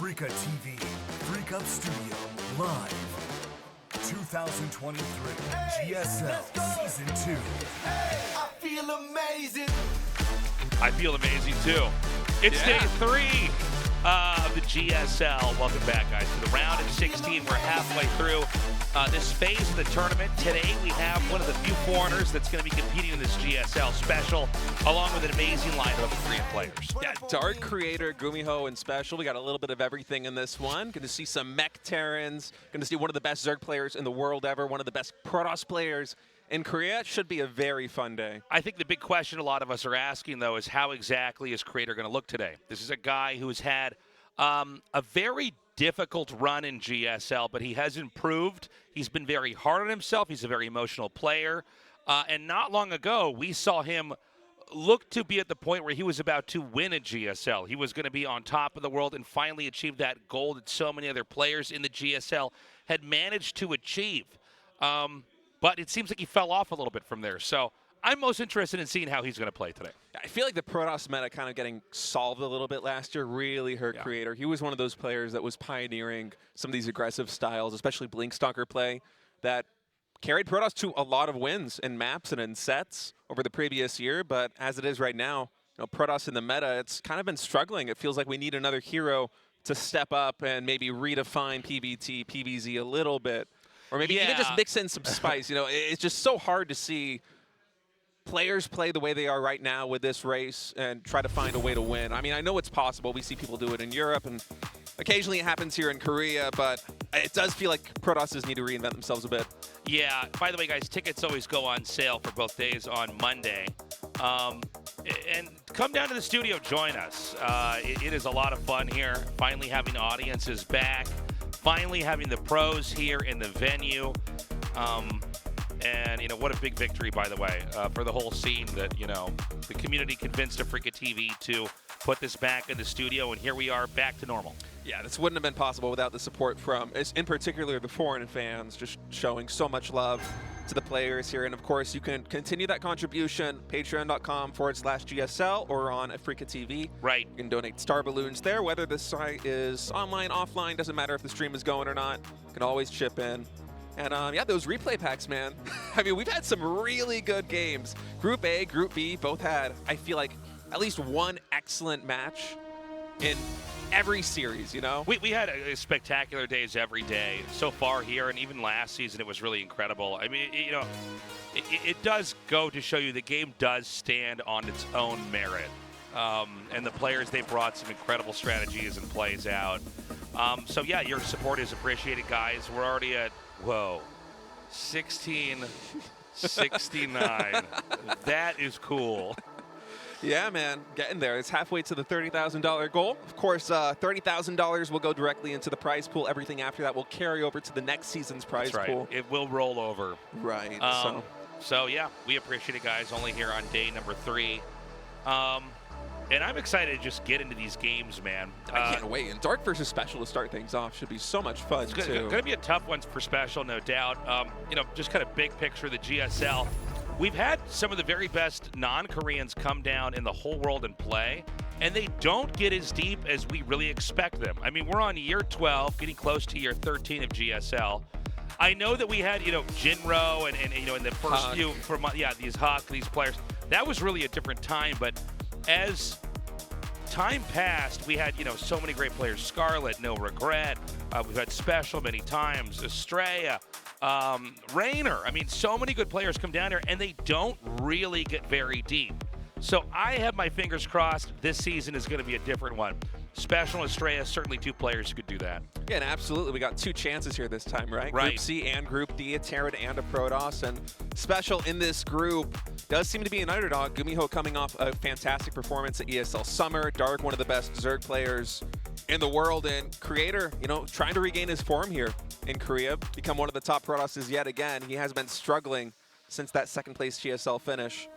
Freaka TV, Freak Up Studio, live. 2023 GSL Season 2. I feel amazing. I feel amazing too. It's day 3 of the GSL. Welcome back, guys, to the round of 16. We're halfway through this phase of the tournament. Today we have one of the few foreigners that's going to be competing in this GSL special, along with an amazing lineup of Korean players. Yeah, Dark, Creator, GuMiho, and Special. We got a little bit of everything in this one. Going to see some mech Terrans. Going to see one of the best Zerg players in the world ever. One of the best Protoss players in Korea. It should be a very fun day. I think the big question a lot of us are asking, though, is how exactly is Creator going to look today? This is a guy who has had a very difficult run in GSL, but he has improved. He's been very hard on himself. He's a very emotional player. And not long ago, we saw him look to be at the point where he was about to win a GSL. He was going to be on top of the world and finally achieve that goal that so many other players in the GSL had managed to achieve. But it seems like he fell off a little bit from there. So I'm most interested in seeing how he's going to play today. I feel like the Protoss meta kind of getting solved a little bit last year really hurt Creator. He was one of those players that was pioneering some of these aggressive styles, especially Blink Stalker play, that carried Protoss to a lot of wins in maps and in sets over the previous year. But as it is right now, Protoss in the meta, it's kind of been struggling. It feels like we need another hero to step up and maybe redefine PvT, PvZ a little bit. Or maybe even just mix in some spice. It's just so hard to see players play the way they are right now with this race and try to find a way to win. I mean, I know it's possible. We see people do it in Europe, and occasionally it happens here in Korea, but it does feel like Protosses need to reinvent themselves a bit. Yeah, by the way, guys, tickets always go on sale for both days on Monday. And come down to the studio, join us. It is a lot of fun here, finally having audiences back, finally having the pros here in the venue. And, what a big victory, by the way, for the whole scene that, the community convinced Freaka TV to put this back in the studio, and here we are back to normal. Yeah, this wouldn't have been possible without the support from, in particular, the foreign fans, just showing so much love to the players here. And, of course, you can continue that contribution, patreon.com/GSL or on Freaka TV. Right. You can donate star balloons there, whether the site is online, offline, doesn't matter if the stream is going or not. You can always chip in. And, yeah, those replay packs, man. I mean, we've had some really good games. Group A, Group B both had, I feel like, at least one excellent match in every series, We had spectacular days every day so far here, and even last season it was really incredible. I mean, it does go to show you the game does stand on its own merit. And the players, they brought some incredible strategies and plays out. So, yeah, your support is appreciated, guys. We're already at 1669. That is cool. Yeah, man, getting there. It's halfway to the $30,000 goal. Of course, $30,000 will go directly into the prize pool. Everything after that will carry over to the next season's prize pool. It will roll over. Right. So, yeah, we appreciate it, guys. Only here on day number 3. And I'm excited to just get into these games, man. I can't wait. And Dark versus Special to start things off should be so much fun, it's going to be a tough one for Special, no doubt. Just kind of big picture of the GSL. We've had some of the very best non-Koreans come down in the whole world and play, and they don't get as deep as we really expect them. I mean, we're on year 12, getting close to year 13 of GSL. I know that we had, Jinro and in the first few, these Huck, these players. That was really a different time, but as time passed, we had, so many great players. Scarlet, No Regret. We've had Special many times. Estrella, Rainer. I mean, so many good players come down here, and they don't really get very deep. So I have my fingers crossed this season is going to be a different one. Special and Estrella, certainly 2 players who could do that. Yeah, and absolutely. We got 2 chances here this time, right? Right. Group C and Group D, a Terran and a Protoss. And Special in this group does seem to be an underdog. GuMiho coming off a fantastic performance at ESL Summer. Dark, one of the best Zerg players in the world. And Creator, trying to regain his form here in Korea. Become one of the top Protosses yet again. He has been struggling since that second-place GSL finish.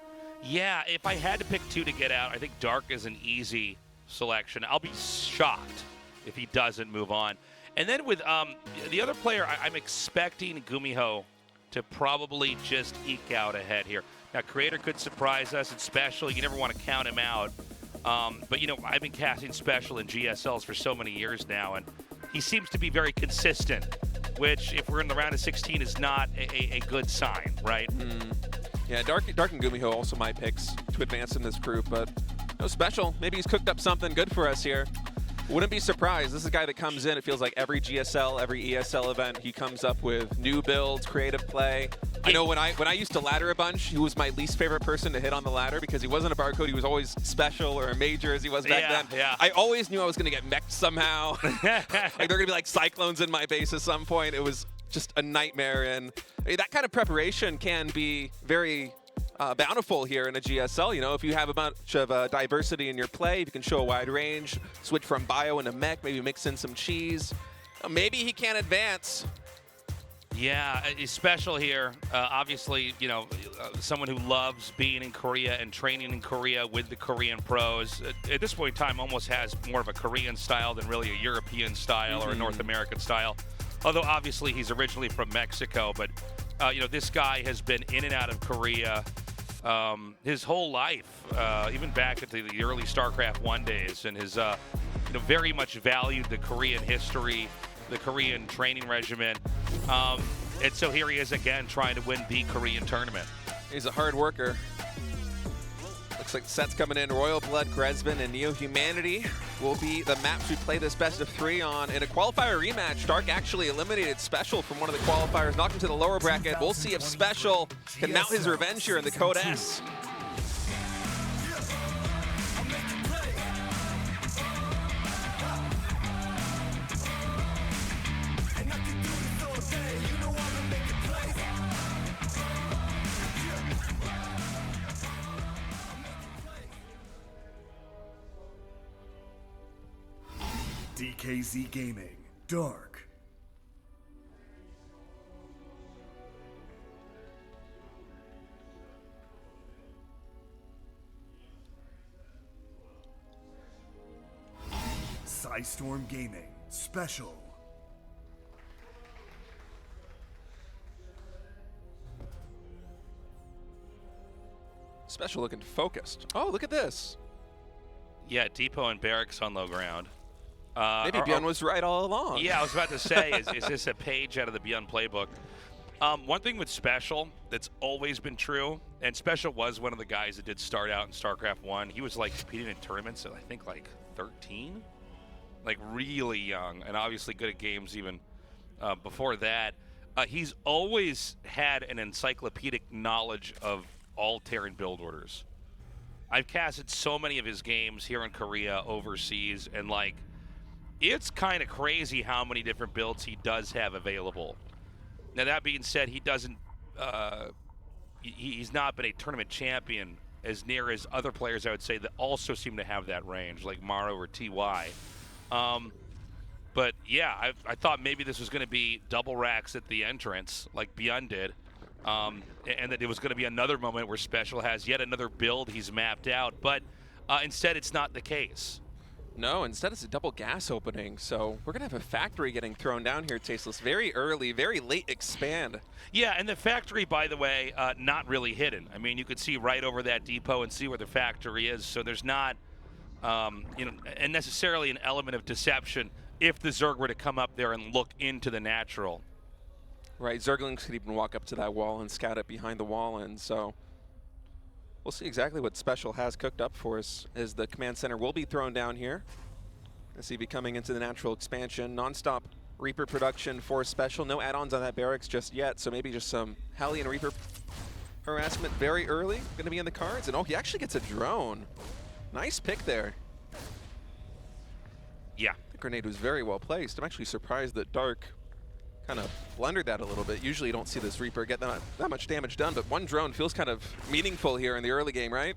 Yeah, if I had to pick 2 to get out, I think Dark is an easy selection. I'll be shocked if he doesn't move on. And then with the other player, I'm expecting GuMiho to probably just eke out ahead here. Now, Creator could surprise us, and Special, you never want to count him out. But, you know, I've been casting Special in GSLs for so many years now, and he seems to be very consistent, which, if we're in the round of 16, is not a good sign, right? Yeah, Dark and GuMiho also my picks to advance in this group, but no Special. Maybe he's cooked up something good for us here. Wouldn't be surprised. This is a guy that comes in, it feels like every GSL, every ESL event, he comes up with new builds, creative play. I know when I used to ladder a bunch, he was my least favorite person to hit on the ladder because he wasn't a barcode. He was always Special or a major as he was back then. Yeah. I always knew I was going to get mech'd somehow. Like they're going to be like cyclones in my base at some point. It was just a nightmare. And that kind of preparation can be very bountiful here in a GSL. You know, if you have a bunch of diversity in your play, if you can show a wide range, switch from bio into mech, maybe mix in some cheese. Maybe he can advance. Yeah, he's Special here. Obviously, you know, someone who loves being in Korea and training in Korea with the Korean pros. At this point in time, almost has more of a Korean style than really a European style or a North American style. Although, obviously, he's originally from Mexico. But, you know, this guy has been in and out of Korea his whole life, even back at the early StarCraft 1 days, and has, you know, very much valued the Korean history, the Korean training regimen. And so here he is again trying to win the Korean tournament. He's a hard worker. Looks like the set's coming in. Royal Blood, Gresvin, and Neo Humanity will be the maps we play this best of 3 on. In a qualifier rematch, Dark actually eliminated Special from one of the qualifiers, knocked him to the lower bracket. We'll see if Special can mount his revenge here in the Code S. DKZ Gaming, Dark. Psystorm Gaming, Special. Special looking focused. Oh, look at this. Yeah, Depot and Barracks on low ground. Maybe Bjorn was right all along. Yeah, I was about to say, is this a page out of the Bjorn playbook? One thing with Special that's always been true, and Special was one of the guys that did start out in StarCraft 1. He was like competing in tournaments at I think like 13, like really young, and obviously good at games even before that. He's always had an encyclopedic knowledge of all Terran build orders. I've casted so many of his games here in Korea, overseas, and like, it's kind of crazy how many different builds he does have available. Now, that being said, he doesn't, he's not been a tournament champion as near as other players, I would say, that also seem to have that range, like Maro or TY. But yeah, I thought maybe this was going to be double racks at the entrance, like Bjorn did, and that it was going to be another moment where Special has yet another build he's mapped out. But instead, it's not the case. No, instead it's a double gas opening, so we're going to have a factory getting thrown down here, Tasteless. Very early, very late expand. Yeah, and the factory, by the way, not really hidden. I mean, you could see right over that depot and see where the factory is, so there's not, you know, and necessarily an element of deception if the Zerg were to come up there and look into the natural. Right, Zerglings could even walk up to that wall and scout it behind the wall, and so we'll see exactly what Special has cooked up for us as the command center will be thrown down here. As he be coming into the natural expansion. Non-stop Reaper production for Special. No add-ons on that barracks just yet, so maybe just some Hellion Reaper harassment very early. Going to be in the cards. And oh, he actually gets a drone. Nice pick there. Yeah. The grenade was very well placed. I'm actually surprised that Dark kind of blundered that a little bit. Usually you don't see this Reaper get that much damage done, but one drone feels kind of meaningful here in the early game, right?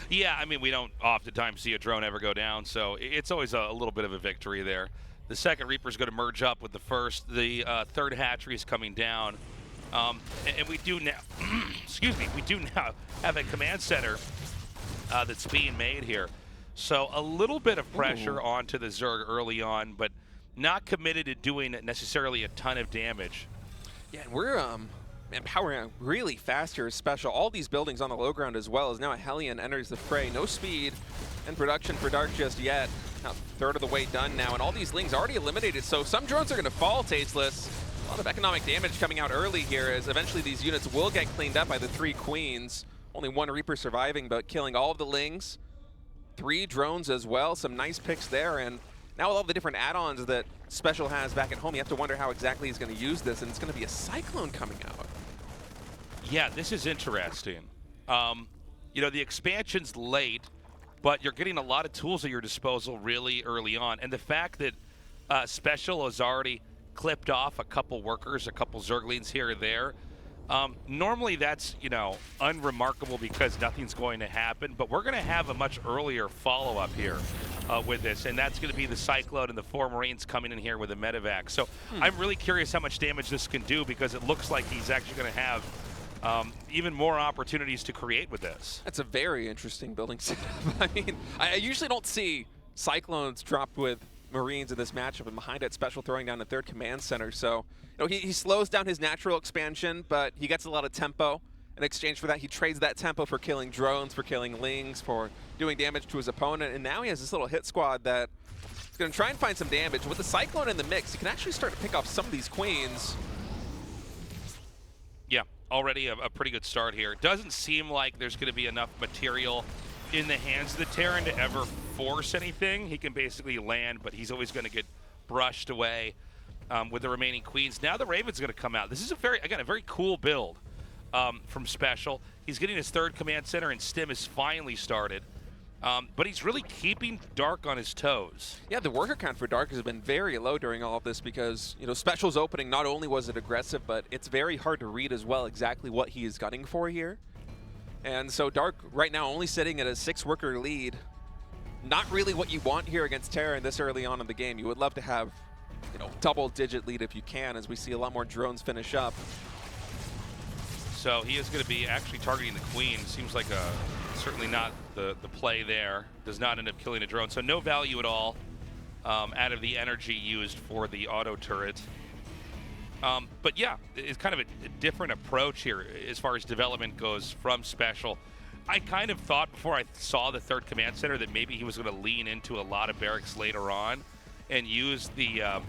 Yeah, I mean, we don't oftentimes see a drone ever go down, so it's always a little bit of a victory there. The second Reaper's going to merge up with the first. The third hatchery is coming down. And we do now, excuse me, we do now have a command center that's being made here. So a little bit of pressure onto the Zerg early on, but not committed to doing necessarily a ton of damage. Yeah, and we're Man, powering really fast here is Special. All these buildings on the low ground as well, as now a Hellion enters the fray. No speed in production for Dark just yet. Now, third of the way done now, and all these Lings already eliminated, so some drones are going to fall tasteless. A lot of economic damage coming out early here, as eventually these units will get cleaned up by the 3 Queens. Only 1 Reaper surviving, but killing all of the Lings. 3 drones as well, some nice picks there, and now with all the different add-ons that Special has back at home, you have to wonder how exactly he's going to use this, and it's going to be a Cyclone coming out. Yeah, this is interesting. You know, the expansion's late, but you're getting a lot of tools at your disposal really early on. And the fact that Special has already clipped off a couple workers, a couple Zerglings here or there, normally that's, you know, unremarkable because nothing's going to happen. But we're going to have a much earlier follow-up here with this, and that's going to be the Cyclone and the 4 Marines coming in here with a medevac. So I'm really curious how much damage this can do, because it looks like he's actually going to have even more opportunities to create with this. That's a very interesting building setup. I mean, I usually don't see Cyclones dropped with Marines in this matchup, and behind it, Special throwing down a 3rd command center. So, you know, he slows down his natural expansion, but he gets a lot of tempo. In exchange for that, he trades that tempo for killing drones, for killing Lings, for doing damage to his opponent, and now he has this little hit squad that is going to try and find some damage. With the Cyclone in the mix, he can actually start to pick off some of these Queens. Yeah, already a pretty good start here. It doesn't seem like there's going to be enough material in the hands of the Terran to ever force anything. He can basically land, but he's always going to get brushed away with the remaining Queens. Now the Raven's going to come out. This is a very cool build from Special. He's getting his 3rd command center, and Stim is finally started. But he's really keeping Dark on his toes. Yeah, the worker count for Dark has been very low during all of this because, you know, Special's opening, not only was it aggressive, but it's very hard to read as well exactly what he is gunning for here. And so Dark right now only sitting at a 6-worker lead. Not really what you want here against Terran this early on in the game. You would love to have, you know, double-digit lead if you can, as we see a lot more drones finish up. So he is going to be actually targeting the Queen. Seems like certainly not the play there. Does not end up killing a drone. So no value at all out of the energy used for the auto turret. But yeah, it's kind of a different approach here as far as development goes from Special. I kind of thought before I saw the 3rd command center that maybe he was going to lean into a lot of barracks later on and use the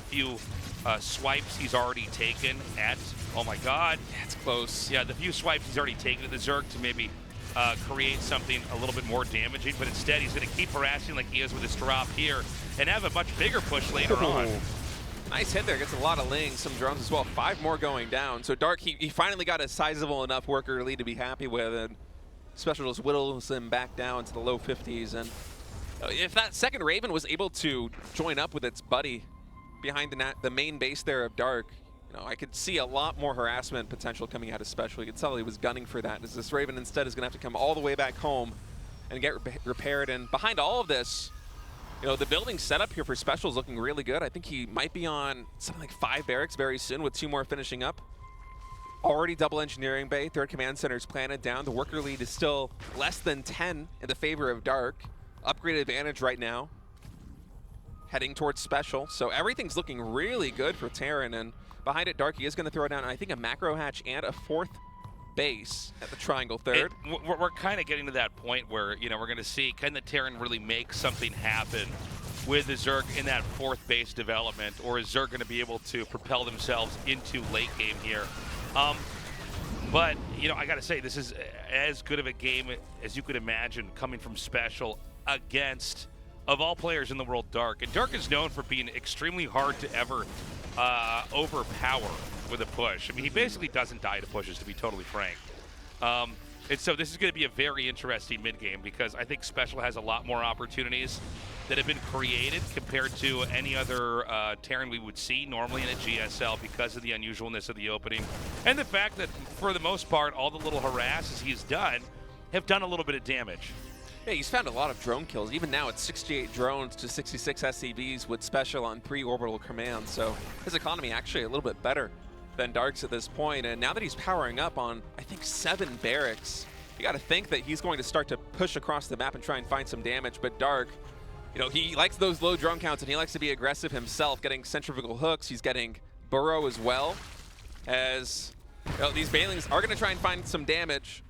few swipes he's already taken at. Oh my God, that's close. Yeah, the few swipes he's already taken at the Zerg to maybe create something a little bit more damaging. But instead, he's going to keep harassing like he is with his drop here and have a much bigger push later on. Nice hit there, gets a lot of Lings, some drones as well. 5 more going down. So Dark, he finally got a sizable enough worker lead to be happy with, and Special just whittles him back down to the low 50s. And if that 2nd Raven was able to join up with its buddy behind the main base there of Dark, you know, I could see a lot more harassment potential coming out of Special. You could tell he was gunning for that, as this Raven instead is going to have to come all the way back home and get repaired. And behind all of this, you know, the building setup here for Special is looking really good. I think he might be on something like 5 barracks very soon, with 2 more finishing up. Already double engineering bay, 3rd command center is planted down. The worker lead is still less than 10 in the favor of Dark. Upgrade advantage right now, heading towards Special. So everything's looking really good for Terran, and behind it, Dark, he is going to throw down, I think, a macro hatch and a 4th base at the triangle 3rd. We're kind of getting to that point where, you know, we're going to see, can the Terran really make something happen with the Zerg in that 4th base development, or is Zerg going to be able to propel themselves into late game here? But, you know, I got to say, this is as good of a game as you could imagine coming from Special against, of all players in the world, Dark. And Dark is known for being extremely hard to ever overpower with a push. I mean, he basically doesn't die to pushes, to be totally frank. And so this is going to be a very interesting mid-game, because I think Special has a lot more opportunities that have been created compared to any other Terran we would see normally in a GSL, because of the unusualness of the opening. And the fact that, for the most part, all the little harasses he's done have done a little bit of damage. Yeah, he's found a lot of drone kills. Even now, it's 68 drones to 66 SCVs with Special on 3 orbital commands. So his economy actually a little bit better than Dark's at this point. And now that he's powering up on, I think, 7 barracks, you got to think that he's going to start to push across the map and try and find some damage. But Dark, you know, he likes those low drone counts, and he likes to be aggressive himself, getting centrifugal hooks. He's getting burrow as well, as Well, these Banelings are going to try and find some damage.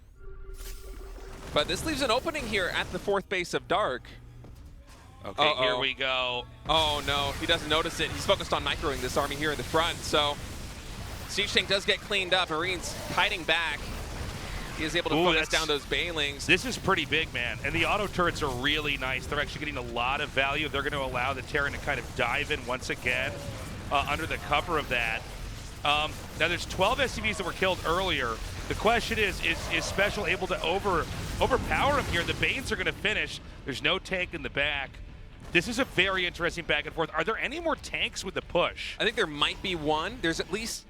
But this leaves an opening here at the 4th base of Dark. Okay, here we go. Oh no, he doesn't notice it. He's focused on microing this army here in the front, so Siege Tank does get cleaned up. Marines hiding back. He is able to focus down those Banelings. This is pretty big, man. And the auto turrets are really nice. They're actually getting a lot of value. They're going to allow the Terran to kind of dive in once again under the cover of that. Now there's 12 SCVs that were killed earlier. The question is Special able to overpower him here? The Banes are going to finish. There's no tank in the back. This is a very interesting back and forth. Are there any more tanks with the push? I think there might be one. There's at least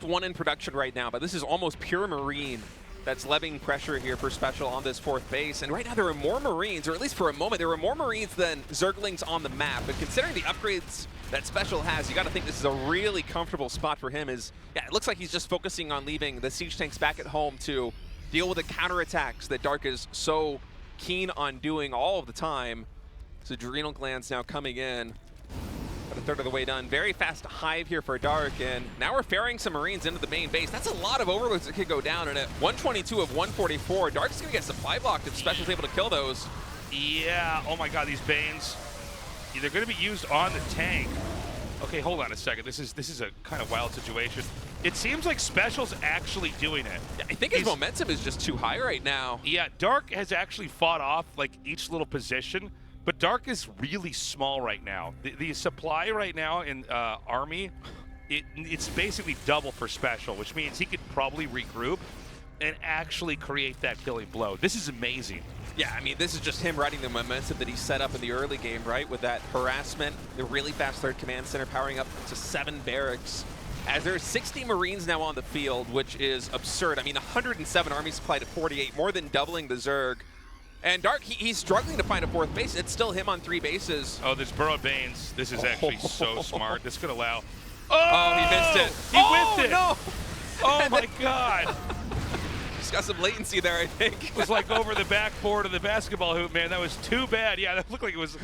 one in production right now, but this is almost pure Marine that's levying pressure here for Special on this 4th base. And right now there are more Marines, or at least for a moment, there were more Marines than Zerglings on the map. But considering the upgrades that Special has, you got to think this is a really comfortable spot for him. It looks like he's just focusing on leaving the Siege Tanks back at home to deal with the counterattacks that Dark is so keen on doing all of the time. So Adrenal Glands now coming in, but a third of the way done. Very fast hive here for Dark, and now we're ferrying some Marines into the main base. That's a lot of overloads that could go down, and at 122 of 144, Dark's gonna get supply blocked if Special's able to kill those. Yeah, oh my god, these Banes, they're gonna be used on the tank. Okay, hold on a second. This is a kind of wild situation. It seems like Special's actually doing it. Yeah, I think his momentum is just too high right now. Yeah, Dark has actually fought off like each little position, but Dark is really small right now. The supply right now in Army, it's basically double for Special, which means he could probably regroup and actually create that killing blow. This is amazing. Yeah, I mean, this is just him riding the momentum that he set up in the early game, right? With that harassment, the really fast 3rd command center powering up to 7 barracks. As there are 60 Marines now on the field, which is absurd. I mean, 107 army supply to 48, more than doubling the Zerg. And Dark, he's struggling to find a 4th base. It's still him on 3 bases. Oh, there's Burrowed Banes. This is actually so smart. This could allow... Oh, he missed it. He whiffed it. No. Oh, my God. Just got some latency there, I think. It was like over the backboard of the basketball hoop, man. That was too bad. Yeah, that looked like it was...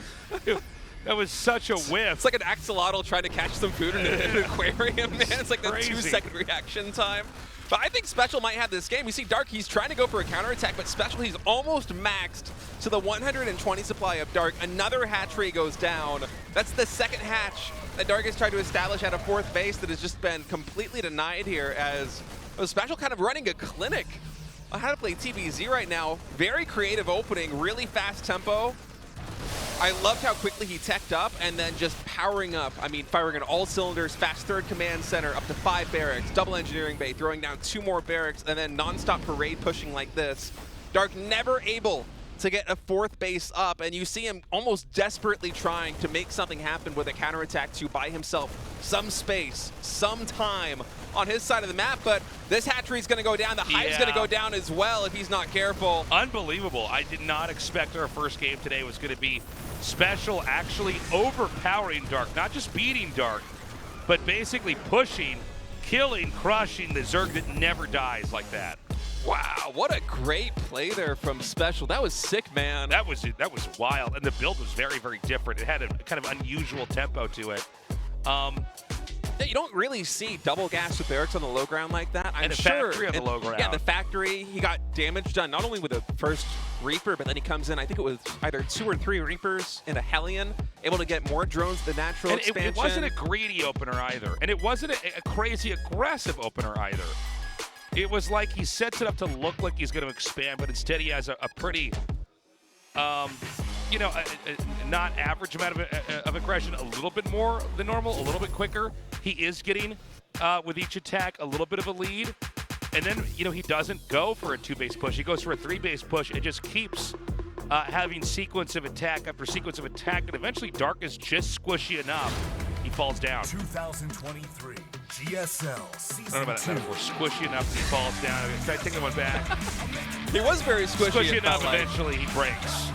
That was such a whiff. It's like an axolotl trying to catch some food in an aquarium, man. It's like the 2-second reaction time. But I think Special might have this game. We see Dark, he's trying to go for a counterattack, but Special, he's almost maxed to the 120 supply of Dark. Another hatchery goes down. That's the 2nd hatch that Dark has tried to establish at a 4th base that has just been completely denied here, as Special kind of running a clinic on how to play TBZ right now. Very creative opening, really fast tempo. I loved how quickly he teched up and then just powering up. I mean, firing on all cylinders, fast 3rd command center, up to 5 barracks, double engineering bay, throwing down 2 more barracks, and then non-stop parade pushing like this. Dark never able to get a 4th base up, and you see him almost desperately trying to make something happen with a counterattack to buy himself some space, some time on his side of the map, but this hatchery's gonna go down. The hive's gonna go down as well if he's not careful. Unbelievable. I did not expect our first game today was gonna be Special actually overpowering Dark, not just beating Dark, but basically pushing, killing, crushing the Zerg that never dies like that. Wow, what a great play there from Special. That was sick, man. That was wild, and the build was very, very different. It had a kind of unusual tempo to it. Yeah, you don't really see double gas with barracks on the low ground like that. I'm and the sure. Factory on the low ground. Yeah, the factory. He got damage done not only with the first Reaper, but then he comes in. I think it was either 2 or 3 Reapers in a Hellion, able to get more drones. The natural and expansion. It wasn't a greedy opener either, and it wasn't a crazy aggressive opener either. It was like he sets it up to look like he's going to expand, but instead he has a pretty, you know, a not average amount of aggression, a little bit more than normal, a little bit quicker. He is getting, with each attack, a little bit of a lead. And then, you know, he doesn't go for a 2-base push. He goes for a 3-base push and just keeps having sequence of attack after sequence of attack. And eventually Dark is just squishy enough. He falls down. 2023 GSL Season 2. I don't know about that metaphor. Squishy enough, he falls down. I take that one back. He was very squishy. Squishy enough, eventually he breaks.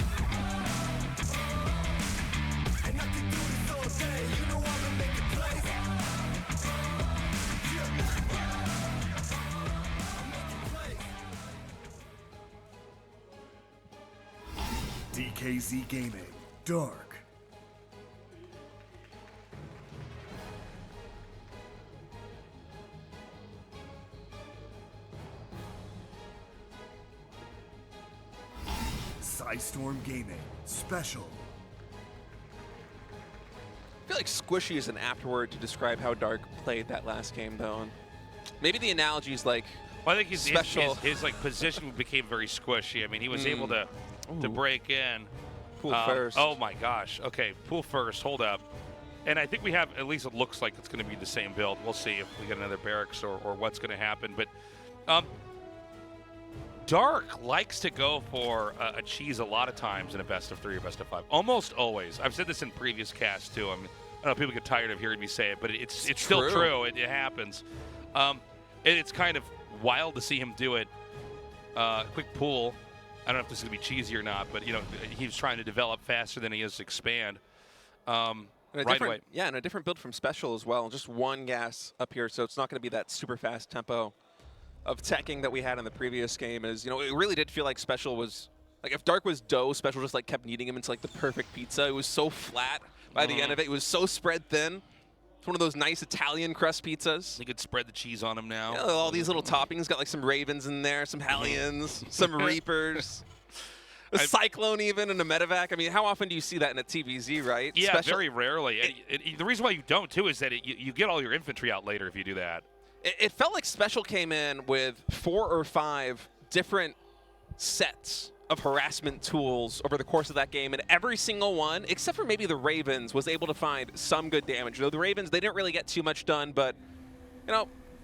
DKZ Gaming, Dark. Storm Gaming Special. I feel like squishy is an apt word to describe how Dark played that last game, though. And maybe the analogy is like well, I think special. His like position became very squishy. I mean, he was able to break in. Pool first. Oh my gosh. Okay, pool first. Hold up. And I think we have, at least it looks like it's going to be the same build. We'll see if we get another barracks or what's going to happen. But Dark likes to go for a cheese a lot of times in a best of 3 or best of 5. Almost always. I've said this in previous casts too. I know people get tired of hearing me say it, but it's still true. It happens. And it's kind of wild to see him do it. Quick pool. I don't know if this is going to be cheesy or not, but he's trying to develop faster than he is to expand. Right away. Yeah, and a different build from Special as well. Just one gas up here, so it's not going to be that super fast tempo of teching that we had in the previous game. It really did feel like Special was, like if Dark was dough, Special just like kept kneading him into like the perfect pizza. It was so flat by the end of it. It was so spread thin. It's one of those nice Italian crust pizzas. You could spread the cheese on him now. Yeah, all these little toppings, got like some Ravens in there, some Hellions, some Reapers. A Cyclone even, and a Medevac. I mean, how often do you see that in a TVZ, right? Yeah, very rarely. The reason why you don't, too, is that you get all your infantry out later if you do that. It felt like Special came in with 4 or 5 different sets of harassment tools over the course of that game, and every single one, except for maybe the Ravens, was able to find some good damage. Though the Ravens, they didn't really get too much done, but,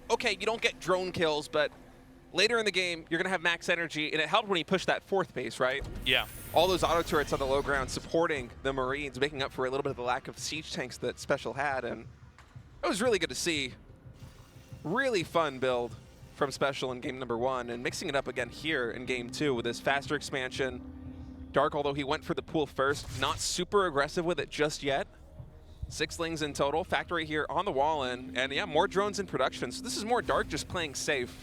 okay, you don't get drone kills, but later in the game, you're going to have max energy, and it helped when he pushed that 4th base, right? Yeah. All those auto turrets on the low ground supporting the Marines, making up for a little bit of the lack of siege tanks that Special had, and it was really good to see. Really fun build from Special in game number 1, and mixing it up again here in game 2 with this faster expansion. Dark, although he went for the pool first, not super aggressive with it just yet. 6 lings in total, factory here on the wall, and yeah, more drones in production. So this is more Dark just playing safe.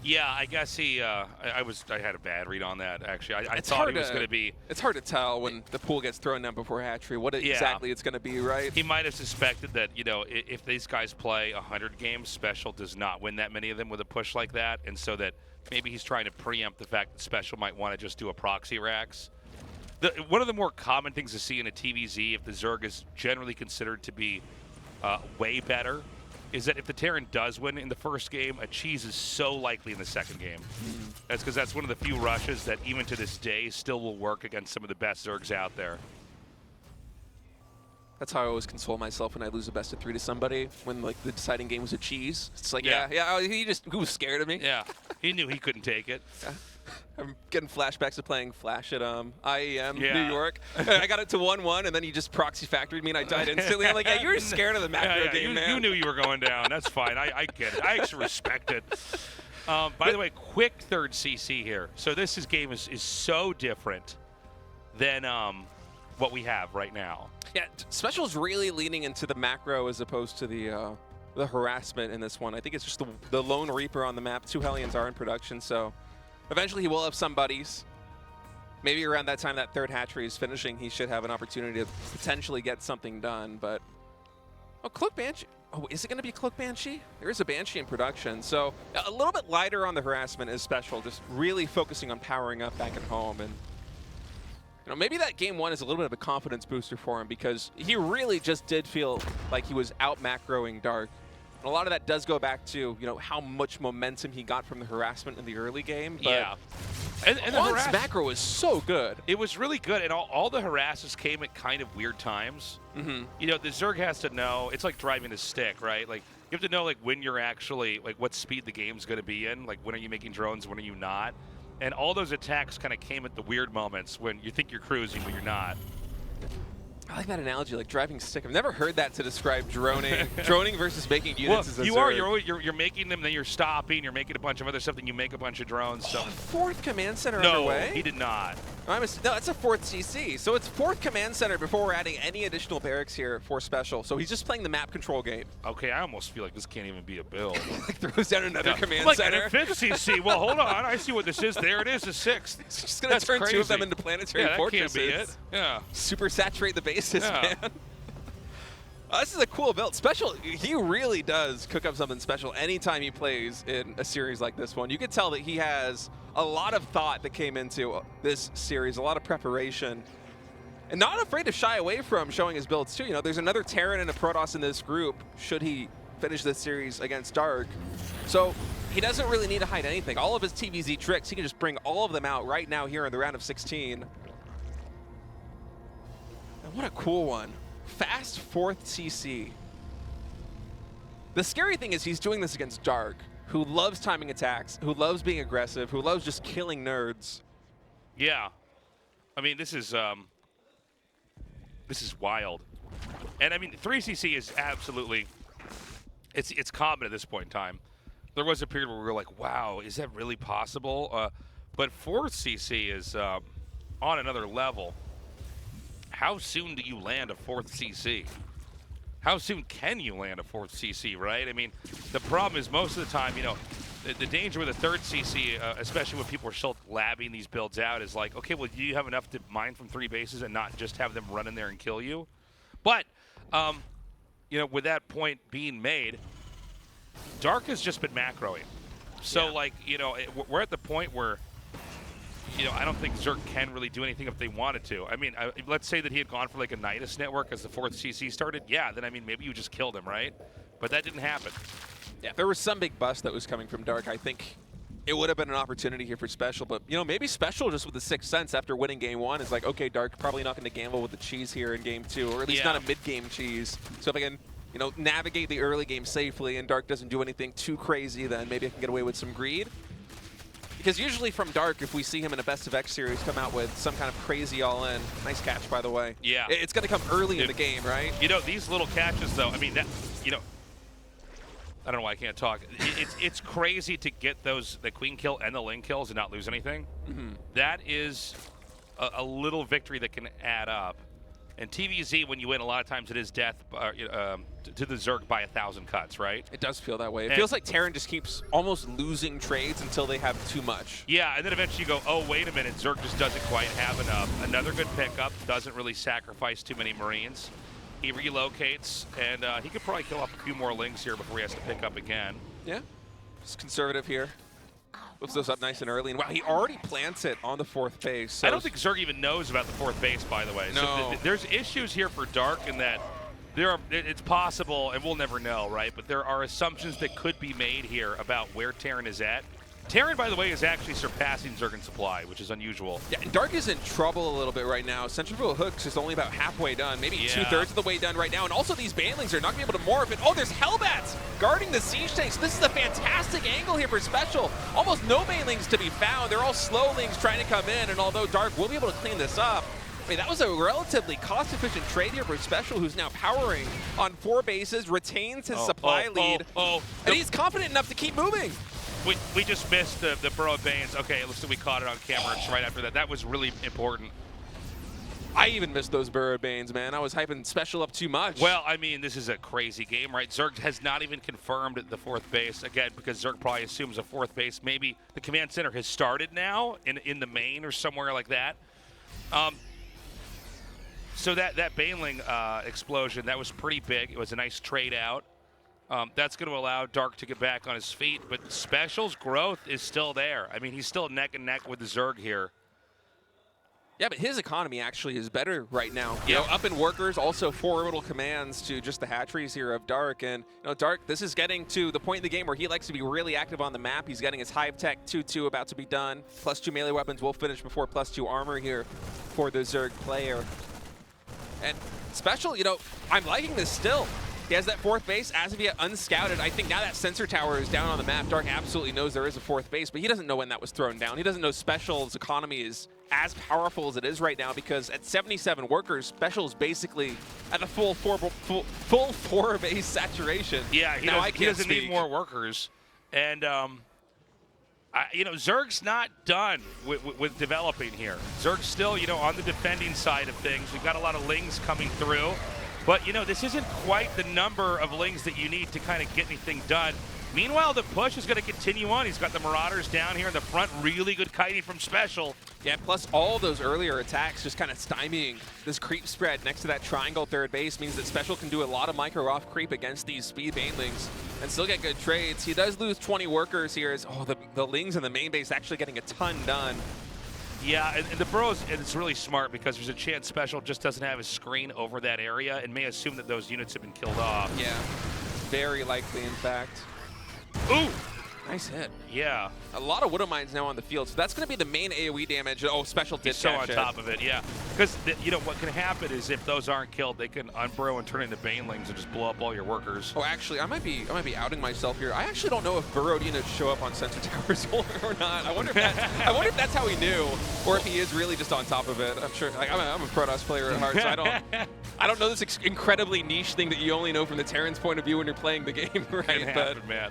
Yeah, I guess I had a bad read on that, actually. I thought he was going to be... It's hard to tell when the pool gets thrown down before hatchery what exactly it's going to be, right? He might have suspected that, if these guys play 100 games, Special does not win that many of them with a push like that, and so that maybe he's trying to preempt the fact that Special might want to just do a proxy racks. One of the more common things to see in a TVZ, if the Zerg is generally considered to be way better, is that if the Terran does win in the first game, a cheese is so likely in the second game. That's because that's one of the few rushes that even to this day still will work against some of the best Zergs out there. That's how I always console myself when I lose a best of 3 to somebody, when like the deciding game was a cheese. It's like, yeah, he was scared of me. Yeah, he knew he couldn't take it. Yeah. I'm getting flashbacks of playing Flash at IEM New York. I got it to 1-1, and then he just proxy factoried me, and I died instantly. I'm like, yeah, you were scared of the macro game, man. You knew you were going down. That's fine. I get it. I actually respect it. By the way, quick third CC here. So this game is so different than what we have right now. Yeah, Special's really leaning into the macro as opposed to the harassment in this one. I think it's just the lone Reaper on the map. 2 Hellions are in production, so eventually he will have some buddies. Maybe around that time that 3rd hatchery is finishing, he should have an opportunity to potentially get something done. But Cloak Banshee. Oh, is it going to be Cloak Banshee? There is a Banshee in production, so a little bit lighter on the harassment is Special, just really focusing on powering up back at home. And maybe that game 1 is a little bit of a confidence booster for him, because he really just did feel like he was out macroing Dark. And a lot of that does go back to, how much momentum he got from the harassment in the early game. But yeah. And the macro was so good. It was really good, and all the harasses came at kind of weird times. The Zerg has to know, it's like driving a stick, right? Like, you have to know, like, when you're actually, like, what speed the game's going to be in. Like, when are you making drones, when are you not? And all those attacks kind of came at the weird moments when you think you're cruising, but you're not. I like that analogy, like driving stick. I've never heard that to describe droning. Droning versus making units. Well, you're making them, then you're stopping, you're making a bunch of other stuff, then you make a bunch of drones. So 4th command center underway? No, he did not. No, it's a 4th CC. So it's 4th command center before we're adding any additional barracks here for Special. So he's just playing the map control game. Okay, I almost feel like this can't even be a build. Like throws down another command like center. Like 5th CC. Well, hold on. I see what this is. There it is, the 6th. It's just going to turn crazy. 2 of them into planetary fortresses. That can't be it. Yeah. Super saturate the bases, man. This is a cool build. Special, he really does cook up something special anytime he plays in a series like this one. You can tell that he has a lot of thought that came into this series, a lot of preparation. And not afraid to shy away from showing his builds too. You know, there's another Terran and a Protoss in this group, should he finish this series against Dark. So he doesn't really need to hide anything. All of his TVZ tricks, he can just bring all of them out right now here in the round of 16. And what a cool one. Fast 4th CC. The scary thing is he's doing this against Dark, who loves timing attacks, who loves being aggressive, who loves just killing nerds. Yeah. I mean, this is wild. And I mean, 3CC is absolutely, it's common at this point in time. There was a period where we were like, wow, is that really possible? But 4CC is on another level. How soon do you land a 4th CC? How soon can you land a 4th CC, right? I mean, the problem is most of the time, you know, the danger with a 3rd CC, especially when people are still labbing these builds out, is like, okay, well, do you have enough to mine from 3 bases and not just have them run in there and kill you? But, you know, with that point being made, Dark has just been macroing. So, yeah. like, you know, we're at the point where, you know, I don't think Zerg can really do anything if they wanted to. I mean, let's say that he had gone for like a Nidus network as the 4th CC started. Yeah, then, I mean, maybe you just killed him, right? But that didn't happen. Yeah, if there was some big bust that was coming from Dark, I think it would have been an opportunity here for Special. But, you know, maybe Special just with the 6th sense after winning game 1 is like, okay, Dark, probably not going to gamble with the cheese here in game 2, or at least not a mid-game cheese. So if I can, you know, navigate the early game safely and Dark doesn't do anything too crazy, then maybe I can get away with some greed. Because usually from Dark, if we see him in a Best of X series come out with some kind of crazy all-in, nice catch, by the way. Yeah. It's going to come early in the game, right? You know, these little catches, though, I mean, that, you know, I don't know why I can't talk. It's crazy to get those, the queen kill and the lane kills and not lose anything. Mm-hmm. That is a little victory that can add up. And TVZ, when you win, a lot of times it is death to the Zerg by 1,000 cuts, right? It does feel that way. It feels like Terran just keeps almost losing trades until they have too much. Yeah, and then eventually you go, oh, wait a minute, Zerg just doesn't quite have enough. Another good pickup, doesn't really sacrifice too many Marines. He relocates, and he could probably kill off a few more Lings here before he has to pick up again. Yeah, just conservative here. Whips those up nice and early, and wow, he already plants it on the 4th base. So I don't think Zerg even knows about the 4th base, by the way. No. So there's issues here for Dark in that it's possible, and we'll never know, right? But there are assumptions that could be made here about where Terran is at. Terran, by the way, is actually surpassing Zerg in supply, which is unusual. Yeah, and Dark is in trouble a little bit right now. Centrifugal Hooks is only about halfway done, maybe 2/3 of the way done right now. And also these Banelings are not going to be able to morph it. Oh, there's Hellbats guarding the siege tanks. This is a fantastic angle here for Special. Almost no Banelings to be found. They're all Slowlings trying to come in, and although Dark will be able to clean this up, I mean, that was a relatively cost-efficient trade here for Special, who's now powering on 4 bases, retains his supply lead, and he's confident enough to keep moving. We just missed the Burrow of Banes. Okay, it looks like we caught it on camera right after that. That was really important. I even missed those Burrow Banes, man. I was hyping Special up too much. Well, I mean, this is a crazy game, right? Zerg has not even confirmed the 4th base, again, because Zerg probably assumes a 4th base. Maybe the command center has started now in the main or somewhere like that. So that Baneling explosion, that was pretty big. It was a nice trade out. That's going to allow Dark to get back on his feet, but Special's growth is still there. I mean, he's still neck and neck with the Zerg here. Yeah, but his economy actually is better right now. You know, up in workers, also 4 orbital commands to just the hatcheries here of Dark. And, you know, Dark, this is getting to the point in the game where he likes to be really active on the map. He's getting his Hive Tech 2/2 about to be done. +2 melee weapons will finish before +2 armor here for the Zerg player. And Special, you know, I'm liking this still. He has that 4th base as of yet unscouted. I think now that sensor tower is down on the map, Dark absolutely knows there is a 4th base, but he doesn't know when that was thrown down. He doesn't know Special's economy is as powerful as it is right now, because at 77 workers, Special's basically at a full 4 base saturation. Yeah, he doesn't need more workers. And, you know, Zerg's not done with developing here. Zerg's still, you know, on the defending side of things. We've got a lot of Lings coming through. But, you know, this isn't quite the number of Lings that you need to kind of get anything done. Meanwhile, the push is going to continue on. He's got the Marauders down here in the front. Really good kiting from Special. Yeah, plus all those earlier attacks just kind of stymieing this creep spread next to that triangle third base means that Special can do a lot of micro off creep against these speed banelings and still get good trades. He does lose 20 workers here. The Lings in the main base actually getting a ton done. Yeah, and the Burrows, and it's really smart because there's a chance Special just doesn't have his screen over that area and may assume that those units have been killed off. Yeah, very likely, in fact. Ooh! Nice hit. Yeah. A lot of Widow Mines now on the field, so that's going to be the main AoE damage. Oh, Special did He's so on top of it, yeah. Because, you know, what can happen is if those aren't killed, they can unburrow and turn into Banelings and just blow up all your workers. Oh, actually, I might be outing myself here. I actually don't know if burrowed units show up on sensor towers or not. I wonder if that's how he knew, or if he is really just on top of it. I'm sure. Like, I'm a Protoss player at heart, so I don't know this incredibly niche thing that you only know from the Terran's point of view when you're playing the game, right? Can happen, man.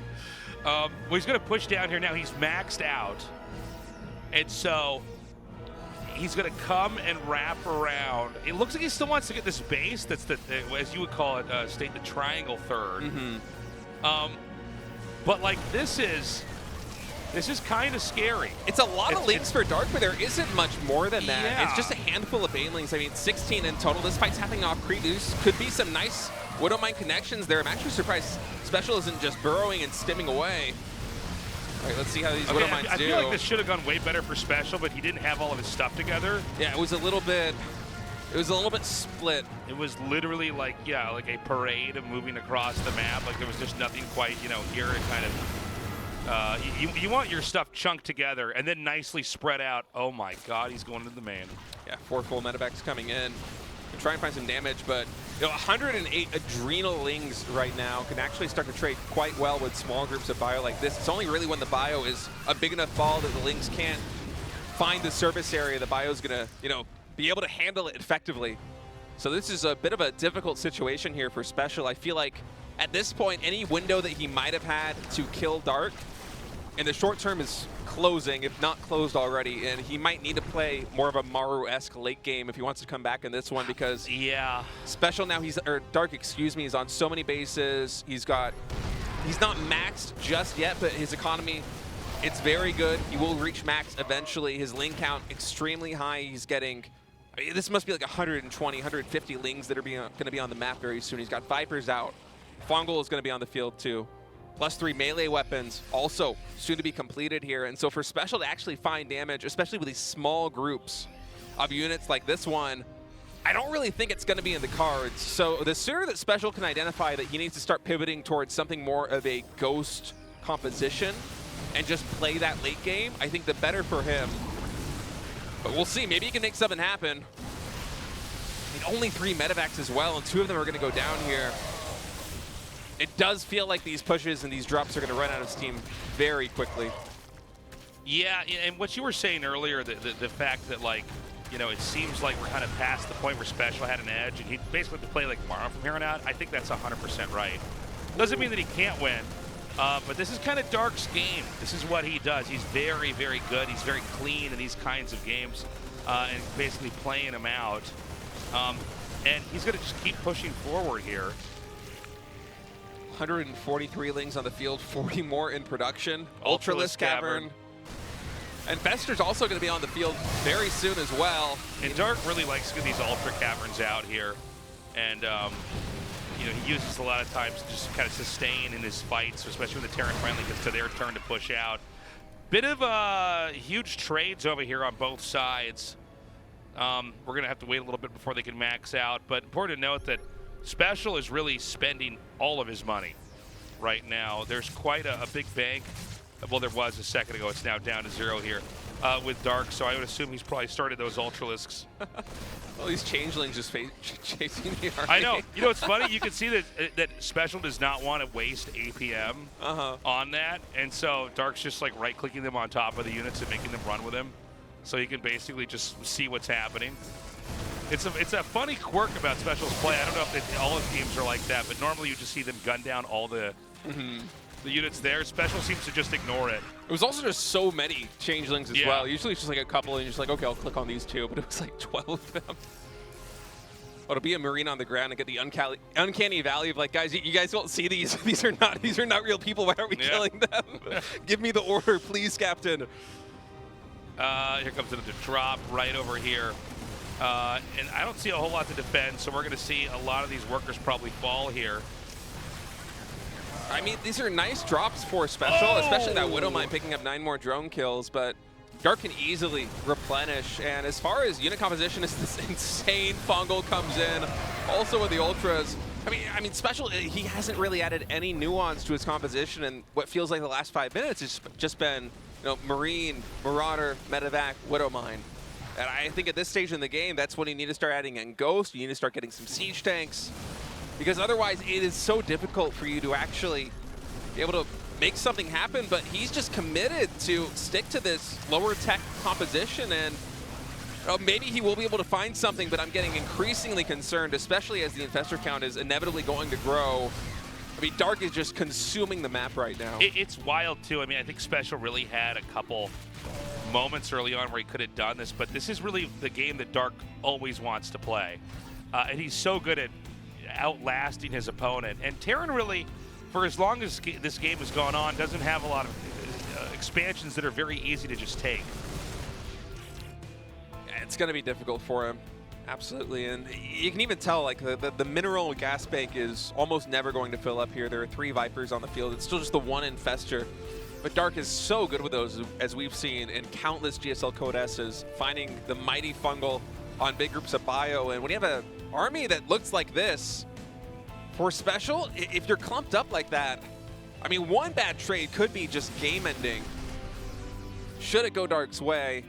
Well, he's going to push down here now. He's maxed out. And so he's going to come and wrap around. It looks like he still wants to get this base. That's the, as you would call it, state the triangle third. Mm-hmm. But like this is kind of scary. It's a lot of links for Dark, but there isn't much more than that. Yeah. It's just a handful of Banelings. I mean, 16 in total. This fight's happening off Creedus. Could be some nice Widow Mine connections there. I'm actually surprised Special isn't just burrowing and stimming away. All right, let's see how these Widow Mines do. I feel like this should have gone way better for Special, but he didn't have all of his stuff together. Yeah, it was a little bit split. It was literally like, yeah, like a parade of moving across the map. Like there was just nothing quite, you know, here it kind of, you want your stuff chunked together and then nicely spread out. Oh my God, he's going into the main. Yeah, 4 full medevacs coming in. Try and find some damage, but you know, 108 Adrenal Lings right now can actually start to trade quite well with small groups of bio like this. It's only really when the bio is a big enough ball that the Lings can't find the surface area, the bio's gonna, you know, be able to handle it effectively. So this is a bit of a difficult situation here for Special. I feel like at this point, any window that he might have had to kill Dark in the short term is closing, if not closed already, and he might need to play more of a Maru-esque late game if he wants to come back in this one because yeah, Special now Dark, excuse me, is on so many bases. He's not maxed just yet, but his economy, it's very good. He will reach max eventually. His ling count extremely high. He's getting, I mean, this must be like 120, 150 lings that are going to be on the map very soon. He's got Vipers out. Fongal is going to be on the field too. +3 melee weapons also soon to be completed here. And so for Special to actually find damage, especially with these small groups of units like this one, I don't really think it's going to be in the cards. So the sooner that Special can identify that he needs to start pivoting towards something more of a ghost composition and just play that late game, I think the better for him. But we'll see. Maybe he can make something happen. I mean, only 3 medevacs as well, and 2 of them are going to go down here. It does feel like these pushes and these drops are going to run out of steam very quickly. Yeah, and what you were saying earlier, the fact that, like, you know, it seems like we're kind of past the point where Special had an edge and he basically have to play like Mara from here on out, I think that's 100% right. Doesn't mean that he can't win, but this is kind of Dark's game. This is what he does. He's very, very good. He's very clean in these kinds of games and basically playing them out. And he's going to just keep pushing forward here. 143 lings on the field, 40 more in production. Ultralisk Cavern. And Fester's also going to be on the field very soon as well. And Dark really likes to get these Ultra Caverns out here. And, you know, he uses a lot of times to just kind of sustain in his fights, especially when the Terran finally gets to their turn to push out. Bit of huge trades over here on both sides. We're going to have to wait a little bit before they can max out. But important to note that Special is really spending all of his money right now. There's quite a big bank. Well, there was a second ago. It's now down to 0 here with Dark, so I would assume he's probably started those Ultralisks. All these changelings just chasing the army. I know. You know, it's funny. You can see that Special does not want to waste APM on that, and so Dark's just like right-clicking them on top of the units and making them run with him, so he can basically just see what's happening. It's a funny quirk about Special's play. I don't know if all his games are like that, but normally you just see them gun down all the units there. Special seems to just ignore it. It was also just so many changelings as well. Usually it's just like a couple, and you're just like, okay, I'll click on these 2, but it was like 12 of them. Well, to be a Marine on the ground and get the uncanny valley of like, guys, you guys don't see these. These are not real people. Why aren't we killing them? Give me the order, please, Captain. Here comes the drop right over here. And I don't see a whole lot to defend, so we're going to see a lot of these workers probably fall here. I mean, these are nice drops for Special, especially that Widow Mine picking up 9 more drone kills, but Dark can easily replenish. And as far as unit composition, is this insane fungal comes in. Also with the Ultras. I mean, Special, he hasn't really added any nuance to his composition, and what feels like the last 5 minutes has just been, Marine, Marauder, Medevac, Widow Mine. And I think at this stage in the game, that's when you need to start adding in Ghost. You need to start getting some siege tanks, because otherwise it is so difficult for you to actually be able to make something happen. But he's just committed to stick to this lower tech composition, and maybe he will be able to find something, but I'm getting increasingly concerned, especially as the Infestor count is inevitably going to grow. I mean, Dark is just consuming the map right now. It's wild, too. I mean, I think Special really had a couple moments early on where he could have done this, but this is really the game that Dark always wants to play. And he's so good at outlasting his opponent. And Terran really, for as long as this game has gone on, doesn't have a lot of expansions that are very easy to just take. It's going to be difficult for him. Absolutely, and you can even tell like the mineral gas bank is almost never going to fill up here. There are 3 Vipers on the field. It's still just the 1 Infestor. But Dark is so good with those, as we've seen in countless GSL Code S's, finding the mighty fungal on big groups of bio. And when you have an army that looks like this, for Special, if you're clumped up like that, I mean, one bad trade could be just game-ending. Should it go Dark's way?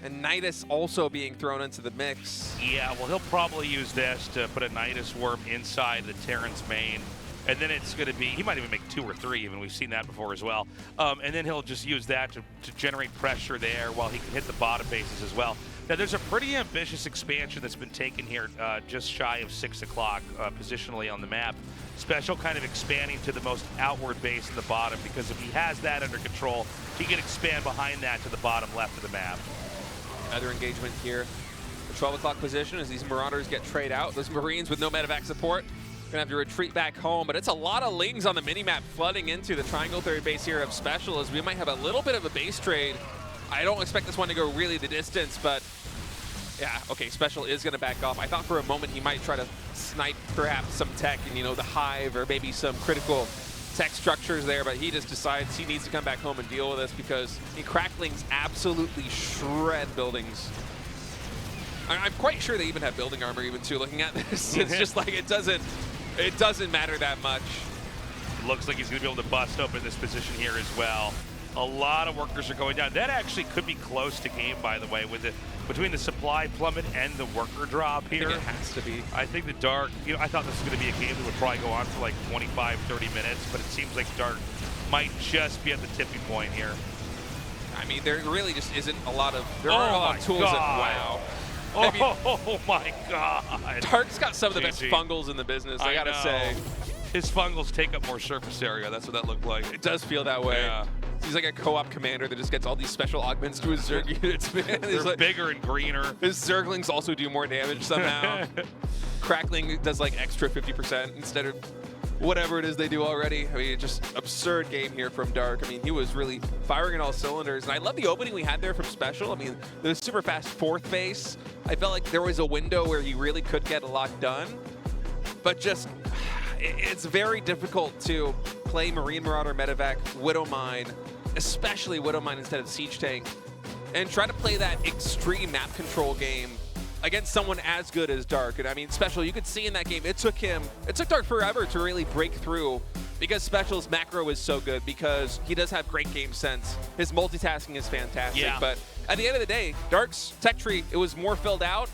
And Nidus also being thrown into the mix. Yeah, well, he'll probably use this to put a Nidus Worm inside the Terran's main. And then it's going to be, he might even make 2 or 3, even we've seen that before as well. And then he'll just use that to generate pressure there while he can hit the bottom bases as well. Now, there's a pretty ambitious expansion that's been taken here just shy of 6 o'clock positionally on the map. Special kind of expanding to the most outward base in the bottom, because if he has that under control, he can expand behind that to the bottom left of the map. Another engagement here. The 12 o'clock position as these Marauders get trade out. Those Marines with no medevac support gonna have to retreat back home, but it's a lot of Lings on the minimap flooding into the triangle third base here of Special, as we might have a little bit of a base trade. I don't expect this one to go really the distance, but yeah, okay, Special is gonna back off. I thought for a moment he might try to snipe perhaps some tech and, the Hive or maybe some critical tech structures there, but he just decides he needs to come back home and deal with this, because Cracklings absolutely shred buildings. I'm quite sure they even have building armor even too, looking at this. It's just like it doesn't matter that much. Looks like he's going to be able to bust open this position here as well. A lot of workers are going down. That actually could be close to game, by the way, with it between the supply plummet and the worker drop here. I think it has to be. I think the Dark, I thought this was going to be a game that would probably go on for like 25, 30 minutes, but it seems like Dark might just be at the tipping point here. I mean, there really just isn't a lot of, there are a lot of tools that, wow. Oh my God. Dark's got some of the best fungals in the business, I gotta say. His fungals take up more surface area. That's what that looked like. It does feel that way. Yeah. He's like a co-op commander that just gets all these special augments to his Zerg units, man. They're like, bigger and greener. His Zerglings also do more damage somehow. Crackling does like extra 50% instead of whatever it is they do already. I mean, just absurd game here from Dark. I mean, he was really firing in all cylinders. And I love the opening we had there from Special. I mean, the super fast 4th base. I felt like there was a window where he really could get a lot done. But just, it's very difficult to play Marine Marauder, Medevac, Widow Mine, especially Widow Mine instead of Siege Tank, and try to play that extreme map control game against someone as good as Dark. And I mean, Special, you could see in that game, it took Dark forever to really break through, because Special's macro is so good, because he does have great game sense. His multitasking is fantastic. Yeah. But at the end of the day, Dark's tech tree, it was more filled out.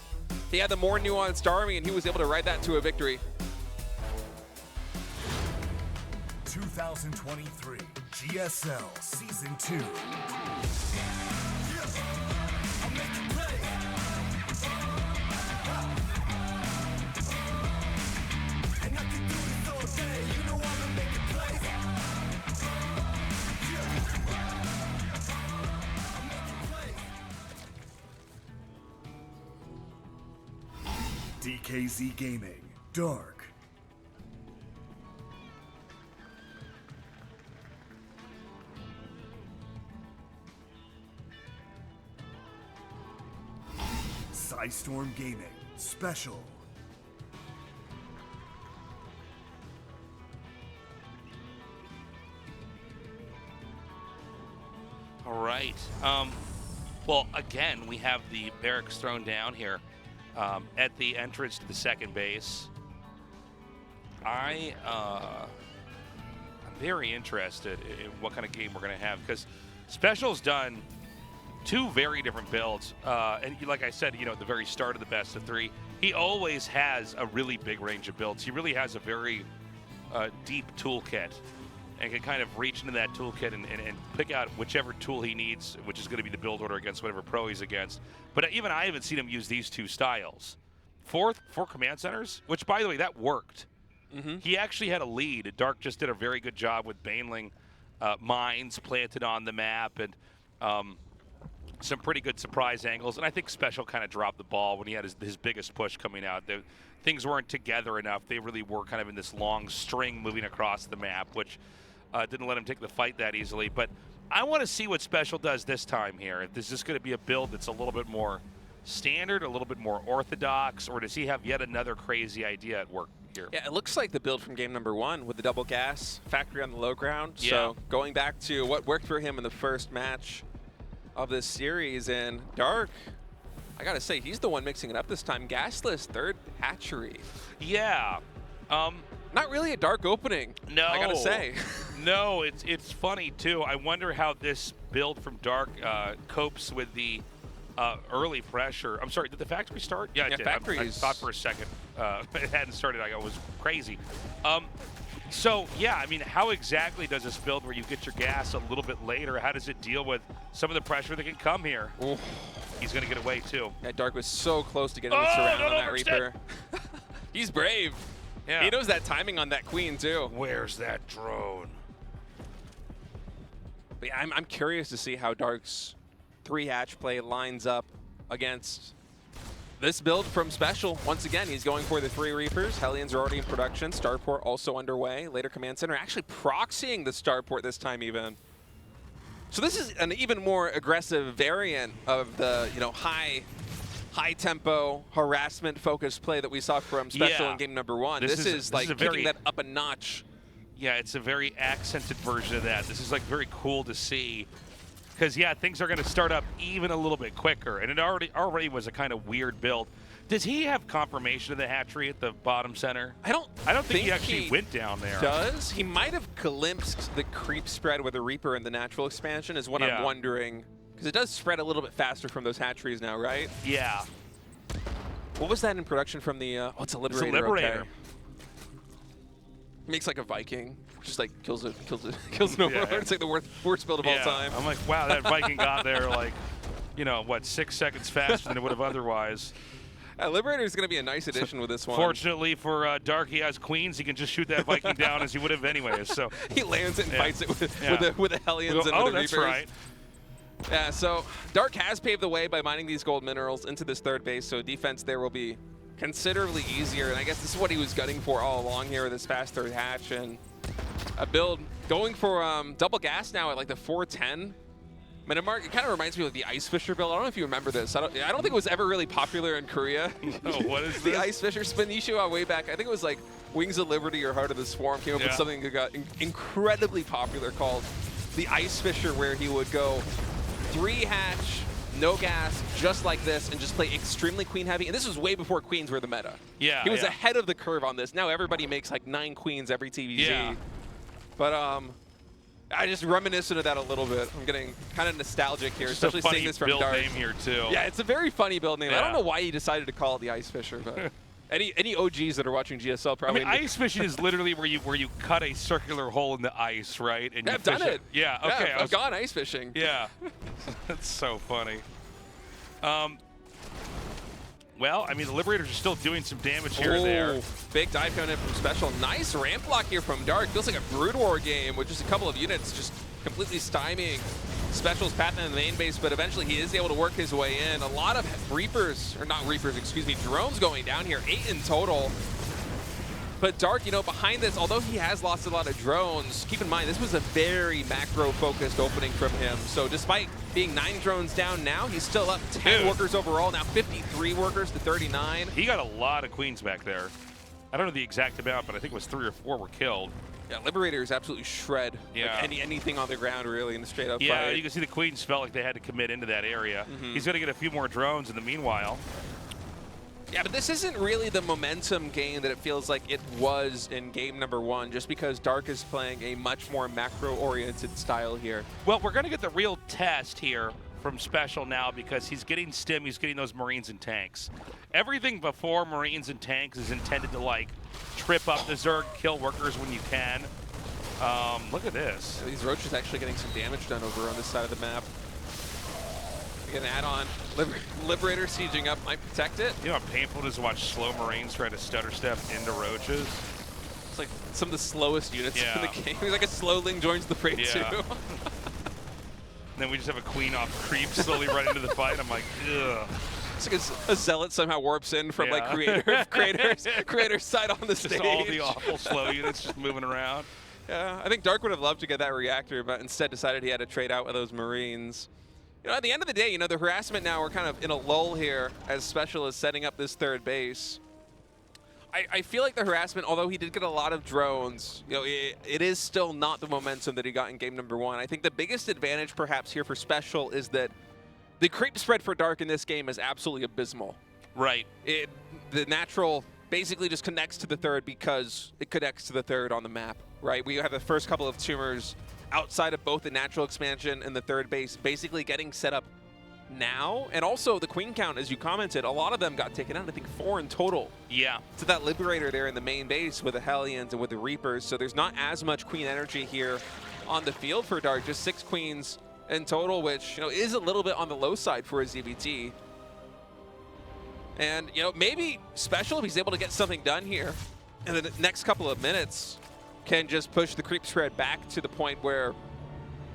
He had the more nuanced army, and he was able to ride that to a victory. 2023 GSL Season 2. DKZ Gaming, Dark. Storm Gaming, Special. All right. Well, again, we have the barracks thrown down here at the entrance to the second base. I'm very interested in what kind of game we're going to have, because Special's done two very different builds. And like I said, at the very start of the best of three, he always has a really big range of builds. He really has a very deep toolkit, and can kind of reach into that toolkit and pick out whichever tool he needs, which is going to be the build order against whatever pro he's against. But even I haven't seen him use these two styles. Four command centers, which, by the way, that worked. He actually had a lead. Dark just did a very good job with Baneling mines planted on the map, and some pretty good surprise angles. And I think Special kind of dropped the ball when he had his biggest push coming out. Things weren't together enough. They really were kind of in this long string moving across the map, which didn't let him take the fight that easily. But I want to see what Special does this time here. If this is going to be a build that's a little bit more standard, a little bit more orthodox, or does he have yet another crazy idea at work here? Yeah, it looks like the build from game number one with the double gas, factory on the low ground. Yeah. So going back to what worked for him in the first match of this series, and Dark, I gotta say, he's the one mixing it up this time. Gasless, third hatchery. Yeah. Not really a Dark opening, No. I gotta say. No, it's funny, too. I wonder how this build from Dark copes with the early pressure. I'm sorry, did the factory start? Yeah, it did. I thought for a second it hadn't started. I was crazy. So, yeah, I mean, how exactly does this build where you get your gas a little bit later? How does it deal with some of the pressure that can come here? Oof. He's going to get away, too. Yeah, Dark was so close to getting the surround on that Reaper. He's brave. Yeah. He knows that timing on that Queen, too. Where's that drone? But yeah, I'm curious to see how Dark's 3-hatch play lines up against this build from Special. Once again, he's going for the 3 Reapers. Hellions are already in production. Starport also underway. Later Command Center actually proxying the Starport this time even. So this is an even more aggressive variant of the high tempo harassment focused play that we saw from Special in game number one. This is like kicking that up a notch. Yeah, it's a very accented version of that. This is like very cool to see. Because, yeah, things are going to start up even a little bit quicker. And it already was a kind of weird build. Does he have confirmation of the hatchery at the bottom center? I don't think he actually went down there. Does? He might have glimpsed the creep spread with a Reaper in the natural expansion is what I'm wondering. Because it does spread a little bit faster from those hatcheries now, right? Yeah. What was that in production from the... oh, it's a Liberator. It's a Liberator. Okay. Makes like a Viking. Just like kills an Overlord. It's like the worst build of all time. I'm like, wow, that Viking got there like, 6 seconds faster than it would have otherwise. Liberator is going to be a nice addition with this one. Fortunately for Dark, he has Queens. He can just shoot that Viking down as he would have anyways. So he lands it and fights it with the Hellions and with the that's Reapers. Right. Yeah, so Dark has paved the way by mining these gold minerals into this third base, so defense there will be considerably easier, and I guess this is what he was gunning for all along here with this fast third hatch, and a build going for double gas now at like the 410 minute mark. It kind of reminds me of the Ice Fisher build. I don't know if you remember this. I don't think it was ever really popular in Korea. No, what is the this? Ice Fisher spin Yishua way back. I think it was like Wings of Liberty or Heart of the Swarm came up with something that got incredibly popular called the Ice Fisher, where he would go 3-hatch, no gas, just like this, and just play extremely queen heavy. And this was way before queens were the meta. Yeah, he was ahead of the curve on this. Now everybody makes like 9 queens every TVG. Yeah. But I just reminiscent of that a little bit. I'm getting kind of nostalgic here, especially seeing this from Dark. Name here too. Yeah, it's a very funny build name. Yeah. I don't know why he decided to call it the Ice Fisher, but any OGs that are watching GSL probably. I mean, ice fishing is literally where you cut a circular hole in the ice, right? And I've done it. Yeah. Okay. Yeah, I've gone ice fishing. Yeah. That's so funny. Well, I mean, the Liberators are still doing some damage here and there. Big dive coming in from Special. Nice ramp block here from Dark. Feels like a Brood War game with just a couple of units just completely stymieing Special's pathing in the main base, but eventually he is able to work his way in. A lot of Reapers, or not Reapers, excuse me, drones going down here, 8 in total. But Dark, you know, behind this, although he has lost a lot of drones, keep in mind, this was a very macro-focused opening from him. So despite being 9 drones down now, he's still up 10 workers overall, now 53 workers to 39. He got a lot of queens back there. I don't know the exact amount, but I think it was 3 or 4 were killed. Yeah, Liberators absolutely shred like anything on the ground, really, in the straight-up fight. Yeah, you can see the queens felt like they had to commit into that area. He's going to get a few more drones in the meanwhile. Yeah, but this isn't really the momentum game that it feels like it was in game number 1, just because Dark is playing a much more macro-oriented style here. Well, we're going to get the real test here from Special now because he's getting stim, he's getting those Marines and tanks. Everything before Marines and tanks is intended to, like, trip up the Zerg, kill workers when you can. Look at this. Yeah, these Roaches actually getting some damage done over on this side of the map. An add-on. Liberator sieging up might protect it. You know how painful it is to watch slow Marines try to stutter step into Roaches? It's like some of the slowest units in the game. He's like a slowling joins the fray too. And then we just have a queen off creep slowly right into the fight. I'm like, ugh. It's like a zealot somehow warps in from like creator's side on the stage. Just all the awful slow units just moving around. Yeah, I think Dark would have loved to get that reactor, but instead decided he had to trade out with those Marines. You know, at the end of the day, you know, the harassment now, we're kind of in a lull here as Special is setting up this third base. I feel like the harassment, although he did get a lot of drones, you know, it is still not the momentum that he got in game number 1. I think the biggest advantage perhaps here for Special is that the creep spread for Dark in this game is absolutely abysmal. Right. The natural basically just connects to the third because it connects to the third on the map, right? We have the first couple of tumors outside of both the natural expansion and the third base basically getting set up now. And also the queen count, as you commented, a lot of them got taken out, I think 4 in total. Yeah. So that Liberator there in the main base with the Hellions and with the Reapers, so there's not as much queen energy here on the field for Dark, just 6 queens in total, which, you know, is a little bit on the low side for a ZVT. And, you know, maybe Special, if he's able to get something done here in the next couple of minutes, can just push the creep spread back to the point where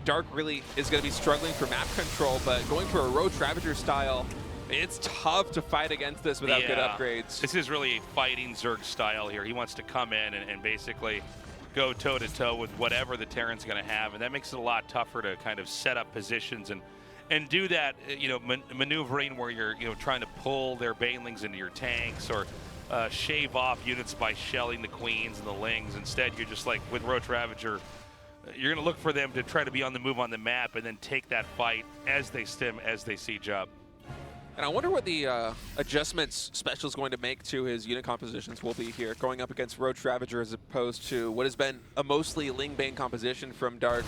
Dark really is going to be struggling for map control, but going for a Roach Ravager style, it's tough to fight against this without good upgrades. This is really a fighting Zerg style here. He wants to come in and basically go toe-to-toe with whatever the Terran's going to have, and that makes it a lot tougher to kind of set up positions and do that, you know, maneuvering where you're, you know, trying to pull their banelings into your tanks or shave off units by shelling the queens and the lings. Instead, you're just like with Roach Ravager, you're going to look for them to try to be on the move on the map and then take that fight as they stim, as they siege up. And I wonder what the adjustments Special is going to make to his unit compositions will be here, going up against Roach Ravager as opposed to what has been a mostly Lingbane composition from Dark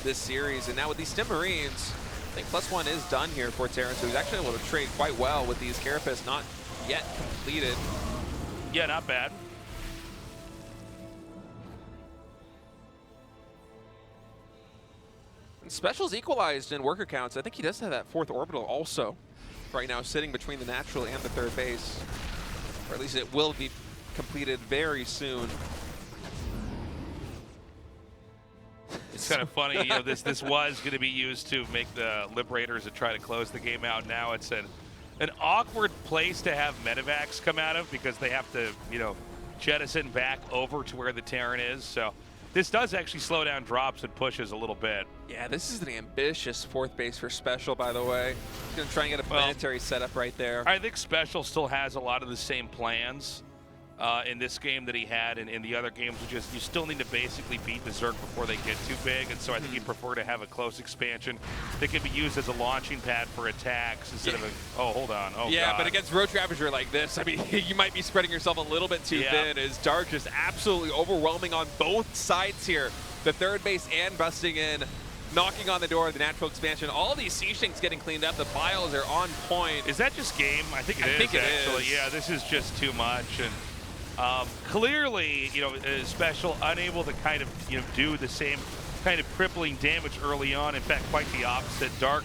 this series. And now with these Stim Marines, I think +1 is done here for Terran, so he's actually able to trade quite well with these Carapace not yet completed. Yeah, not bad. And Special's equalized in worker counts. I think he does have that 4th orbital also right now sitting between the natural and the third base. Or at least it will be completed very soon. It's kind of funny, you know, this was going to be used to make the Liberators and try to close the game out. Now it's an awkward place to have medevacs come out of because they have to, you know, jettison back over to where the Terran is. So this does actually slow down drops and pushes a little bit. Yeah, this is an ambitious 4th base for Special, by the way. He's going to try and get a planetary setup right there. I think Special still has a lot of the same plans in this game that he had in the other games, which is you still need to basically beat the Zerg before they get too big, and so I think he'd prefer to have a close expansion that can be used as a launching pad for attacks instead of a, oh, hold on, oh yeah, God. But against Roach Ravager like this, I mean, you might be spreading yourself a little bit too thin, as Dark just absolutely overwhelming on both sides here. The third base and busting in, knocking on the door of the natural expansion. All these siege tanks getting cleaned up. The bios are on point. Is that just game? I think it is, actually. Yeah, this is just too much. And clearly, you know, Special unable to kind of, you know, do the same kind of crippling damage early on. In fact, quite the opposite. Dark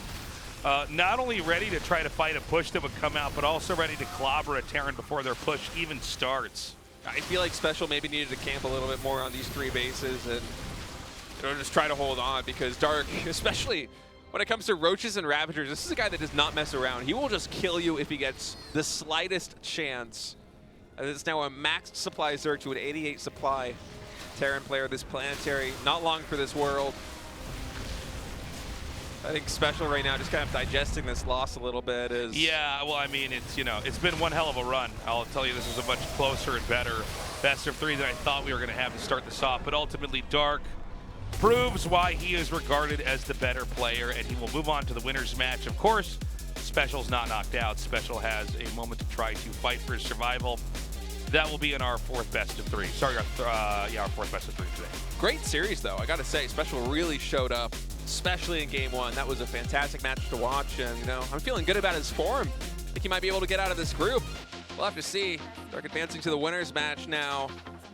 not only ready to try to fight a push that would come out, but also ready to clobber a Terran before their push even starts. I feel like Special maybe needed to camp a little bit more on these 3 bases and, you know, just try to hold on, because Dark, especially when it comes to Roaches and Ravagers, this is a guy that does not mess around. He will just kill you if he gets the slightest chance. It's now a maxed supply surge to an 88 supply. Terran player, this planetary, not long for this world. I think Special right now, just kind of digesting this loss a little bit is... Yeah, well, I mean, it's, you know, it's been one hell of a run. I'll tell you, this was a much closer and better best of 3 than I thought we were going to have to start this off. But ultimately, Dark proves why he is regarded as the better player, and he will move on to the winner's match. Of course, Special's not knocked out. Special has a moment to try to fight for his survival. That will be in our 4th best of 3. Sorry, our 4th best of 3 today. Great series, though. I got to say, Special really showed up, especially in Game 1. That was a fantastic match to watch, and, you know, I'm feeling good about his form. I think he might be able to get out of this group. We'll have to see. Dark advancing to the winner's match now,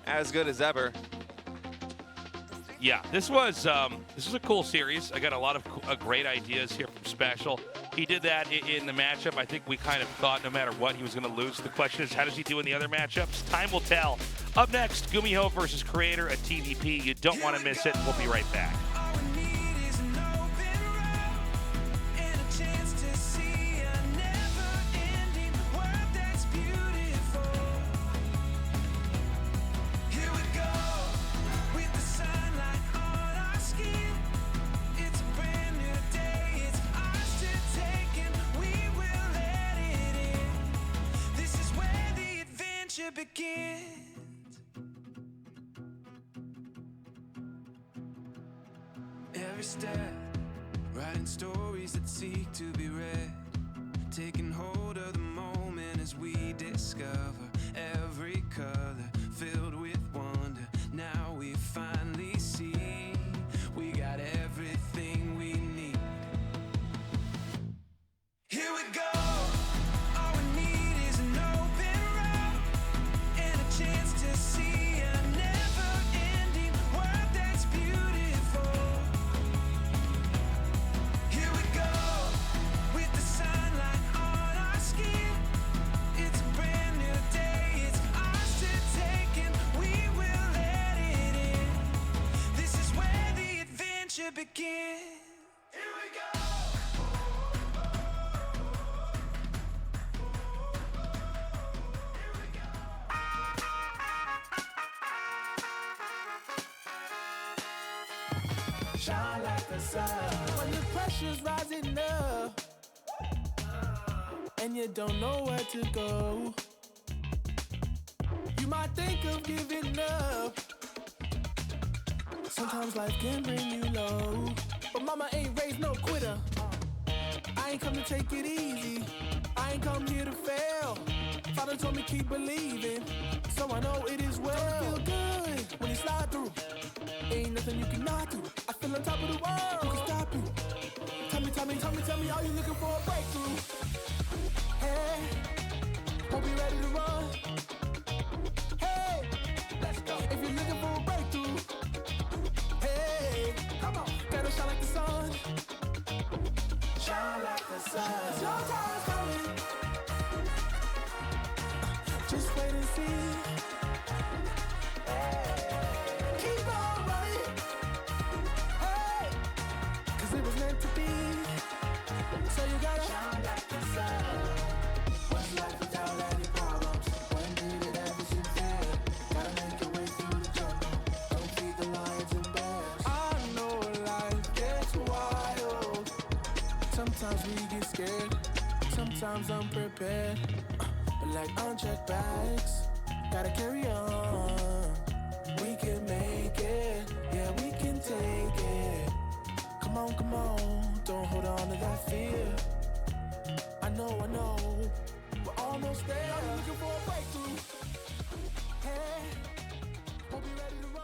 as good as ever. Yeah, this was a cool series. I got a lot of great ideas here from Special. He did that in the matchup. I think we kind of thought no matter what he was going to lose. The question is, how does he do in the other matchups? Time will tell. Up next, GuMiho versus Creator at TVP. You don't want to miss it. We'll be right back. Begins. Every step, writing stories that seek to be read, taking hold of the moment as we discover every color filled with wonder. Now we finally see we got everything we need. Here we go. Begin. Here we go. Shine like the sun when the pressure's rising up and you don't know where to go. You might think of giving up. Sometimes life can bring you low, but mama ain't raised no quitter. I ain't come to take it easy, I ain't come here to fail. Father told me keep believing, so I know it is well. Feel good when you slide through, ain't nothing you cannot do. I feel on top of the world, who can stop you? Tell me, are you looking for a breakthrough? Hey, hope you ready to run. Hey, let's go. If you're looking for a breakthrough, come on, gotta shine like the sun. Shine like the sun. Your time's coming. Just wait and see. Keep on running. Hey, 'cause it was meant to be. So you gotta shine like the sun. What's life without any problems? When did it ever seem fair? Gotta make your way through the jungle. Don't feed the lions and bears. Sometimes we get scared, sometimes unprepared. But like unchecked bags, gotta carry on. We can make it, yeah, we can take it. Come on, don't hold on to that fear. I know, we're almost there. I'm looking for a breakthrough. Hey, hope you're ready to run.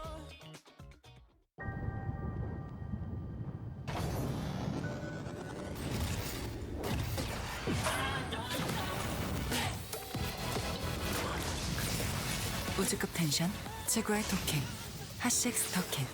우주급 텐션, 최고의 토킹, 핫식스 토킹.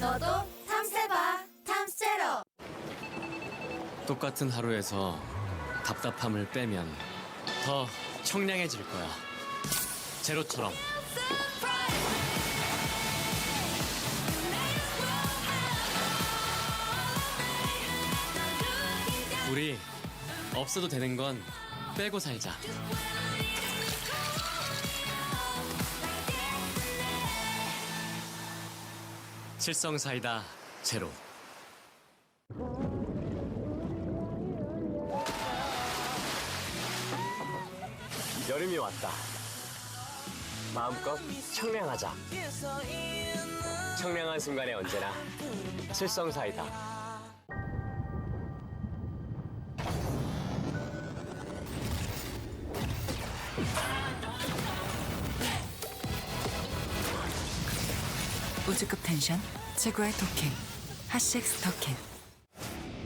너도 탐세봐, 탐세로. 똑같은 하루에서 답답함을 빼면 더 청량해질 거야. 제로처럼. 우리 없어도 되는 건 빼고 살자. 칠성사이다 제로. 여름이 왔다. 마음껏 청량하자. 청량한 순간에 언제나 칠성사이다. 우주급 텐션 최고의 토킹 핫식스 토킹.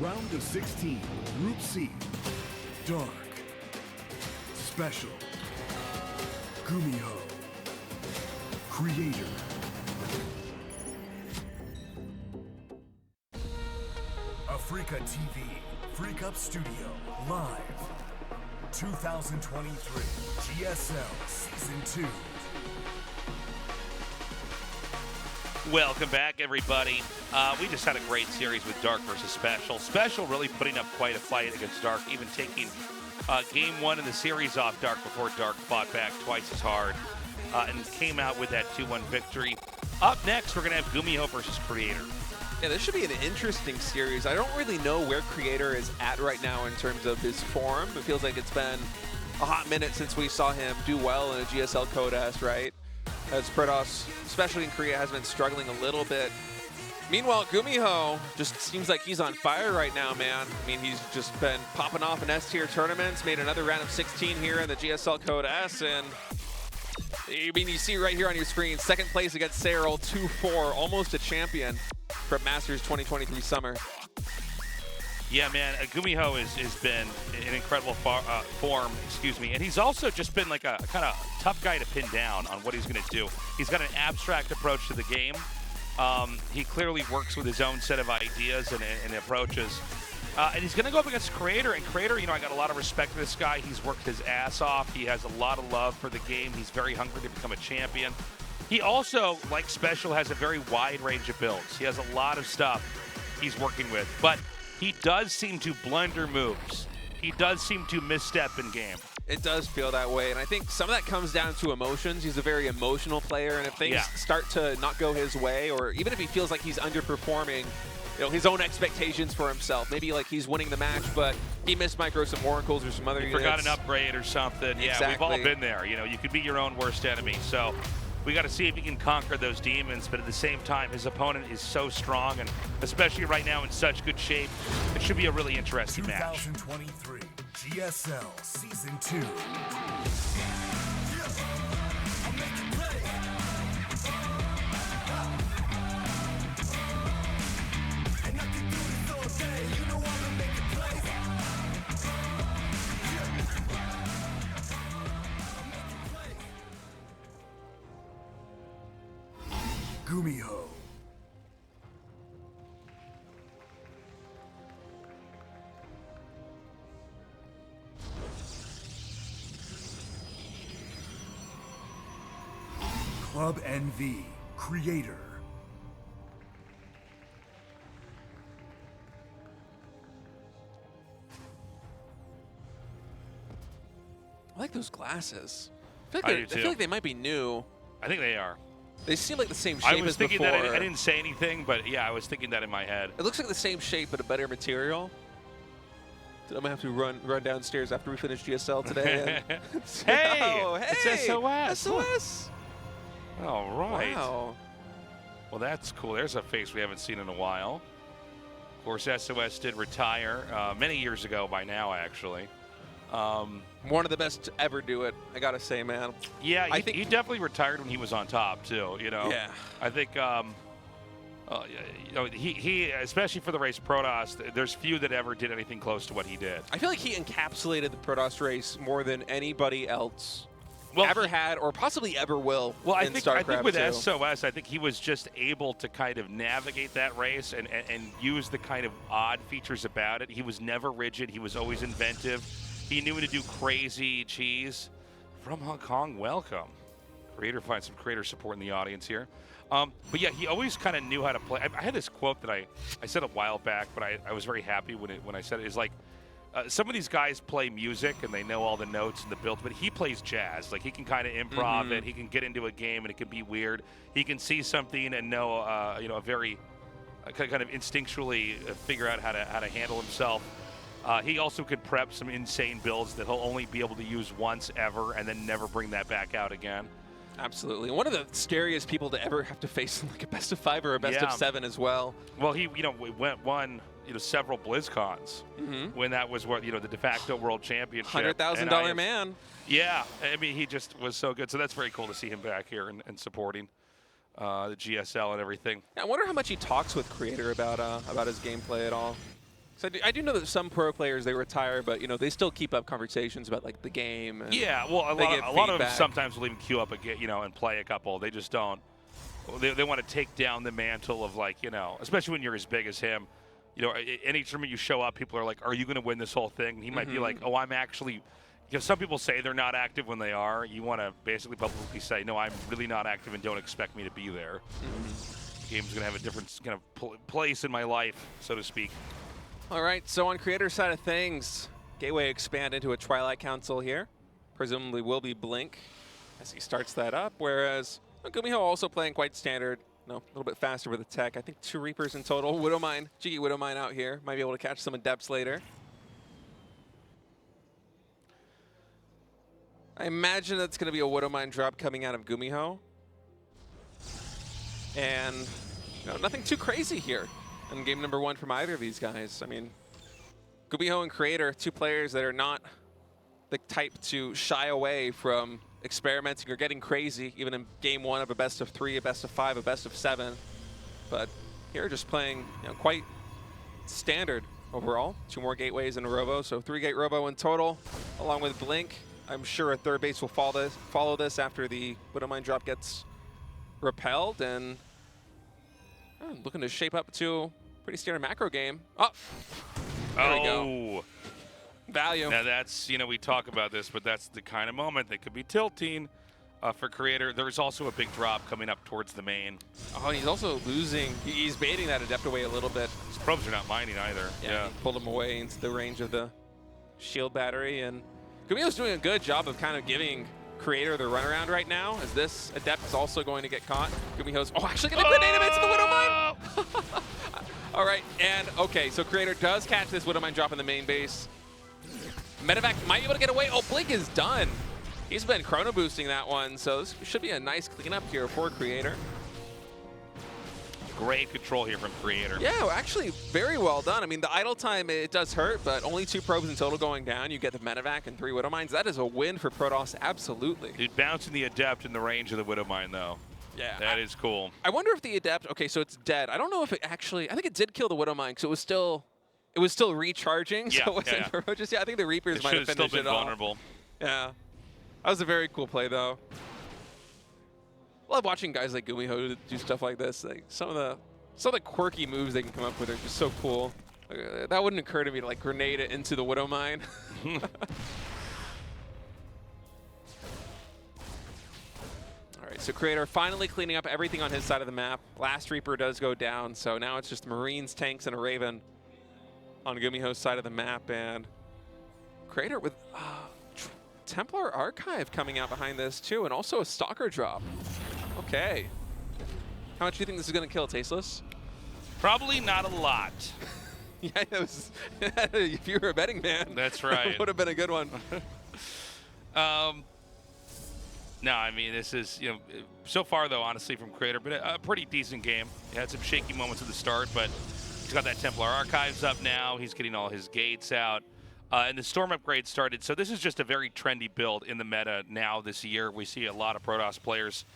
Round of 16, Group C. Dark. Special. GuMiho. Creator. Africa TV. Freak Up Studio. Live. 2023. GSL Season 2. Welcome back, everybody. We just had a great series with Dark versus Special. Special really putting up quite a fight against Dark, even taking Game 1 in the series off Dark before Dark fought back twice as hard and came out with that 2-1 victory. Up next, we're going to have GuMiho versus Creator. Yeah, this should be an interesting series. I don't really know where Creator is at right now in terms of his form. It feels like it's been a hot minute since we saw him do well in a GSL Codest, right? As Protoss, especially in Korea, has been struggling a little bit. Meanwhile, GuMiho just seems like he's on fire right now, man. I mean, he's just been popping off in S-tier tournaments, made another round of 16 here in the GSL Codest, and I mean, you see right here on your screen, second place against Cyril, 2-4, almost a champion from Masters 2023 Summer. Yeah, man, GuMiho has been in incredible form, and he's also just been like a kind of tough guy to pin down on what he's going to do. He's got an abstract approach to the game. He clearly works with his own set of ideas and approaches. And he's going to go up against Creator, and Creator, you know, I got a lot of respect for this guy. He's worked his ass off. He has a lot of love for the game. He's very hungry to become a champion. He also, like Special, has a very wide range of builds. He has a lot of stuff he's working with, but he does seem to blunder moves. He does seem to misstep in game. It does feel that way, and I think some of that comes down to emotions. He's a very emotional player, and if things start to not go his way, or even if he feels like he's underperforming, you know, his own expectations for himself. Maybe like he's winning the match, but he missed micro some oracles or some other units. Forgot an upgrade or something. Exactly. Yeah, we've all been there. You know, you could be your own worst enemy. So we got to see if he can conquer those demons, but at the same time, his opponent is so strong, and especially right now in such good shape, it should be a really interesting match. 2023 GSL Season 2. GuMiho. Club NV. Creator. I like those glasses. I feel like they might be new. I think they are. They seem like the same shape as before. I was thinking that. I didn't say anything, but yeah, I was thinking that in my head. It looks like the same shape, but a better material. I'm gonna have to run downstairs after we finish GSL today. Hey, it's SOS. SOS. All right. Wow. Well, that's cool. There's a face we haven't seen in a while. Of course, SOS did retire many years ago by now, actually. One of the best to ever do it, I gotta say, man. Yeah, I think he definitely retired when he was on top too. You know. Yeah. I think. You know, he especially for the race Protoss, there's few that ever did anything close to what he did. I feel like he encapsulated the Protoss race more than anybody else. ever had or possibly ever will. Well, I in think StarCraft with 2. SOS, I think he was just able to kind of navigate that race and use the kind of odd features about it. He was never rigid. He was always inventive. He knew when to do crazy cheese. From Hong Kong, welcome. Creator, find some creator support in the audience here. But yeah, he always kind of knew how to play. I had this quote that I said a while back, but I was very happy when I said it. Is like, some of these guys play music and they know all the notes and the build, but he plays jazz. Like, he can kind of improv it. He can get into a game and it can be weird. He can see something and know, a very kind of instinctually figure out how to handle himself. He also could prep some insane builds that he'll only be able to use once ever and then never bring that back out again. Absolutely. One of the scariest people to ever have to face like a best of 5 or a best of 7 as well. Well, he won several BlizzCons when that was what the de facto world championship. $100,000 man. Yeah, I mean, he just was so good. So that's very cool to see him back here and supporting the GSL and everything. I wonder how much he talks with Creator about his gameplay at all. So I do know that some pro players, they retire, but they still keep up conversations about like the game. And yeah, well, a lot of them sometimes will even queue up and play a couple. They just don't. They want to take down the mantle of like especially when you're as big as him. Any tournament you show up, people are like, "Are you going to win this whole thing?" And he might be like, "Oh, I'm actually." Some people say they're not active when they are. You want to basically publicly say, "No, I'm really not active, and don't expect me to be there." The game's going to have a different kind of place in my life, so to speak. All right, so on Creator side of things, Gateway expand into a Twilight Council here. Presumably will be Blink as he starts that up, whereas GuMiho also playing quite standard. No, a little bit faster with the tech. I think 2 Reapers in total. Widowmine, cheeky Widowmine out here. Might be able to catch some Adepts later. I imagine that's going to be a Widowmine drop coming out of GuMiho. And nothing too crazy here in game number 1 from either of these guys. I mean, GuMiho and Creator, 2 players that are not the type to shy away from experimenting or getting crazy, even in game 1 of a best of 3, a best of 5, a best of 7. But here just playing quite standard overall. 2 more gateways and a Robo, so 3-gate Robo in total, along with Blink. I'm sure a third base will follow this after the Widowmine drop gets repelled, and looking to shape up to a pretty standard macro game. Oh, there we go. Value. Now that's, we talk about this, but that's the kind of moment that could be tilting for Creator. There's also a big drop coming up towards the main. Oh, he's also losing. He's baiting that Adept away a little bit. His probes are not mining either. Yeah. He pulled him away into the range of the shield battery, and GuMiho's doing a good job of kind of giving Creator the runaround right now, as this Adept is also going to get caught. GuMiho's actually going to grenade him into the Widowmine. All right, and okay, so Creator does catch this Widowmine drop in the main base. Medevac might be able to get away. Oh, Blink is done. He's been chrono boosting that one, so this should be a nice cleanup here for Creator. Great control here from Creator. Yeah, actually very well done. I mean, the idle time, it does hurt, but only 2 probes in total going down. You get the Medevac and 3 Widowmines. That is a win for Protoss, absolutely. Dude, bouncing the Adept in the range of the Widowmine, though. Yeah. That is cool. I wonder if the Adept, okay, so it's dead. I don't know if it actually, I think it did kill the Widowmine, because it was still recharging, so it wasn't ferocious. Yeah, I think the Reapers might have finished still been it off. vulnerable. Yeah. That was a very cool play, though. Love watching guys like GuMiho do stuff like this. Like some of the quirky moves they can come up with are just so cool. That wouldn't occur to me to like grenade it into the Widowmine. All right, so Creator finally cleaning up everything on his side of the map. Last Reaper does go down, so now it's just Marines, tanks, and a Raven on GuMiho's side of the map, and Creator with Templar Archive coming out behind this too, and also a Stalker drop. Okay. How much do you think this is going to kill Tasteless? Probably not a lot. Yeah, it was, if you were a betting man. That's right. It would have been a good one. No, I mean, this is, so far, though, honestly, from Creator, but a pretty decent game. He had some shaky moments at the start, but he's got that Templar Archives up now. He's getting all his gates out. And the Storm upgrade started. So this is just a very trendy build in the meta now this year. We see a lot of Protoss players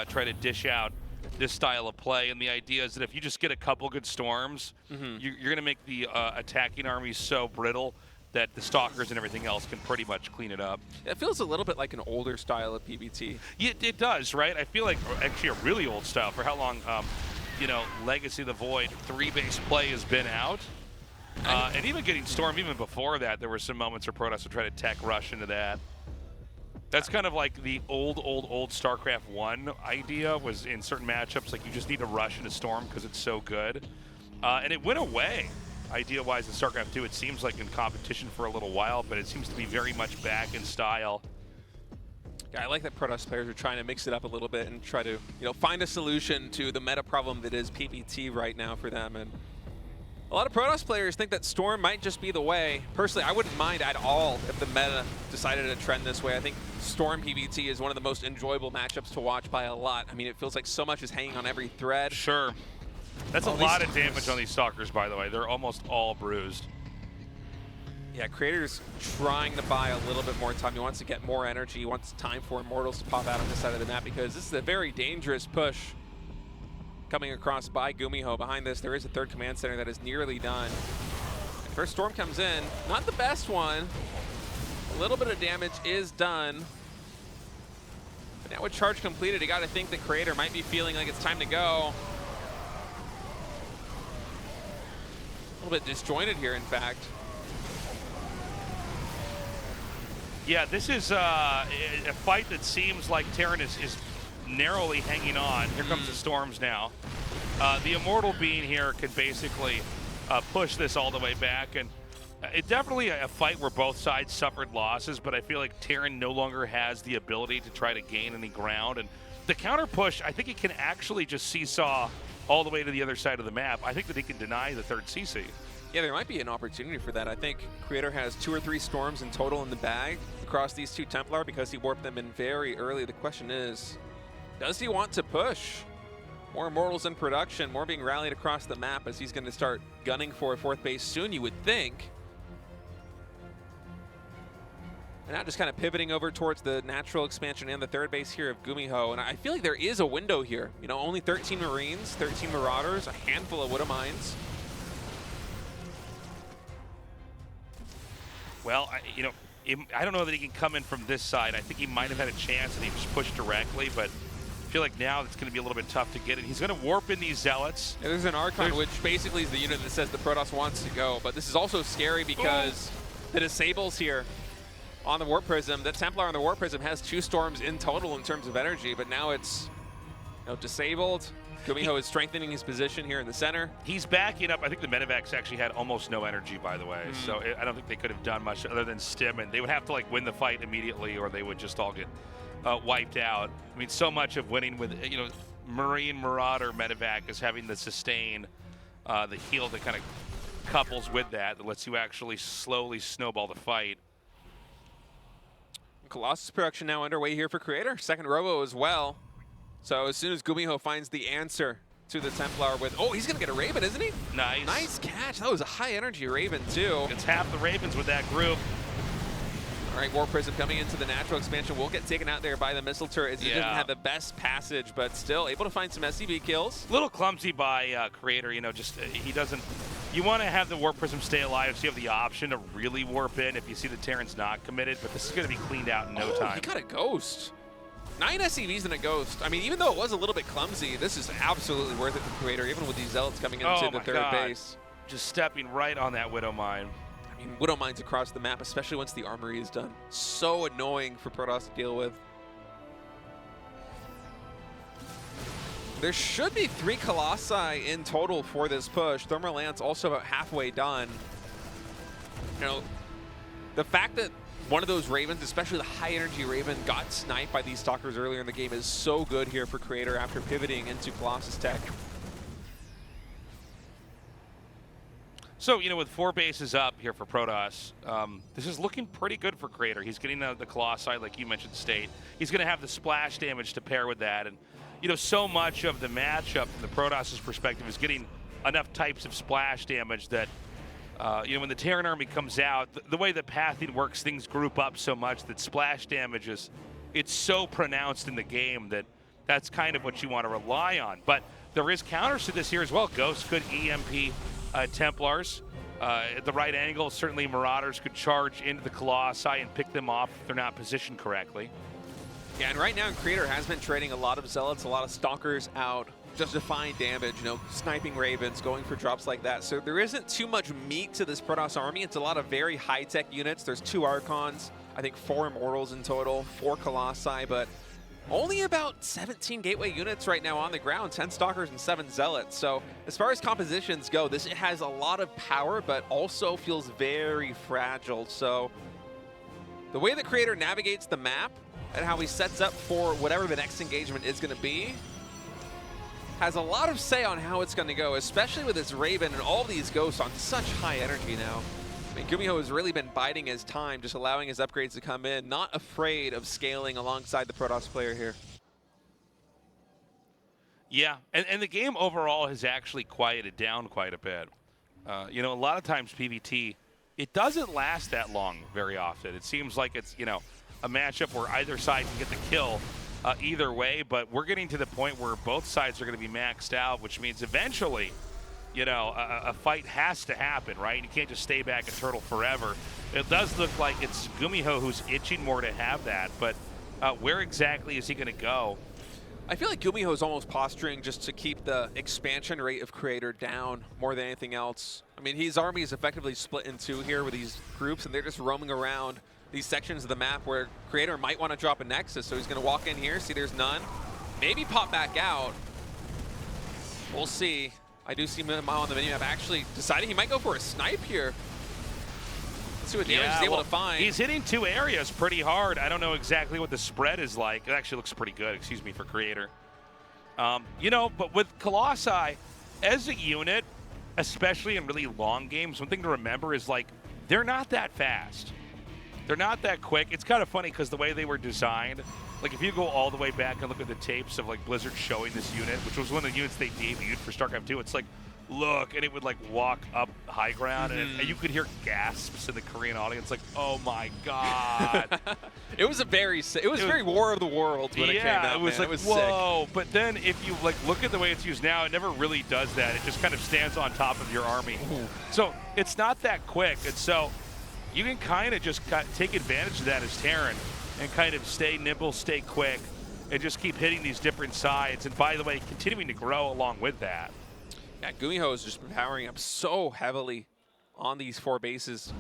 try to dish out this style of play. And the idea is that if you just get a couple good Storms, you're going to make the attacking armies so brittle that the Stalkers and everything else can pretty much clean it up. It feels a little bit like an older style of PBT. Yeah, it does, right? I feel like actually a really old style for how long, you know, Legacy of the Void 3-base play has been out. And even getting Storm, even before that, there were some moments where Protoss would try to tech rush into that. That's kind of like the old StarCraft 1 idea, was in certain matchups, like you just need to rush into Storm because it's so good. And it went away, idea-wise, in StarCraft 2. It seems like in competition for a little while, but it seems to be very much back in style. Yeah, I like that Protoss players are trying to mix it up a little bit and try to, you know, find a solution to the meta problem that is PBT right now for them. And a lot of Protoss players think that Storm might just be the way. Personally, I wouldn't mind at all if the meta decided to trend this way. I think Storm PBT is one of the most enjoyable matchups to watch by a lot. I mean, it feels like so much is hanging on every thread. Sure. That's a lot of damage on these Stalkers, by the way. They're almost all bruised. Yeah, Creator's trying to buy a little bit more time. He wants to get more energy. He wants time for Immortals to pop out on this side of the map because this is a very dangerous push coming across by GuMiho. Behind this, there is a third command center that is nearly done. And first Storm comes in. Not the best one. A little bit of damage is done. But now with charge completed, you got to think that Creator might be feeling like it's time to go. A little bit disjointed here, in fact. Yeah, this is a fight that seems like Terran is narrowly hanging on. Here comes the Storms now. The Immortal Being here can basically push this all the way back, and it definitely a fight where both sides suffered losses, but I feel like Terran no longer has the ability to try to gain any ground, and the counter push, I think he can actually just seesaw all the way to the other side of the map. I think that he can deny the third CC. Yeah, there might be an opportunity for that. I think Creator has 2 or 3 Storms in total in the bag across these 2 Templar because he warped them in very early. The question is, does he want to push? More Immortals in production, more being rallied across the map as he's going to start gunning for a 4th base soon, you would think. And now just kind of pivoting over towards the natural expansion and the 3rd base here of GuMiho. And I feel like there is a window here. You know, only 13 Marines, 13 Marauders, a handful of Widow Mines. Well, you know, I don't know that he can come in from this side. I think he might have had a chance and he just pushed directly, but I feel like now it's going to be a little bit tough to get in. He's going to warp in these Zealots. Yeah, there's an Archon, which basically is the unit that says the Protoss wants to go, but this is also scary because the disables here on the Warp Prism. The Templar on the Warp Prism has 2 Storms in total in terms of energy, but now it's, you know, disabled. GuMiho is strengthening his position here in the center. He's backing up. I think the Medivacs actually had almost no energy, by the way. So I don't think they could have done much other than stim, and they would have to like win the fight immediately, or they would just all get wiped out. I mean, so much of winning with, you know, Marine, Marauder, Medivac is having the sustain, the heal that kind of couples with that lets you actually slowly snowball the fight. Colossus production now underway here for Creator. Second Robo as well. So as soon as GuMiho finds the answer to the Templar with, oh, he's gonna get a Raven, isn't he? Nice. Nice catch. That was a high energy Raven too. It's half the Ravens with that group. All right, Warp Prism coming into the natural expansion will get taken out there by the missile turret as he doesn't have the best passage, but still able to find some SCV kills. A little clumsy by Creator, you know, just he doesn't, you want to have the Warp Prism stay alive so you have the option to really warp in if you see the Terran's not committed, but this is going to be cleaned out in no time. He got a Ghost. 9 SCVs and a Ghost. I mean, even though it was a little bit clumsy, this is absolutely worth it for Creator, even with these Zealots coming into the 3rd base. Just stepping right on that Widow Mine. I mean, Widow Mines across the map, especially once the armory is done. So annoying for Protoss to deal with. There should be 3 Colossi in total for this push. Thermal Lance also about halfway done. You know, the fact that one of those Ravens, especially the high energy Raven, got sniped by these Stalkers earlier in the game is so good here for Creator after pivoting into Colossus tech. So, you know, with 4 bases up here for Protoss, this is looking pretty good for Creator. He's getting the Colossi, like you mentioned, State. He's going to have the splash damage to pair with that. And, you know, so much of the matchup from the Protoss's perspective is getting enough types of splash damage that, you know, when the Terran army comes out, the way that pathing works, things group up so much that splash damage is, it's so pronounced in the game that that's kind of what you want to rely on. But there is counters to this here as well. Ghost could EMP Templars. At the right angle, certainly Marauders could charge into the Colossi and pick them off if they're not positioned correctly. Yeah, and right now Creator has been trading a lot of Zealots, a lot of Stalkers out, just to find damage, you know, sniping Ravens, going for drops like that. So there isn't too much meat to this Protoss army. It's a lot of very high-tech units. There's 2 Archons, I think 4 Immortals in total, 4 Colossi, but only about 17 Gateway units right now on the ground, 10 Stalkers and 7 Zealots. So as far as compositions go, this has a lot of power, but also feels very fragile. So the way the Creator navigates the map and how he sets up for whatever the next engagement is going to be has a lot of say on how it's going to go, especially with this Raven and all these Ghosts on such high energy now. I mean, GuMiho has really been biding his time, just allowing his upgrades to come in, not afraid of scaling alongside the Protoss player here. Yeah, and the game overall has actually quieted down quite a bit. You know, a lot of times PvT, it doesn't last that long very often. It seems like it's, you know, a matchup where either side can get the kill either way, but we're getting to the point where both sides are going to be maxed out, which means eventually, you know, a fight has to happen, right? You can't just stay back and turtle forever. It does look like it's GuMiho who's itching more to have that, but where exactly is he going to go? I feel like GuMiho is almost posturing just to keep the expansion rate of Creator down more than anything else. I mean, his army is effectively split in 2 here with these groups, and they're just roaming around these sections of the map where Creator might want to drop a Nexus, so he's going to walk in here, see there's none, maybe pop back out. We'll see. I do see him on the minimap actually deciding he might go for a snipe here. Let's see what damage he's able to find. He's hitting 2 areas pretty hard. I don't know exactly what the spread is like. It actually looks pretty good, excuse me, for Creator. You know, but with Colossi, as a unit, especially in really long games, one thing to remember is, like, they're not that fast. They're not that quick. It's kind of funny because the way they were designed, like if you go all the way back and look at the tapes of like Blizzard showing this unit, which was one of the units they debuted for StarCraft 2, it's like, look, and it would like walk up high ground, and you could hear gasps in the Korean audience, like, oh my god. It was very War of the Worlds when it came out. It was man. like, It was whoa. sick. But then if you like look at the way it's used now, it never really does that. It just kind of stands on top of your army. Ooh. So it's not that quick, and so you can kind of just take advantage of that as Terran and kind of stay nimble, stay quick, and just keep hitting these different sides. And by the way, continuing to grow along with that. Yeah, GuMiho has just been powering up so heavily on these 5 bases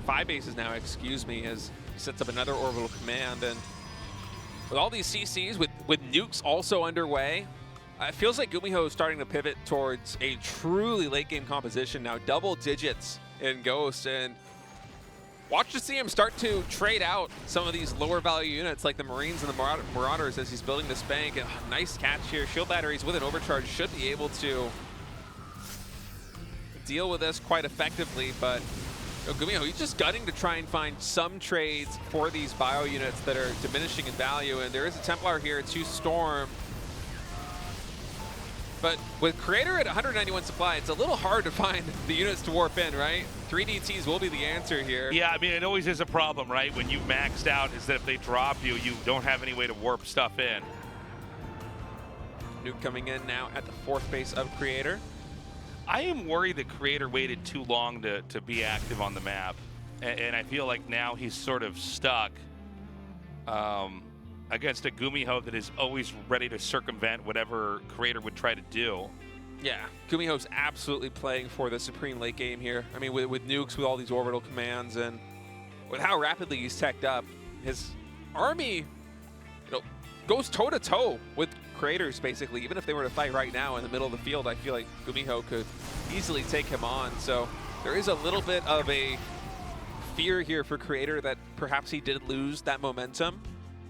now, excuse me, as he sets up another orbital command. And with all these CCs, with nukes also underway, it feels like GuMiho is starting to pivot towards a truly late game composition now, double digits in Ghost, and watch to see him start to trade out some of these lower value units like the Marines and the Marauders as he's building this bank. And nice catch here. Shield batteries with an overcharge should be able to deal with this quite effectively, but GuMiho, he's just gunning to try and find some trades for these bio units that are diminishing in value, and there is a Templar here, 2 Storm. But with Creator at 191 supply, it's a little hard to find the units to warp in, right? 3 DTs will be the answer here. Yeah, I mean, it always is a problem, right? When you've maxed out, is that if they drop you, you don't have any way to warp stuff in. Nuke coming in now at the 4th base of Creator. I am worried that Creator waited too long to be active on the map. And I feel like now he's sort of stuck against a GuMiho that is always ready to circumvent whatever Creator would try to do. Yeah, GuMiho's absolutely playing for the supreme late game here. I mean, with nukes, with all these orbital commands, and with how rapidly he's teched up, his army, you know, goes toe-to-toe with Creators, basically. Even if they were to fight right now in the middle of the field, I feel like GuMiho could easily take him on. So there is a little bit of a fear here for Creator that perhaps he did lose that momentum.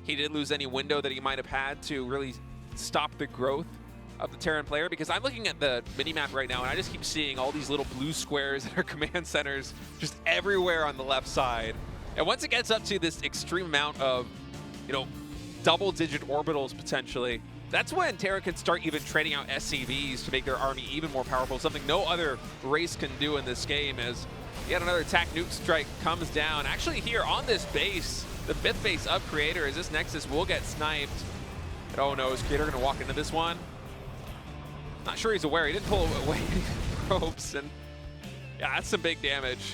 He did lose any window that he might have had to really stop the growth of the Terran player, because I'm looking at the minimap right now and I just keep seeing all these little blue squares that are command centers just everywhere on the left side. And once it gets up to this extreme amount of, you know, double-digit orbitals potentially, that's when Terra can start even trading out SCVs to make their army even more powerful, something no other race can do in this game, as yet another attack nuke strike comes down. Actually here on this base, the 5th base of Creator, as this Nexus will get sniped. And oh no, is Creator going to walk into this one? Not sure he's aware. He didn't pull away any probes, and Yeah, that's some big damage.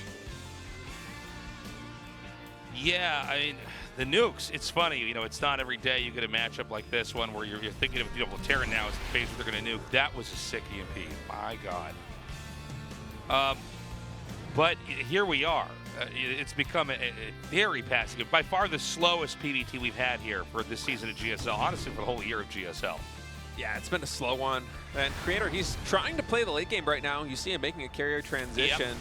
Yeah, I mean, the nukes, it's funny, you know, it's not every day you get a matchup like this one where you're thinking of, you know, well, Terran now is the phase where they're going to nuke. That was a sick EMP. My God. But here we are. It's become a very passive, by far the slowest PvT we've had here for this season of GSL, honestly, for the whole year of GSL. Yeah, it's been a slow one. And Creator, he's trying to play the late game right now. You see him making a carrier transition. Yep.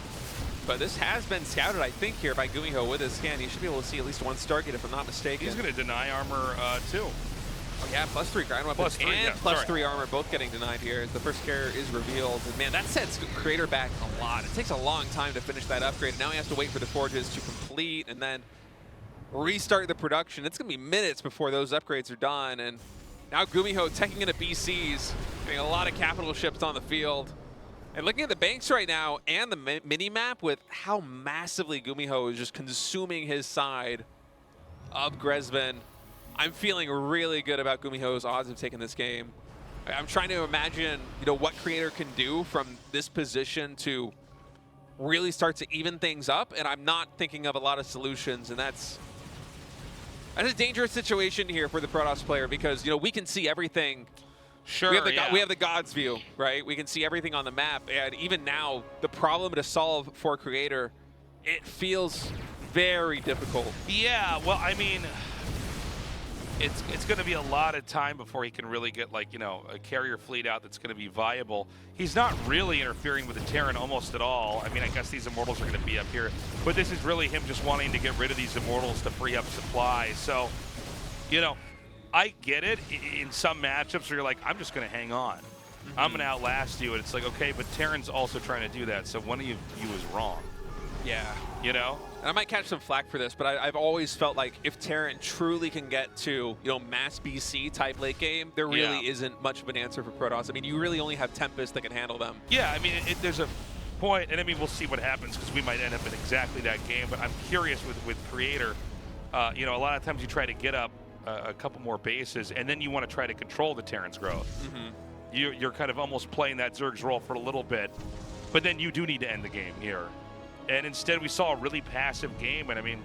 But this has been scouted, I think, here by GuMiho with his scan. He should be able to see at least one Stargate, if I'm not mistaken. He's going to deny armor, too. Oh, yeah, +3 ground weapons +3, and yeah, +3 armor both getting denied here as the first carrier is revealed. And man, that sets Creator back a lot. It takes a long time to finish that upgrade. Now he has to wait for the forges to complete and then restart the production. It's going to be minutes before those upgrades are done. And now GuMiho taking into BCs, getting a lot of capital ships on the field. And looking at the banks right now and the mini-map with how massively GuMiho is just consuming his side of Grezven, I'm feeling really good about GuMiho's odds of taking this game. I'm trying to imagine, you know, what Creator can do from this position to really start to even things up, and I'm not thinking of a lot of solutions, and that's a dangerous situation here for the Protoss player because, you know, we can see everything. Sure, we have the God's view, right? We can see everything on the map, and even now, the problem to solve for Creator, it feels very difficult. Yeah, well, I mean, it's going to be a lot of time before he can really get, like, you know, a carrier fleet out that's going to be viable. He's not really interfering with the Terran almost at all. I mean, I guess these Immortals are going to be up here, but this is really him just wanting to get rid of these Immortals to free up supply. So, you know, I get it in some matchups where you're like, I'm just going to hang on. I'm going to outlast you. And it's like, okay, but Terran's also trying to do that. So one of you is wrong. Yeah. You know? And I might catch some flack for this, but I've always felt like if Terran truly can get to, you know, mass BC type late game, there really isn't much of an answer for Protoss. I mean, you really only have Tempest that can handle them. Yeah, I mean, there's a point, and I mean, we'll see what happens because we might end up in exactly that game. But I'm curious with Creator. You know, a lot of times you try to get up a couple more bases, and then you want to try to control the Terran's growth. You're kind of almost playing that Zerg's role for a little bit, but then you do need to end the game here. And instead, we saw a really passive game. And I mean,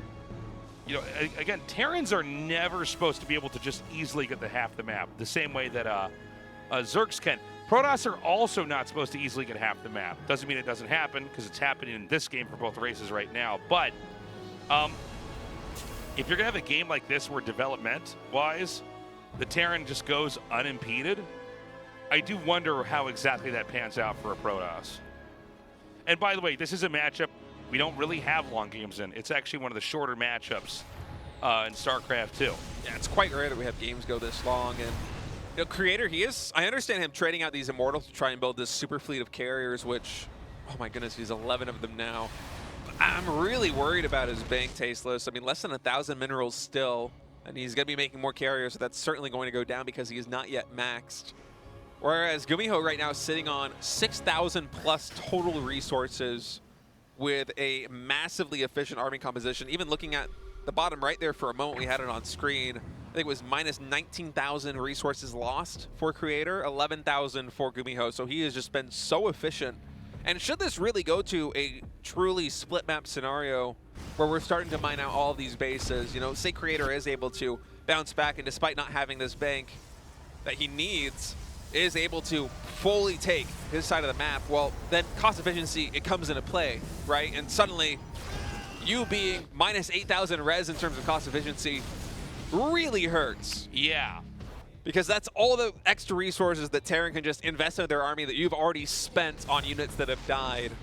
you know, again, Terrans are never supposed to be able to just easily get the half the map, the same way that Zergs can. Protoss are also not supposed to easily get half the map. Doesn't mean it doesn't happen, because it's happening in this game for both races right now. But if you're going to have a game like this where development-wise, the Terran just goes unimpeded, I do wonder how exactly that pans out for a Protoss. And by the way, this is a matchup we don't really have long games in. It's actually one of the shorter matchups in StarCraft 2. Yeah, it's quite rare that we have games go this long. And you know, Creator, I understand him trading out these Immortals to try and build this super fleet of carriers, which, oh my goodness, he's 11 of them now. I'm really worried about his bank, Tasteless. I mean, less than 1,000 minerals still, and he's going to be making more carriers, so that's certainly going to go down because he is not yet maxed. Whereas GuMiho right now is sitting on 6,000 plus total resources with a massively efficient army composition. Even looking at the bottom right there for a moment, we had it on screen. I think it was minus 19,000 resources lost for Creator, 11,000 for GuMiho. So he has just been so efficient. And should this really go to a truly split map scenario where we're starting to mine out all of these bases, you know, say Creator is able to bounce back and despite not having this bank that he needs, is able to fully take his side of the map, well, then cost efficiency, it comes into play, right? And suddenly, you being minus 8,000 res in terms of cost efficiency really hurts. Yeah. Because that's all the extra resources that Terran can just invest in their army that you've already spent on units that have died.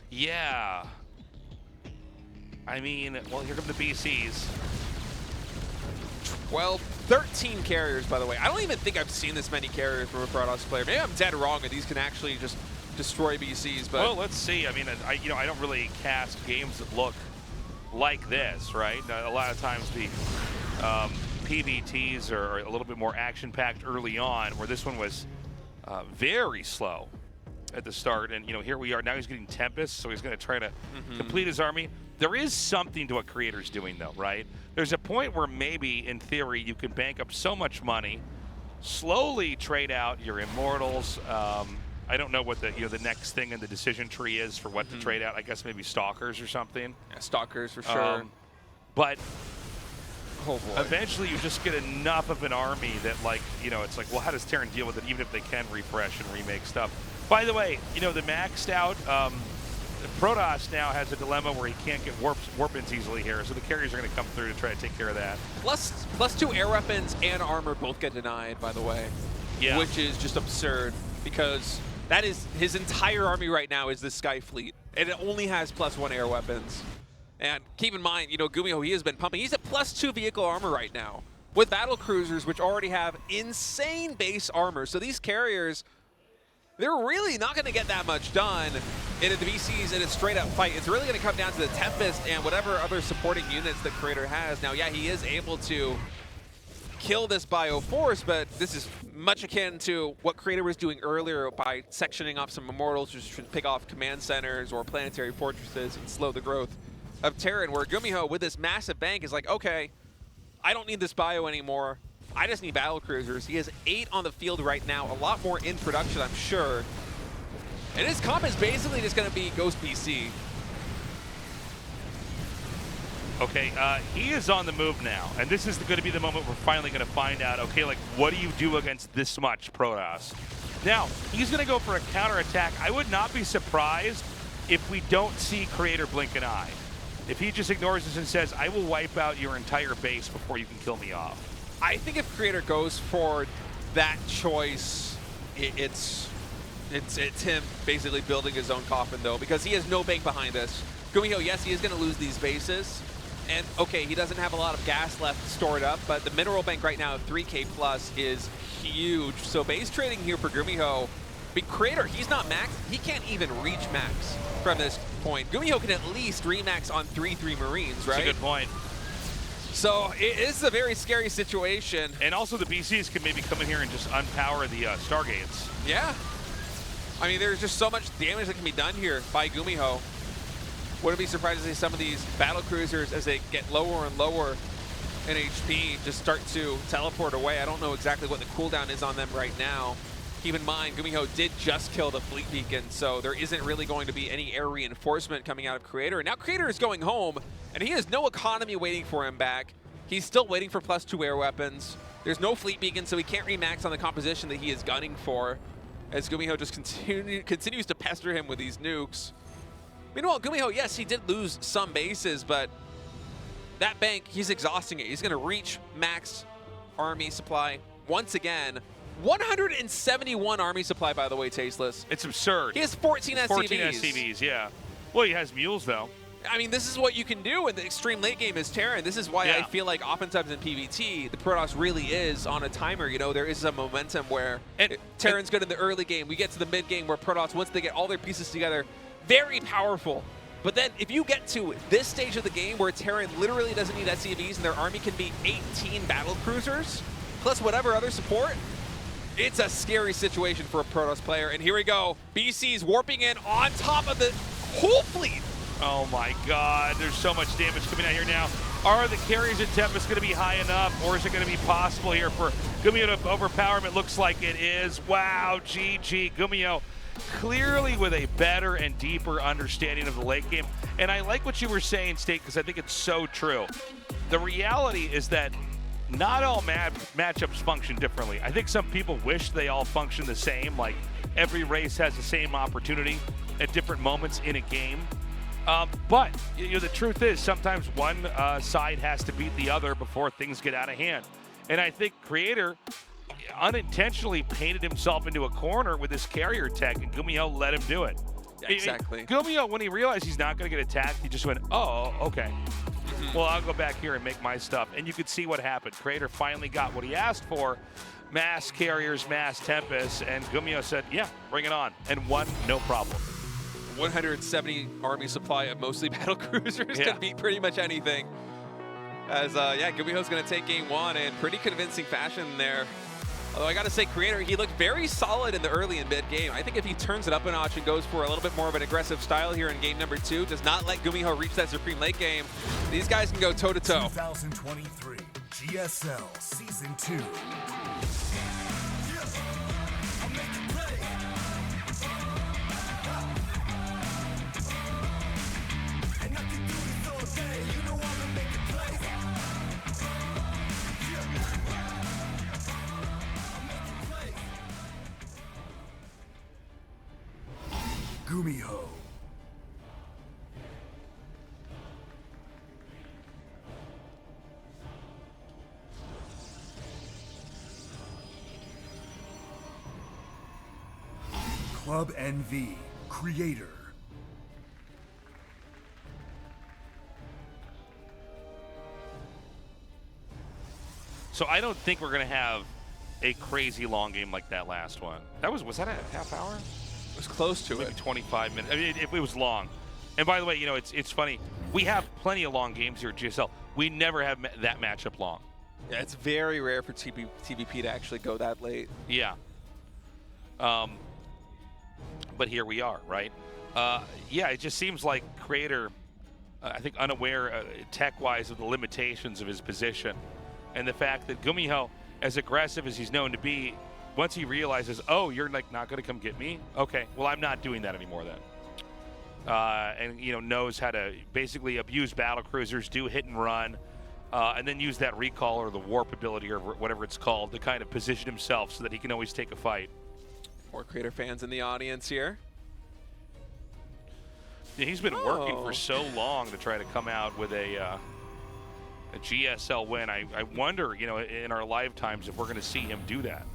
Yeah. I mean, well, here come the BCs. 13 carriers, by the way. I don't even think I've seen this many carriers from a Protoss player. Maybe I'm dead wrong and these can actually just destroy BCs, but... Well, let's see. I mean, I don't really cast games that look like this, right? A lot of times the PvTs are a little bit more action-packed early on, where this one was very slow at the start. And, you know, here we are. Now he's getting Tempest, so he's going to try to complete his army. There is something to what Creator's doing, though, right? There's a point where maybe, in theory, you can bank up so much money, slowly trade out your Immortals. I don't know what the the next thing in the decision tree is for what to trade out. I guess maybe Stalkers or something. Yeah, Stalkers for sure. But Oh boy. eventually you just get enough of an army that, like, it's like, well, how does Terran deal with it, even if they can refresh and remake stuff? By the way, the maxed out Protoss now has a dilemma where he can't get warp-ins easily here, so the carriers are going to come through to try to take care of that. +2 air weapons and armor both get denied, by the way. Yeah. Which is just absurd, because that is his entire army right now is the Sky Fleet, and it only has +1 air weapons. And keep in mind, GuMiho, he has been pumping. He's at +2 vehicle armor right now, with battle cruisers, which already have insane base armor. So these carriers, they're really not going to get that much done in the VCs in a straight-up fight. It's really going to come down to the Tempest and whatever other supporting units that Creator has. Now, yeah, he is able to kill this Bioforce, but this is much akin to what Creator was doing earlier by sectioning off some Immortals just to pick off command centers or planetary fortresses and slow the growth of Terran, where GuMiho, with this massive bank, is like, okay, I don't need this bio anymore. I just need battle cruisers. He has 8 on the field right now, a lot more in production, I'm sure. And his comp is basically just going to be Ghost BC. Okay, he is on the move now, and this is going to be the moment we're finally going to find out, okay, like, what do you do against this much Protoss? Now, he's going to go for a counterattack. I would not be surprised if we don't see Creator blink an eye. If he just ignores us and says, I will wipe out your entire base before you can kill me off. I think if Creator goes for that choice, it's him basically building his own coffin, though, because he has no bank behind this. GuMiho, yes, he is going to lose these bases. And, okay, he doesn't have a lot of gas left stored up, but the mineral bank right now, 3K plus, is huge. So base trading here for GuMiho. But Creator, he's not maxed. He can't even reach max from this point. GuMiho can at least remax on 3-3 Marines, right? That's a good point. So it is a very scary situation. And also the BCs can maybe come in here and just unpower the Stargates. Yeah. I mean, there's just so much damage that can be done here by GuMiho. Wouldn't be surprised to see some of these battle cruisers, as they get lower and lower in HP, just start to teleport away. I don't know exactly what the cooldown is on them right now. Keep in mind, GuMiho did just kill the fleet beacon, so there isn't really going to be any air reinforcement coming out of Creator. And now Creator is going home, and he has no economy waiting for him back. He's still waiting for +2 air weapons. There's no fleet beacon, so he can't remax on the composition that he is gunning for, as GuMiho just continues to pester him with these nukes. Meanwhile, GuMiho, yes, he did lose some bases, but that bank, he's exhausting it. He's going to reach max army supply once again. 171 army supply, by the way, Tasteless. It's absurd. He has 14 SCVs. 14 SCVs, yeah. Well, he has mules, though. I mean, this is what you can do in the extreme late game as Terran. This is why I feel like oftentimes in PvT, the Protoss really is on a timer. There is a momentum where Terran's good in the early game. We get to the mid game where Protoss, once they get all their pieces together, very powerful. But then if you get to this stage of the game where Terran literally doesn't need SCVs and their army can be 18 battle cruisers, plus whatever other support, it's a scary situation for a Protoss player. And here we go. BC's warping in on top of the whole fleet. Oh my God, there's so much damage coming out here now. Are the carries at Tempest going to be high enough, or is it going to be possible here for GuMiho to overpower him? It looks like it is. Wow, GG. GuMiho clearly with a better and deeper understanding of the late game. And I like what you were saying, State, because I think it's so true. The reality is that not all matchups function differently. I think some people wish they all function the same, like every race has the same opportunity at different moments in a game. But the truth is sometimes one side has to beat the other before things get out of hand. And I think Creator unintentionally painted himself into a corner with this carrier tech, and GuMiho let him do it. Exactly. GuMiho, when he realized he's not going to get attacked, he just went, oh, okay. Well, I'll go back here and make my stuff. And you could see what happened. Creator finally got what he asked for. Mass carriers, mass Tempest, and GuMiho said, yeah, bring it on. And won, no problem. 170 army supply of mostly battle cruisers can beat pretty much anything. As, GuMiho's going to take game one in pretty convincing fashion there. Although I got to say, Creator, he looked very solid in the early and mid game. I think if he turns it up a notch and goes for a little bit more of an aggressive style here in game number 2, does not let GuMiho reach that supreme late game, these guys can go toe-to-toe. 2023 GSL Season 2. GuMiho. Club NV, Creator. So I don't think we're going to have a crazy long game like that last one. Was that a half hour? It was close to Maybe it. 25 minutes. I mean, it was long. And by the way, you know, it's funny. We have plenty of long games here at GSL. We never have that matchup long. Yeah, it's very rare for TVP to actually go that late. Yeah. But here we are, right? Yeah, it just seems like Creator, I think, unaware tech-wise of the limitations of his position. And the fact that GuMiho, as aggressive as he's known to be, once he realizes, oh, you're like not going to come get me? Okay, well, I'm not doing that anymore then. And, you know, knows how to basically abuse battle cruisers, do hit and run, and then use that recall or the warp ability or whatever it's called to kind of position himself so that he can always take a fight. More Creator fans in the audience here. Yeah, he's been working for so long to try to come out with a GSL win. I wonder, you know, in our lifetimes if we're going to see him do that.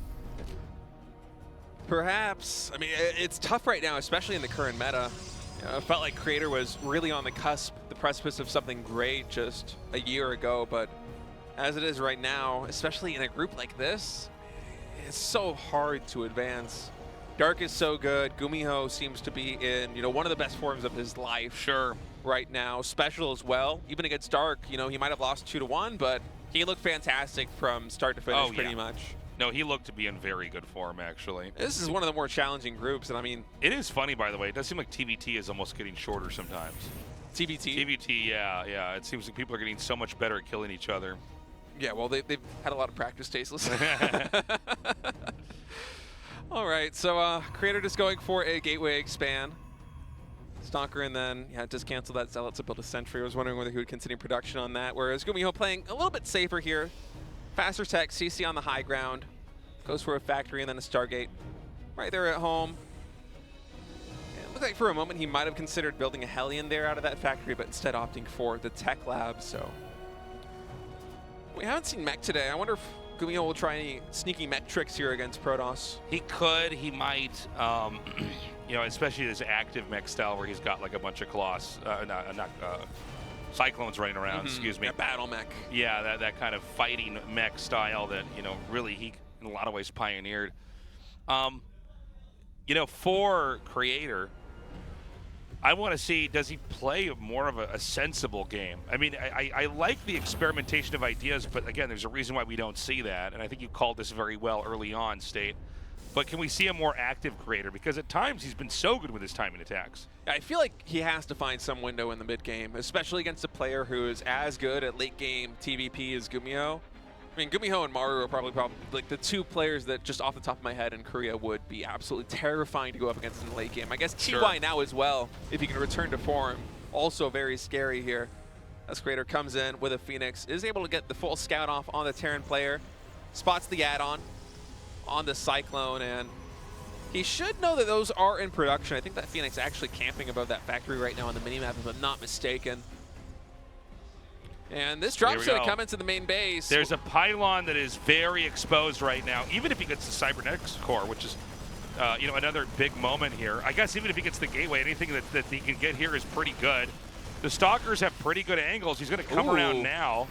Perhaps. I mean, it's tough right now, especially in the current meta. You know, it felt like Creator was really on the cusp, the precipice of something great just a year ago, but as it is right now, especially in a group like this, it's so hard to advance. Dark is so good. GuMiho seems to be in, you know, one of the best forms of his life. Sure. Right now, special as well. Even against Dark, you know, he might have lost 2-1, but he looked fantastic from start to finish pretty much. No, he looked to be in very good form, actually. This is one of the more challenging groups, and I mean... It is funny, by the way. It does seem like TVT is almost getting shorter sometimes. TVT? TVT, yeah. It seems like people are getting so much better at killing each other. Yeah, well, they've had a lot of practice, Tasteless. All right, so Creator just going for a gateway expand. Stalker, and then, just cancel that Zealot to build a Sentry. I was wondering whether he would continue production on that, whereas GuMiho playing a little bit safer here. Faster tech, CC on the high ground. Goes for a Factory and then a Stargate. Right there at home. And it looked like for a moment he might have considered building a Hellion there out of that Factory, but instead opting for the Tech Lab, so... We haven't seen Mech today. I wonder if GuMiho will try any sneaky Mech tricks here against Protoss. He could, he might, you know, especially his active mech style where he's got like a bunch of Cyclones running around, excuse me. A battle mech. Yeah, that kind of fighting mech style that, you know, really he, in a lot of ways, pioneered. You know, for Creator, I want to see, does he play more of a sensible game? I mean, I like the experimentation of ideas, but again, there's a reason why we don't see that, and I think you called this very well early on, State. But can we see a more active Creator? Because at times he's been so good with his timing attacks. I feel like he has to find some window in the mid game, especially against a player who is as good at late game TVP as GuMiho. I mean, GuMiho and Maru are probably like the two players that just off the top of my head in Korea would be absolutely terrifying to go up against in the late game. I guess TY now as well, if he can return to form. Also very scary here. As Creator comes in with a Phoenix, is able to get the full scout off on the Terran player, spots the add-on on the Cyclone, and he should know that those are in production. I think that Phoenix actually camping above that Factory right now on the minimap, if I'm not mistaken. And this drop's going to come into the main base. There's a pylon that is very exposed right now, even if he gets the Cybernetics core, which is, you know, another big moment here. I guess even if he gets the gateway, anything that he can get here is pretty good. The Stalkers have pretty good angles. He's going to come around now.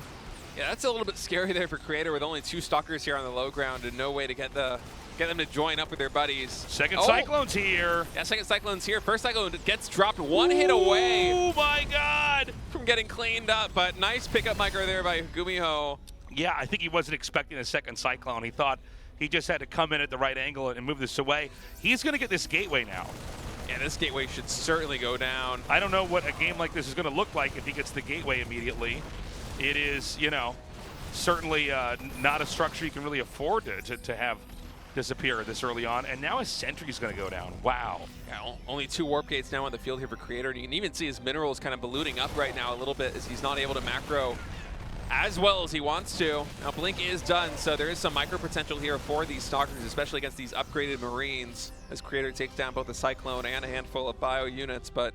Yeah, that's a little bit scary there for Creator with only 2 Stalkers here on the low ground and no way to get them to join up with their buddies. Second Cyclone's here. Yeah, second Cyclone's here. First Cyclone gets dropped 1 hit away. Oh my God! From getting cleaned up, but nice pickup micro there by GuMiho. Yeah, I think he wasn't expecting a second Cyclone. He thought he just had to come in at the right angle and move this away. He's going to get this gateway now. Yeah, this gateway should certainly go down. I don't know what a game like this is going to look like if he gets the gateway immediately. It is, you know, certainly not a structure you can really afford to have disappear this early on. And now his Sentry's going to go down. Wow. Yeah, only 2 warp gates now on the field here for Creator. And you can even see his minerals kind of ballooning up right now a little bit as he's not able to macro as well as he wants to. Now Blink is done, so there is some micro potential here for these Stalkers, especially against these upgraded Marines. as Creator takes down both the Cyclone and a handful of bio units. But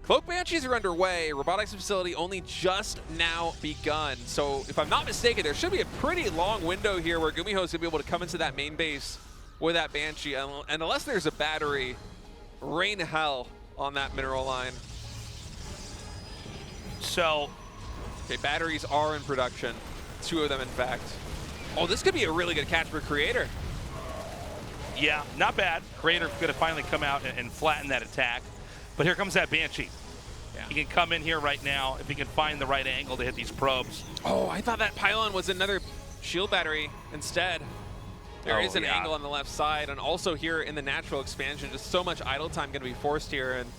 Cloak Banshees are underway. Robotics facility only just now begun. So if I'm not mistaken, there should be a pretty long window here where GuMiho is going to be able to come into that main base with that Banshee. And unless there's a battery, rain hell on that mineral line. So, okay, batteries are in production. 2 of them, in fact. Oh, this could be a really good catch for Creator. yeah, not bad. Creator going to finally come out and flatten that attack. But here comes that Banshee. Yeah. He can come in here right now if he can find the right angle to hit these probes. Oh, I thought that pylon was another shield battery instead. There is an angle on the left side, and also here in the natural expansion, just so much idle time going to be forced here. And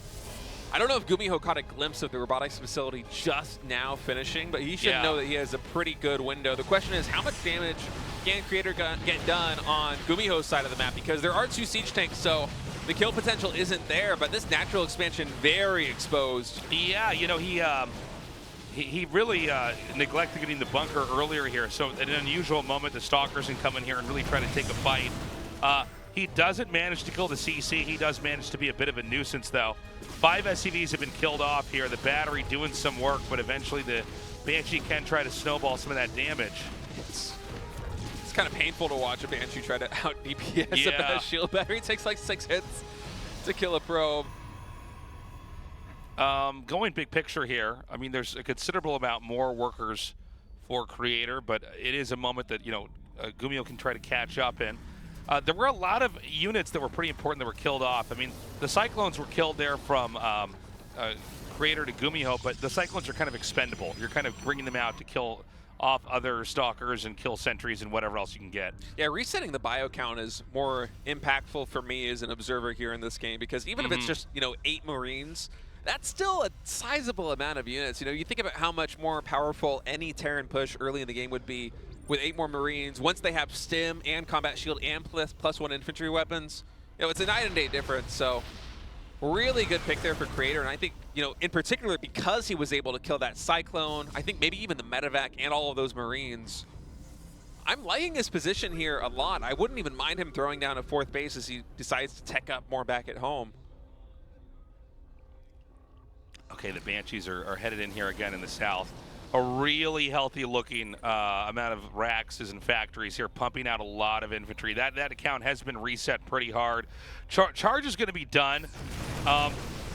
I don't know if GuMiho caught a glimpse of the robotics facility just now finishing, but he should know that he has a pretty good window. The question is, how much damage can Creator get done on GuMiho's side of the map? Because there are 2 siege tanks, so the kill potential isn't there, but this natural expansion very exposed. Yeah, you know, he really neglected getting the bunker earlier here. So at an unusual moment, the Stalkers can come in here and really try to take a fight. He doesn't manage to kill the CC. He does manage to be a bit of a nuisance, though. 5 SCVs have been killed off here. The battery doing some work, but eventually the Banshee can try to snowball some of that damage. It's kind of painful to watch a Banshee try to out DPS a shield battery. It takes like 6 hits to kill a probe. Going big picture here, I mean, there's a considerable amount more workers for Creator, but it is a moment that, you know, GuMiho can try to catch up in. There were a lot of units that were pretty important that were killed off. I mean, the Cyclones were killed there from Creator to GuMiho, but the Cyclones are kind of expendable. You're kind of bringing them out to kill off other Stalkers and kill sentries and whatever else you can get. Yeah, resetting the bio count is more impactful for me as an observer here in this game, because even if it's just, you know, 8 Marines, that's still a sizable amount of units. You know, you think about how much more powerful any Terran push early in the game would be with 8 more Marines. Once they have stim and combat shield and +1 infantry weapons, you know, it's a night and day difference. So really good pick there for Creator, and I think, you know, in particular because he was able to kill that Cyclone, I think maybe even the medevac and all of those Marines. I'm liking his position here a lot. I wouldn't even mind him throwing down a 4th base as he decides to tech up more back at home. Okay, the Banshees are headed in here again in the south. A really healthy looking amount of racks and factories here, pumping out a lot of infantry. That account has been reset pretty hard. Charge is going to be done.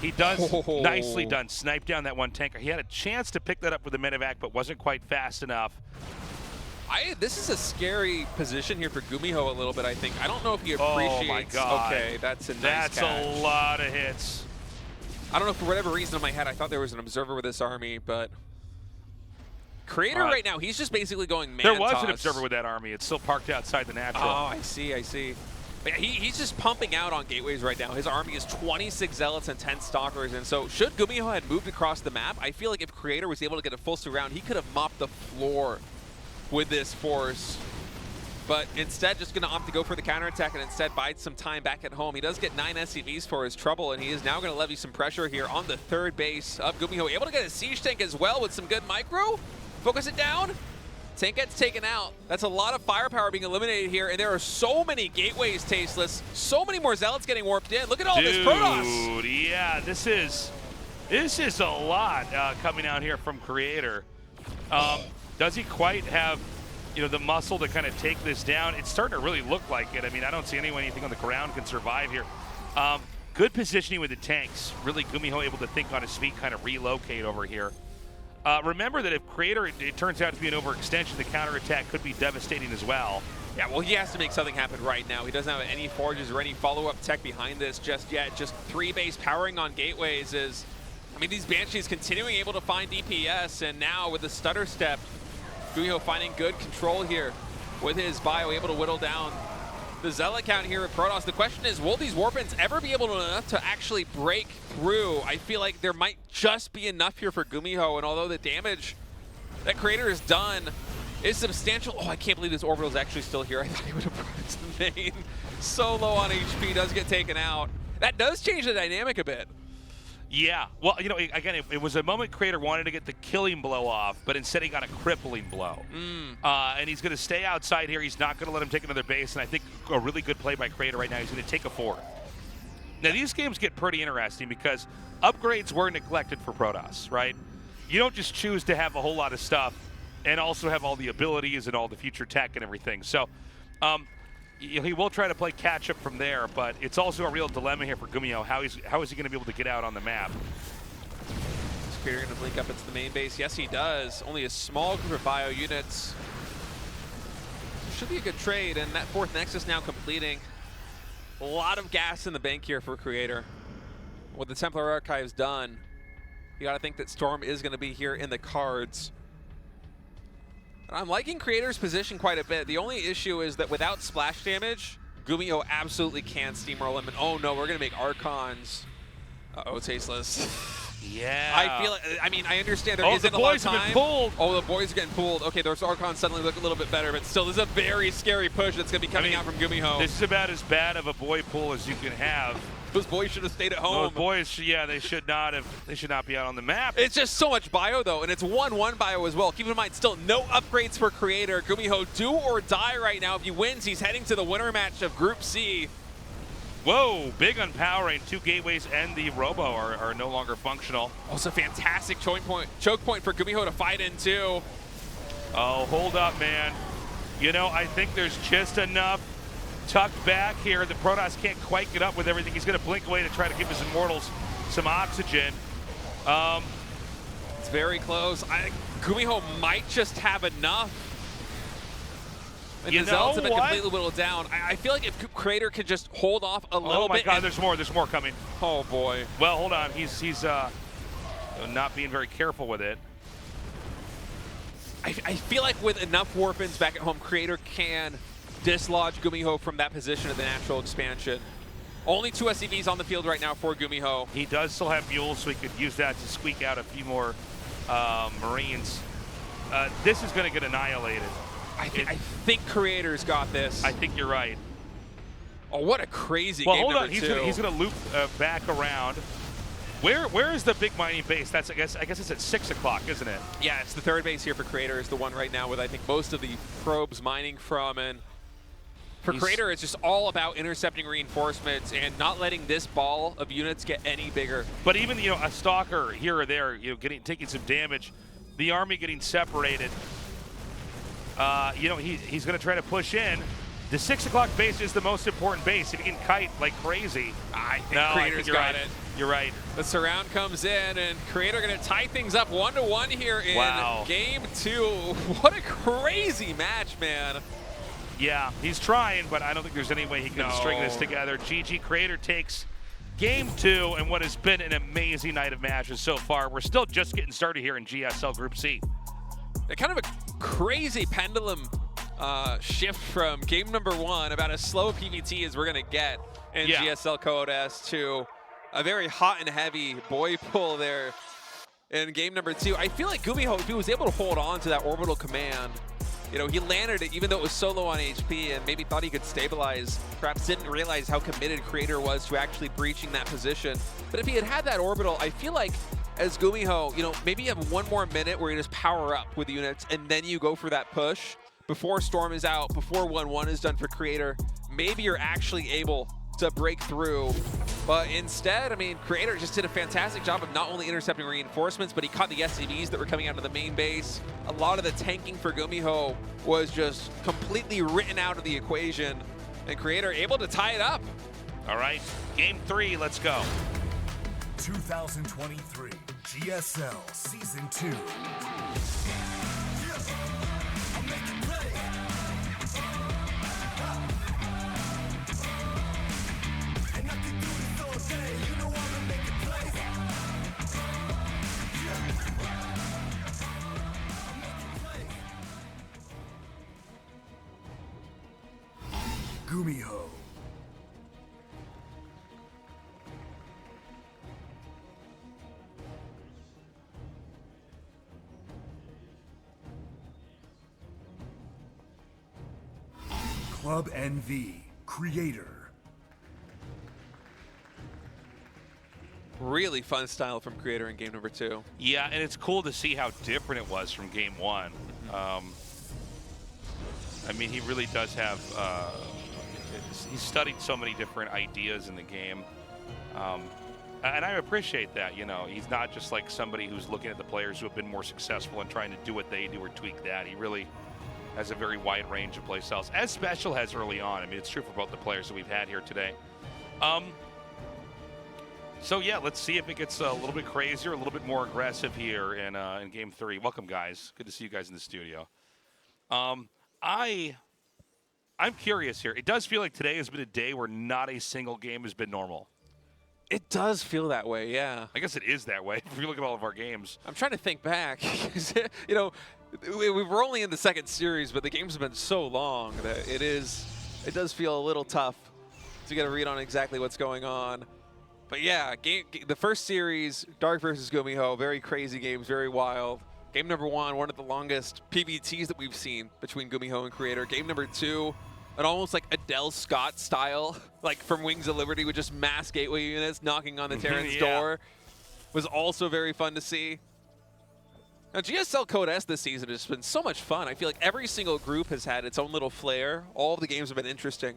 He does nicely done. Snipe down that 1 tanker. He had a chance to pick that up with the medevac, but wasn't quite fast enough. This is a scary position here for GuMiho a little bit, I think. I don't know if he appreciates. Oh my God. Okay, that's a nice That's catch. a lot of hits. I don't know, for whatever reason in my head, I thought there was an observer with this army, but Creator right now, he's just basically going man There was toss. an observer with that army. It's still parked outside the natural. Oh, I see. But yeah, he's just pumping out on gateways right now. His army is 26 Zealots and 10 Stalkers, and so should GuMiho had moved across the map, I feel like if Creator was able to get a full surround, he could have mopped the floor with this force. But instead, just going to opt to go for the counterattack and instead bide some time back at home. He does get 9 SCVs for his trouble, and he is now going to levy some pressure here on the 3rd base of GuMiho. Able to get a siege tank as well with some good micro. Focus it down. Tank gets taken out. That's a lot of firepower being eliminated here, and there are so many gateways tasteless. So many more Zealots getting warped in. Look at all this Protoss. Dude, yeah, this is a lot coming out here from Creator. Does he quite have, you know, the muscle to kind of take this down? It's starting to really look like it. I mean, I don't see anything on the ground can survive here. Good positioning with the tanks. Really, GuMiho able to think on his feet, kind of relocate over here. Remember that if Creator, it turns out to be an overextension, the counterattack could be devastating as well. Yeah, well, he has to make something happen right now. He doesn't have any forges or any follow-up tech behind this just yet. Just 3 base powering on gateways is, I mean, these Banshees continuing able to find DPS, and now with the stutter step, GuMiho finding good control here with his bio, able to whittle down the Zealot count here at Protoss. The question is, will these Warpins ever be able to actually break through? I feel like there might just be enough here for GuMiho, and although the damage that Creator has done is substantial. Oh, I can't believe this orbital is actually still here. I thought he would have brought it to the main. So low on HP, does get taken out. That does change the dynamic a bit. Yeah, well, you know, again, it was a moment Creator wanted to get the killing blow off, but instead he got a crippling blow. And he's going to stay outside here. He's not going to let him take another base, and I think a really good play by Creator right now. He's going to take a 4. Now, these games get pretty interesting because upgrades were neglected for Protoss, right? You don't just choose to have a whole lot of stuff and also have all the abilities and all the future tech and everything. So he will try to play catch-up from there, but it's also a real dilemma here for GuMiho. How is he going to be able to get out on the map? Is Creator going to blink up into the main base? Yes, he does. Only a small group of bio units. Should be a good trade, and that fourth Nexus now completing. A lot of gas in the bank here for Creator. What the Templar Archive's done, you got to think that Storm is going to be here in the cards. And I'm liking Creator's position quite a bit. The only issue is that without splash damage, GuMiho absolutely can steamroll him. And oh no, we're going to make Archons. Uh-oh, tasteless. Yeah. I feel, I mean, I understand there isn't a lot of time. Oh, the boys have been pulled. Oh, the boys are getting pulled. Okay, those Archons suddenly look a little bit better, but still, this is a very scary push that's going to be coming out from GuMiho. This is about as bad of a boy pull as you can have. Those boys should have stayed at home. Those boys, yeah, they should not have. They should not be out on the map. It's just so much bio, though, and it's 1-1 bio as well. Keep in mind, still no upgrades for Creator. GuMiho do or die right now. If he wins, he's heading to the winner match of Group C. Whoa, big unpowering. 2 gateways and the Robo are no longer functional. Also, fantastic choke point for GuMiho to fight into. Oh, hold up, man. You know, I think there's just enough tucked back here that Protoss can't quite get up with everything. He's going to blink away to try to give his Immortals some oxygen. It's very close. GuMiho might just have enough. And you the know Zealots have been what? completely whittled down. I feel like if Creator could just hold off a little bit. Oh my God, there's more. There's more coming. Oh boy. Well, hold on. He's not being very careful with it. I feel like with enough Warpins back at home, Creator can dislodge GuMiho from that position of the natural expansion. Only 2 SCVs on the field right now for GuMiho. He does still have mules, so he could use that to squeak out a few more Marines. This is going to get annihilated. I think Creator's got this. I think you're right. Oh, what a crazy well, game hold on. number 2. He's going to loop back around. Where is the big mining base? That's I guess it's at 6 o'clock, isn't it? Yeah, it's the third base here for Creator. Is the one right now with I think most of the probes mining from, and for Creator, it's just all about intercepting reinforcements and not letting this ball of units get any bigger. But even a stalker here or there, taking some damage, the army getting separated. He's going to try to push in. The 6 o'clock base is the most important base. If you can kite like crazy. I think Creator's got it. You're right. The surround comes in, and Creator going to tie things up 1-1 here in game 2. What a crazy match, man. Yeah, he's trying, but I don't think there's any way he can string this together. GG, Creator takes game 2 and what has been an amazing night of matches so far. We're still just getting started here in GSL Group C. Kind of a crazy pendulum shift from game number 1, about as slow a PvT as we're going to get in GSL Code S, to a very hot and heavy boy pull there in game number 2. I feel like GuMiho, if he was able to hold on to that orbital command, he landed it even though it was so low on HP and maybe thought he could stabilize, perhaps didn't realize how committed Creator was to actually breaching that position. But if he had had that orbital, I feel like as GuMiho, maybe you have one more minute where you just power up with units and then you go for that push before Storm is out, before 1-1 is done for Creator. Maybe you're actually able to break through. But instead, Creator just did a fantastic job of not only intercepting reinforcements, but he caught the SCVs that were coming out of the main base. A lot of the tanking for GuMiho was just completely written out of the equation, and Creator able to tie it up. All right, game 3, let's go. 2023 GSL Season 2. GuMiho. Club NV, Creator. Really fun style from Creator in game number 2. Yeah, and it's cool to see how different it was from game 1. He really does have, he's studied so many different ideas in the game. And I appreciate that, you know. He's not just like somebody who's looking at the players who have been more successful and trying to do what they do or tweak that. He really has a very wide range of play styles, as Special has early on. I mean, it's true for both the players that we've had here today. So yeah, let's see if it gets a little bit crazier, a little bit more aggressive here in Game 3. Welcome, guys. Good to see you guys in the studio. I'm curious here. It does feel like today has been a day where not a single game has been normal. It does feel that way, yeah. I guess it is that way if you look at all of our games. I'm trying to think back. You know, we were only in the second series, but the games have been so long that it does feel a little tough to get a read on exactly what's going on. But yeah, the first series, Dark versus GuMiho, very crazy games, very wild. Game number 1, one of the longest PVTs that we've seen between GuMiho and Creator. Game number 2, an almost like Adele Scott style, like from Wings of Liberty with just mass gateway units knocking on the Terran's door. Was also very fun to see. Now, GSL Code S this season has been so much fun. I feel like every single group has had its own little flair. All of the games have been interesting.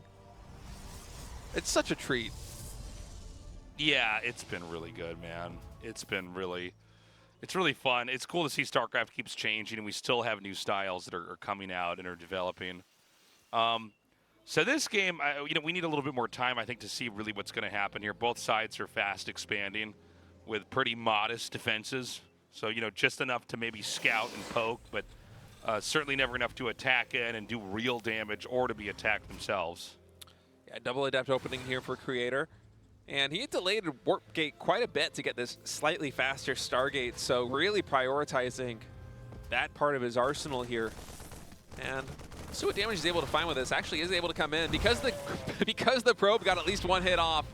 It's such a treat. Yeah, it's been really good, man. It's really fun. It's cool to see StarCraft keeps changing, and we still have new styles that are coming out and are developing. So this game, you know, we need a little bit more time, I think, to see really what's going to happen here. Both sides are fast expanding with pretty modest defenses. So, you know, just enough to maybe scout and poke, but certainly never enough to attack in and do real damage or to be attacked themselves. Yeah, double adept opening here for Creator. And he delayed Warp Gate quite a bit to get this slightly faster Stargate, so really prioritizing that part of his arsenal here. And see what damage he's able to find with this. Actually is able to come in because the probe got at least one hit off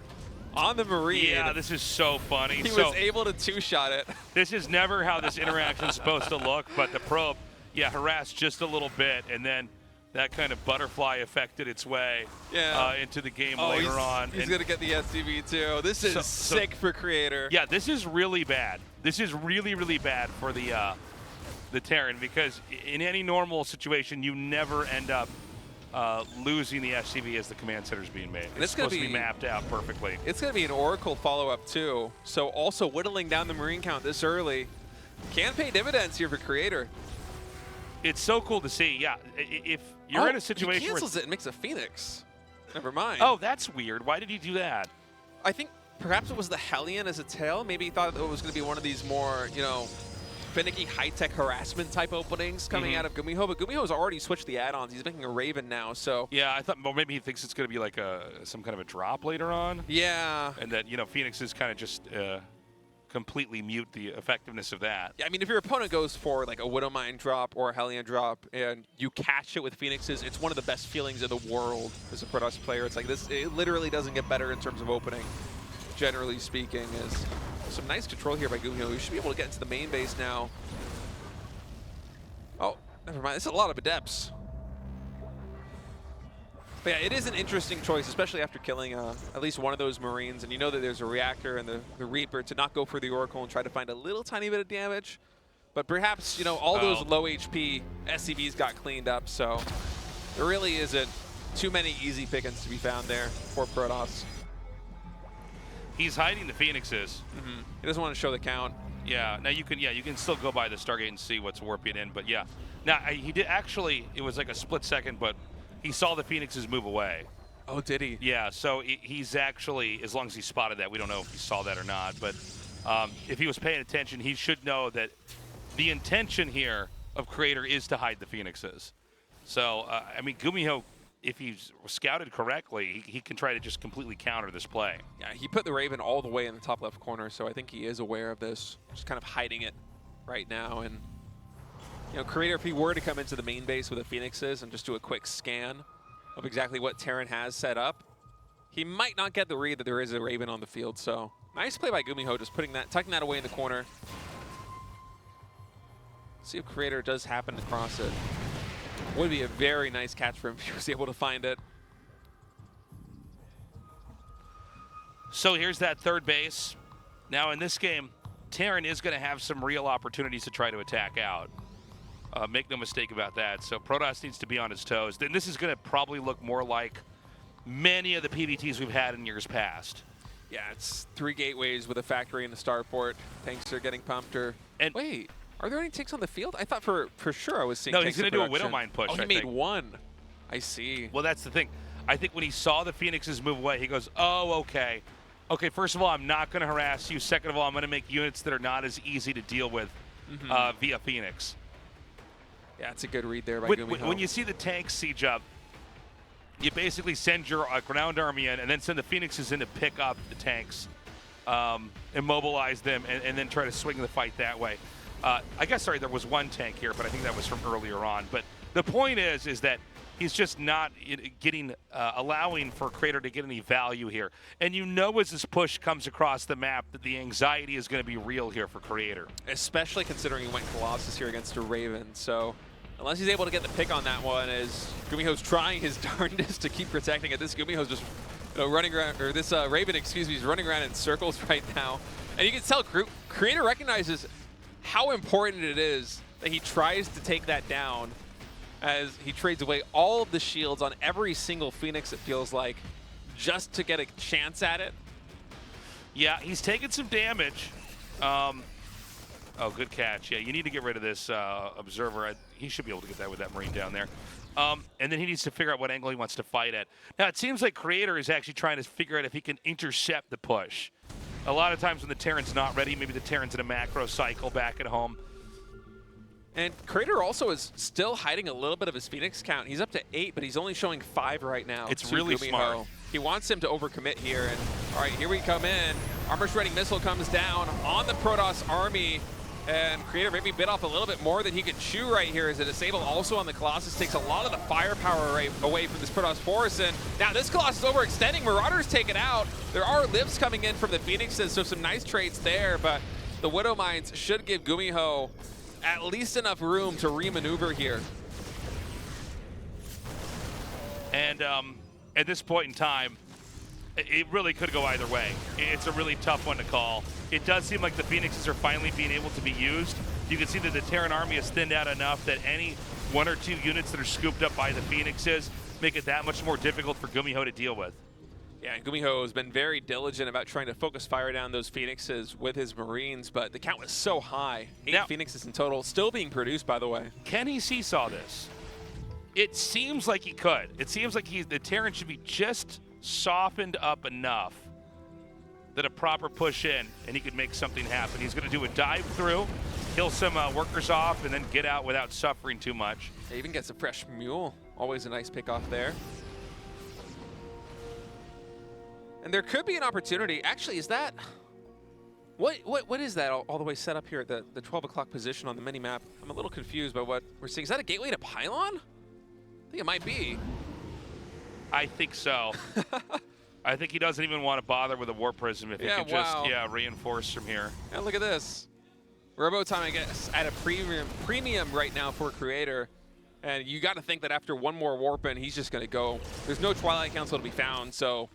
on the Marine. Yeah, this is so funny. He was able to two-shot it. This is never how this interaction is supposed to look, but the probe, yeah, harassed just a little bit, and then that kind of butterfly affected its way into the game later on. He's going to get the SCV too. This is sick for Creator. Yeah, this is really bad. This is really, really bad for the Terran, because in any normal situation, you never end up losing the SCV as the command center is being made. It's supposed to be mapped out perfectly. It's going to be an Oracle follow-up too. So also whittling down the Marine count this early can pay dividends here for Creator. It's so cool to see. Yeah, if you're in a situation he cancels it and makes a Phoenix. Never mind. Oh, that's weird. Why did he do that? I think perhaps it was the Hellion as a tail. Maybe he thought it was going to be one of these more, you know, finicky high-tech harassment type openings coming out of GuMiho, but GuMiho's already switched the add-ons. He's making a Raven now, so. Yeah, I thought, well, maybe he thinks it's going to be like some kind of a drop later on. Yeah. And that, you know, Phoenix is kind of just completely mute the effectiveness of that. Yeah, I mean, if your opponent goes for like a Widowmine drop or a Hellion drop and you catch it with Phoenixes, it's one of the best feelings in the world as a Protoss player. It's like this, it literally doesn't get better in terms of opening, generally speaking. Is some nice control here by GuMiho. We should be able to get into the main base now. Oh, never mind. It's a lot of Adepts. But yeah, it is an interesting choice, especially after killing at least one of those Marines, and you know that there's a Reactor and the Reaper, to not go for the Oracle and try to find a little tiny bit of damage. But perhaps, you know, all those low HP SCVs got cleaned up, so there really isn't too many easy pickings to be found there for Protoss. He's hiding the Phoenixes. He doesn't want to show the count. Yeah, now you can still go by the Stargate and see what's warping in, but yeah. Now, he did actually, it was like a split second, but he saw the Phoenixes move away. Oh, did he? Yeah, so he's actually, as long as he spotted that, we don't know if he saw that or not, but if he was paying attention, he should know that the intention here of Creator is to hide the Phoenixes. So, I mean, GuMiho, if he's scouted correctly, he can try to just completely counter this play. Yeah, he put the Raven all the way in the top left corner, so I think he is aware of this, just kind of hiding it right now. And you know, Creator, if he were to come into the main base with the Phoenixes and just do a quick scan of exactly what Terran has set up, he might not get the read that there is a Raven on the field. So nice play by GuMiho, just tucking that away in the corner. See if Creator does happen to cross it. Would be a very nice catch for him if he was able to find it. So here's that third base. Now in this game, Terran is going to have some real opportunities to try to attack out. Make no mistake about that. So Protoss needs to be on his toes. Then this is going to probably look more like many of the PVTs we've had in years past. Yeah, it's 3 gateways with a factory and a starport. Tanks are getting pumped. And wait, are there any tanks on the field? I thought for sure I was seeing. No, tanks he's going to in do a production. Widowmine push. Oh, he I made think. 1. I see. Well, that's the thing. I think when he saw the Phoenixes move away, he goes, "Oh, okay. Okay, first of all, I'm not going to harass you. Second of all, I'm going to make units that are not as easy to deal with via Phoenix." Yeah, it's a good read there by GuMiho. When you see the tanks siege up, you basically send your ground army in and then send the Phoenixes in to pick up the tanks, immobilize them, and then try to swing the fight that way. I guess, sorry, there was 1 tank here, but I think that was from earlier on. But the point is that he's just not getting, allowing for Creator to get any value here. And you know as this push comes across the map that the anxiety is going to be real here for Creator. Especially considering he went Colossus here against a Raven, so unless he's able to get the pick on that one, as GuMiho's trying his darndest to keep protecting it. This GuMiho's just running around, or this Raven, excuse me, is running around in circles right now. And you can tell Creator recognizes how important it is that he tries to take that down, as he trades away all of the shields on every single Phoenix, it feels like, just to get a chance at it. Yeah, he's taking some damage. Oh, good catch. Yeah, you need to get rid of this Observer. He should be able to get that with that Marine down there. And then he needs to figure out what angle he wants to fight at. Now, it seems like Creator is actually trying to figure out if he can intercept the push. A lot of times when the Terran's not ready, maybe the Terran's in a macro cycle back at home. And Creator also is still hiding a little bit of his Phoenix count. He's up to 8, but he's only showing 5 right now. It's really GuMiho. smart. He wants him to overcommit here. And all right, here we come in. Armor Shredding Missile comes down on the Protoss army. And Creator maybe bit off a little bit more than he could chew right here, as a Disable also on the Colossus takes a lot of the firepower away from this Protoss force. And now this Colossus overextending. Marauders take it out. There are lifts coming in from the Phoenixes, so some nice trades there. But the Widow Mines should give GuMiho at least enough room to remaneuver here. And at this point in time, it really could go either way. It's a really tough one to call. It does seem like the Phoenixes are finally being able to be used. You can see that the Terran army is thinned out enough that any 1 or 2 units that are scooped up by the Phoenixes make it that much more difficult for GuMiho to deal with. Yeah, and GuMiho has been very diligent about trying to focus fire down those Phoenixes with his Marines, but the count was so high. 8 now, Phoenixes in total, still being produced, by the way. Can he seesaw this? It seems like he could. It seems like the Terran should be just softened up enough that a proper push in and he could make something happen. He's going to do a dive through, kill some workers off, and then get out without suffering too much. He even gets a fresh mule. Always a nice pick off there. And there could be an opportunity. Actually, is that... What is that all the way set up here at the 12 o'clock position on the mini-map? I'm a little confused by what we're seeing. Is that a gateway to Pylon? I think it might be. I think so. I think he doesn't even want to bother with a War Prism if he can just reinforce from here. And look at this. Robo time, I guess, at a premium right now for Creator. And you got to think that after one more warp in, he's just going to go. There's no Twilight Council to be found, so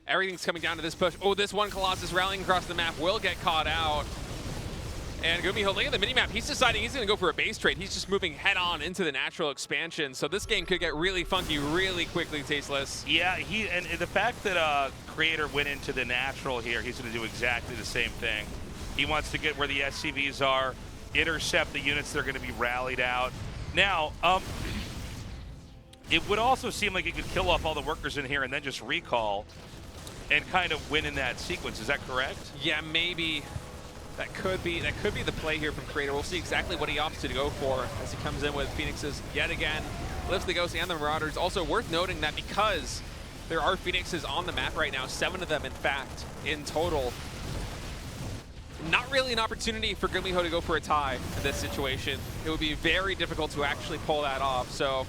everything's coming down to this push. Oh, this one Colossus rallying across the map will get caught out. And GuMiho, look at the minimap. He's deciding he's going to go for a base trade. He's just moving head-on into the natural expansion. So this game could get really funky really quickly, Tasteless. Yeah, and the fact that Creator went into the natural here, he's going to do exactly the same thing. He wants to get where the SCVs are, intercept the units that are going to be rallied out. Now, it would also seem like he could kill off all the workers in here and then just recall and kind of win in that sequence. Is that correct? Yeah, maybe. That could be the play here from Creator. We'll see exactly what he opts to go for as he comes in with Phoenixes yet again. Lifts the Ghost and the Marauders. Also worth noting that because there are Phoenixes on the map right now, 7 of them in fact in total, not really an opportunity for GuMiho to go for a tie in this situation. It would be very difficult to actually pull that off. So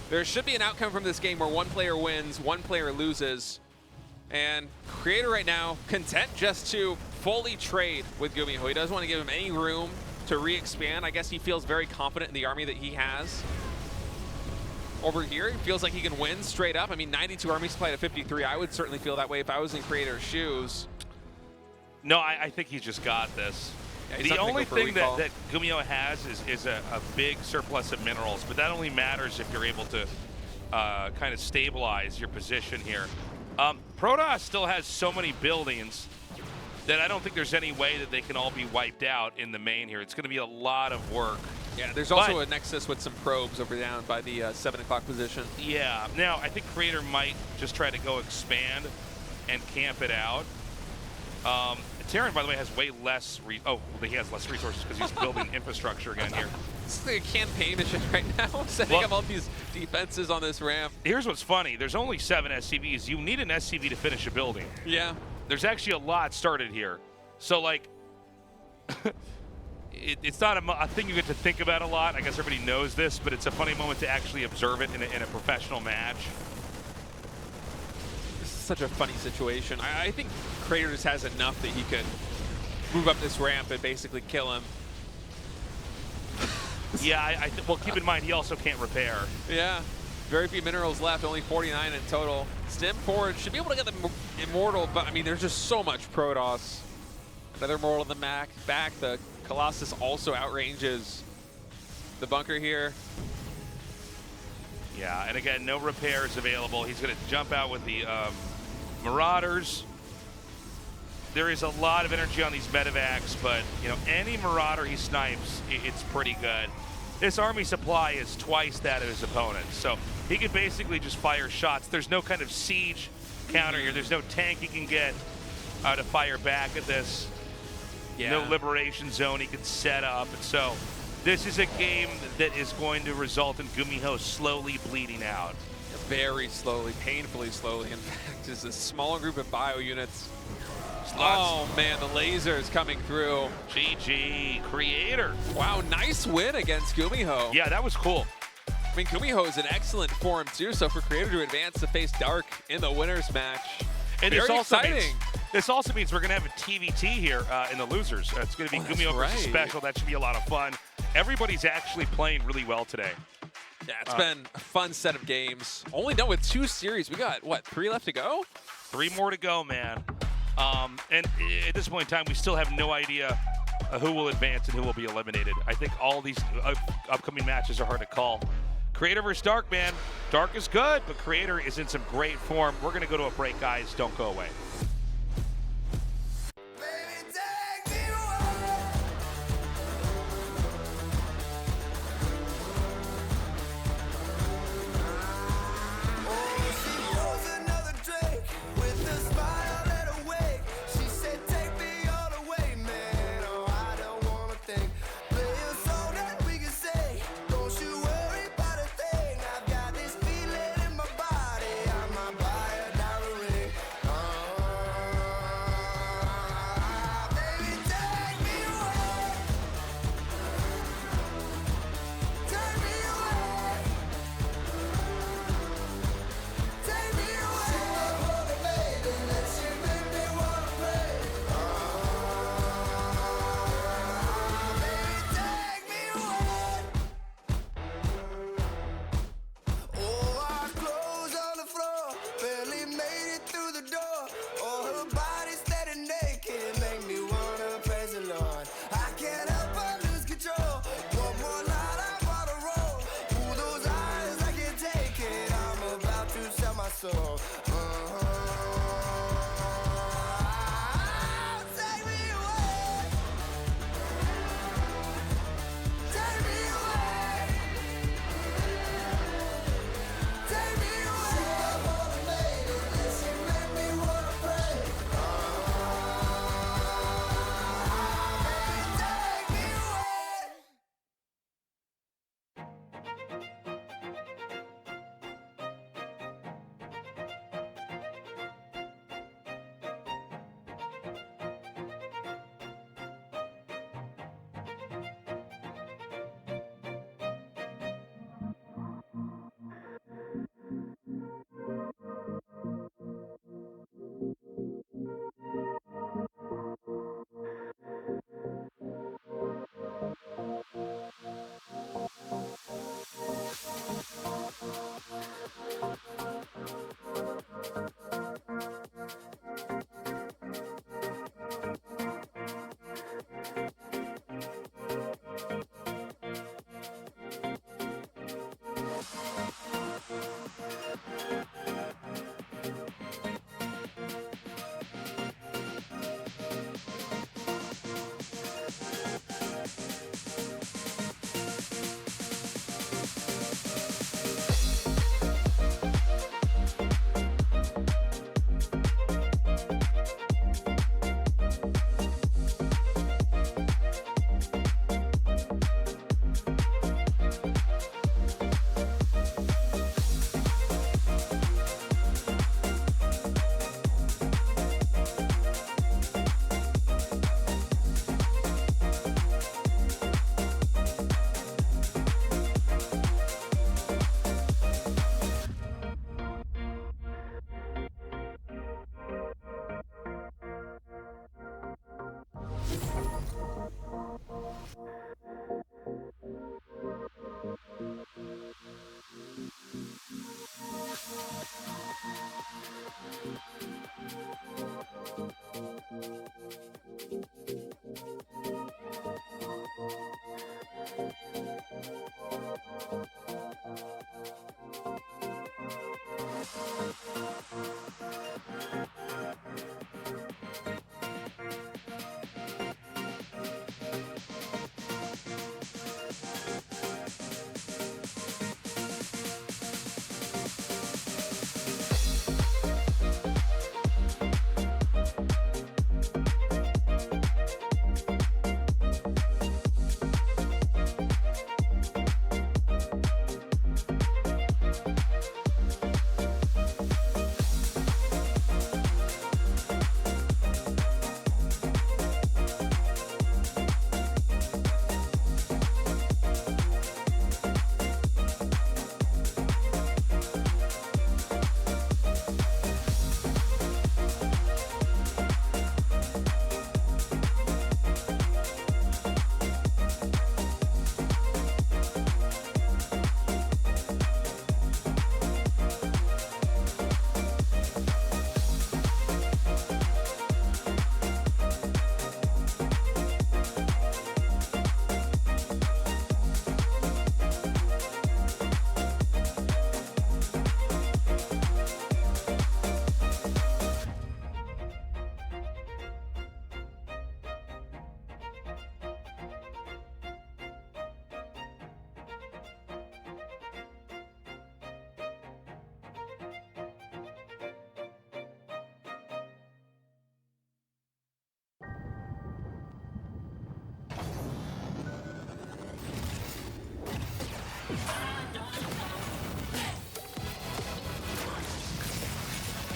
there should be an outcome from this game where one player wins, one player loses. And Creator right now content just to fully trade with GuMiho. He doesn't want to give him any room to re-expand. I guess he feels very confident in the army that he has. Over here, he feels like he can win straight up. I mean, 92 army supply to 53. I would certainly feel that way if I was in Creator's shoes. No, I think he's just got this. Yeah, the only thing that GuMiho has is a big surplus of minerals, but that only matters if you're able to kind of stabilize your position here. Protoss still has so many buildings that I don't think there's any way that they can all be wiped out in the main here. It's going to be a lot of work. Yeah, there's also a Nexus with some probes over down by the 7 o'clock position. Yeah. Now, I think Creator might just try to go expand and camp it out. Terran, by the way, has way less. He has less resources because he's building infrastructure again here. It's like a campaign mission right now, setting up all these defenses on this ramp. Here's what's funny. There's only 7 SCVs. You need an SCV to finish a building. Yeah. There's actually a lot started here. So, like, it's not a thing you get to think about a lot. I guess everybody knows this, but it's a funny moment to actually observe it in a professional match. This is such a funny situation. I think Crater just has enough that he could move up this ramp and basically kill him. Yeah, well, keep in mind, he also can't repair. Yeah, very few minerals left, only 49 in total. Stim Forge should be able to get the Immortal, but I mean, there's just so much Protoss. Another Immortal in the back. The Colossus also outranges the bunker here. Yeah, and again, no repairs available. He's going to jump out with the Marauders. There is a lot of energy on these medevacs, but you know, any Marauder he snipes, it's pretty good. This army supply is twice that of his opponent, so he can basically just fire shots. There's no kind of siege counter here. There's no tank he can get to fire back at this. Yeah. No liberation zone he can set up, and so this is a game that is going to result in GuMiho slowly bleeding out. Very slowly, painfully slowly. In fact, just a smaller group of bio units. Lots. Oh man, the lasers coming through. GG, Creator. Wow, nice win against GuMiho. Yeah, that was cool. I mean, GuMiho is in excellent form too, so for Creator to advance to face Dark in the winners match, and very exciting. This also means we're going to have a TVT here in the losers. It's going to be GuMiho versus Special. That should be a lot of fun. Everybody's actually playing really well today. Yeah, it's been a fun set of games. Only done with 2 series. We got, what, 3 left to go? 3 more to go, man. And at this point in time, we still have no idea who will advance and who will be eliminated. I think all these upcoming matches are hard to call. Creator versus Dark, man. Dark is good, but Creator is in some great form. We're going to go to a break, guys. Don't go away.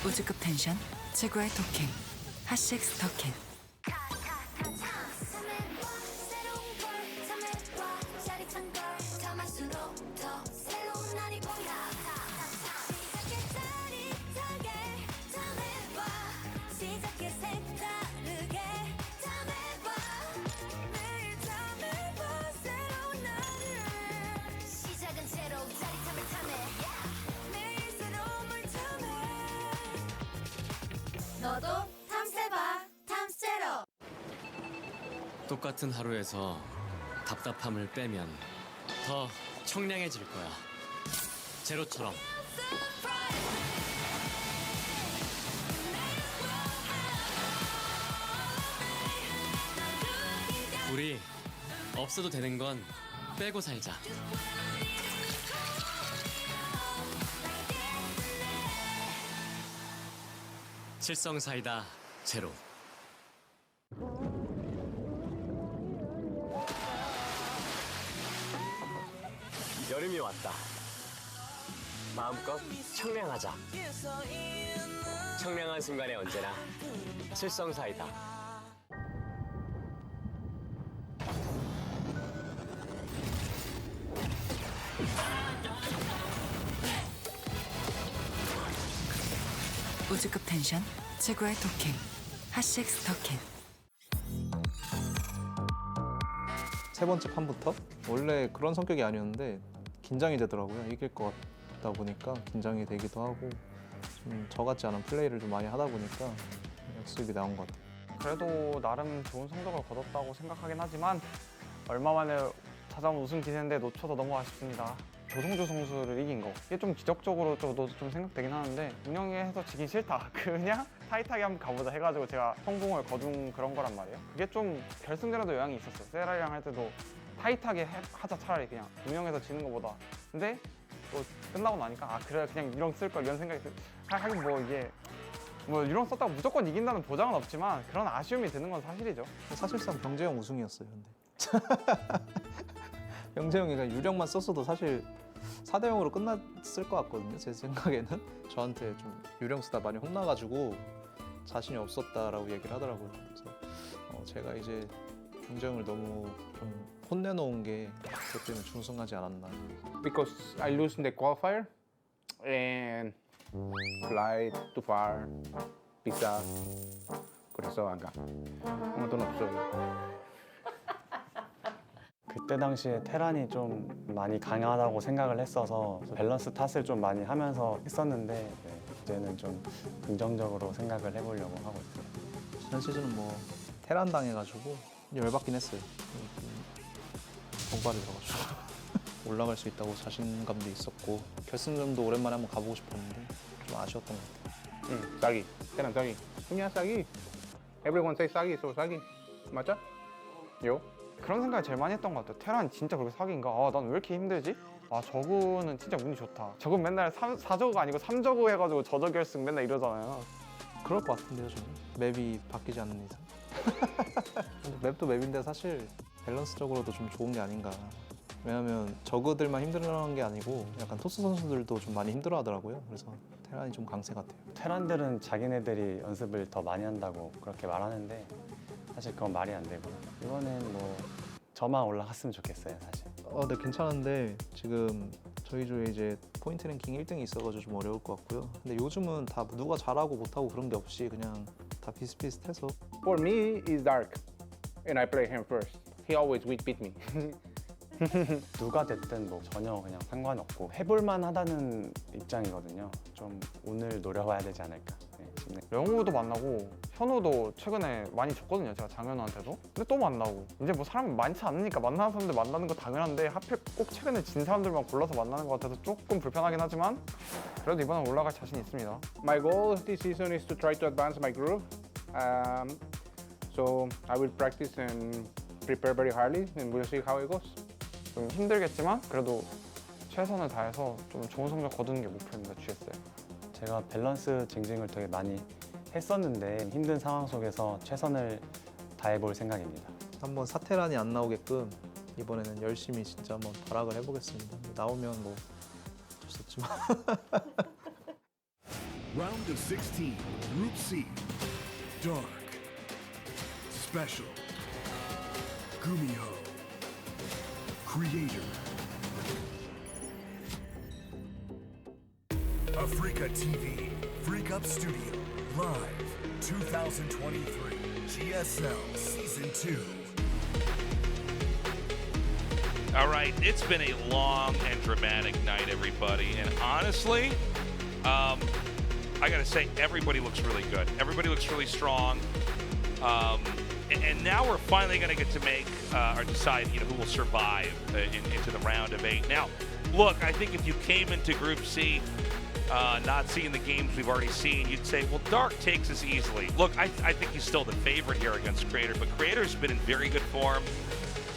우주급 텐션, 최고의 토킹, 핫식스 터킨. 너도 탐세봐 탐세로. 똑같은 하루에서 답답함을 빼면 더 청량해질 거야. 제로처럼. 우리 없어도 되는 건 빼고 살자. 칠성사이다 제로. 여름이 왔다. 마음껏 청량하자. 청량한 순간에 언제나 칠성사이다. 우주급 텐션, 최고의 토킹, 핫식스 터킨. 세 번째 판부터 원래 그런 성격이 아니었는데 긴장이 되더라고요. 이길 것 같다 보니까 긴장이 되기도 하고 좀 저 같지 않은 플레이를 좀 많이 하다 보니까 역습이 나온 것 같아요. 그래도 나름 좋은 성적을 거뒀다고 생각하긴 하지만 얼마 만에 찾아온 우승 기세인데 놓쳐서 너무 아쉽습니다. 조성주 선수를 이긴 거 이게 좀 기적적으로 저도 좀 생각되긴 하는데 운영해서 지긴 싫다. 그냥 타이트하게 한번 가보자 해가지고 제가 성공을 거둔 그런 거란 말이에요. 그게 좀 결승전에도 영향이 있었어요. 세라랑 할 때도 타이트하게 하자 차라리 그냥 운영해서 지는 것보다. 근데 또 끝나고 나니까 아 그래 그냥 유령 쓸 걸 이런 생각이 하긴 뭐 이게 뭐 유령 썼다고 무조건 이긴다는 보장은 없지만 그런 아쉬움이 드는 건 사실이죠. 사실상 병재형 우승이었어요. 근데 병재형이가 유령만 썼어도 사실 4대 0으로 끝났을 것 같거든요. 제 생각에는 저한테 좀 유령 쓰다 많이 혼나가지고 자신이 없었다라고 얘기를 하더라고요. 그래서 제가 이제 병재형을 너무 좀 혼내놓은 게 그것 때문에 준우승하지 않았나. Because I lose in the qualifier and fly too far, pizza. 그래서 안 가. 아무 돈 없어요. 그때 당시에 테란이 좀 많이 강하다고 생각을 했어서 밸런스 탓을 좀 많이 하면서 했었는데 이제는 좀 긍정적으로 생각을 해보려고 하고 있어요. 지난 시즌은 뭐 테란 당해가지고 열받긴 했어요. 공발이 들어가지고 올라갈 수 있다고 자신감도 있었고 결승전도 오랜만에 한번 가보고 싶었는데 좀 아쉬웠던 것 같아요. 응, 싸기. 테란 싸기. 그냥 싸기. Everyone say 싸기, so 싸기. 맞아? 요? 그런 생각을 제일 많이 했던 것 같아요. 테란이 진짜 그렇게 사기인가? 아, 난 왜 이렇게 힘들지? 아, 저그는 진짜 운이 좋다. 저그는 맨날 4저그가 아니고 3저그 해가지고 저저 결승 맨날 이러잖아요. 그럴 것 같은데요, 저는. 맵이 바뀌지 않는 이상. 근데 맵도 맵인데 사실 밸런스적으로도 좀 좋은 게 아닌가. 왜냐면 저그들만 힘들어하는 게 아니고 약간 토스 선수들도 좀 많이 힘들어하더라고요. 그래서 테란이 좀 강세 같아요. 테란들은 자기네들이 연습을 더 많이 한다고 그렇게 말하는데 사실 그건 말이 안 되고 이번엔 뭐 저만 올라갔으면 좋겠어요, 사실. 네, 괜찮은데 지금 저희 조에 이제 포인트 랭킹 1등이 있어가지고 좀 어려울 것 같고요. 근데 요즘은 다 누가 잘하고 못하고 그런 게 없이 그냥 다 비슷비슷해서. For me, it's dark, and I play him first. He always will beat me. 누가 됐든 뭐 전혀 그냥 상관없고 해볼만 하다는 입장이거든요. 좀 운을 노려봐야 되지 않을까. 네, 영우도 만나고 현우도 최근에 많이 졌거든요. 제가 장현우한테도. 근데 또 만나고 이제 뭐 사람 많지 않으니까 만나는 사람들 만나는 거 당연한데 하필 꼭 최근에 진 사람들만 골라서 만나는 것 같아서 조금 불편하긴 하지만 그래도 이번엔 올라갈 자신 있습니다. My goal this season is to try to advance my group. So I will practice and prepare very hardly, and we'll see how it goes. 좀 힘들겠지만 그래도 최선을 다해서 좀 좋은 성적 거두는 게 목표입니다. GSL. 제가 밸런스 쟁쟁을 되게 많이 했었는데 힘든 상황 속에서 최선을 다해볼 생각입니다. 한번 사테란이 안 나오게끔 이번에는 열심히 진짜 한번 발악을 해보겠습니다. 나오면 뭐 어쩔 수 없지만 Round of 16, Group C. Dark. Special. GuMiho. Creator. Africa TV. Freak Up Studio. Live. 2023. GSL Season 2. All right, it's been a long and dramatic night, everybody. And honestly, I got to say, everybody looks really good. Everybody looks really strong. And now we're finally going to get to make or decide, who will survive into the round of 8. Now, look, I think if you came into Group C not seeing the games we've already seen, you'd say, well, Dark takes this easily. Look, I think he's still the favorite here against Creator, but Creator's been in very good form.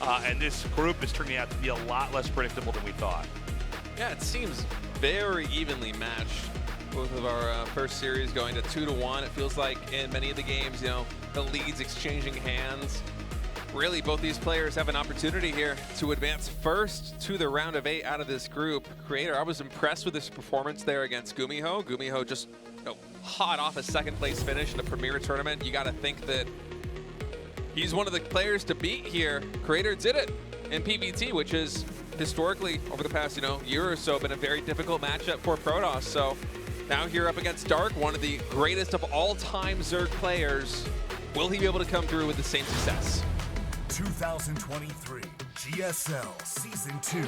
And this group is turning out to be a lot less predictable than we thought. Yeah, it seems very evenly matched. Both of our first series going to 2-1. It feels like in many of the games, the leads exchanging hands. Really, both these players have an opportunity here to advance first to the round of 8 out of this group. Creator, I was impressed with his performance there against GuMiho. GuMiho just hot off a second place finish in a premier tournament. You got to think that he's one of the players to beat here. Creator did it in PVT, which is historically, over the past year or so, been a very difficult matchup for Protoss. So now here up against Dark, one of the greatest of all-time Zerg players. Will he be able to come through with the same success? 2023 GSL Season 2.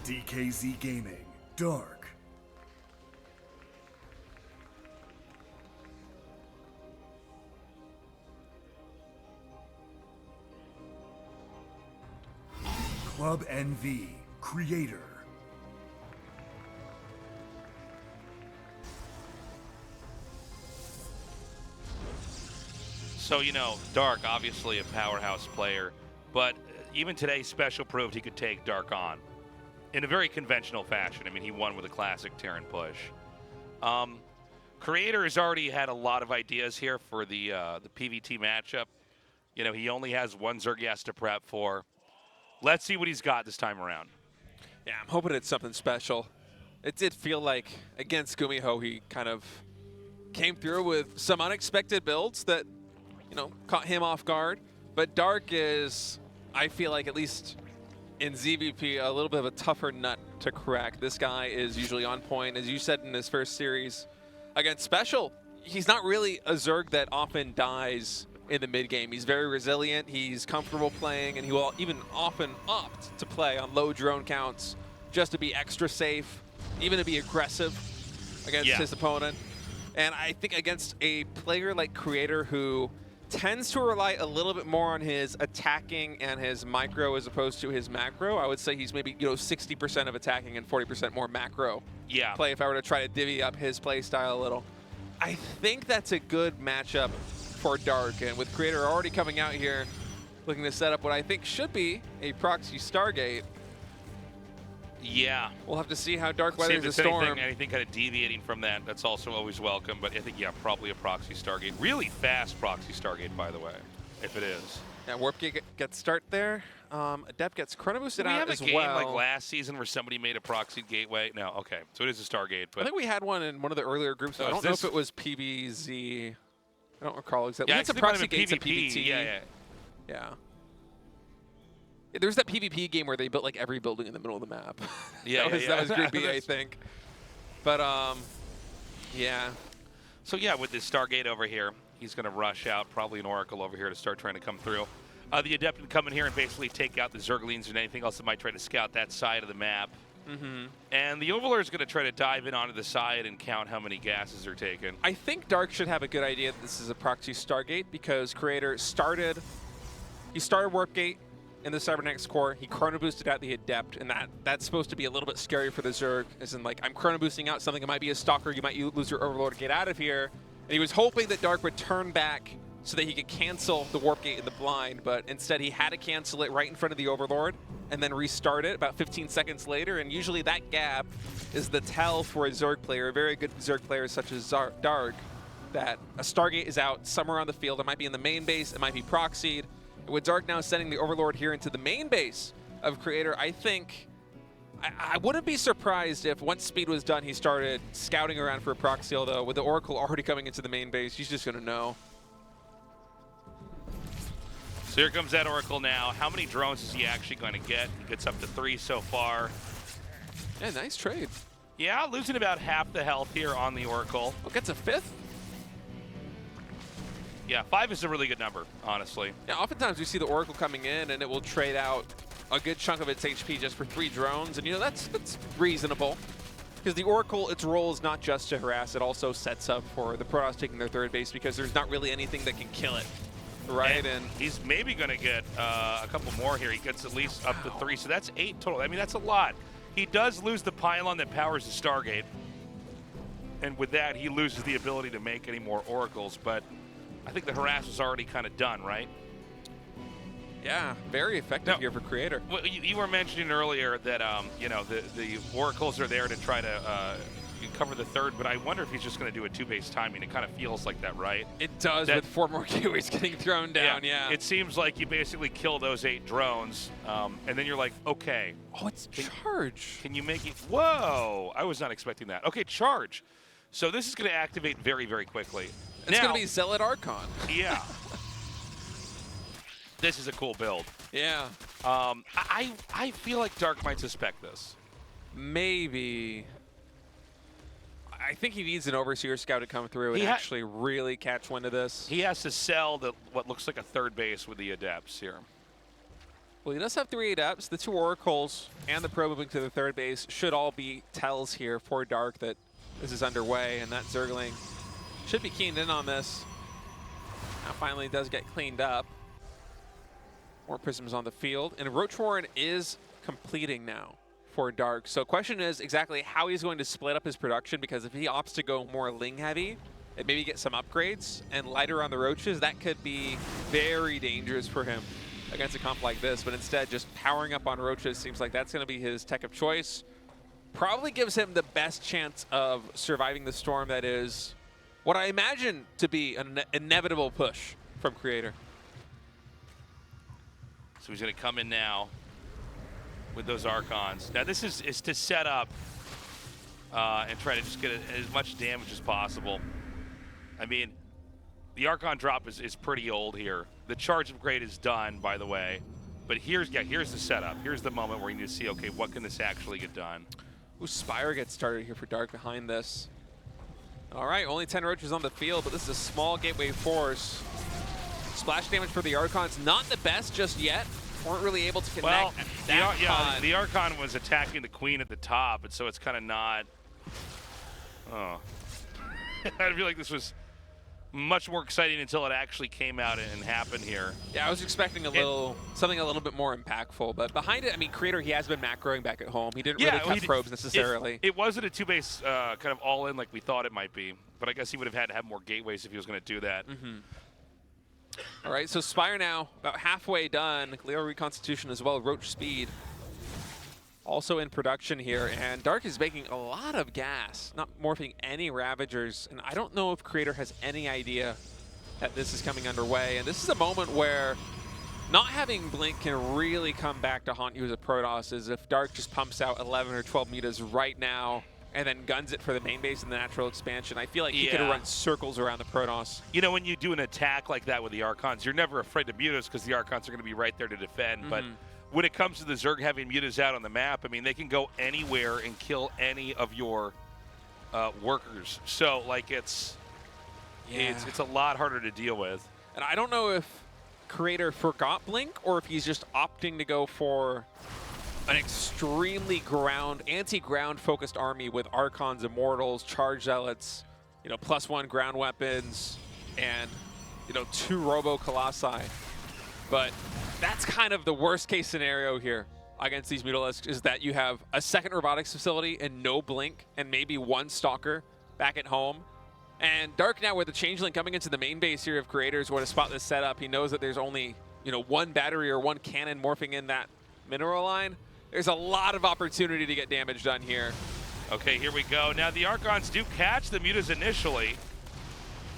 DKZ Gaming, Dark. Club NV, Creator. So, Dark, obviously a powerhouse player, but even today, Special proved he could take Dark on in a very conventional fashion. I mean, he won with a classic Terran push. Creator has already had a lot of ideas here for the PVT matchup. He only has one Zerg he has to prep for. Let's see what he's got this time around. Yeah, I'm hoping it's something special. It did feel like against GuMiho, he kind of came through with some unexpected builds that, caught him off guard. But Dark is, I feel like, at least in ZVP, a little bit of a tougher nut to crack. This guy is usually on point. As you said in his first series against Special, he's not really a Zerg that often dies in the mid game. He's very resilient, he's comfortable playing, and he will even often opt to play on low drone counts just to be extra safe, even to be aggressive against his opponent. And I think against a player like Creator, who tends to rely a little bit more on his attacking and his micro as opposed to his macro, I would say he's maybe 60% of attacking and 40% more macro play if I were to try to divvy up his play style a little. I think that's a good matchup for Dark, and with Creator already coming out here looking to set up what I think should be a proxy Stargate. Yeah. We'll have to see how Dark weathers the storm. Anything kind of deviating from that, that's also always welcome, but I think, probably a proxy Stargate. Really fast proxy Stargate, by the way, if it is. Yeah, Warp Gate gets start there. Adept gets chrono boosted out as well. We have a game like last season where somebody made a proxy gateway. No, okay, so it is a Stargate. But I think we had one in one of the earlier groups. I don't know if it was PVZ. I don't recall exactly. It's a proxy gates at PvP. PVT. Yeah. There was that PvP game where they built like every building in the middle of the map. That was Group B, I think. But yeah. So with this Stargate over here, he's going to rush out, probably an Oracle over here to start trying to come through. The Adept can come in here and basically take out the Zerglings and anything else that might try to scout that side of the map. And the Overlord is going to try to dive in onto the side and count how many gases are taken. I think Dark should have a good idea that this is a proxy Stargate, because Creator started Warp Gate in the Cybernetics core. He chrono boosted out the Adept, and that's supposed to be a little bit scary for the Zerg, as in, like, I'm chrono boosting out something. It might be a Stalker. You might lose your Overlord. Get out of here. And he was hoping that Dark would turn back so that he could cancel the Warp Gate in the blind, but instead he had to cancel it right in front of the Overlord and then restart it about 15 seconds later, and usually that gap is the tell for a Zerg player, a very good Zerg player such as Dark, that a Stargate is out somewhere on the field. It might be in the main base, it might be proxied. With Dark now sending the Overlord here into the main base of Creator, I think I wouldn't be surprised if once speed was done, he started scouting around for a proxy, although with the Oracle already coming into the main base, he's just going to know. So here comes that Oracle now. How many drones is he actually going to get? He gets up to 3 so far. Yeah, nice trade. Yeah, losing about half the health here on the Oracle. Well, gets a 5th. Yeah, 5 is a really good number, honestly. Yeah, oftentimes we see the Oracle coming in and it will trade out a good chunk of its HP just for 3 drones, and you know, that's reasonable. Because the Oracle, its role is not just to harass, it also sets up for the Protoss taking their 3rd base because there's not really anything that can kill it. Right, and he's maybe going to get a couple more here. He gets at least up to 3, so that's 8 total. I mean, that's a lot. He does lose the pylon that powers the Stargate, and with that, he loses the ability to make any more Oracles, but I think the harass was already kind of done, right? Yeah, very effective here for Creator. Well, you were mentioning earlier that, you know, the Oracles are there to try to cover the 3rd, but I wonder if he's just going to do a 2-base timing. It kind of feels like that, right? It does, with 4 more gateways getting thrown down, yeah. It seems like you basically kill those 8 drones, and then you're like, okay. Oh, it's charge. Can you make it? Whoa, I was not expecting that. Okay, charge. So this is going to activate very, very quickly. It's going to be Zealot Archon. Yeah. This is a cool build. Yeah. I feel like Dark might suspect this. Maybe. I think he needs an Overseer Scout to come through and actually really catch wind of this. He has to sell what looks like a 3rd base with the Adepts here. Well, he does have 3 Adepts. The 2 Oracles and the Probe moving to the 3rd base should all be tells here for Dark that this is underway, and that Zergling should be keened in on this. Now finally does get cleaned up. More Prisms on the field, and Roach Warren is completing now for Dark. So question is exactly how he's going to split up his production, because if he opts to go more Ling heavy and maybe get some upgrades and lighter on the Roaches, that could be very dangerous for him against a comp like this. But instead, just powering up on Roaches seems like that's going to be his tech of choice. Probably gives him the best chance of surviving the storm that is what I imagine to be an inevitable push from Creator. So he's going to come in now with those Archons. Now this is to set up and try to just get as much damage as possible. I mean, the Archon drop is pretty old here. The charge upgrade is done, by the way. But here's the setup. Here's the moment where you need to see, okay, what can this actually get done? Ooh, Spire gets started here for Dark behind this. All right, only 10 Roaches on the field, but this is a small gateway force. Splash damage for the Archons, not the best just yet. Weren't really able to connect. Well, the Archon was attacking the Queen at the top, and so it's kind of not. Oh, I feel like this was much more exciting until it actually came out and happened here. Yeah, I was expecting something a little bit more impactful, but behind it, I mean, Creator, he has been macroing back at home. He didn't really cut probes necessarily. It wasn't a 2-base kind of all-in like we thought it might be, but I guess he would have had to have more gateways if he was going to do that. Mm-hmm. All right, so Spire now about halfway done. Leo Reconstitution as well, Roach Speed also in production here, and Dark is making a lot of gas, not morphing any Ravagers, and I don't know if Creator has any idea that this is coming underway, and this is a moment where not having Blink can really come back to haunt you as a Protoss, is if Dark just pumps out 11 or 12 meters right now and then guns it for the main base in the natural expansion. I feel like he could have run circles around the Protoss. You know, when you do an attack like that with the Archons, you're never afraid to mutas because the Archons are going to be right there to defend. But when it comes to the Zerg having mutas out on the map, I mean, they can go anywhere and kill any of your workers. So, like, it's a lot harder to deal with. And I don't know if Creator forgot Blink or if he's just opting to go for an extremely anti-ground focused army with Archons, Immortals, Charge Zealots, you know, +1 ground weapons, and, you know, 2 Robo Colossi. But that's kind of the worst case scenario here against these Mutalisks, is that you have a second robotics facility and no Blink and maybe 1 Stalker back at home. And Dark now with the Changeling coming into the main base here of Creators, where to spot this setup, he knows that there's only, one battery or one cannon morphing in that mineral line. There's a lot of opportunity to get damage done here. Okay, here we go. Now the Archons do catch the Mutas initially.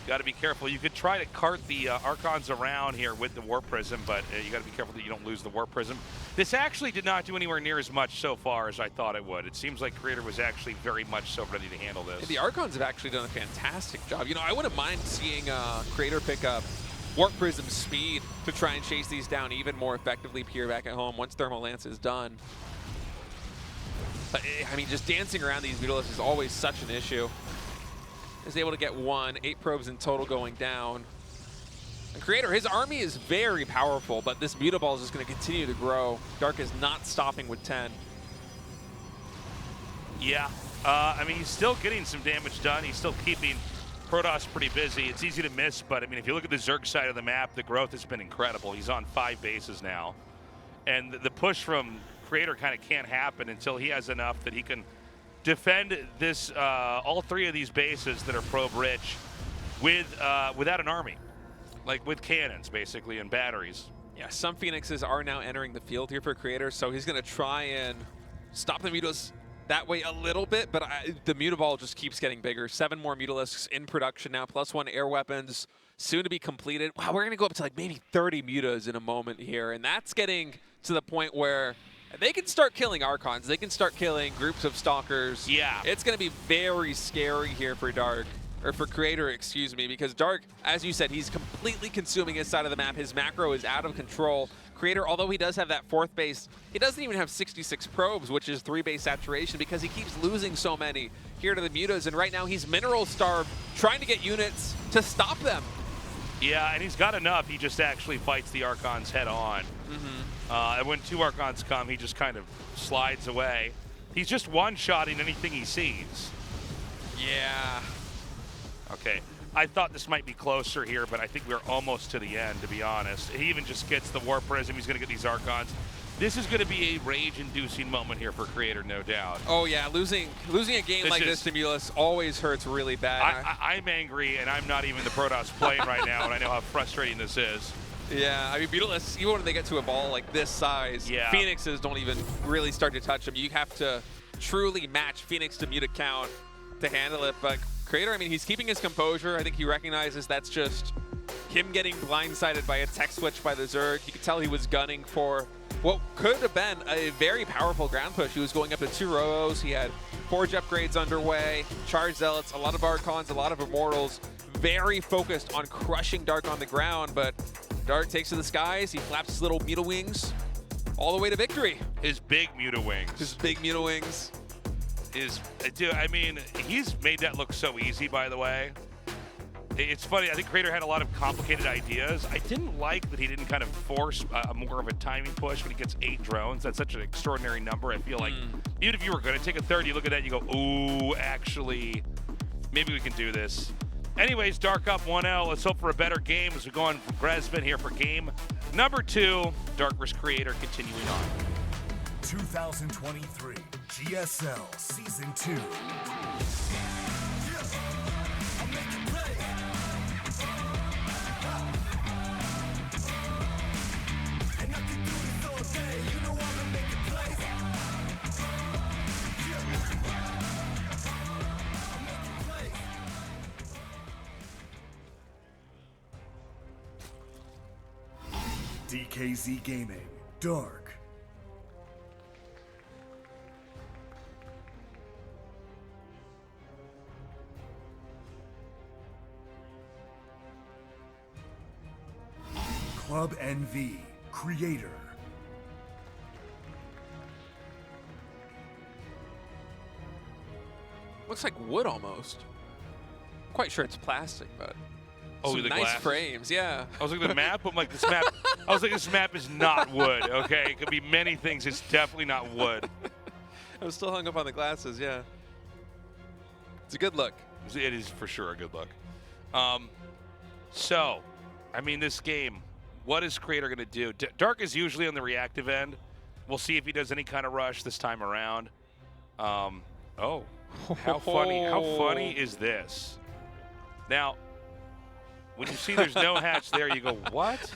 Got to be careful. You could try to cart the Archons around here with the Warp Prism, but you got to be careful that you don't lose the Warp Prism. This actually did not do anywhere near as much so far as I thought it would. It seems like Creator was actually very much so ready to handle this. The Archons have actually done a fantastic job. I wouldn't mind seeing Creator pick up Warp Prism speed to try and chase these down even more effectively here back at home once Thermal Lance is done. But, I mean, just dancing around these Mutalisks is always such an issue. Is able to get 8 probes in total going down. And Creator, his army is very powerful, but this Mutaball is just going to continue to grow. Dark is not stopping with 10. Yeah, I mean, he's still getting some damage done. He's still keeping Protoss pretty busy. It's easy to miss, but I mean, if you look at the Zerg side of the map, the growth has been incredible. He's on 5 bases now. And the push from Creator kind of can't happen until he has enough that he can defend this all 3 of these bases that are probe rich without an army, like with cannons basically and batteries. Yeah, some Phoenixes are now entering the field here for Creator, so he's going to try and stop the Mutas that way a little bit, but the Mutaball just keeps getting bigger. 7 more Mutalisks in production now, +1 air weapons soon to be completed. Wow, we're going to go up to like maybe 30 Mutas in a moment here, and that's getting to the point where they can start killing Archons. They can start killing groups of Stalkers. Yeah. It's going to be very scary here for Dark, or for Creator, excuse me, because Dark, as you said, he's completely consuming his side of the map. His macro is out of control. Creator, although he does have that 4th base, he doesn't even have 66 probes, which is 3 base saturation, because he keeps losing so many here to the Mutas, and right now he's mineral starved, trying to get units to stop them. Yeah, and he's got enough. He just actually fights the Archons head on. And when 2 Archons come, he just kind of slides away. He's just one-shotting anything he sees. Yeah. Okay. I thought this might be closer here, but I think we're almost to the end, to be honest. He even just gets the Warp Prism. He's going to get these Archons. This is going to be a rage-inducing moment here for Creator, no doubt. Oh, yeah. Losing a game like this to Mulus always hurts really bad. I'm angry, and I'm not even the Protoss playing right now, and I know how frustrating this is. Yeah, I mean, Mutalisks, even when they get to a ball like this size, Phoenixes don't even really start to touch them. You have to truly match Phoenix to Muta count to handle it. But Creator, I mean, he's keeping his composure. I think he recognizes that's just him getting blindsided by a tech switch by the Zerg. You could tell he was gunning for what could have been a very powerful ground push. He was going up to 2 Roos. He had Forge upgrades underway, Charge Zealots, a lot of Archons, a lot of Immortals. Very focused on crushing Dark on the ground, but Dark takes to the skies. He flaps his little Muta wings all the way to victory. His big Muta wings. His big Muta wings. Dude, I mean, he's made that look so easy, by the way. It's funny, I think Creator had a lot of complicated ideas. I didn't like that he didn't kind of force more of a timing push when he gets 8 drones. That's such an extraordinary number. I feel like even if you were going to take a 3rd, you look at that and you go, ooh, actually, maybe we can do this. Anyways, Dark up 1-0. Let's hope for a better game as we go on from Gresman here for game number 2. Dark vs. Creator continuing on. 2023 GSL Season 2. DKZ Gaming, Dark. Club NV, Creator. Looks like wood almost. Quite sure it's plastic, but some the nice glass frames, yeah. I was looking at the map. I'm like, this map. I was like, this map is not wood. Okay, it could be many things. It's definitely not wood. I was still hung up on the glasses, yeah. It's a good look. It is for sure a good look. So, I mean, this game, what is Creator going to do? Dark is usually on the reactive end. We'll see if he does any kind of rush this time around. Oh, how funny is this? Now, when you see there's no hatch there, you go, what?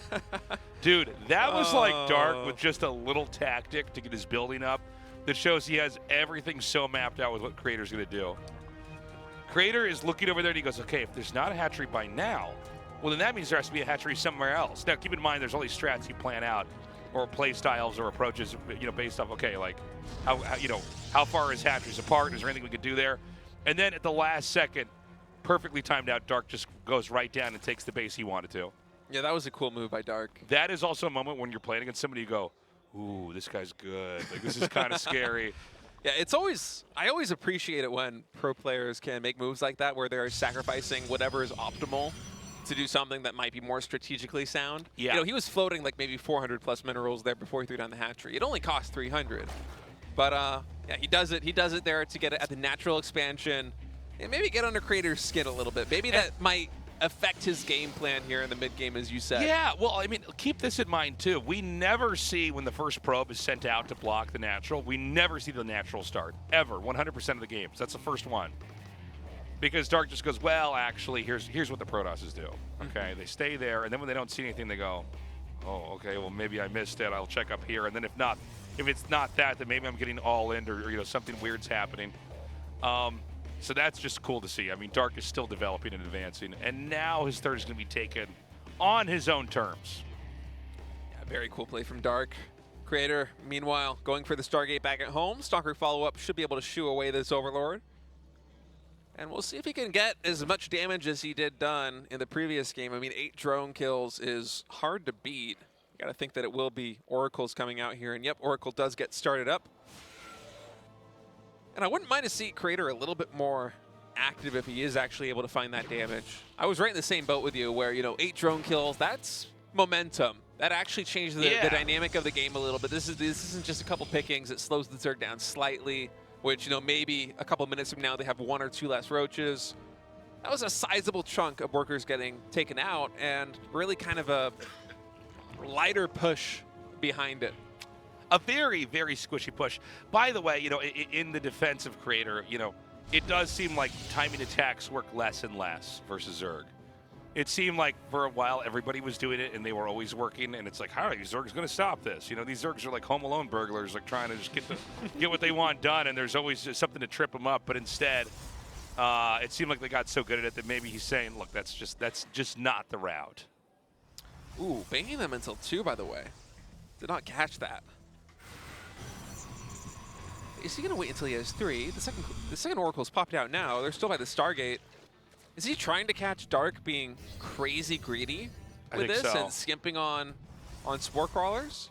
Dude, that was like Dark with just a little tactic to get his building up that shows he has everything so mapped out with what Creator's going to do. Creator is looking over there and he goes, okay, if there's not a hatchery by now, well, then that means there has to be a hatchery somewhere else. Now, keep in mind, there's only strats you plan out or play styles or approaches, based off, okay, like how far is hatcheries apart? Is there anything we could do there? And then at the last second, perfectly timed out, Dark just goes right down and takes the base he wanted to. Yeah, that was a cool move by Dark. That is also a moment when you're playing against somebody, you go, ooh, this guy's good. Like, this is kind of scary. Yeah, I always appreciate it when pro players can make moves like that where they're sacrificing whatever is optimal to do something that might be more strategically sound. Yeah. He was floating like maybe 400 plus minerals there before he threw down the hatchery. It only cost 300. But yeah, he does it there to get it at the natural expansion and maybe get under Creator's skin a little bit. Maybe that might affect his game plan here in the mid game, as you said. Yeah, well, I mean, keep this in mind, too. We never see when the first probe is sent out to block the natural, we never see the natural start, ever, 100% of the games. That's the first one. Because Dark just goes, well, actually, here's what the Protosses do. Okay, they stay there, and then when they don't see anything, they go, oh, okay, well, maybe I missed it. I'll check up here. And then if it's not that, then maybe I'm getting all in or something weird's happening. So that's just cool to see. I mean, Dark is still developing and advancing, and now his third is going to be taken on his own terms. Yeah, very cool play from Dark. Creator, meanwhile, going for the Stargate back at home. Stalker follow-up should be able to shoo away this Overlord. And we'll see if he can get as much damage as he did done in the previous game. I mean, 8 drone kills is hard to beat. You got to think that it will be Oracle's coming out here. And yep, Oracle does get started up. And I wouldn't mind to see Creator a little bit more active if he is actually able to find that damage. I was right in the same boat with you where, 8 drone kills, that's momentum. That actually changed the dynamic of the game a little bit. This isn't just a couple pickings. It slows the Zerg down slightly, which, maybe a couple minutes from now they have 1 or 2 less roaches. That was a sizable chunk of workers getting taken out and really kind of a lighter push behind it. A very, very squishy push. By the way, in the defense of Creator, it does seem like timing attacks work less and less versus Zerg. It seemed like for a while everybody was doing it and they were always working, and it's like, how are these Zergs going to stop this? These Zergs are like Home Alone burglars, like trying to just get what they want done, and there's always just something to trip them up. But instead, it seemed like they got so good at it that maybe he's saying, look, that's just not the route. Ooh, banging them until 2, by the way. Did not catch that. Is he going to wait until he has 3? The second Oracle's popped out now. They're still by the Stargate. Is he trying to catch Dark being crazy greedy with this and skimping on Spore Crawlers?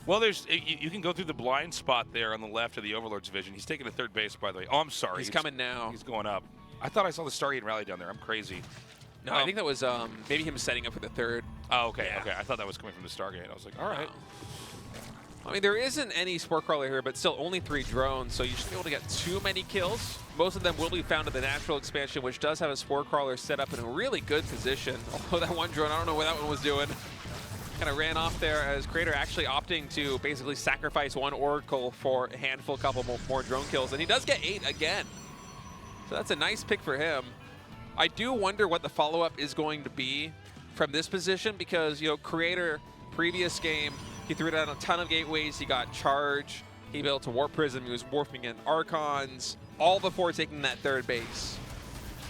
Well, you can go through the blind spot there on the left of the Overlord's vision. He's taking a third base, by the way. Oh, I'm sorry. He's coming now. He's going up. I thought I saw the Stargate rally down there. I'm crazy. No, I think that was maybe him setting up for the third. Oh, okay, okay. I thought that was coming from the Stargate. I was like, all right. I mean, there isn't any Spore Crawler here, but still only 3 drones, so you shouldn't be able to get too many kills. Most of them will be found in the natural expansion, which does have a Spore Crawler set up in a really good position. Although that one drone, I don't know what that one was doing. Kind of ran off there as Creator actually opting to basically sacrifice 1 Oracle for a handful, couple more drone kills, and he does get 8 again. So that's a nice pick for him. I do wonder what the follow-up is going to be from this position because, Creator, previous game, he threw down a ton of gateways. He got charge. He built a warp prism. He was warping in Archons, all before taking that third base.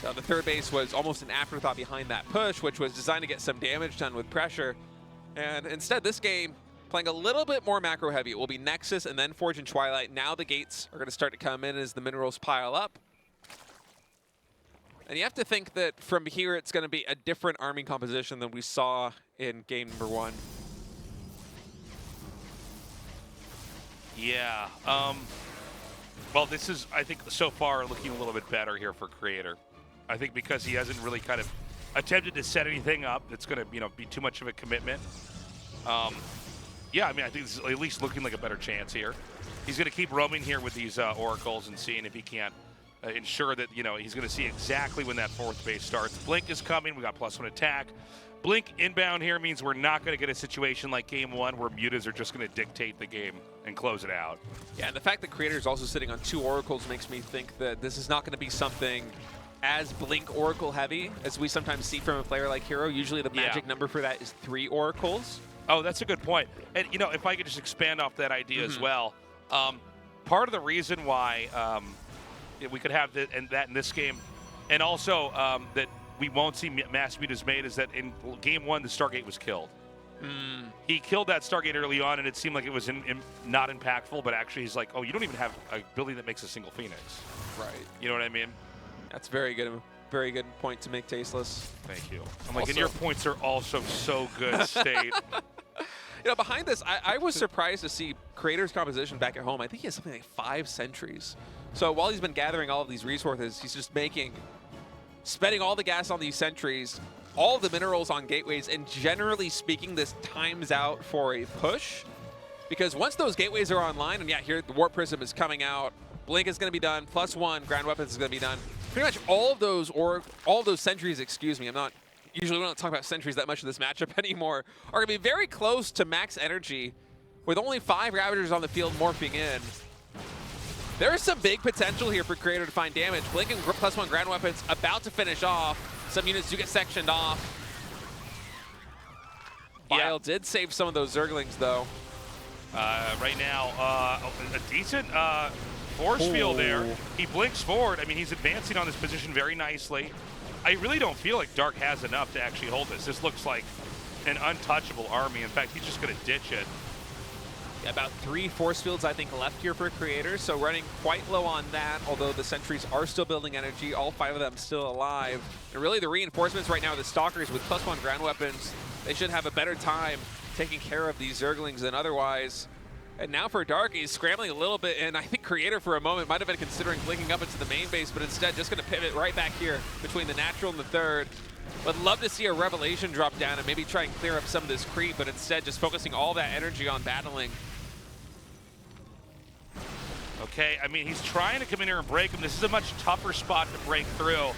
So the third base was almost an afterthought behind that push, which was designed to get some damage done with pressure. And instead, this game, playing a little bit more macro heavy. It will be Nexus and then Forge and Twilight. Now the gates are going to start to come in as the minerals pile up. And you have to think that from here, it's going to be a different army composition than we saw in game number 1. Yeah. Well, this is, I think, so far looking a little bit better here for Creator. I think because he hasn't really kind of attempted to set anything up that's going to, be too much of a commitment. Yeah, I mean, I think this is at least looking like a better chance here. He's going to keep roaming here with these Oracles and seeing if he can't ensure that, he's going to see exactly when that 4th base starts. Blink is coming. We got +1 attack. Blink inbound here means we're not going to get a situation like game 1 where mutas are just going to dictate the game and close it out. Yeah, and the fact that Creator is also sitting on 2 Oracles makes me think that this is not going to be something as Blink Oracle heavy as we sometimes see from a player like Hero. Usually the magic number for that is 3 Oracles. Oh, that's a good point. And, you know, if I could just expand off that idea as well, part of the reason why we could have that in this game, and also that we won't see mass mutas made, is that in game 1, the Stargate was killed. He killed that Stargate early on, and it seemed like it was not impactful, but actually he's like, oh, you don't even have a building that makes a single Phoenix. Right. You know what I mean? That's very good point to make, Tasteless. Thank you. I'm like, and your points are also so good, State. You know, behind this, I was surprised to see Creator's composition back at home. I think he has something like 5 sentries. So while he's been gathering all of these resources, he's just spending all the gas on these sentries, all the minerals on gateways, and generally speaking, this times out for a push. Because once those gateways are online, and yeah, here the Warp Prism is coming out, Blink is going to be done, +1, Ground Weapons is going to be done. Pretty much all of those sentries, excuse me, usually we don't talk about sentries that much in this matchup anymore, are going to be very close to max energy with only 5 Ravagers on the field morphing in. There is some big potential here for Creator to find damage. Blink and +1 Ground Weapons about to finish off. Some units do get sectioned off. Bile did save some of those Zerglings, though. Right now, a decent force field there. He blinks forward. I mean, he's advancing on this position very nicely. I really don't feel like Dark has enough to actually hold this. This looks like an untouchable army. In fact, he's just going to ditch it. Yeah, about 3 force fields, I think, left here for Creator, so running quite low on that, although the sentries are still building energy, all 5 of them still alive. And really the reinforcements right now, the Stalkers with +1 Ground Weapons, they should have a better time taking care of these Zerglings than otherwise. And now for Dark, he's scrambling a little bit, and I think Creator for a moment might have been considering blinking up into the main base, but instead just going to pivot right back here between the natural and the third. Would love to see a Revelation drop down and maybe try and clear up some of this creep, but instead just focusing all that energy on battling. Okay, I mean, he's trying to come in here and break him. This is a much tougher spot to break through.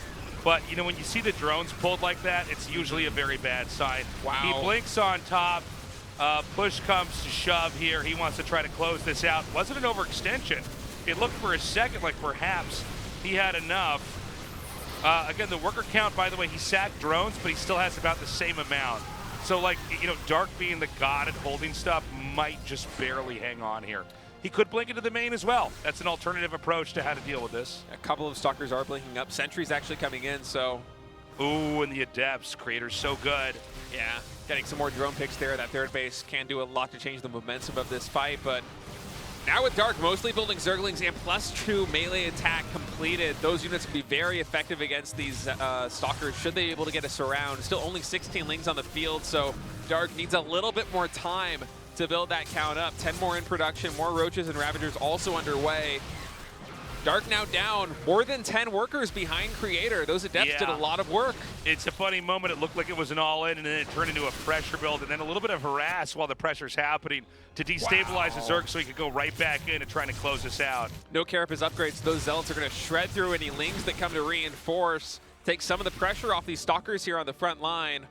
But, you know, when you see the drones pulled like that, it's usually a very bad sign. Wow. He blinks on top. Push comes to shove here. He wants to try to close this out. Wasn't an overextension. It looked for a second like perhaps he had enough. Again, the worker count, by the way, he sacked drones, but he still has about the same amount. So, like, you know, Dark being the god at holding stuff might just barely hang on here. He could blink into the main as well. That's an alternative approach to how to deal with this. A couple of Stalkers are blinking up. Sentry's actually coming in, so... Ooh, and the Adepts. Creator's so good. Yeah, getting some more drone picks there. That third base can do a lot to change the momentum of this fight, but now with Dark mostly building Zerglings and +2 melee attack completed, those units can be very effective against these Stalkers should they be able to get a surround. Still only 16 Lings on the field, so Dark needs a little bit more time to build that count up. 10 more in production, more Roaches and Ravagers also underway. Dark now down, more than 10 workers behind Creator. Those Adepts did a lot of work. It's a funny moment. It looked like it was an all-in, and then it turned into a pressure build, and then a little bit of harass while the pressure's happening to destabilize the Zerg so he could go right back in and trying to close this out. No care of his upgrades. Those Zealots are going to shred through any Lings that come to reinforce, take some of the pressure off these Stalkers here on the front line.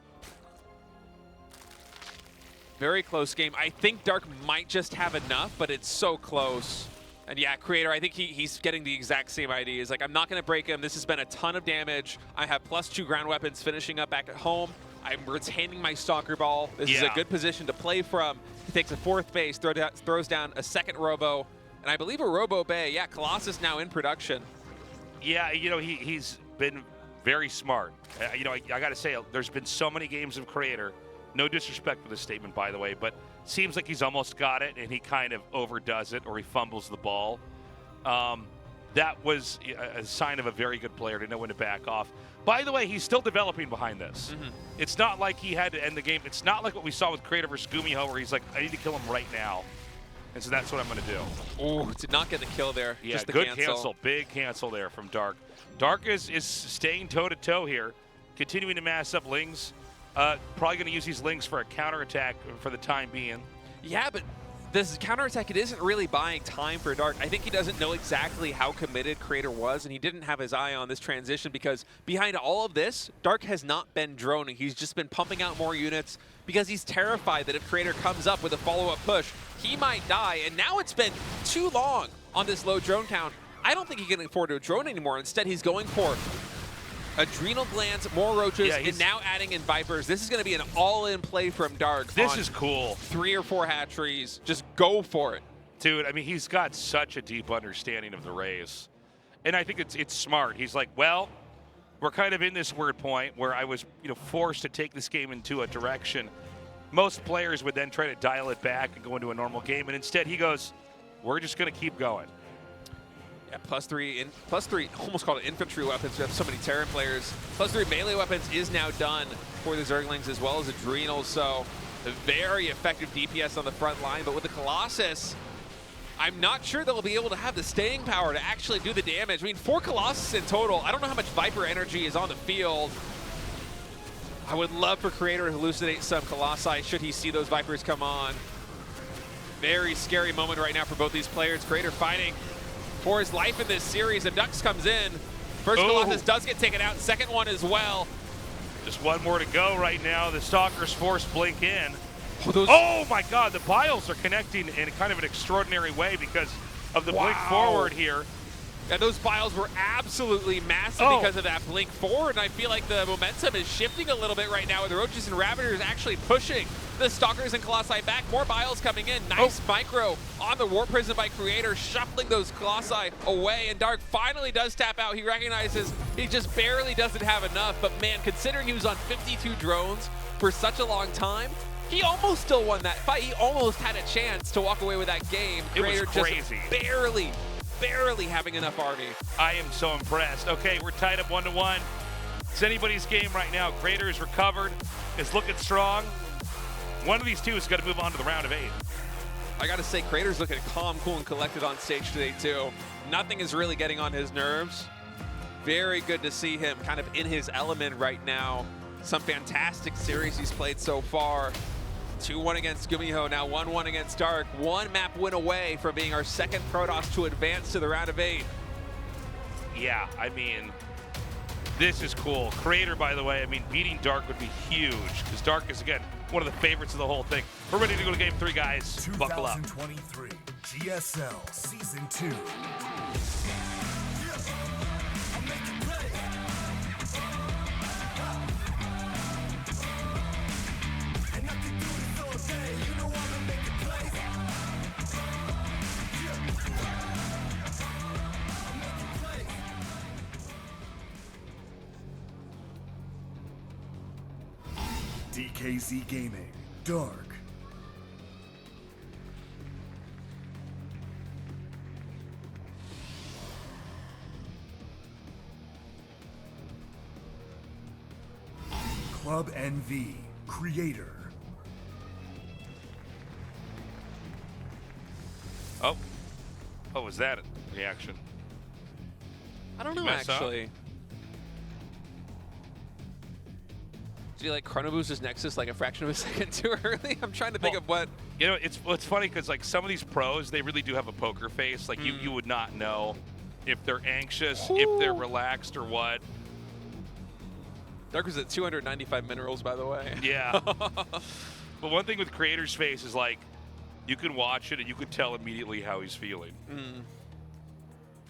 Very close game. I think Dark might just have enough, but it's so close. And yeah, Creator, I think he's getting the exact same idea. He's like, I'm not going to break him. This has been a ton of damage. I have +2 ground weapons finishing up back at home. I'm retaining my Stalker Ball. This is a good position to play from. He takes a 4th base, throws down a 2nd Robo, and I believe a Robo Bay. Yeah, Colossus now in production. Yeah, you know, he's been very smart. You know, I got to say, there's been so many games of Creator. No disrespect for this statement, by the way, but seems like he's almost got it, and he kind of overdoes it, or he fumbles the ball. That was a sign of a very good player to know when to back off. By the way, he's still developing behind this. It's not like he had to end the game. It's not like what we saw with Creator versus GuMiho, where he's like, I need to kill him right now. And so that's what I'm going to do. Oh, did not get the kill there. Yeah, just the good cancel. Big cancel there from Dark. Dark is staying toe-to-toe here, continuing to mass up Lings. Probably going to use these Lings for a counterattack for the time being. Yeah, but this counterattack, it isn't really buying time for Dark. I think he doesn't know exactly how committed Creator was, and he didn't have his eye on this transition because behind all of this, Dark has not been droning. He's just been pumping out more units because he's terrified that if Creator comes up with a follow-up push, he might die. And now it's been too long on this low drone count. I don't think he can afford to drone anymore. Instead, he's going for Adrenal glands, more roaches, and now adding in Vipers. This is going to be an all-in play from Dark. This is cool. 3 or 4 hatcheries. Just go for it. Dude, I mean, he's got such a deep understanding of the race. And I think it's smart. He's like, well, we're kind of in this weird point where I was, forced to take this game into a direction. Most players would then try to dial it back and go into a normal game. And instead he goes, we're just going to keep going. Yeah, +3, almost called it infantry weapons. We have so many Terran players. +3 melee weapons is now done for the Zerglings as well as Adrenals. So a very effective DPS on the front line. But with the Colossus, I'm not sure they'll be able to have the staying power to actually do the damage. I mean, 4 Colossus in total. I don't know how much Viper energy is on the field. I would love for Creator to hallucinate some Colossi should he see those Vipers come on. Very scary moment right now for both these players. Creator fighting for his life in this series, and Dux comes in. First Colossus does get taken out, second one as well. Just one more to go right now. The Stalkers force Blink in. Oh my God, the Biles are connecting in kind of an extraordinary way because of the Blink forward here. And those Biles were absolutely massive because of that Blink forward, and I feel like the momentum is shifting a little bit right now with the Roaches and Ravagers actually pushing the Stalkers and Colossi back. More Biles coming in. Nice micro on the Warp Prison by Creator, shuffling those Colossi away, and Dark finally does tap out. He recognizes he just barely doesn't have enough, but man, considering he was on 52 drones for such a long time, he almost still won that fight. He almost had a chance to walk away with that game. Creator It was crazy. Just barely having enough army. I am so impressed. Okay, we're tied up 1-1. It's anybody's game right now. Creator is recovered, is looking strong. One of these two is going to move on to the round of 8. I got to say, Creator's looking calm, cool, and collected on stage today, too. Nothing is really getting on his nerves. Very good to see him kind of in his element right now. Some fantastic series he's played so far. 2-1 against GuMiho, now 1-1 against Dark. 1 map win away from being our second Protoss to advance to the round of 8. Yeah, I mean, this is cool. Creator, by the way, I mean, beating Dark would be huge because Dark is, again, one of the favorites of the whole thing. We're ready to go to game 3, guys. Buckle up. 2023 GSL Season 2. DKZ Gaming, Dark. Club NV, Creator. Oh, was that a reaction? I don't know, Mess up? actually. Did he like Chrono Boost his Nexus like a fraction of a second too early? I'm trying to think of what. You know, it's funny because like some of these pros, they really do have a poker face. Like you would not know if they're anxious, if they're relaxed, or what. Dark was at 295 minerals, by the way. Yeah. But one thing with Creator's face is like, you can watch it and you could tell immediately how he's feeling.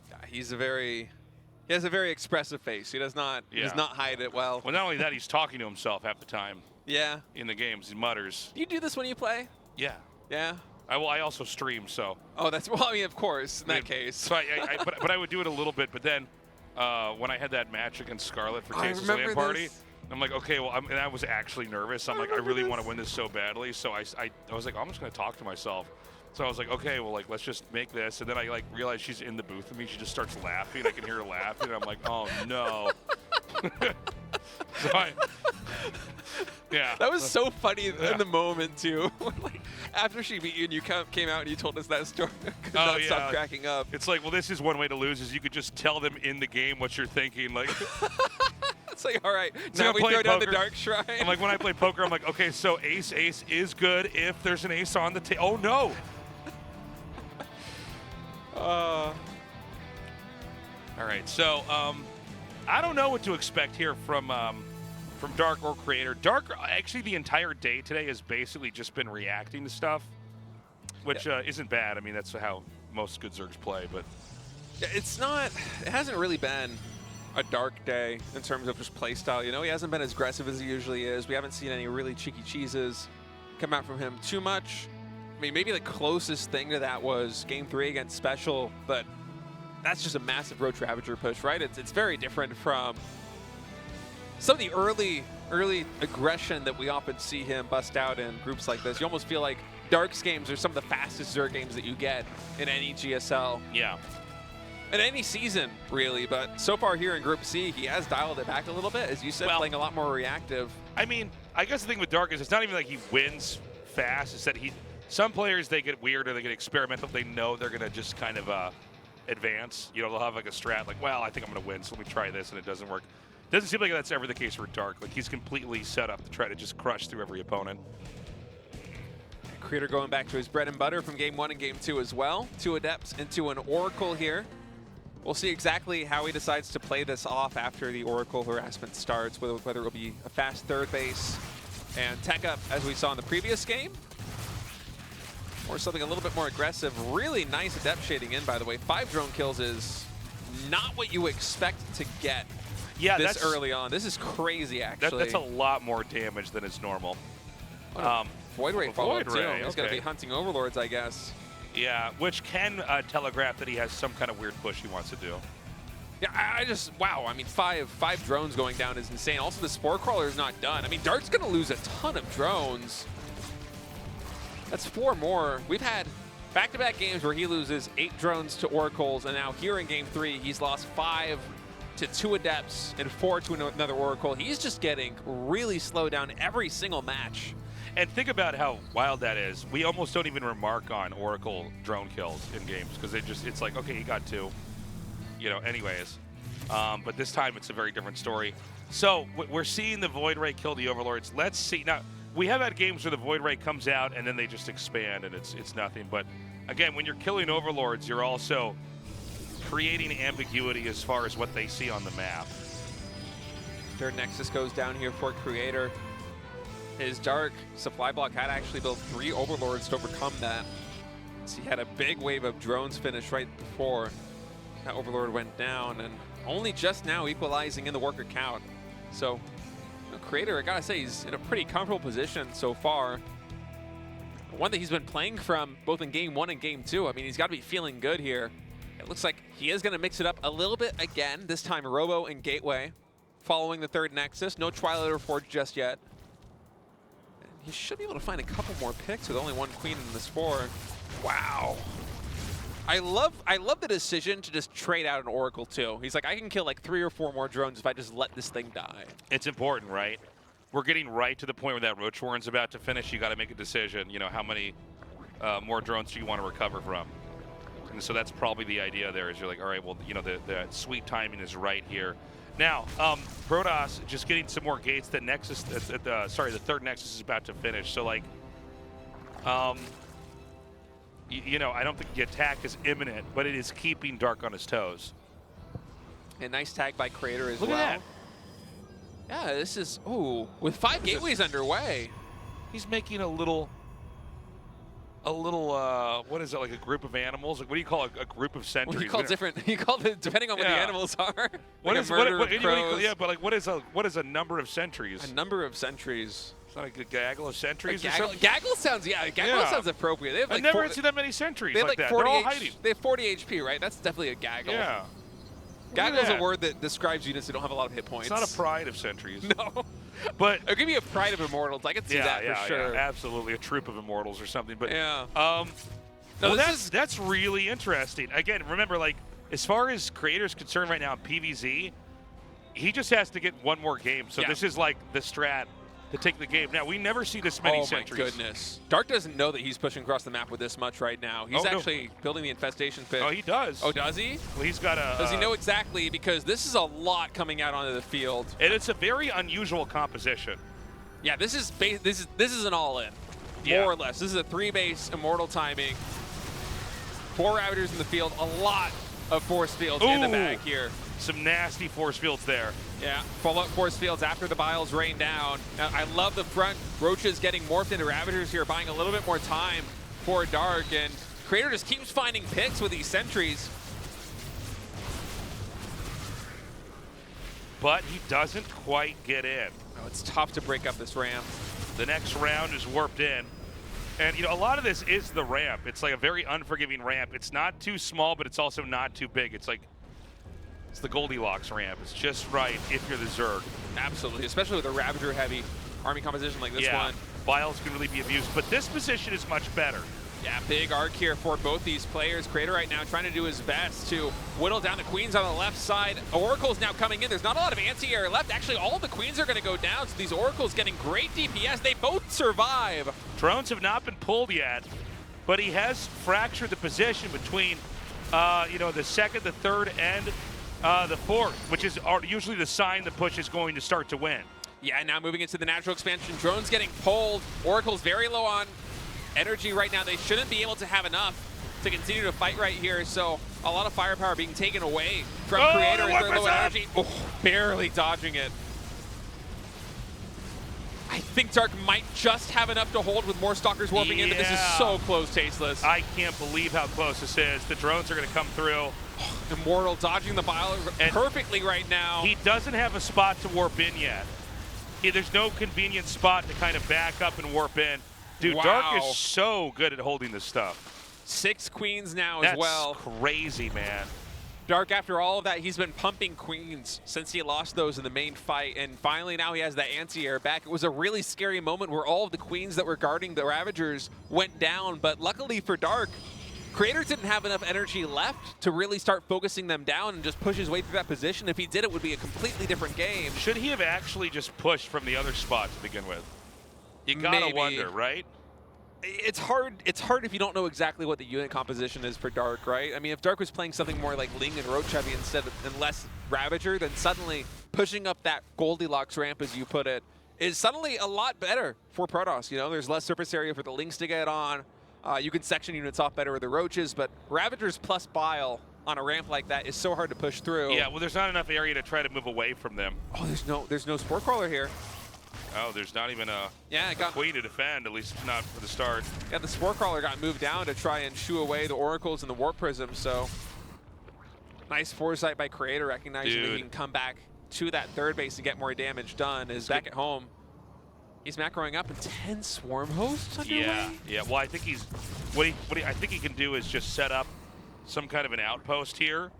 Yeah, he has a very expressive face. He does not hide it well. Well, not only that, he's talking to himself half the time. Yeah. In the games, he mutters. Do you do this when you play? Yeah. Yeah. I also stream, so. Oh, that's, well, I mean, of course, in that case. So but I would do it a little bit, but then when I had that match against Scarlet for Chase's LAN party, I'm like, okay, well, and I was actually nervous. I'm like, I really want to win this so badly. So I was like, I'm just going to talk to myself. So I was like, okay, well, like, let's just make this. And then I, like, realized she's in the booth with me. She just starts laughing. I can hear her laughing. And I'm like, oh, no. Yeah. That was so funny in the moment, too. Like, after she beat you and you came out and you told us that story, I could not stop cracking up. It's like, well, this is one way to lose, is you could just tell them in the game what you're thinking. Like, it's like, all right, now we throw down the Dark Shrine. I'm like, when I play poker, I'm like, okay, so ace is good if there's an ace on the table. Oh, no. All right, so I don't know what to expect here from Dark or Creator. Dark, actually, the entire day today has basically just been reacting to stuff, which isn't bad. I mean, that's how most good Zergs play, but it's not. It hasn't really been a dark day in terms of just play style. You know, he hasn't been as aggressive as he usually is. We haven't seen any really cheeky cheeses come out from him too much. I mean, maybe the closest thing to that was Game 3 against Special, but that's just a massive Roach Ravager push, right? It's very different from some of the early aggression that we often see him bust out in groups like this. You almost feel like Dark's games are some of the fastest Zerg games that you get in any GSL. Yeah. In any season, really, but so far here in Group C, he has dialed it back a little bit, as you said, playing a lot more reactive. I mean, I guess the thing with Dark is it's not even like he wins fast. It's that some players, they get weird or they get experimental. They know they're going to just kind of advance. You know, they'll have like a strat like, well, I think I'm going to win, so let me try this, and it doesn't work. Doesn't seem like that's ever the case for Dark. Like, he's completely set up to try to just crush through every opponent. Creator going back to his bread and butter from Game 1 and Game 2 as well. 2 Adepts into an Oracle here. We'll see exactly how he decides to play this off after the Oracle harassment starts, whether it will be a fast third base and tech up as we saw in the previous game, or something a little bit more aggressive. Really nice Adept shading in, by the way. 5 drone kills is not what you expect to get this early on. This is crazy, actually. That's a lot more damage than is normal. Void Ray follow-up, too. Ray, He's going to be hunting Overlords, I guess. Yeah, which can telegraph that he has some kind of weird push he wants to do. Yeah, I just, wow. I mean, five drones going down is insane. Also, the Spore Crawler is not done. I mean, Dark's going to lose a ton of drones. That's 4 more. We've had back-to-back games where he loses 8 drones to Oracles, and now here in Game 3, he's lost 5 to 2 Adepts and 4 to another Oracle. He's just getting really slowed down every single match. And think about how wild that is. We almost don't even remark on Oracle drone kills in games because it's like, okay, he got 2, you know, anyways. But this time it's a very different story. So we're seeing the Void Ray kill the Overlords. Let's see. Now, we have had games where the Void Ray comes out and then they just expand and it's nothing. But again, when you're killing Overlords, you're also creating ambiguity as far as what they see on the map. Third Nexus goes down here for Creator. His Dark supply block had actually built 3 Overlords to overcome that. So he had a big wave of drones finish right before that Overlord went down, and only just now equalizing in the worker count. So, you know, Creator, I gotta say, he's in a pretty comfortable position so far. One that he's been playing from both in Game 1 and Game 2. I mean, he's gotta be feeling good here. It looks like he is gonna mix it up a little bit again, this time Robo and Gateway, following the third Nexus. No Twilight or Forge just yet. He should be able to find a couple more picks with only 1 Queen in the Spore. Wow. I love the decision to just trade out an Oracle too. He's like, I can kill like 3 or 4 more drones if I just let this thing die. It's important, right? We're getting right to the point where that Roach Warren's about to finish. You got to make a decision. You know, how many more drones do you want to recover from? And so that's probably the idea there. Is you're like, all right, well, you know, the sweet timing is right here. Now, Protoss just getting some more gates. The Nexus, the third Nexus is about to finish. So, like, you know, I don't think the attack is imminent, but it is keeping Dark on his toes. A nice tag by Creator as well. Look at that. Yeah, this is, ooh, with 5 gateways underway. He's making a little, what is it, like a group of animals? Like, what do you call a group of sentries? Well, you call different, you call it depending on what the animals are. What like is, crows. yeah, but like, what is a number of sentries? A number of sentries. It's not like a gaggle of sentries or gaggle, something? Gaggle sounds, sounds appropriate. They have like I've never seen that many sentries they have like that. 40 They're all hiding. They have 40 HP, right? That's definitely a gaggle. Yeah. Gaggle is a word that describes units that don't have a lot of hit points. It's not a pride of sentries. No. But it'll give you a pride of Immortals. I can see that for sure. Yeah, absolutely. A troop of Immortals or something. But yeah. No, that's really interesting. Again, remember, like, as far as Creator's concerned right now in PvZ, he just has to get 1 more game. So this is like the strat to take the game. Now, we never see this many sentries. Oh, my goodness. Dark doesn't know that he's pushing across the map with this much right now. He's actually building the Infestation Pit. Oh, he does. Oh, does he? Well, he's got a... Does he know exactly? Because this is a lot coming out onto the field. And it's a very unusual composition. Yeah, this is an all-in, more or less. This is a 3-base Immortal timing. 4 Ravagers in the field. A lot of force fields in the bag here. Some nasty force fields there. Yeah, follow-up force fields after the Biles rain down. Now, I love the front. Roaches getting morphed into Ravagers here, buying a little bit more time for Dark, and Creator just keeps finding picks with these sentries. but he doesn't quite get in. Oh, it's tough to break up this ramp. The next round is warped in. And, you know, a lot of this is the ramp. It's like a very unforgiving ramp. It's not too small, but it's also not too big. It's like, it's the Goldilocks ramp. It's just right if you're the Zerg. Absolutely, especially with a Ravager-heavy army composition like this one. Vials can really be abused, but this position is much better. Yeah, big arc here for both these players. Creator right now trying to do his best to whittle down the Queens on the left side. Oracle's now coming in. There's not a lot of anti-air left. Actually, all the Queens are going to go down, so these Oracles getting great DPS. They both survive. Drones have not been pulled yet, but he has fractured the position between, you know, the second, the third, and the fourth, which is usually the sign the push is going to start to win. Yeah, now moving into the natural expansion. Drones getting pulled. Oracle's very low on energy right now. They shouldn't be able to have enough to continue to fight right here. So a lot of firepower being taken away from Creator as they're low energy. Oh, barely dodging it. I think Dark might just have enough to hold with more Stalkers warping in, but this is so close, Tasteless. I can't believe how close this is. The drones are going to come through. Immortal dodging the bile perfectly right now. He doesn't have a spot to warp in yet. There's no convenient spot to kind of back up and warp in. Dude, wow. Dark is so good at holding this stuff. 6 Queens now That's as well. Crazy, man. Dark, after all of that, he's been pumping Queens since he lost those in the main fight, and finally now he has that anti-air back. It was a really scary moment where all of the Queens that were guarding the Ravagers went down, but luckily for Dark, Creator didn't have enough energy left to really start focusing them down and just push his way through that position. If he did, it would be a completely different game. Should he have actually just pushed from the other spot to begin with? You gotta wonder, right? It's hard if you don't know exactly what the unit composition is for Dark, right? I mean, if Dark was playing something more like Ling and Roach heavy and less Ravager, then suddenly pushing up that Goldilocks ramp, as you put it, is suddenly a lot better for Protoss. You know, there's less surface area for the Lings to get on. You can section units off better with the Roaches, but Ravagers plus Bile on a ramp like that is so hard to push through. Yeah, well, there's not enough area to try to move away from them. Oh, there's no Spore Crawler here. Oh, there's not even a Queen to defend, at least not for the start. Yeah, the Spore Crawler got moved down to try and shoo away the Oracles and the Warp Prism, so nice foresight by Creator, recognizing that he can come back to that third base and get more damage done. Is back at home. He's macroing up and 10 Swarm Hosts underway? Yeah. Well, I think I think he can do is just set up some kind of an outpost here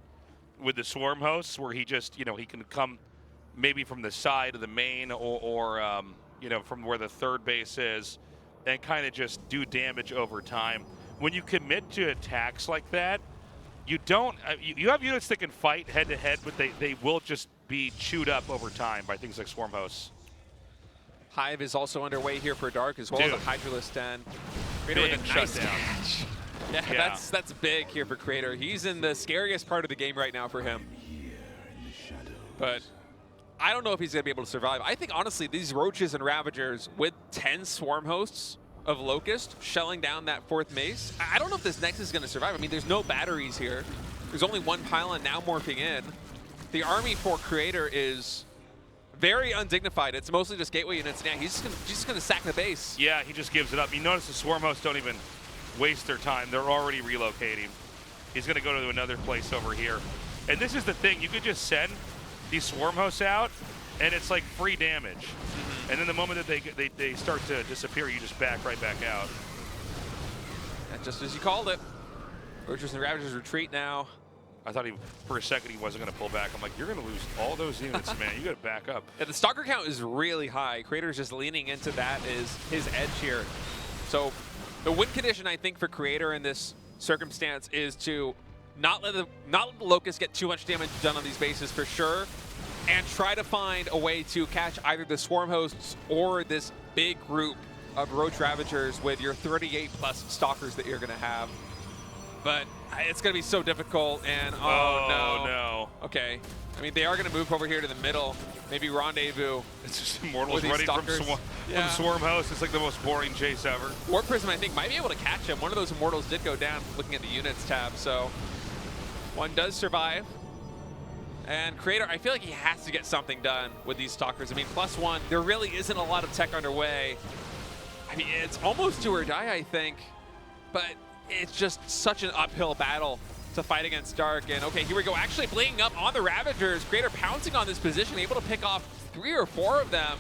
with the Swarm Hosts, where he just, you know, he can come maybe from the side of the main or you know, from where the third base is, and kind of just do damage over time. When you commit to attacks like that, you don't. You have units that can fight head to head, but they will just be chewed up over time by things like Swarm Hosts. Hive is also underway here for Dark, as well as a Hydralisk Den. Big with a nice shutdown. catch. Yeah, that's big here for Creator. He's in the scariest part of the game right now for him. But I don't know if he's going to be able to survive. I think, honestly, these Roaches and Ravagers with 10 Swarm Hosts of Locust shelling down that fourth mace, I don't know if this Nexus is going to survive. I mean, there's no batteries here. There's only one pylon now morphing in. The army for Creator is very undignified. It's mostly just gateway units. Yeah, he's just gonna sack the base. Yeah, he just gives it up. You notice the Swarm Hosts don't even waste their time. They're already relocating. He's gonna go to another place over here. And this is the thing, you could just send these Swarm Hosts out and it's like free damage. And then the moment that they start to disappear, you just back right back out. And just as you called it, Roaches and Ravagers retreat now. I thought for a second he wasn't going to pull back. I'm like, you're going to lose all those units, man. You got to back up. Yeah, the Stalker count is really high. Creator's just leaning into that is his edge here. So the win condition, I think, for Creator in this circumstance is to not let the Locust get too much damage done on these bases for sure, and try to find a way to catch either the Swarm Hosts or this big group of Roach Ravagers with your 38+ Stalkers that you're going to have. But it's going to be so difficult, and oh no. Okay. I mean, they are going to move over here to the middle. Maybe rendezvous. It's just Immortals running from Swarm Host. It's like the most boring chase ever. Warp Prism, I think, might be able to catch him. One of those Immortals did go down looking at the units tab, so one does survive. And Creator, I feel like he has to get something done with these Stalkers. I mean, +1, there really isn't a lot of tech underway. I mean, it's almost do or die, I think, but it's just such an uphill battle to fight against Dark. And okay, here we go. Actually blinking up on the Ravagers. Creator pouncing on this position, able to pick off 3 or 4 of them.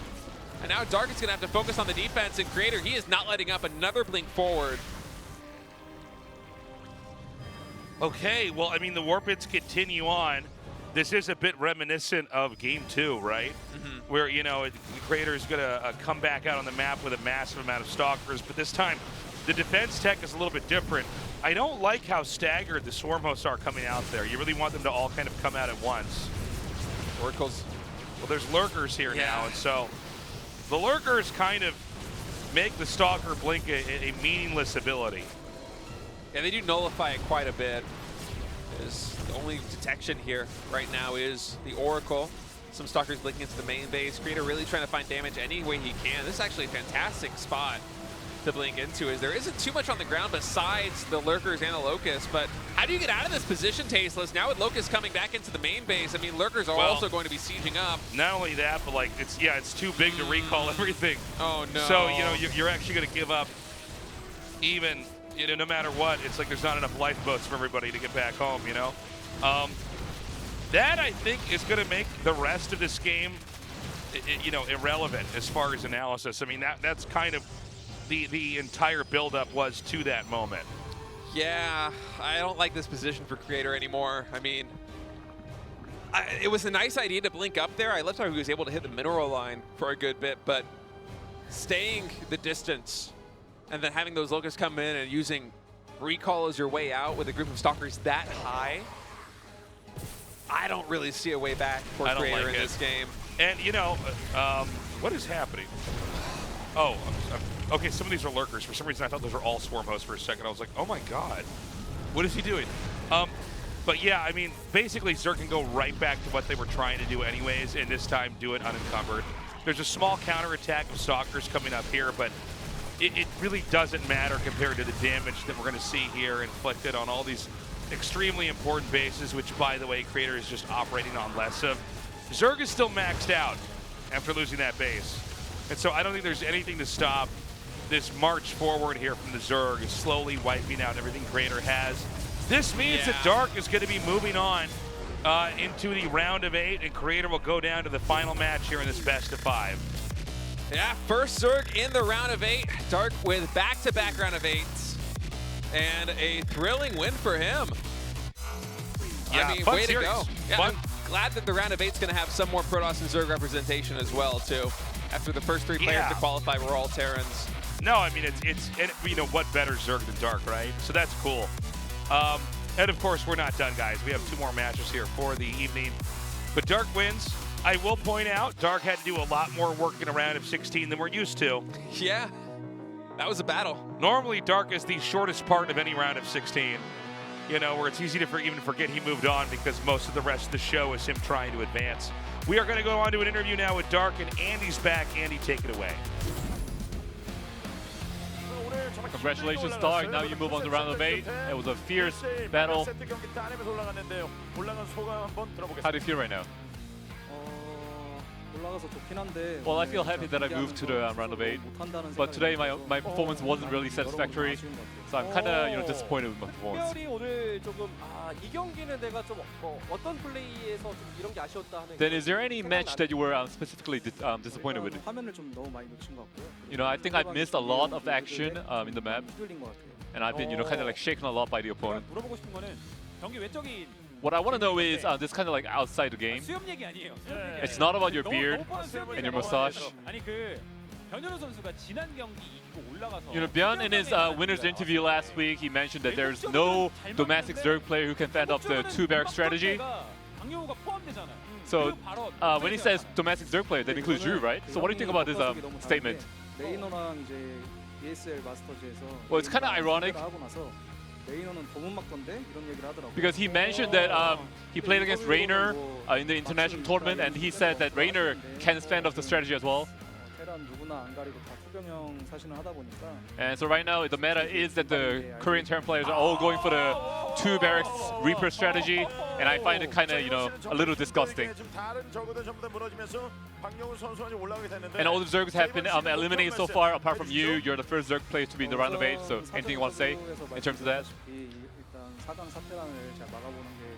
And now Dark is going to have to focus on the defense. And Creator, he is not letting up. Another blink forward. Okay, well, I mean, the Warpits continue on. This is a bit reminiscent of Game 2, right? Where, you know, the Creator is going to come back out on the map with a massive amount of Stalkers, but this time the defense tech is a little bit different. I don't like how staggered the Swarm hosts are coming out there. You really want them to all kind of come out at once. Oracles. Well, there's Lurkers here now, and so the Lurkers kind of make the Stalker blink a meaningless ability. Yeah, they do nullify it quite a bit. The only detection here right now is the Oracle. Some Stalkers blinking into the main base. Creator really trying to find damage any way he can. This is actually a fantastic spot to blink into, as there isn't too much on the ground besides the Lurkers and the Locust. But how do you get out of this position, Tasteless? Now with Locust coming back into the main base, I mean, Lurkers are also going to be sieging up. Not only that, but like, it's too big to recall everything. Oh no. So, you know, you're actually going to give up even, you know, no matter what. It's like there's not enough lifeboats for everybody to get back home, you know? That, I think, is going to make the rest of this game, you know, irrelevant as far as analysis. I mean, that's kind of the entire buildup was to that moment. Yeah, I don't like this position for Creator anymore. I mean, it was a nice idea to blink up there. I loved how he was able to hit the mineral line for a good bit, but staying the distance and then having those Locusts come in and using recall as your way out with a group of Stalkers that high, I don't really see a way back for Creator in this game. And, you know, what is happening? Oh, okay, some of these are Lurkers. For some reason, I thought those were all Swarm hosts for a second. I was like, oh my god, what is he doing? But yeah, I mean, basically, Zerg can go right back to what they were trying to do anyways, and this time do it unencumbered. There's a small counterattack of Stalkers coming up here, but it really doesn't matter compared to the damage that we're going to see here inflicted on all these extremely important bases, which, by the way, Creator is just operating on less of. Zerg is still maxed out after losing that base. And so I don't think there's anything to stop this march forward here from the Zerg, slowly wiping out everything Creator has. This means that Dark is going to be moving on into the round of 8, and Creator will go down to the final match here in this best of 5. Yeah, first Zerg in the round of 8. Dark with back-to-back round of 8s. And a thrilling win for him. Yeah, I mean, way to go. Yeah, I'm glad that the round of 8 is going to have some more Protoss and Zerg representation as well, too. After the first 3 players to qualify were all Terrans. No, I mean, it's you know, what better Zerg than Dark, right? So that's cool. And of course, we're not done, guys. We have 2 more matches here for the evening. But Dark wins. I will point out, Dark had to do a lot more work in a round of 16 than we're used to. Yeah, that was a battle. Normally, Dark is the shortest part of any round of 16. You know, where it's easy to even forget he moved on because most of the rest of the show is him trying to advance. We are going to go on to an interview now with Dark, and Andy's back. Andy, take it away. Congratulations, Dark. Now you move on to round of 8. It was a fierce battle. How do you feel right now? Well, I feel happy that I moved to the round of 8, but today my performance wasn't really satisfactory, so I'm kind of disappointed with my performance. Then is there any match that you were specifically disappointed with? I think I missed a lot of action in the map, and I've been kind of like shaken a lot by the opponent. What I want to know is this kind of like outside the game. It's not about your beard and your mustache. Björn, in his winner's interview last week, he mentioned that there's no domestic Zerg player who can fend off the 2-barrack strategy. So when he says domestic Zerg player, that includes you, right? So what do you think about this statement? Well, it's kind of ironic, because he mentioned that he played against Reynor in the international tournament, and he said that Reynor can fend off the strategy as well. And so right now the meta is that the Korean Terran players are all going for the 2-barracks Reaper strategy, and I find it kind of a little disgusting. And all the Zergs have been eliminated so far, apart from you. You're the first Zerg player to be in the round of 8, so anything you want to say in terms of that? 4강 4패란을 잘 막아보는 게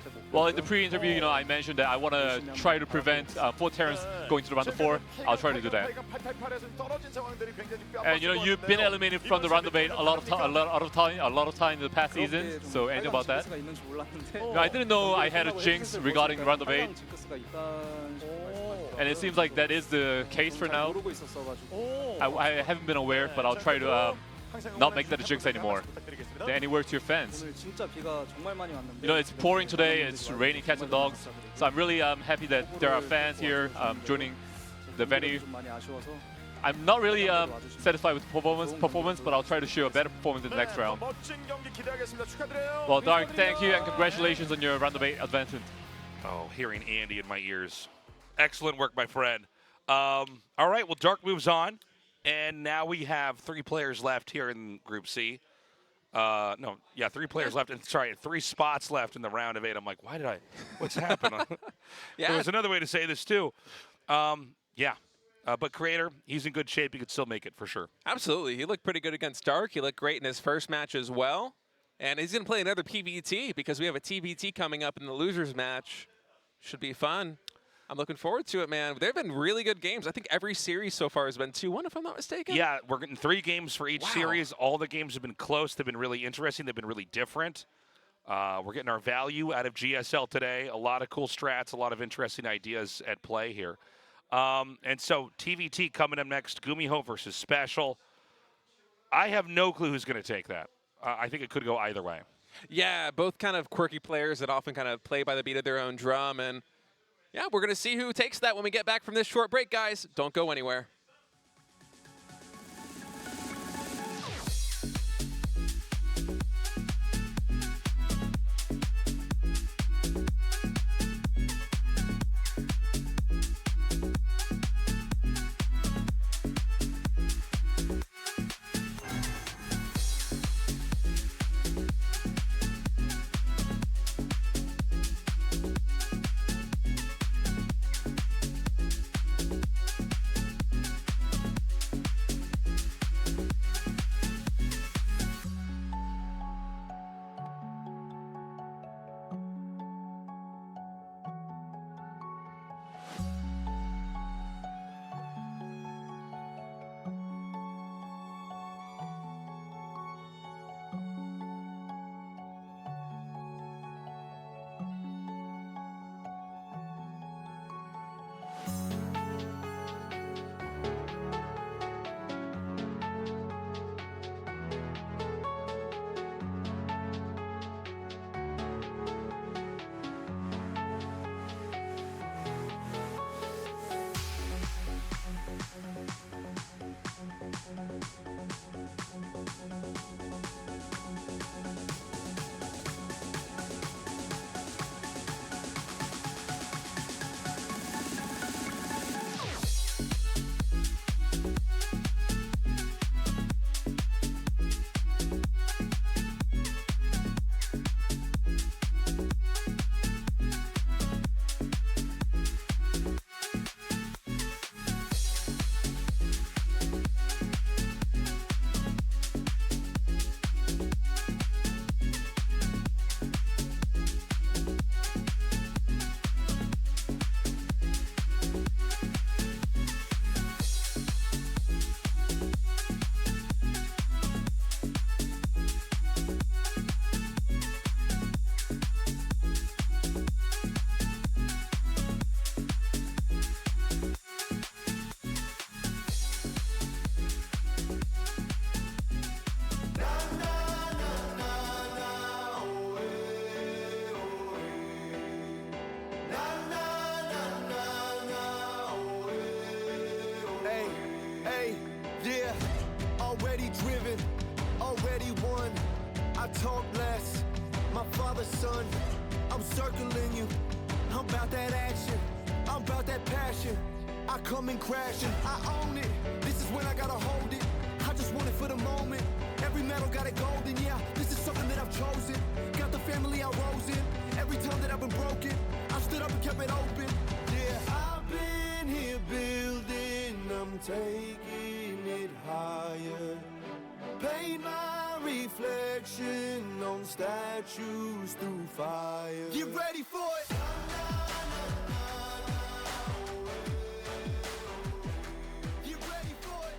제 목표고요. Well, in the pre-interview, I mentioned that I want to try to prevent Fort Terrence going to the round of 4. I'll try to do that. And you've been eliminated from the round of 8 a lot of time in the past season. So anything about that? I didn't know I had a jinx regarding the round of 8. And it seems like that is the case for now. I haven't been aware, but I'll try to not make that a jinx anymore. Any word to your fans? It's pouring today, it's raining cats and dogs. So I'm really happy that there are fans here joining the venue. I'm not really satisfied with the performance, but I'll try to show a better performance in the next round. Well, Dark, thank you and congratulations on your round of 8 advancement. Oh, hearing Andy in my ears. Excellent work, my friend. All right, well, Dark moves on. And now we have 3 players left here in Group C. 3 players left. And sorry, 3 spots left in the round of 8. I'm like, what's happened? There was another way to say this too. But Creator, he's in good shape. He could still make it for sure. Absolutely. He looked pretty good against Dark. He looked great in his first match as well. And he's going to play another PVT because we have a TVT coming up in the losers match. Should be fun. I'm looking forward to it, man. They've been really good games. I think every series so far has been 2-1, if I'm not mistaken. Yeah, we're getting 3 games for each series. All the games have been close. They've been really interesting. They've been really different. We're getting our value out of GSL today. A lot of cool strats, a lot of interesting ideas at play here. And so TVT coming up next, GuMiho versus Special. I have no clue who's going to take that. I think it could go either way. Yeah, both kind of quirky players that often kind of play by the beat of their own drum. And yeah, we're going to see who takes that when we get back from this short break, guys. Don't go anywhere. Already driven, already won. I talk less, my father's son. I'm circling you, I'm about that action, I'm about that passion. I come in crashing, I own it. This is when I gotta hold it. I just want it for the moment. Every medal got it golden, yeah. This is something that I've chosen. Got the family I rose in. Every time that I've been broken, I stood up and kept it open. Yeah, I've been here building, I'm taking it higher. Paid my reflection on statues through fire. Get ready for it. Get ready for it.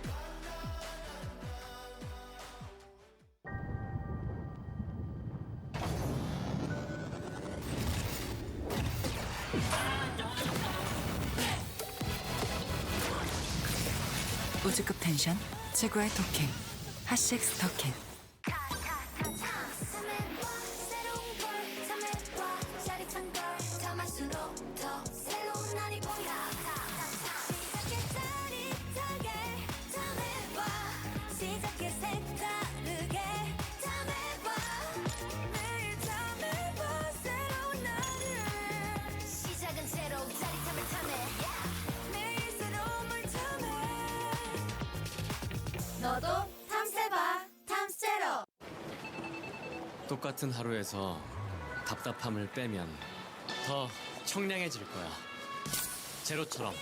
우주급 텐션 최고의 토킹 핫식스 터킨. 너도 탐세봐 탐세로. 똑같은 하루에서 답답함을 빼면 더 청량해질 거야. 제로처럼.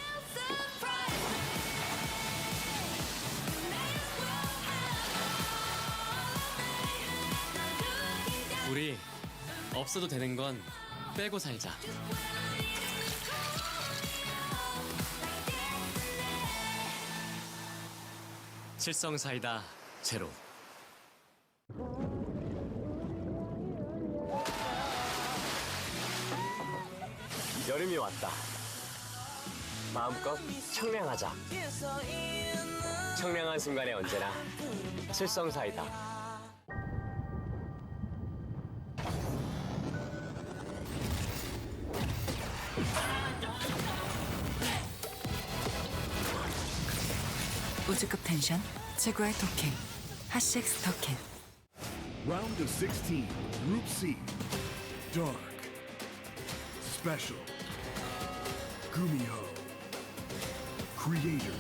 우리 없어도 되는 건 빼고 살자. 칠성 사이다 제로. 여름이 왔다. 마음껏 청량하자. 청량한 순간에 언제나 칠성 사이다. 우주급 텐션 최고의 토킹 핫식스 터킨. Round of 16, Group C. Dark. Special. GuMiho. Creator.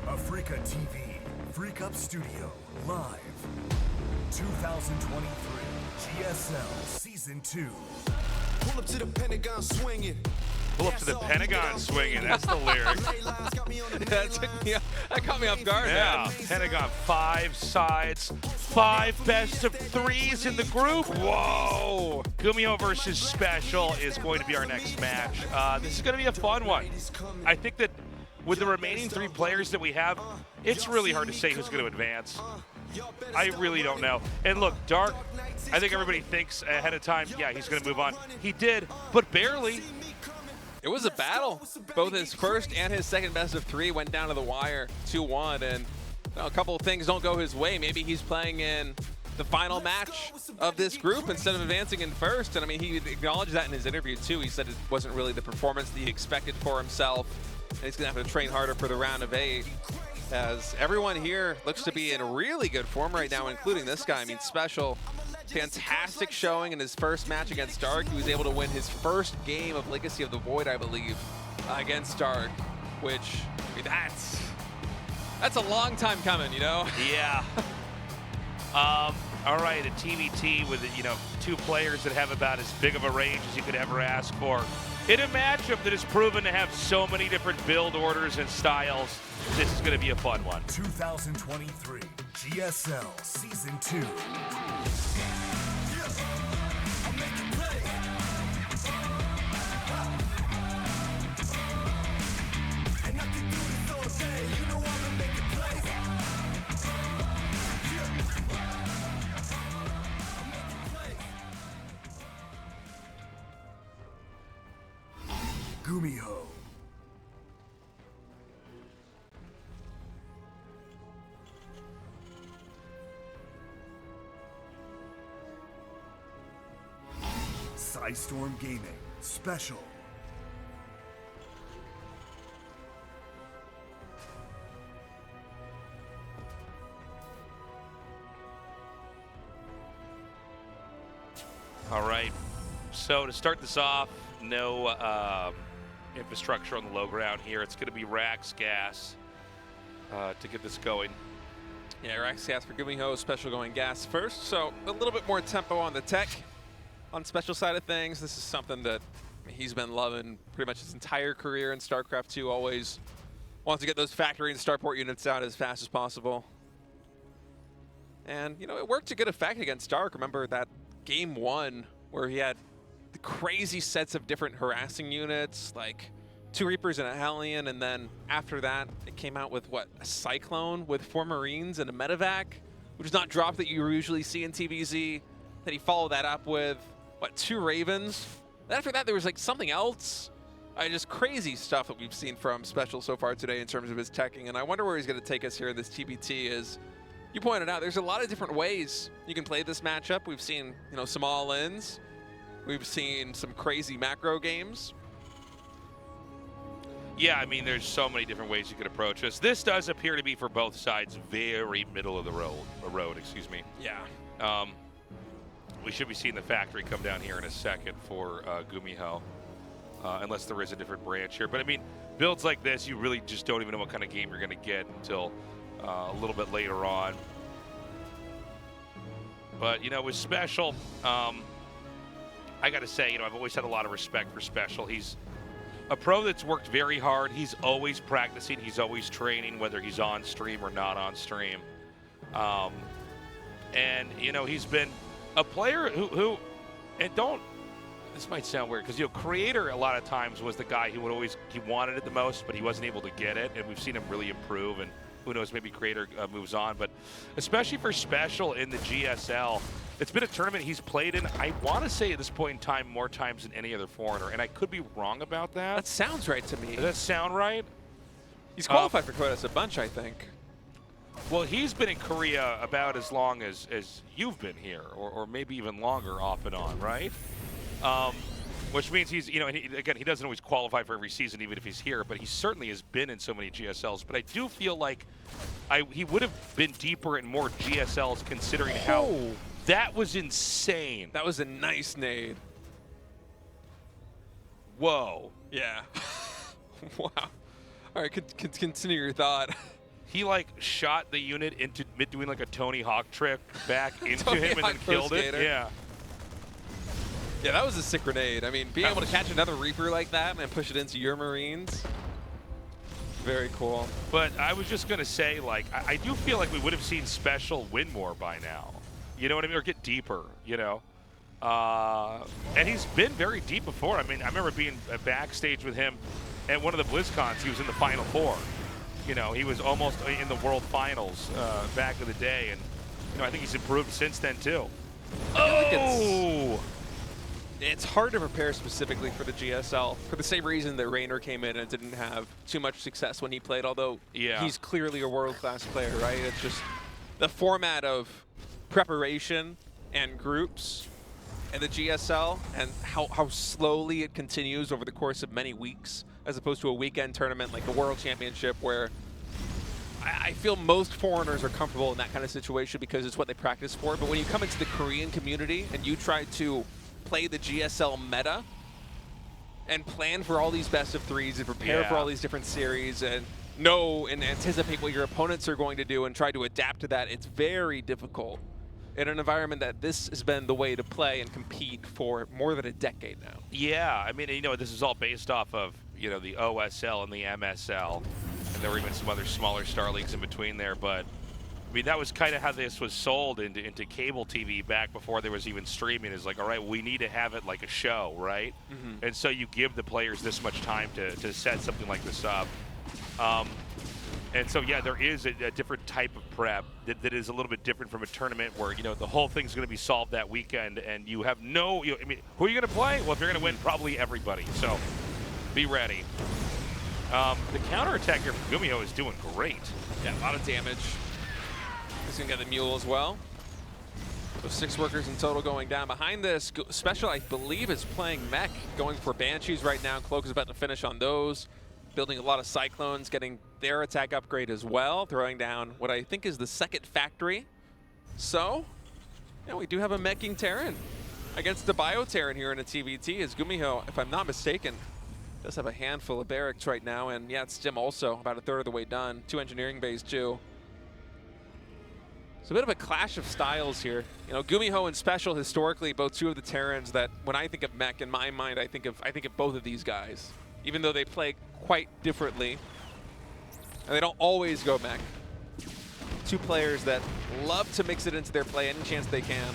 Africa TV. Freak Up Studio. Live. 2023. GSL Season 2. Pull up to the Pentagon swinging. Pull up to the Pentagon swinging. That's the lyric. That caught me off guard. Yeah, Man. Pentagon, 5 sides, 5 best of 3s in the group. Whoa! GuMiho versus Special is going to be our next match. This is going to be a fun one. I think that with the remaining 3 players that we have, it's really hard to say who's going to advance. I really don't know. And look, Dark, I think everybody thinks ahead of time, yeah, he's going to move on. He did, but barely. It was a battle. Both his first and his second best of 3 went down to the wire, 2-1, and a couple of things don't go his way. Maybe he's playing in the final match of this group instead of advancing in first. And I mean, he acknowledged that in his interview too. He said it wasn't really the performance that he expected for himself, and he's gonna have to train harder for the round of 8. As everyone here looks to be in really good form right now, including this guy. I mean, Special, fantastic showing in his first match against Dark. He was able to win his first game of Legacy of the Void, I believe, against Dark, which, I mean, that's a long time coming, you know? Yeah. All right, a TVT with, 2 players that have about as big of a range as you could ever ask for. In a matchup that is proven to have so many different build orders and styles, this is going to be a fun one. 2023 GSL Season 2. GuMiho. Storm Gaming Special. All right, so to start this off, no infrastructure on the low ground here. It's going to be Rax Gas to get this going. Yeah, Rax Gas for GuMiho, Special going gas first, so a little bit more tempo on the tech. On Special side of things, this is something that he's been loving pretty much his entire career in StarCraft 2, always Wants to get those factory and starport units out as fast as possible. And, you know, it worked to good effect against Dark. Remember that game 1 where he had the crazy sets of different harassing units, like 2 Reapers and a Hellion, and then after that, it came out with, what, a Cyclone with 4 Marines and a Medevac, which is not drop that you usually see in TVZ. Then he followed that up with, what, 2 Ravens? Then after that, there was, like, something else. Just crazy stuff that we've seen from Special so far today in terms of his teching, and I wonder where he's going to take us here in this TBT. Is you pointed out, there's a lot of different ways you can play this matchup. We've seen, you know, some all-ins. We've seen some crazy macro games. Yeah, I mean, there's so many different ways you could approach this. This does appear to be, for both sides, very middle of the road. Excuse me. Yeah. We should be seeing the factory come down here in a second for GuMiho, unless there is a different branch here. But I mean, builds like this, you really just don't even know what kind of game you're going to get until a little bit later on. But, you know, with Special, I got to say, you know, I've always had a lot of respect for Special. He's a pro that's worked very hard. He's always practicing. He's always training, whether he's on stream or not on stream. And, you know, he's been a player who and don't, this might sound weird, because, you know, Creator a lot of times was the guy who would always, he wanted it the most, but he wasn't able to get it. And we've seen him really improve. And who knows, maybe Creator moves on. But especially for Special in the GSL, it's been a tournament he's played in, I want to say at this point in time, more times than any other foreigner. And I could be wrong about that. That sounds right to me. Does that sound right? He's qualified for Kodas a bunch, I think. Well, he's been in Korea about as long as you've been here, or maybe even longer off and on, right? Which means he's, you know, and again, he doesn't always qualify for every season, even if he's here, but he certainly has been in so many GSLs. But I do feel like he would have been deeper in more GSLs, considering how that was insane. That was a nice nade. Whoa. Yeah. Wow. All right, continue your thought. He, like, shot the unit into doing, like, a Tony Hawk trick back into him and then killed it. Yeah. Yeah, that was a sick grenade. I mean, being able to catch another Reaper like that and push it into your Marines, very cool. But I was just going to say, like, I do feel like we would have seen Special win more by now. You know what I mean? Or get deeper, you know? And he's been very deep before. I mean, I remember being backstage with him at one of the BlizzCons. He was in the Final Four. You know, he was almost in the World Finals back in the day. And, you know, I think he's improved since then, too. Oh! It's hard to prepare specifically for the GSL for the same reason that Raynor came in and didn't have too much success when he played, although he's clearly a world-class player, right? It's just the format of preparation and groups and the GSL and how slowly it continues over the course of many weeks, as opposed to a weekend tournament like the World Championship, where I feel most foreigners are comfortable in that kind of situation because it's what they practice for. But when you come into the Korean community and you try to play the GSL meta and plan for all these best of threes and prepare for all these different series and know and anticipate what your opponents are going to do and try to adapt to that, it's very difficult in an environment that this has been the way to play and compete for more than a decade now. Yeah, I mean, you know, this is all based off of, you know, the OSL and the MSL, and there were even some other smaller star leagues in between there, but I mean, that was kind of how this was sold into cable TV back before there was even streaming. Is like, all right, we need to have it like a show, right? Mm-hmm. And so you give the players this much time to set something like this up. And so, yeah, there is a different type of prep that is a little bit different from a tournament where, you know, the whole thing's going to be solved that weekend, and you have no, I mean, who are you going to play? Well, if you're going to win, probably everybody. So be ready. The counterattack here from GuMiho is doing great. Yeah, a lot of damage. He's going to get the mule as well. So 6 workers in total going down. Behind this, Special, I believe, is playing mech, going for Banshees right now. Cloak is about to finish on those. Building a lot of Cyclones, getting their attack upgrade as well. Throwing down what I think is the second factory. So, yeah, we do have a meching Terran against the Bio Terran here in a TVT. As GuMiho, if I'm not mistaken, does have a handful of barracks right now. And yeah, it's Stim also, about a third of the way done. 2 engineering bays too. It's a bit of a clash of styles here. You know, GuMiho and Special historically, both 2 of the Terrans that when I think of mech, in my mind, I think of both of these guys. Even though they play quite differently. And they don't always go mech. Two players that love to mix it into their play any chance they can.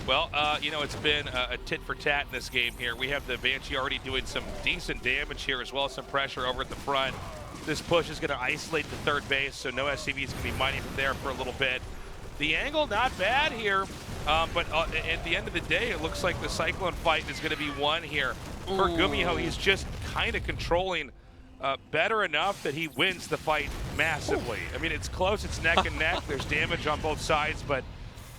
Well, you know, it's been a tit for tat in this game here. We have the Banshee already doing some decent damage here, as well as some pressure over at the front. This push is going to isolate the third base, so no SCV is going to be mining from there for a little bit. The angle, not bad here, but at the end of the day, it looks like the Cyclone fight is going to be won here. For GuMiho, he's just kind of controlling better enough that he wins the fight massively. I mean, it's close, it's neck and neck. There's damage on both sides, but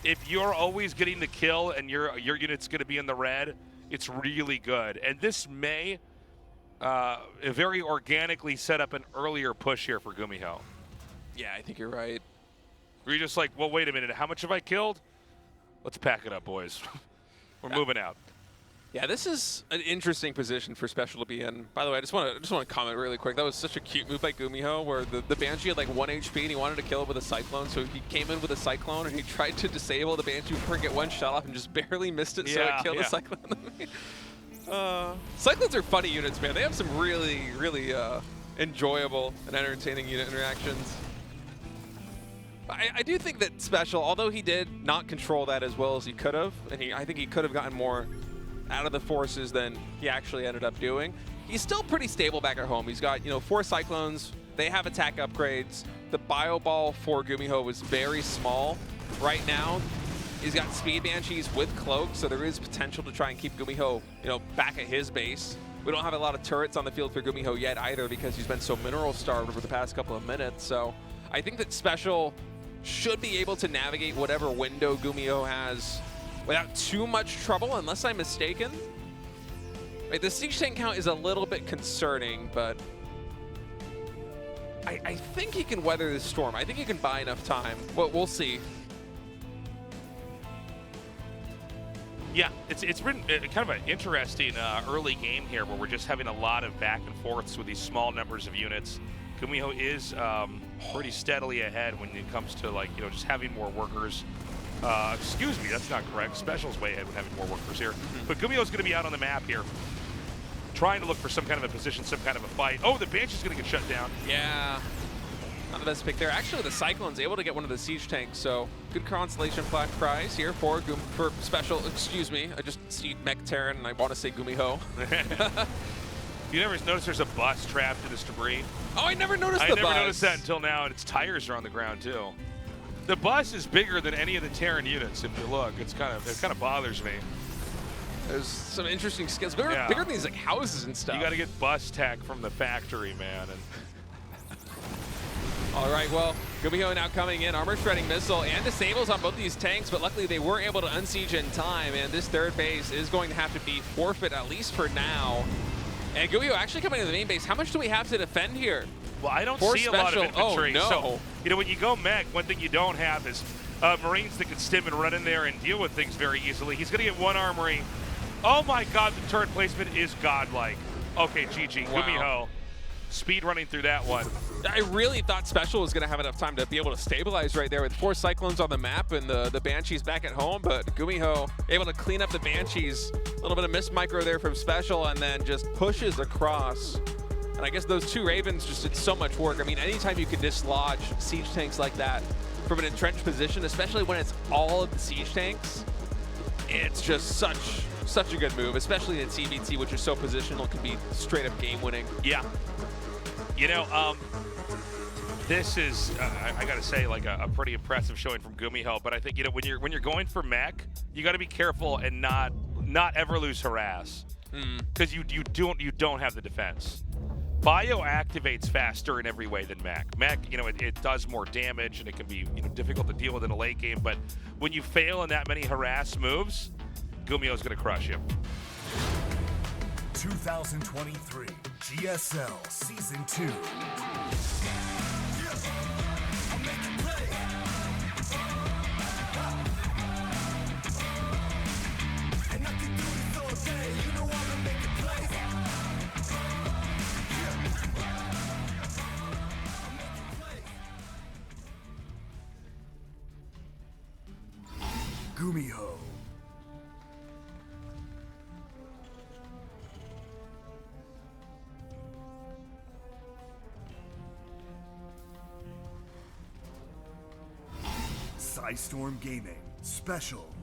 if you're always getting the kill and your unit's going to be in the red, it's really good. And this may very organically set up an earlier push here for GuMiho. Yeah, I think you're right. Where you're just like, well, wait a minute, how much have I killed? Let's pack it up, boys. We're moving out. Yeah, this is an interesting position for Special to be in. By the way, I just want to comment really quick. That was such a cute move by GuMiho, where the Banshee had like 1 HP and he wanted to kill it with a Cyclone, so he came in with a Cyclone and he tried to disable the Banshee before he get one shot off and just barely missed it, so it killed the Cyclone. Cyclones are funny units, man. They have some really, really enjoyable and entertaining unit interactions. I do think that Special, although he did not control that as well as he could have, and I think he could have gotten more out of the forces than he actually ended up doing, he's still pretty stable back at home. He's got, 4 Cyclones. They have attack upgrades. The Bio Ball for GuMiho was very small. Right now, he's got Speed Banshees with Cloak, so there is potential to try and keep GuMiho, back at his base. We don't have a lot of turrets on the field for GuMiho yet either, because he's been so mineral starved over the past couple of minutes. So I think that Special should be able to navigate whatever window GuMiho has without too much trouble, unless I'm mistaken. Right, the siege tank count is a little bit concerning, but I think he can weather this storm. I think he can buy enough time. Well, we'll see. Yeah, it's been kind of an interesting early game here, where we're just having a lot of back and forths with these small numbers of units. GuMiho is pretty steadily ahead when it comes to just having more workers. Excuse me, that's not correct. Special's way ahead with having more workers here. But GuMiho's going to be out on the map here, trying to look for some kind of a position, some kind of a fight. Oh, the Banshee's going to get shut down. Yeah, not the best pick there. Actually, the Cyclone's able to get one of the siege tanks, so good consolation prize here for Special. Excuse me, I just see Mech Terran and I want to say GuMiho. You never noticed there's a bus trapped in this debris? Oh, I never noticed the bus. I never noticed that until now, and its tires are on the ground too. The bus is bigger than any of the Terran units. If you look, it kind of bothers me. There's some interesting skills. Bigger than these houses and stuff. You got to get bus tech from the factory, man. And all right, well, GuMiho now coming in, armor shredding missile and disables on both of these tanks, but luckily they were able to unsiege in time, and this third base is going to have to be forfeit, at least for now. And GuMiho actually coming to the main base. How much do we have to defend here? Well, I don't see a lot of infantry. Oh, no. So, when you go mech, one thing you don't have is Marines that can stim and run in there and deal with things very easily. He's going to get one armory. Oh my God, the turret placement is godlike. Okay, GG, wow. GuMiho. Speed running through that one. I really thought Special was going to have enough time to be able to stabilize right there with 4 Cyclones on the map and the Banshees back at home, but GuMiho able to clean up the Banshees. A little bit of missed micro there from Special, and then just pushes across. And I guess those 2 Ravens just did so much work. I mean, anytime you can dislodge siege tanks like that from an entrenched position, especially when it's all of the siege tanks, it's just such a good move, especially in CVT, which is so positional, can be straight up game winning. Yeah. This is, I gotta say, a pretty impressive showing from GuMiho. But I think when you're going for mech, you got to be careful and not ever lose harass, because you don't have the defense. Bio activates faster in every way than mech. Mech, it does more damage and it can be difficult to deal with in a late game. But when you fail in that many harass moves, GuMiho's gonna crush you. 2023 GSL Season 2. GuMiho. Ice Storm Gaming Special.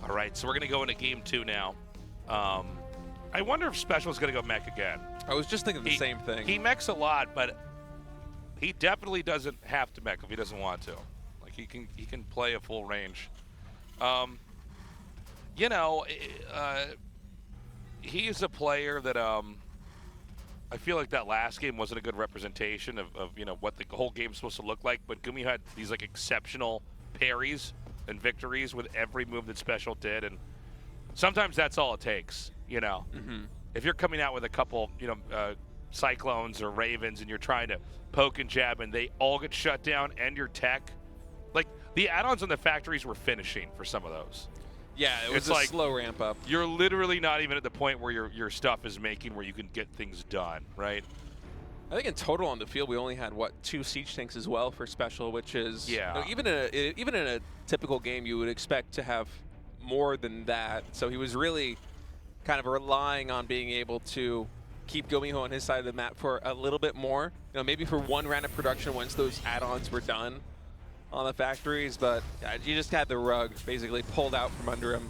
All right, so we're going to go into game 2 now. I wonder if Special is going to go mech again. I was just thinking the same thing. He mechs a lot, but he definitely doesn't have to mech if he doesn't want to. Like he can play a full range. You know, he's a player that I feel like that last game wasn't a good representation of you know what the whole game's supposed to look like. But GuMiho had these like exceptional parries and victories with every move that Special did, and sometimes that's all it takes. You know, if you're coming out with a couple, you know, Cyclones or Ravens, and you're trying to poke and jab, and they all get shut down, and your tech, like the add-ons on the factories were finishing for some of those. Yeah, it was a slow ramp up. You're literally not even at the point where your stuff is making where you can get things done, right? I think in total on the field we only had what 2 siege tanks as well for Special, which is you know, even in a typical game you would expect to have more than that. So he was really kind of relying on being able to keep GuMiho on his side of the map for a little bit more. You know, maybe for one round of production once those add-ons were done on the factories, but you just had the rug basically pulled out from under him.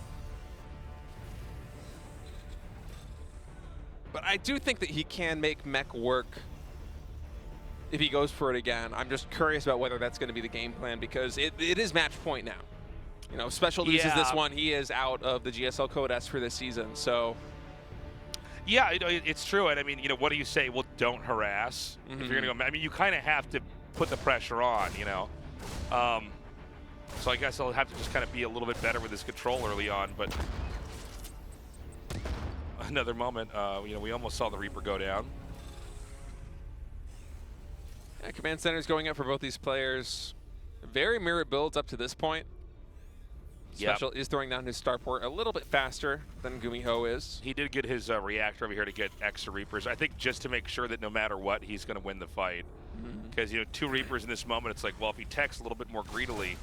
But I do think that he can make mech work if he goes for it again. I'm just curious about whether that's going to be the game plan, because it is match point now. You know, Special loses this one, he is out of the GSL Code S for this season, so. Yeah, it's true, and I mean, you know, what do you say? Well, don't harass if you're going to go. I mean, you kind of have to put the pressure on, you know. So I guess I'll have to just kind of be a little bit better with his control early on, but another moment, you know, we almost saw the Reaper go down. Yeah, Command Center's going up for both these players. Very mirror builds up to this point. Special is throwing down his starport a little bit faster than GuMiho is. He did get his reactor over here to get extra Reapers. I think just to make sure that no matter what, he's going to win the fight. Because, you know, 2 Reapers in this moment, it's like, well, if he techs a little bit more greedily,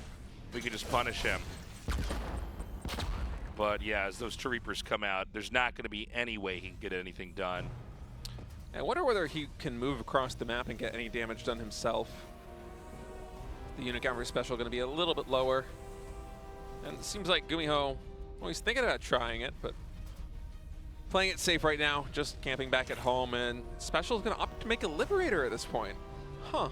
we can just punish him. But, yeah, as those 2 Reapers come out, there's not going to be any way he can get anything done. I wonder whether he can move across the map and get any damage done himself. The unit count for Special going to be a little bit lower. And it seems like GuMiho, well, he's thinking about trying it, but playing it safe right now, just camping back at home, and Special is going to opt to make a Liberator at this point. Huh.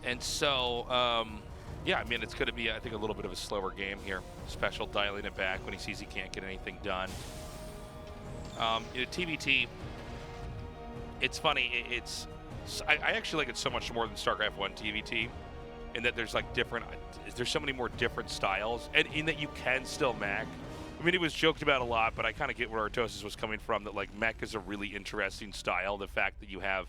And so, yeah, I mean, it's going to be, I think, a little bit of a slower game here. Special dialing it back when he sees he can't get anything done. You know, TBT, it's funny, I actually like it so much more than StarCraft 1 TVT, in that there's like there's so many more different styles, and in that you can still mech. I mean, it was joked about a lot, but I kind of get where Artosis was coming from, that like mech is a really interesting style. The fact that you have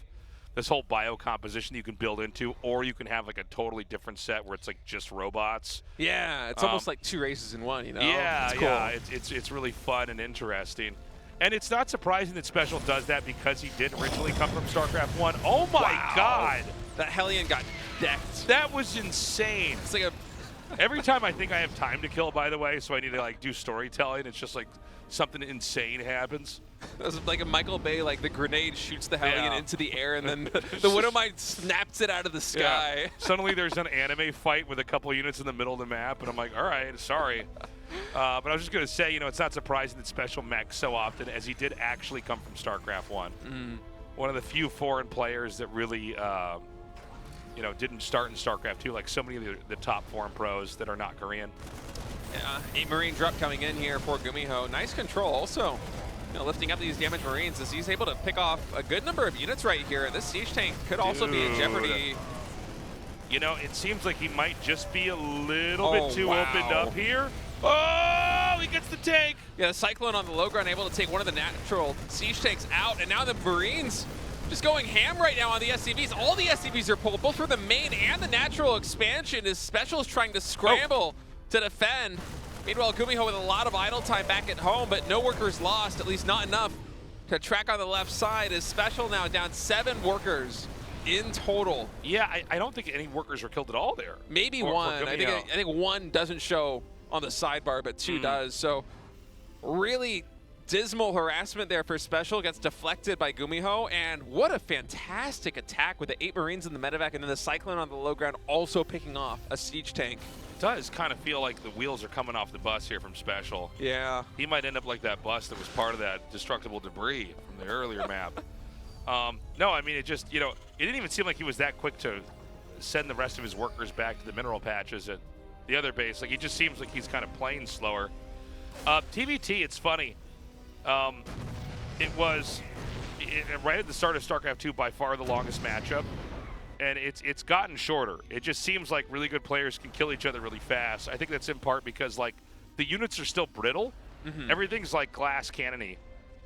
this whole bio composition you can build into, or you can have like a totally different set where it's like just robots. Yeah, it's almost like 2 races in one, you know? Yeah, it's cool. Yeah, it's really fun and interesting. And it's not surprising that Special does that, because he did originally come from StarCraft 1. Oh my God! That Hellion got decked. That was insane. It's like a... Every time I think I have time to kill, by the way, so I need to like do storytelling, it's just like something insane happens. It was like a Michael Bay, like the grenade shoots the Hellion into the air, and then the Widowmine snaps it out of the sky. Yeah. Suddenly there's an anime fight with a couple units in the middle of the map, and I'm like, all right, sorry. But I was just going to say, you know, it's not surprising that Special mechs so often, as he did actually come from StarCraft 1. One of the few foreign players that really, you know, didn't start in StarCraft 2, like so many of the top foreign pros that are not Korean. Yeah, a Marine drop coming in here for GuMiho. Nice control also. You know, lifting up these damaged Marines as he's able to pick off a good number of units right here. This siege tank could also be in jeopardy. You know, it seems like he might just be a little bit too opened up here. Oh, he gets the tank. Yeah, the Cyclone on the low ground able to take one of the natural siege tanks out, and now the Marines just going ham right now on the SCVs. All the SCVs are pulled, both for the main and the natural expansion, as Special is trying to scramble to defend. Meanwhile, GuMiho with a lot of idle time back at home, but no workers lost, at least not enough to track on the left side, as Special now down 7 workers in total. Yeah, I don't think any workers were killed at all there. Maybe one. I think one doesn't show on the sidebar, but 2 does. So really dismal harassment there for Special. Gets deflected by GuMiho, and what a fantastic attack with the 8 Marines in the medevac, and then the Cyclone on the low ground also picking off a siege tank. It does kind of feel like the wheels are coming off the bus here from Special. Yeah. He might end up like that bus that was part of that destructible debris from the earlier map. No, I mean, it just, you know, it didn't even seem like he was that quick to send the rest of his workers back to the mineral patches at the other base. Like, he just seems like he's kind of playing slower. TBT, it's funny. It was right at the start of StarCraft 2 by far the longest matchup, and it's gotten shorter. It just seems like really good players can kill each other really fast. I think that's in part because, like, the units are still brittle. Everything's like glass cannony,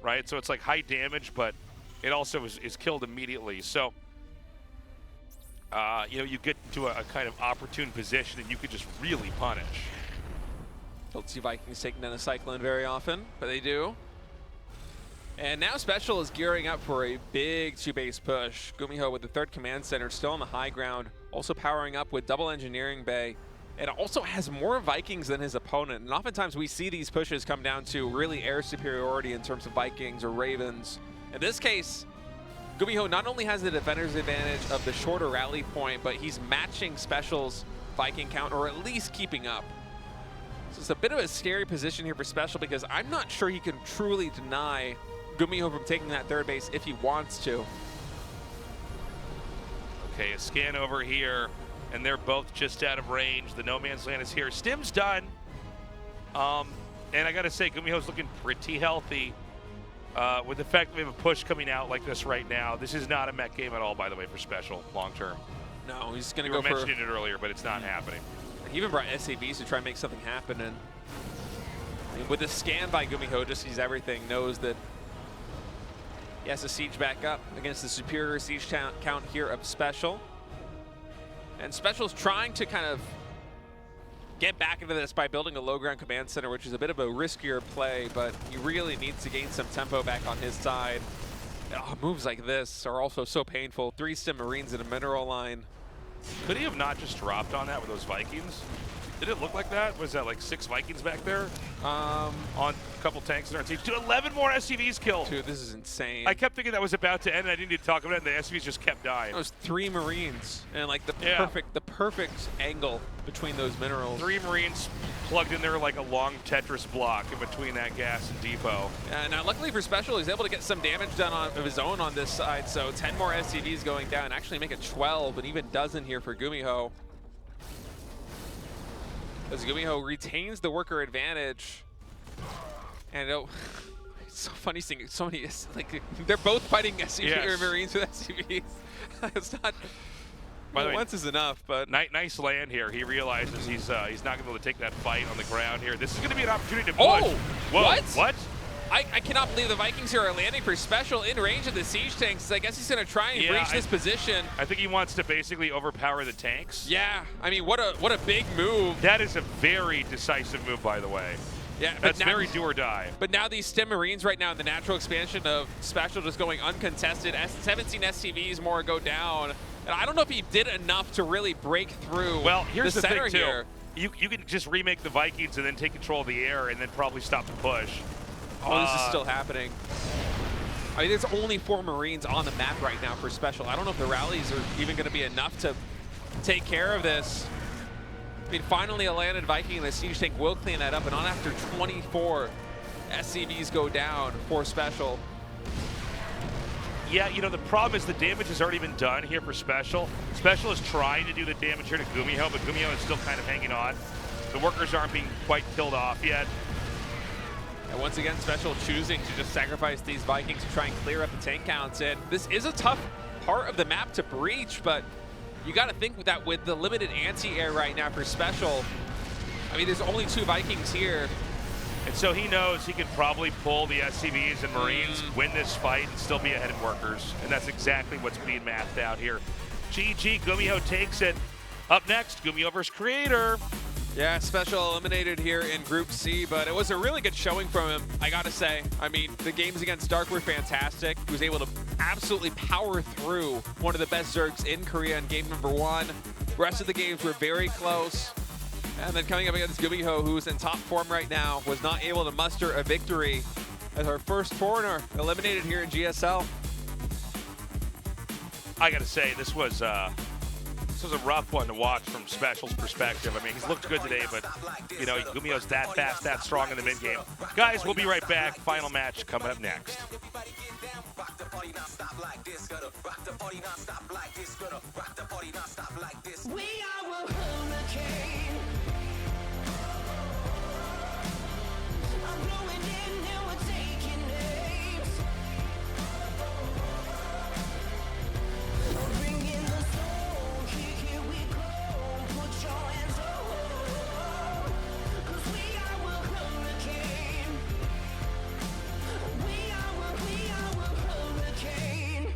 right? So it's like high damage, but it also is killed immediately. So you know, you get to a kind of opportune position and you could just really punish. Don't see Vikings taking down a Cyclone very often, but they do. And now Special is gearing up for a big 2-base push. GuMiho with the 3rd command center still on the high ground, also powering up with double engineering bay, and also has more Vikings than his opponent. And oftentimes we see these pushes come down to really air superiority in terms of Vikings or Ravens. In this case, GuMiho not only has the defender's advantage of the shorter rally point, but he's matching Special's Viking count, or at least keeping up. So it's a bit of a scary position here for Special, because I'm not sure he can truly deny GuMiho from taking that 3rd base if he wants to. Okay, a scan over here, and they're both just out of range. The no man's land is here. Stim's done. And I gotta say, GuMiho's looking pretty healthy. With the fact that we have a push coming out like this right now, this is not a mech game at all, by the way, for Special long term. No, he's gonna go go for... We were mentioning it earlier, but it's not happening. He even brought SAVs to try and make something happen, and I mean, with the scan by GuMiho, just sees everything, knows that he has to siege back up against the superior siege count here of Special. And Special's trying to kind of get back into this by building a low ground command center, which is a bit of a riskier play, but he really needs to gain some tempo back on his side. Moves like this are also so painful. 3 Stim Marines in a mineral line. Could he have not just dropped on that with those Vikings? Did it look like that? Was that like 6 Vikings back there? On a couple tanks in our team. Dude, 11 more SCVs killed. Dude, this is insane. I kept thinking that was about to end, and I didn't need to talk about it, and the SCVs just kept dying. It was 3 Marines, and like the perfect angle between those minerals. 3 Marines plugged in there like a long Tetris block in between that gas and depot. Now, luckily for Special, he's able to get some damage done of his own on this side, so 10 more SCVs going down, actually make it 12, an even dozen here for GuMiho. As GuMiho retains the worker advantage. And it's so funny seeing so many, like, they're both fighting SCV or Marines with SCVs. It's not, by the way, once is enough, but. Nice land here. He realizes he's not going to be able to take that fight on the ground here. This is going to be an opportunity to push. Oh, whoa, what? I cannot believe the Vikings here are landing for Special in range of the siege tanks. I guess he's going to try and breach this position. I think he wants to basically overpower the tanks. Yeah, I mean, what a big move. That is a very decisive move, by the way. Yeah, that's very do or die. But now these Stim Marines right now in the natural expansion of Special just going uncontested. 17 SCVs more go down. And I don't know if he did enough to really break through. Well, here's the center thing, too. here. You can just remake the Vikings and then take control of the air and then probably stop the push. Oh, this is still happening. I mean, there's only 4 Marines on the map right now for Special. I don't know if the rallies are even going to be enough to take care of this. I mean, finally a landed Viking, and the siege tank will clean that up. And on after 24 SCVs go down for Special. Yeah, you know, the problem is the damage has already been done here for Special. Special is trying to do the damage here to GuMiho, but GuMiho is still kind of hanging on. The workers aren't being quite killed off yet. And once again, Special choosing to just sacrifice these Vikings to try and clear up the tank counts. And this is a tough part of the map to breach, but you got to think that with the limited anti-air right now for Special, I mean, there's only 2 Vikings here. And so he knows he can probably pull the SCVs and Marines, win this fight, and still be ahead in workers. And that's exactly what's being mathed out here. GG, GuMiho takes it. Up next, GuMiho versus Creator. Yeah, Special eliminated here in Group C, but it was a really good showing from him, I gotta say. I mean, the games against Dark were fantastic. He was able to absolutely power through one of the best Zergs in Korea in game number 1. The rest of the games were very close. And then coming up against GuMiho, who's in top form right now, was not able to muster a victory as our first foreigner eliminated here in GSL. I got to say, this was a rough one to watch from Special's perspective. I mean, he's looked good today, but, you know, GuMiho's that fast, that strong in the mid-game. Guys, we'll be right back. Final match coming up next. We are a hurricane. I'm blowing in and we're taking names. Bring in the soul, here we go. Put your hands up, 'cause we are a hurricane. We are a hurricane.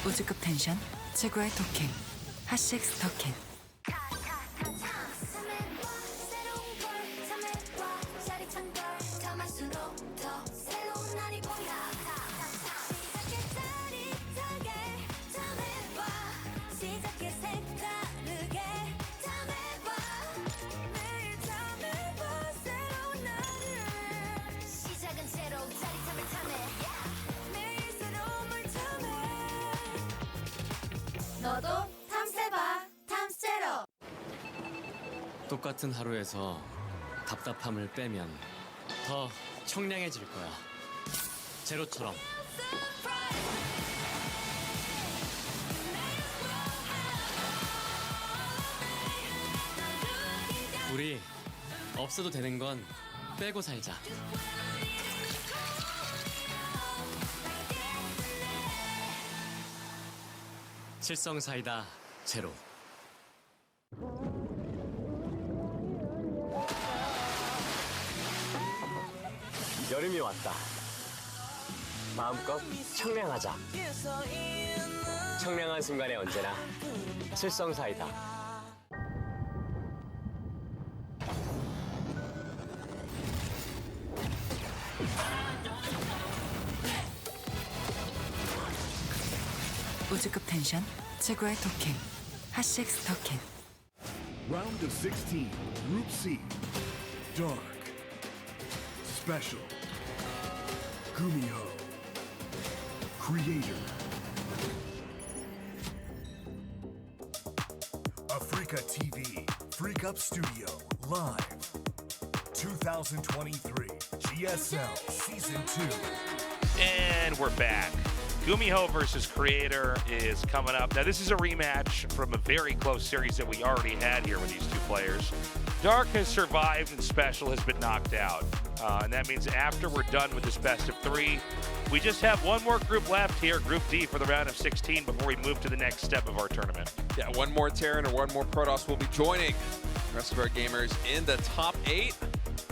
우주급 텐션, 최고의 토킹, 핫식스 터킨. 너도 탐세봐 탐세로. 똑같은 하루에서 답답함을 빼면 더 청량해질 거야. 제로처럼. 우리 없어도 되는 건 빼고 살자. 실성 사이다 제로. 여름이 왔다. 마음껏 청량하자. 청량한 순간에 언제나 실성 사이다. 우주급 텐션, 최고의 토킹, 핫식스 터킨. Round of 16, Group C. Dark. Special. GuMiho. Creator. Africa TV. Freak Up Studio. Live. 2023. GSL Season 2. And we're back. GuMiho versus Creator is coming up. Now, this is a rematch from a very close series that we already had here with these two players. Dark has survived and Special has been knocked out. And that means after we're done with this best of 3, we just have one more group left here, Group D, for the round of 16 before we move to the next step of our tournament. Yeah, one more Terran or one more Protoss will be joining the rest of our gamers in the top 8.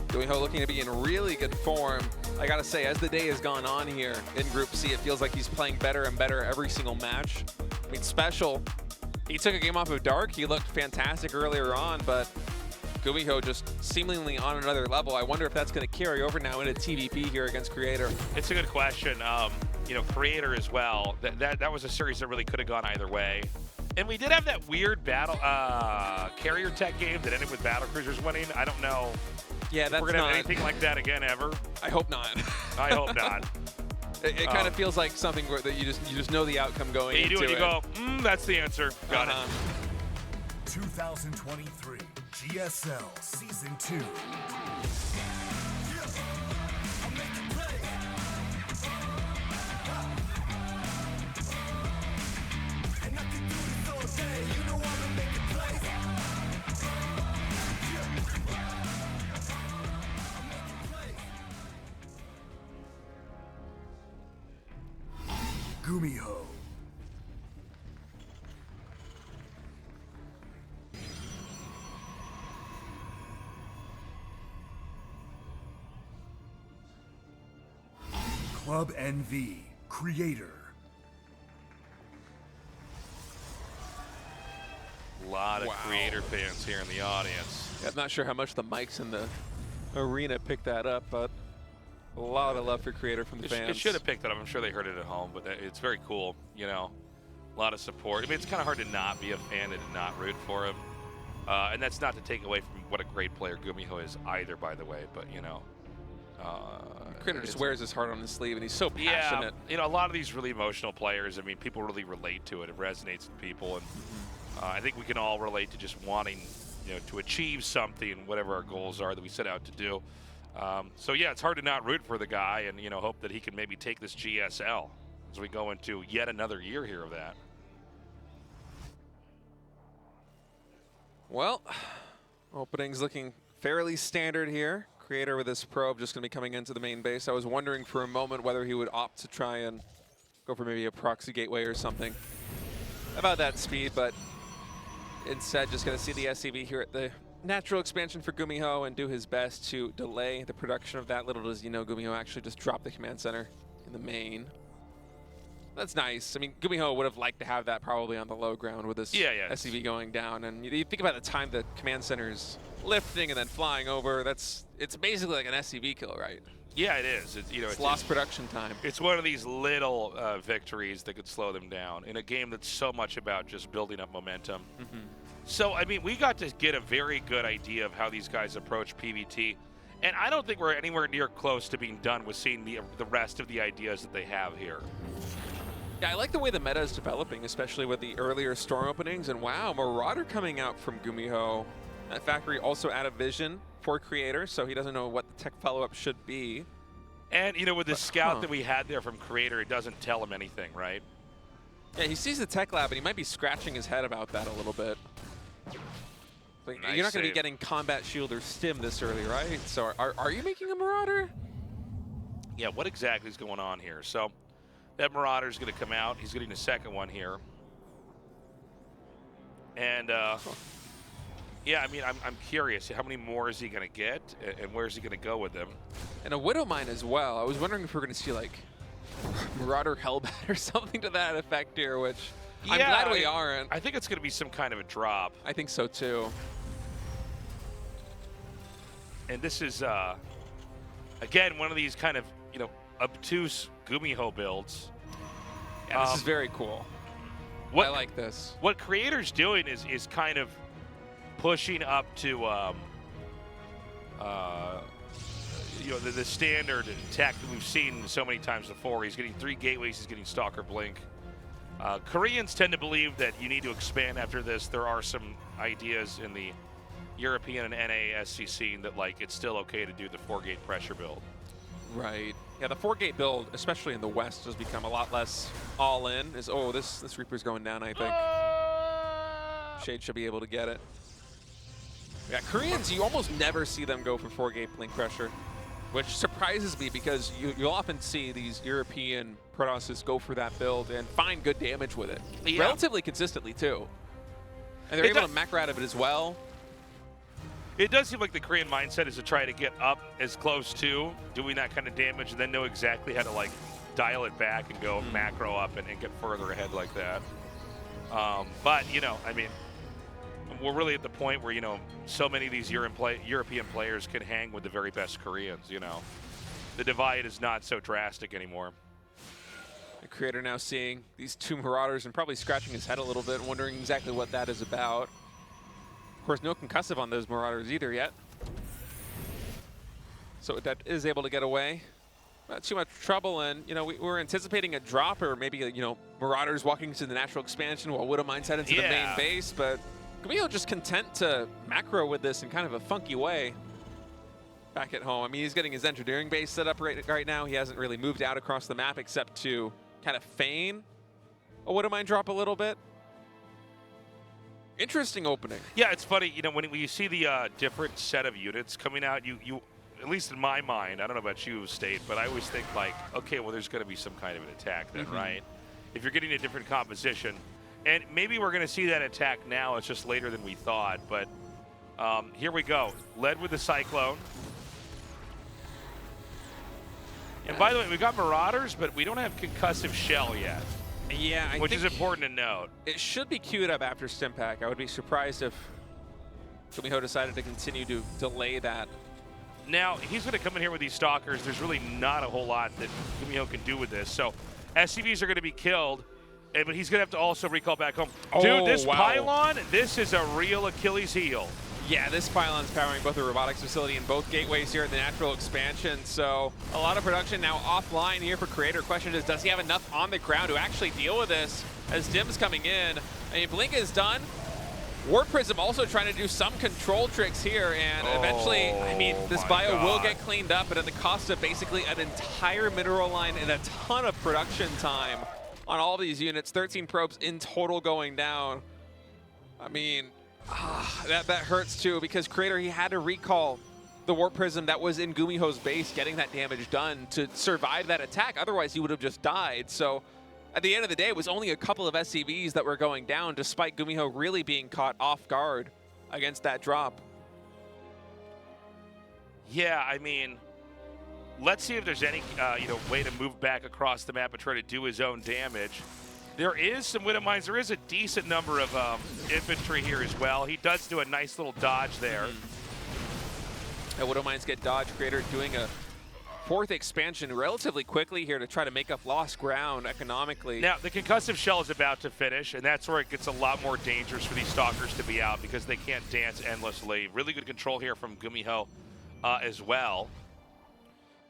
GuMiho looking to be in really good form. I gotta say, as the day has gone on here in Group C, it feels like he's playing better and better every single match. I mean, Special, he took a game off of Dark. He looked fantastic earlier on, but GuMiho just seemingly on another level. I wonder if that's going to carry over now into TVP here against Creator. It's a good question. You know, Creator as well. That was a series that really could have gone either way. And we did have that weird battle carrier tech game that ended with battle cruisers winning. I don't know. Yeah, that's we're gonna not have anything like that again ever. I hope not. I hope not. It kind of feels like something where that you just know the outcome going into it. You do it, you go, that's the answer. Got it. 2023 GSL Season 2. GuMiho. Club NV. Creator. A lot of Creator fans here in the audience. Yeah, I'm not sure how much the mics in the arena picked that up, but a lot of love for Creator from the fans. It should have picked it up. I'm sure they heard it at home, but it's very cool, you know. A lot of support. I mean, it's kind of hard to not be a fan and to not root for him. And that's not to take away from what a great player GuMiho is either, by the way, but, you know. Creator just wears his heart on his sleeve, and he's so passionate. Yeah, you know, a lot of these really emotional players, I mean, people really relate to it. It resonates with people, and I think we can all relate to just wanting, you know, to achieve something, whatever our goals are that we set out to do. So yeah, it's hard to not root for the guy and, you know, hope that he can maybe take this GSL as we go into yet another year here of that. Well, opening's looking fairly standard here. Creator with this probe just going to be coming into the main base. I was wondering for a moment whether he would opt to try and go for maybe a proxy gateway or something about that speed, but instead just going to see the SCV here at the natural expansion for GuMiho and do his best to delay the production of that. Little does you know, GuMiho actually just dropped the command center in the main. That's nice. I mean, GuMiho would have liked to have that probably on the low ground with this SCV going down. And you think about the time the command center's lifting and then flying over. It's basically like an SCV kill, right? Yeah, it is. It's lost production time. It's one of these little victories that could slow them down in a game that's so much about just building up momentum. So, I mean, we got to get a very good idea of how these guys approach PvT. And I don't think we're anywhere near close to being done with seeing the rest of the ideas that they have here. Yeah, I like the way the meta is developing, especially with the earlier storm openings. And wow, Marauder coming out from GuMiho. That factory also out of vision for Creator, so he doesn't know what the tech follow-up should be. And, you know, with the scout that we had there from Creator, it doesn't tell him anything, right? Yeah, he sees the tech lab, and he might be scratching his head about that a little bit. Like, Nice you're not going to be save. getting combat shield or stim this early, right? So are you making a Marauder? Yeah, what exactly is going on here? So that Marauder's going to come out. He's getting a second one here. And, yeah, I mean, I'm curious. How many more is he going to get, and where's he going to go with them? And a Widow Mine as well. I was wondering if we're going to see, like, Marauder Hellbat or something to that effect here, which I'm glad we aren't. I think it's going to be some kind of a drop. I think so, too. And this is, again, one of these kind of, you know, obtuse GuMiho builds. Yeah, this is very cool. I like this. What Creator's doing is kind of pushing up to, you know, the standard tech that we've seen so many times before. He's getting 3 gateways. He's getting Stalker Blink. Koreans tend to believe that you need to expand after this. There are some ideas in the European and NASC scene that, like, it's still okay to do the 4-gate pressure build. Right. Yeah, the 4-gate build, especially in the West, has become a lot less all-in. This Reaper's going down, I think. Shade should be able to get it. Yeah, Koreans, you almost never see them go for 4-gate blink pressure, which surprises me because you'll often see these European Protosses go for that build and find good damage with it. Yeah. Relatively consistently, too. And they're able to macro out of it as well. It does seem like the Korean mindset is to try to get up as close to doing that kind of damage and then know exactly how to, like, dial it back and go macro up and get further ahead like that. But, you know, I mean, we're really at the point where, you know, so many of these European players can hang with the very best Koreans, you know. The divide is not so drastic anymore. The Creator now seeing these 2 Marauders and probably scratching his head a little bit, wondering exactly what that is about. Of course, no concussive on those Marauders either yet. So that is able to get away. Not too much trouble, and, you know, we were anticipating a drop or maybe, you know, Marauders walking into the natural expansion while Widow Mine's head into the main base, but GuMiho just content to macro with this in kind of a funky way back at home. I mean, he's getting his engineering base set up right now. He hasn't really moved out across the map except to kind of feign a Widow Mine drop a little bit. Interesting opening. Yeah, it's funny, you know, when you see the different set of units coming out, you at least in my mind, I don't know about you, State, but I always think, like, okay, well, there's going to be some kind of an attack then, right? If you're getting a different composition. And maybe we're going to see that attack now. It's just later than we thought. But here we go. Led with the Cyclone. And by the way, we got Marauders, but we don't have Concussive Shell yet. Yeah, which is important to note. It should be queued up after Stimpack. I would be surprised if GuMiho decided to continue to delay that. Now, he's going to come in here with these Stalkers. There's really not a whole lot that GuMiho can do with this. So SCVs are going to be killed, but he's going to have to also recall back home. Dude, this pylon, this is a real Achilles heel. Yeah, this pylon's powering both the robotics facility and both gateways here in the natural expansion. So a lot of production now offline here for Creator. Question is, does he have enough on the ground to actually deal with this as Dim's coming in? I mean, Blink is done. Warp Prism also trying to do some control tricks here, and eventually, I mean, this bio will get cleaned up, but at the cost of basically an entire mineral line and a ton of production time on all these units. 13 probes in total going down. I mean, that hurts too, because Creator, he had to recall the Warp Prism that was in GuMiho's base, getting that damage done to survive that attack. Otherwise, he would have just died. So at the end of the day, it was only a couple of SCVs that were going down, despite GuMiho really being caught off guard against that drop. Yeah, I mean, let's see if there's any way to move back across the map and try to do his own damage. There is some Widow Mines. There is a decent number of infantry here as well. He does do a nice little dodge there. Widow Mines get dodge. Creator doing a 4th expansion relatively quickly here to try to make up lost ground economically. Now, the concussive shell is about to finish, and that's where it gets a lot more dangerous for these Stalkers to be out because they can't dance endlessly. Really good control here from GuMiho as well.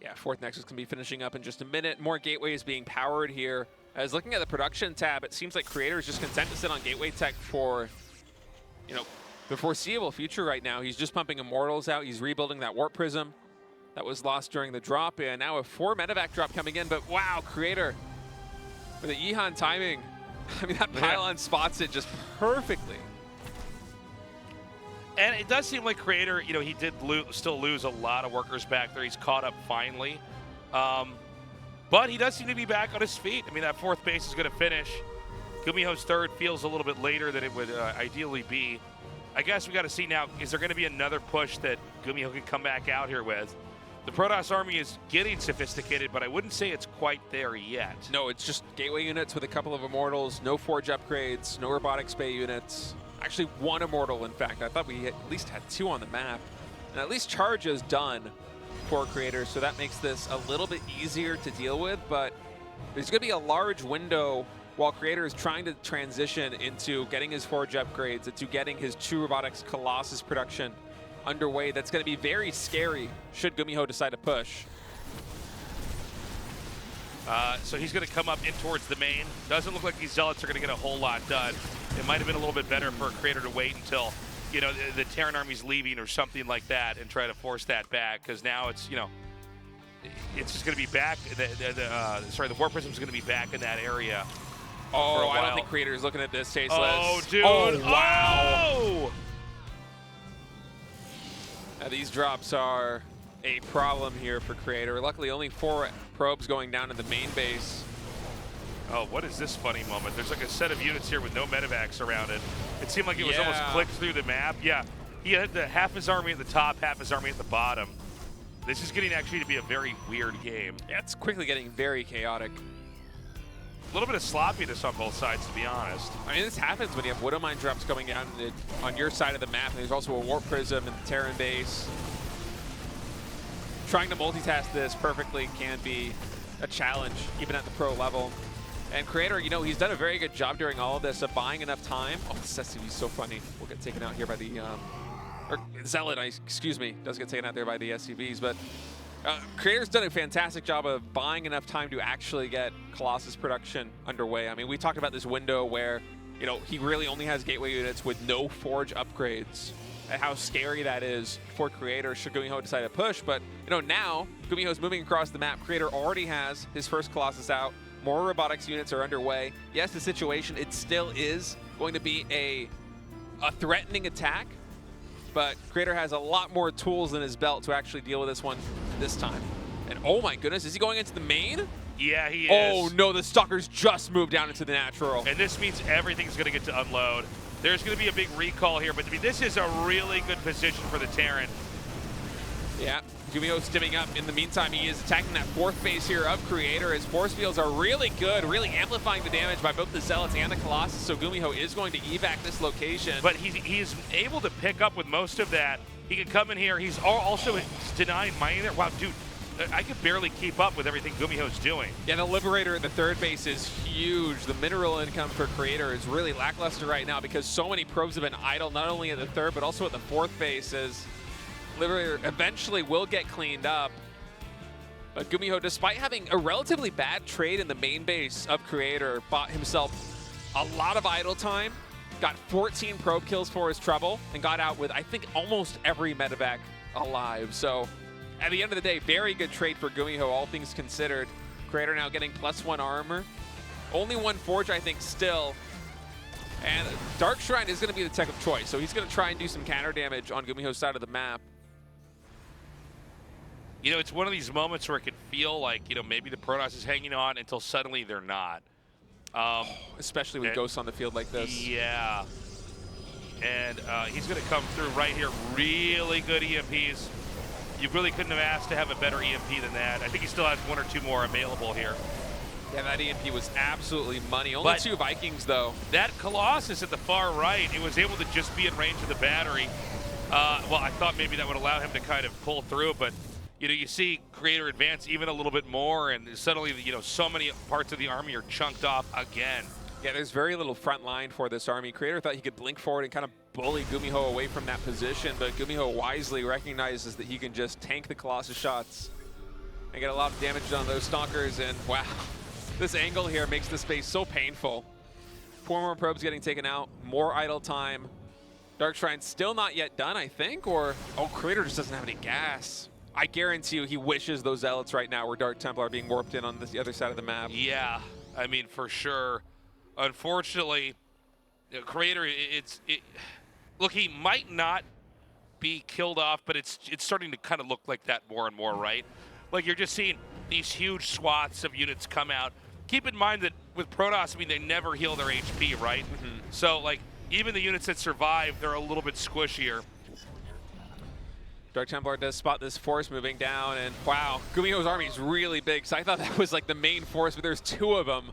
Yeah, 4th Nexus can be finishing up in just a minute. More gateways being powered here. As looking at the production tab, it seems like Creator is just content to sit on gateway tech for, the foreseeable future right now. He's just pumping Immortals out. He's rebuilding that Warp Prism that was lost during the drop, and now a 4 medevac drop coming in. But wow, Creator with the Ihan timing. I mean, that pylon spots it just perfectly. And it does seem like Creator, he did still lose a lot of workers back there. He's caught up finally. But he does seem to be back on his feet. I mean, that 4th base is going to finish. GuMiho's 3rd feels a little bit later than it would ideally be. I guess we got to see now, is there going to be another push that GuMiho can come back out here with? The Protoss army is getting sophisticated, but I wouldn't say it's quite there yet. No, it's just gateway units with a couple of Immortals, no Forge upgrades, no Robotics Bay units. Actually, 1 Immortal, in fact. I thought we at least had 2 on the map. And at least charge is done for Creators, so that makes this a little bit easier to deal with, but there's going to be a large window while Creator is trying to transition into getting his Forge upgrades, into getting his 2 Robotics Colossus production underway. That's going to be very scary should GuMiho decide to push. So he's going to come up in towards the main. Doesn't look like these Zealots are going to get a whole lot done. It might have been a little bit better for Creator to wait until the Terran army's leaving or something like that and try to force that back, because now it's, it's just going to be back. The Warp Prism's going to be back in that area. Oh, I don't think Creator is looking at this, Tasteless. Oh, dude. Oh, wow. Oh! Now, these drops are a problem here for Creator. Luckily, only 4 probes going down in the main base. Oh, what is this funny moment? There's like a set of units here with no medevacs around it. It seemed like it was almost clicked through the map. Yeah, he had half his army at the top, half his army at the bottom. This is getting actually to be a very weird game. Yeah, it's quickly getting very chaotic. A little bit of sloppiness on both sides, to be honest. I mean, this happens when you have Widow Mine drops coming down on your side of the map, and there's also a Warp Prism in the Terran base. Trying to multitask this perfectly can be a challenge, even at the pro level. And Creator, he's done a very good job during all of this of buying enough time. Oh, this SCV is so funny. We'll get taken out here by the, or Zealot, excuse me, does get taken out there by the SCVs. But Creator's done a fantastic job of buying enough time to actually get Colossus production underway. I mean, we talked about this window where, he really only has gateway units with no Forge upgrades, and how scary that is for Creator should GuMiho decide to push. But, now GuMiho's moving across the map. Creator already has his first Colossus out. More robotics units are underway. Yes, the situation, it still is going to be a threatening attack, but Creator has a lot more tools in his belt to actually deal with this one this time. And oh my goodness, is he going into the main? Yeah, he is. Oh no, the Stalkers just moved down into the natural. And this means everything's going to get to unload. There's going to be a big recall here, but this is a really good position for the Terran. Yeah, GuMiho stimming up. In the meantime, he is attacking that 4th base here of Creator. His force fields are really good, really amplifying the damage by both the Zealots and the Colossus, so GuMiho is going to evac this location. But he's able to pick up with most of that. He can come in here. He's also denying mining there. Wow, dude, I could barely keep up with everything GuMiho's doing. Yeah, the Liberator at the 3rd base is huge. The mineral income for Creator is really lackluster right now because so many probes have been idle, not only at the 3rd, but also at the 4th base, as Liberator eventually will get cleaned up. But GuMiho, despite having a relatively bad trade in the main base of Creator, bought himself a lot of idle time, got 14 probe kills for his trouble, and got out with, I think, almost every medevac alive. So at the end of the day, very good trade for GuMiho, all things considered. Creator now getting +1 armor. Only 1 Forge, I think, still. And Dark Shrine is going to be the tech of choice, so he's going to try and do some counter damage on GuMiho's side of the map. It's one of these moments where it could feel like, maybe the Protoss is hanging on until suddenly they're not. Especially with Ghosts on the field like this. Yeah. And he's going to come through right here. Really good EMPs. You really couldn't have asked to have a better EMP than that. I think he still has 1 or 2 more available here. Yeah, that EMP was absolutely money. Only 2 Vikings, though. That Colossus at the far right, it was able to just be in range of the battery. Well, I thought maybe that would allow him to kind of pull through, but you see Creator advance even a little bit more, and suddenly, so many parts of the army are chunked off again. Yeah, there's very little front line for this army. Creator thought he could blink forward and kind of bully GuMiho away from that position, but GuMiho wisely recognizes that he can just tank the Colossus shots and get a lot of damage on those Stalkers, and wow. This angle here makes the space so painful. 4 more probes getting taken out, more idle time. Dark Shrine still not yet done, I think, or, oh, Creator just doesn't have any gas. I guarantee you he wishes those Zealots right now were Dark Templar being warped in on the other side of the map. Yeah, I mean, for sure. Unfortunately, Creator, look, he might not be killed off, but it's starting to kind of look like that more and more, right? Like, you're just seeing these huge swaths of units come out. Keep in mind that with Protoss, I mean, they never heal their HP, right? So, like, even the units that survive, they're a little bit squishier. Dark Templar does spot this force moving down, and wow, GuMiho's army is really big, so I thought that was like the main force, but there's 2 of them.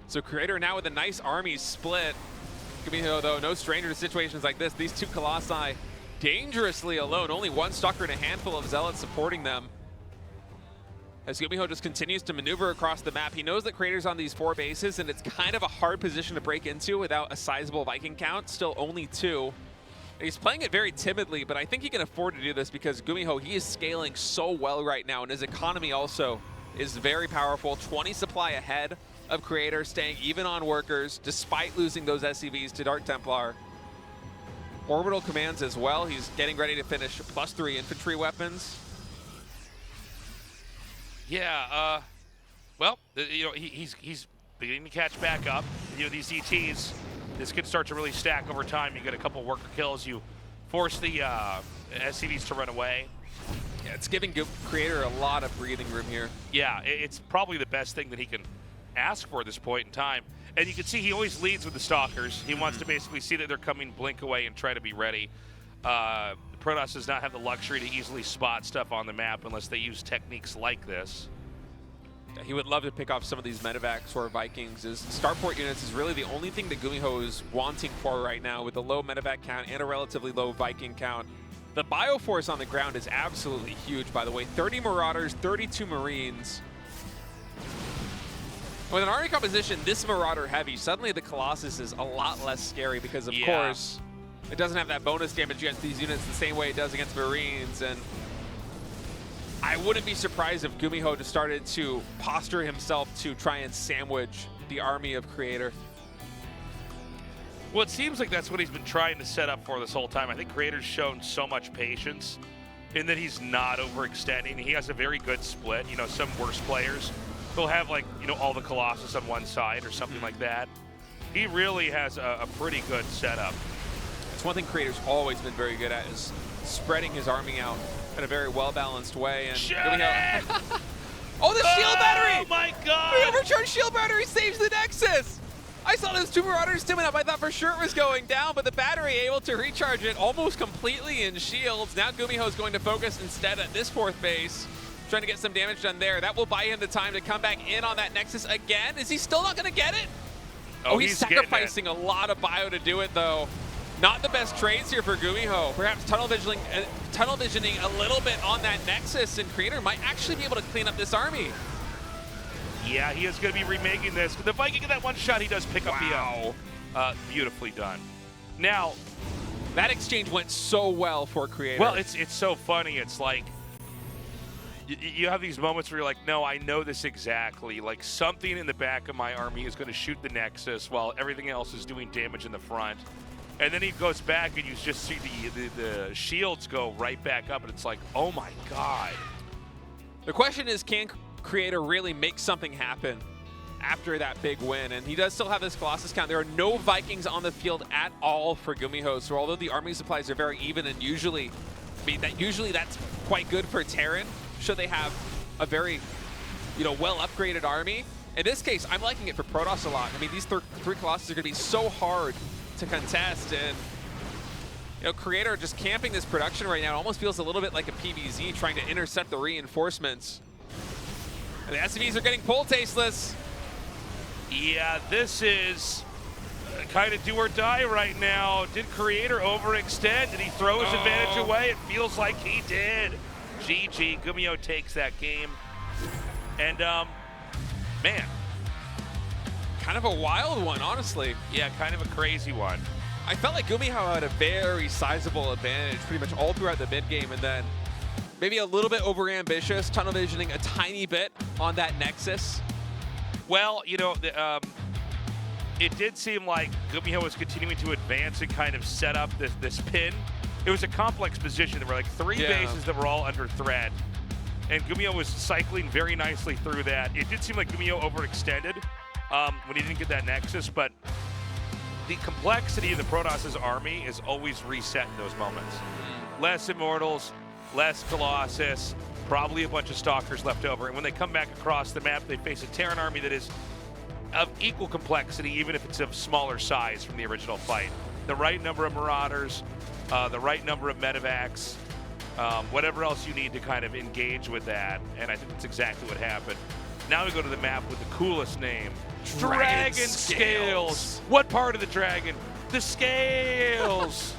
So Creator now with a nice army split. GuMiho, though, no stranger to situations like this. These 2 Colossi dangerously alone, only 1 Stalker and a handful of Zealots supporting them. As GuMiho just continues to maneuver across the map, he knows that Creator's on these 4 bases, and it's kind of a hard position to break into without a sizable Viking count, still only 2. He's playing it very timidly, but I think he can afford to do this because GuMiho, he is scaling so well right now, and his economy also is very powerful. 20 supply ahead of Creator, staying even on workers, despite losing those SCVs to Dark Templar. Orbital commands as well. He's getting ready to finish +3 infantry weapons. Yeah, well, he's beginning to catch back up. These ETs, this could start to really stack over time. You get a couple worker kills, you force the SCVs to run away. Yeah, it's giving Creator a lot of breathing room here. Yeah, it's probably the best thing that he can ask for at this point in time. And you can see he always leads with the Stalkers. He wants to basically see that they're coming, blink away, and try to be ready. Protoss does not have the luxury to easily spot stuff on the map unless they use techniques like this. He would love to pick off some of these medevacs or Vikings. His starport units is really the only thing that GuMiho is wanting for right now, with a low medevac count and a relatively low Viking count. The bioforce on the ground is absolutely huge, by the way. 30 Marauders, 32 Marines. With an army composition this Marauder heavy, suddenly the Colossus is a lot less scary because, of course, it doesn't have that bonus damage against these units the same way it does against Marines. And I wouldn't be surprised if GuMiho just started to posture himself to try and sandwich the army of Creator. Well, it seems like that's what he's been trying to set up for this whole time. I think Creator's shown so much patience in that he's not overextending. He has a very good split. Some worse players, they'll have, like, all the Colossus on one side or something like that. He really has a pretty good setup. It's one thing Creator's always been very good at, is spreading his army out in a very well-balanced way. And oh, the shield battery! Oh my God! The overcharged shield battery saves the Nexus! I saw those 2 Marauders stimming up. I thought for sure it was going down, but the battery able to recharge it almost completely in shields. Now GuMiho is going to focus instead at this 4th base, trying to get some damage done there. That will buy him the time to come back in on that Nexus again. Is he still not going to get it? Oh, he's sacrificing a lot of bio to do it, though. Not the best trades here for GuMiho. Perhaps tunnel visioning a little bit on that Nexus, and Creator might actually be able to clean up this army. Yeah, he is going to be remaking this. The Viking in that one shot, he does pick up the beautifully done. Now, that exchange went so well for Creator. Well, it's so funny. It's like you have these moments where you're like, no, I know this exactly. Like, something in the back of my army is going to shoot the Nexus while everything else is doing damage in the front. And then he goes back and you just see the shields go right back up, and it's like, oh my God. The question is, can Creator really make something happen after that big win? And he does still have this Colossus count. There are no Vikings on the field at all for GuMiho. So although the army supplies are very even, and usually that's quite good for Terran, should they have a very, well upgraded army. In this case, I'm liking it for Protoss a lot. I mean, these 3 Colossus are going to be so hard to contest, and You know, Creator just camping this production right now. It almost feels a little bit like a PBZ trying to intercept the reinforcements. And the SCVs are getting pull tasteless. Yeah, this is kind of do or die right now. Did Creator overextend? Did he throw his advantage away? It feels like he did. GG, GuMiho takes that game. And, man. Kind of a wild one, honestly. Yeah, kind of a crazy one. I felt like GuMiho had a very sizable advantage pretty much all throughout the mid game, and then maybe a little bit overambitious, tunnel visioning a tiny bit on that Nexus. Well, you know, it did seem like GuMiho was continuing to advance and kind of set up this pin. It was a complex position. There were like 3 bases that were all under threat, and GuMiho was cycling very nicely through that. It did seem like GuMiho overextended when he didn't get that Nexus, but the complexity of the Protoss' army is always reset in those moments. Less Immortals, less Colossus, probably a bunch of Stalkers left over. And when they come back across the map, they face a Terran army that is of equal complexity, even if it's of smaller size from the original fight. The right number of Marauders, the right number of Medivacs, whatever else you need to kind of engage with that. And I think that's exactly what happened. Now we go to the map with the coolest name, Dragon Scales. What part of the dragon? The scales.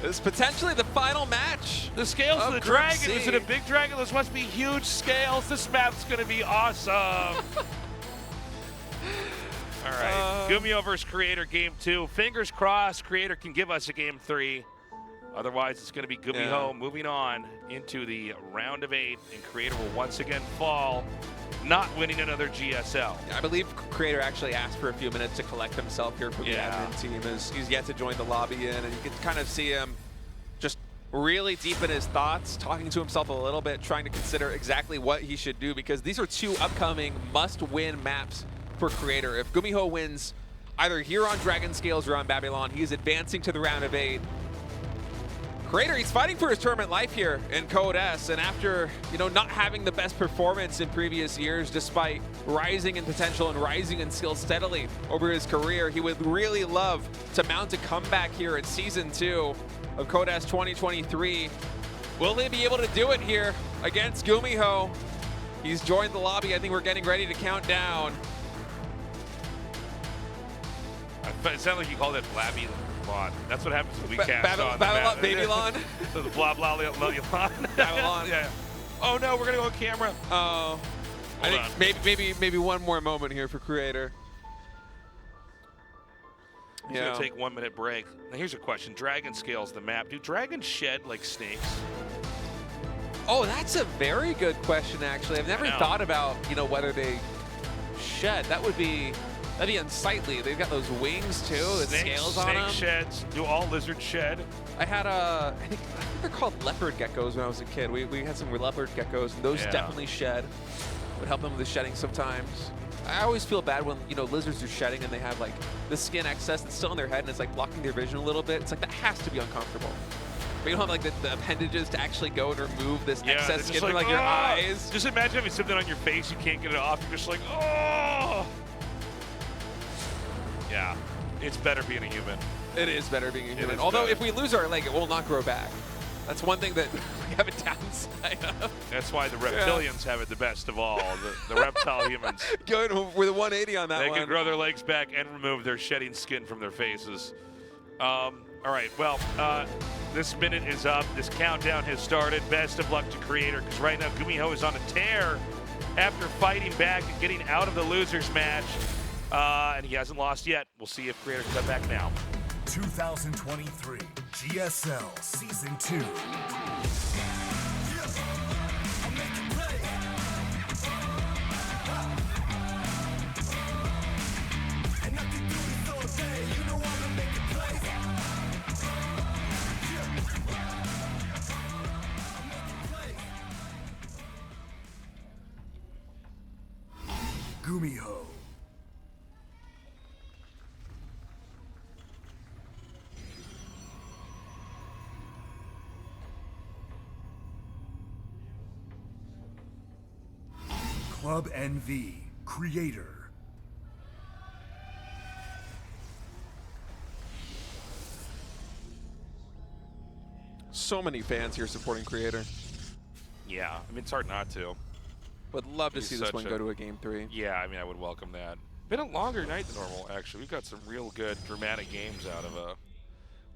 This is potentially the final match. The scales of the dragon. Is it a big dragon? Those must be huge scales. This map's going to be awesome. All right, GuMiho versus Creator game 2. Fingers crossed Creator can give us a game 3. Otherwise, it's going to be GuMiho moving on into the round of 8, and Creator will once again fall, not winning another GSL. I believe Creator actually asked for a few minutes to collect himself here from the admin team, as he's yet to join the lobby in, and you can kind of see him just really deep in his thoughts, talking to himself a little bit, trying to consider exactly what he should do, because these are 2 upcoming must-win maps for Creator. If GuMiho wins either here on Dragon Scales or on Babylon, he is advancing to the round of 8. Creator, he's fighting for his tournament life here in Code S, and after, you know, not having the best performance in previous years, despite rising in potential and rising in skill steadily over his career, he would really love to mount a comeback here at Season 2 of Code S 2023. Will they be able to do it here against GuMiho? He's joined the lobby. I think we're getting ready to count down. It sounded like you called it Babylon. That's what happens when we cast on Babylon, Babylon. So the blah blah Babylon. Yeah. Oh no, we're gonna go on camera. Oh, I think maybe one more moment here for Creator. He's gonna take 1 minute break. Now here's a question: Dragon Scales the map. Do dragons shed like snakes? Oh, that's a very good question. Actually, I've never thought about whether they shed. That'd be unsightly. They've got those wings too, with scales on them. Snake sheds. Do all lizards shed? I had I think they're called leopard geckos when I was a kid. We had some leopard geckos, and those definitely shed. Would help them with the shedding sometimes. I always feel bad when lizards are shedding and they have like the skin excess that's still in their head and it's like blocking their vision a little bit. It's like that has to be uncomfortable. But you don't have like the appendages to actually go and remove this excess skin from like your eyes. Just imagine having something on your face, you can't get it off. You're just like, oh. Yeah, it's better being a human. It is better being a human. Although if we lose our leg, it will not grow back. That's one thing that we have a downside of. That's why the reptilians have it the best of all. The reptile humans. Going with a 180 on that one. They can grow their legs back and remove their shedding skin from their faces. All right, well, this minute is up. This countdown has started. Best of luck to Creator, because right now GuMiho is on a tear after fighting back and getting out of the losers match. And he hasn't lost yet. We'll see if Creator can come back now. 2023 GSL Season 2. GuMiho. Club NV, Creator. So many fans here supporting Creator. Yeah, I mean, it's hard not to. Would love to He's see this such one go to a Game 3. Yeah, I mean, I would welcome that. Been a longer night than normal, actually. We've got some real good, dramatic games out of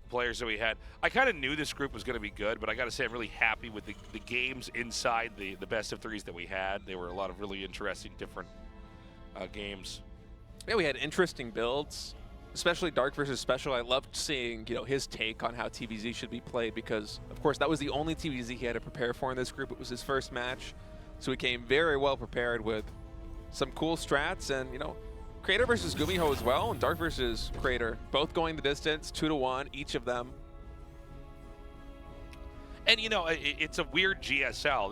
players that we had. I kind of knew this group was going to be good, but I got to say I'm really happy with the games inside the best of threes that we had. They were a lot of really interesting, different games. Yeah, we had interesting builds, especially Dark versus Special. I loved seeing, you know, his take on how TVZ should be played because, of course, that was the only TVZ he had to prepare for in this group. It was his first match. So he came very well prepared with some cool strats and, you know, Creator versus GuMiho as well, and Dark versus Creator, both going the distance, 2-1, each of them. And, you know, it's a weird GSL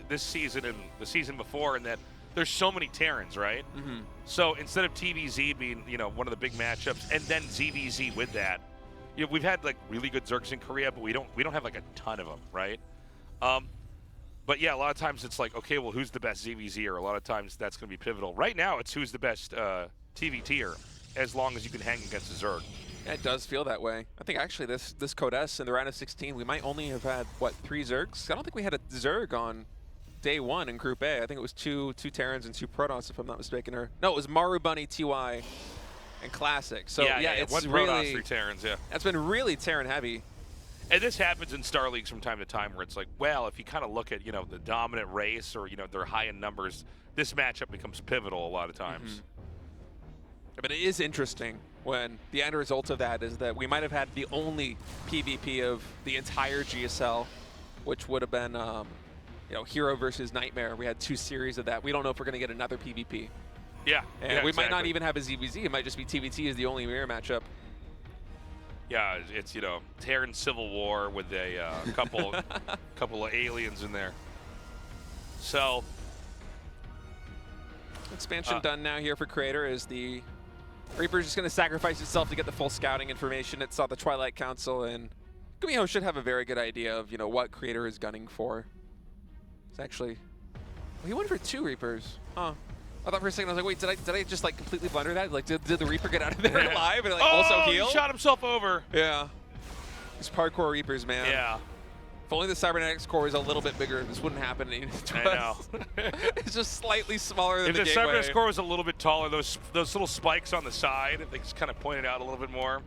this season and the season before in that there's so many Terrans, right? Mm-hmm. So instead of TVZ being, you know, one of the big matchups and then ZVZ with that, you know, we've had, like, really good Zergs in Korea, but we don't have, like, a ton of them, right? But yeah, a lot of times it's like, okay, well, who's the best ZVZ? Or a lot of times that's going to be pivotal. Right now, it's who's the best TVTer, as long as you can hang against a Zerg. Yeah, it does feel that way. I think actually this Code S in the round of 16, we might only have had, what, 3 Zergs? I don't think we had a Zerg on day 1 in Group A. I think it was two Terrans and 2 Protoss, if I'm not mistaken. Or no, it was Maru, Bunny, TY, and Classic. So yeah, it's 1 really Protoss, 3 Terrans, yeah. That's been really Terran heavy. And this happens in Star Leagues from time to time where it's like, well, if you kind of look at, you know, the dominant race or, you know, they're high in numbers, this matchup becomes pivotal a lot of times. Mm-hmm. But it is interesting when the end result of that is that we might have had the only PvP of the entire GSL, which would have been, you know, Hero versus Nightmare. We had 2 series of that. We don't know if we're going to get another PvP. Yeah. And yeah, we exactly. might not even have a ZVZ. It might just be TVT as the only mirror matchup. Yeah, it's, you know, Terran Civil War with a couple of aliens in there. So expansion done now here for Creator is the Reaper's just going to sacrifice itself to get the full scouting information. It saw the Twilight Council, and GuMiho should have a very good idea of, you know, what Creator is gunning for. It's actually, well, he went for 2 Reapers. Huh. I thought for a second, I was like, wait, did I just, like, completely blunder that? Like, did the Reaper get out of there alive and, like, also heal? He shot himself over. Yeah. These hardcore Reapers, man. Yeah. If only the Cybernetics core was a little bit bigger, this wouldn't happen. I know. It's just slightly smaller than if the the gateway. Cybernetics core was a little bit taller, those little spikes on the side, if they just kind of pointed out a little bit more,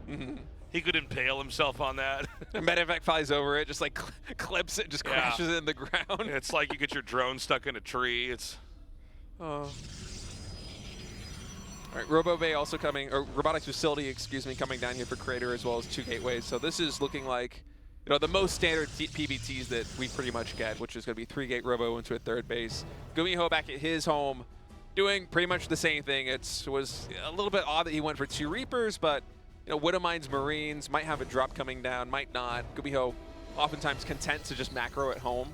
he could impale himself on that. And Medevac flies over it, just, like, clips it, just crashes it in the ground. It's like you get your drone stuck in a tree. It's... Oh. All right, Robo Bay also coming, or Robotics Facility, excuse me, coming down here for Creator as well as 2 gateways. So this is looking like, you know, the most standard PBTs that we pretty much get, which is going to be 3-gate Robo into a 3rd base. GuMiho back at his home, doing pretty much the same thing. It was a little bit odd that he went for 2 Reapers, but, you know, Widowmine's Marines might have a drop coming down, might not. GuMiho oftentimes content to just macro at home.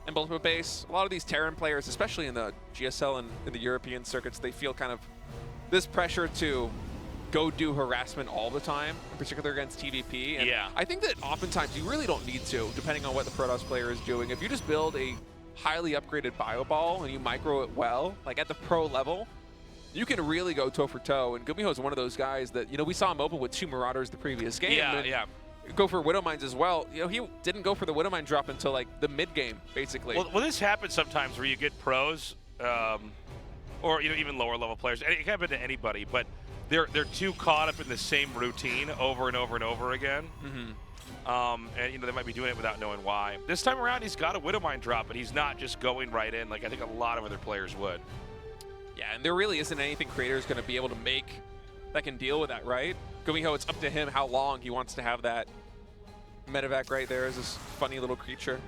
And Bulletproof Base, a lot of these Terran players, especially in the GSL and in the European circuits, they feel kind of this pressure to go do harassment all the time, in particular against TVP. And yeah. I think that oftentimes you really don't need to, depending on what the Protoss player is doing. If you just build a highly upgraded bio ball and you micro it well, like at the pro level, you can really go toe for toe. And GuMiho is one of those guys that, you know, we saw him open with 2 Marauders the previous game. Yeah, yeah. Go for Widowmines as well. You know, he didn't go for the Widowmine drop until like the mid game, basically. Well, this happens sometimes where you get pros, or, you know, even lower level players. And it can happen to anybody, but they're too caught up in the same routine over and over and over again. And, you know, they might be doing it without knowing why. This time around, he's got a Widowmine drop, but he's not just going right in like I think a lot of other players would. Yeah, and there really isn't anything Creator is going to be able to make that can deal with that, right? GuMiho, it's up to him how long he wants to have that. Medevac right there is this funny little creature.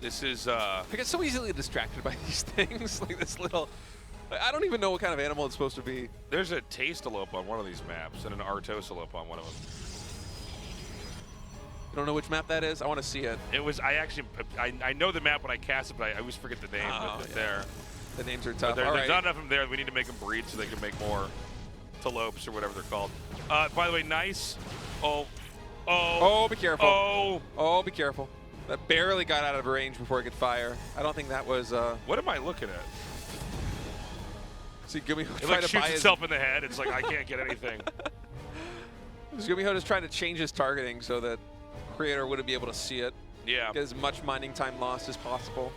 This is, I get so easily distracted by these things, like this little, I don't even know what kind of animal it's supposed to be. There's a Tastalope on one of these maps and an Artosalope on one of them. You don't know which map that is? I want to see it. It was, I know the map when I cast it, but I always forget the name. But there. The names are tough. There's not enough of them there. We need to make them breed so they can make more Talopes or whatever they're called. By the way, nice. Oh, be careful. Oh, be careful. That barely got out of range before it could fire. I don't think that was... What am I looking at? See, GuMiho it like shoots itself in the head. It's like, I can't get anything. GuMiho just trying to change his targeting so that Creator wouldn't be able to see it. Yeah. Get as much mining time lost as possible.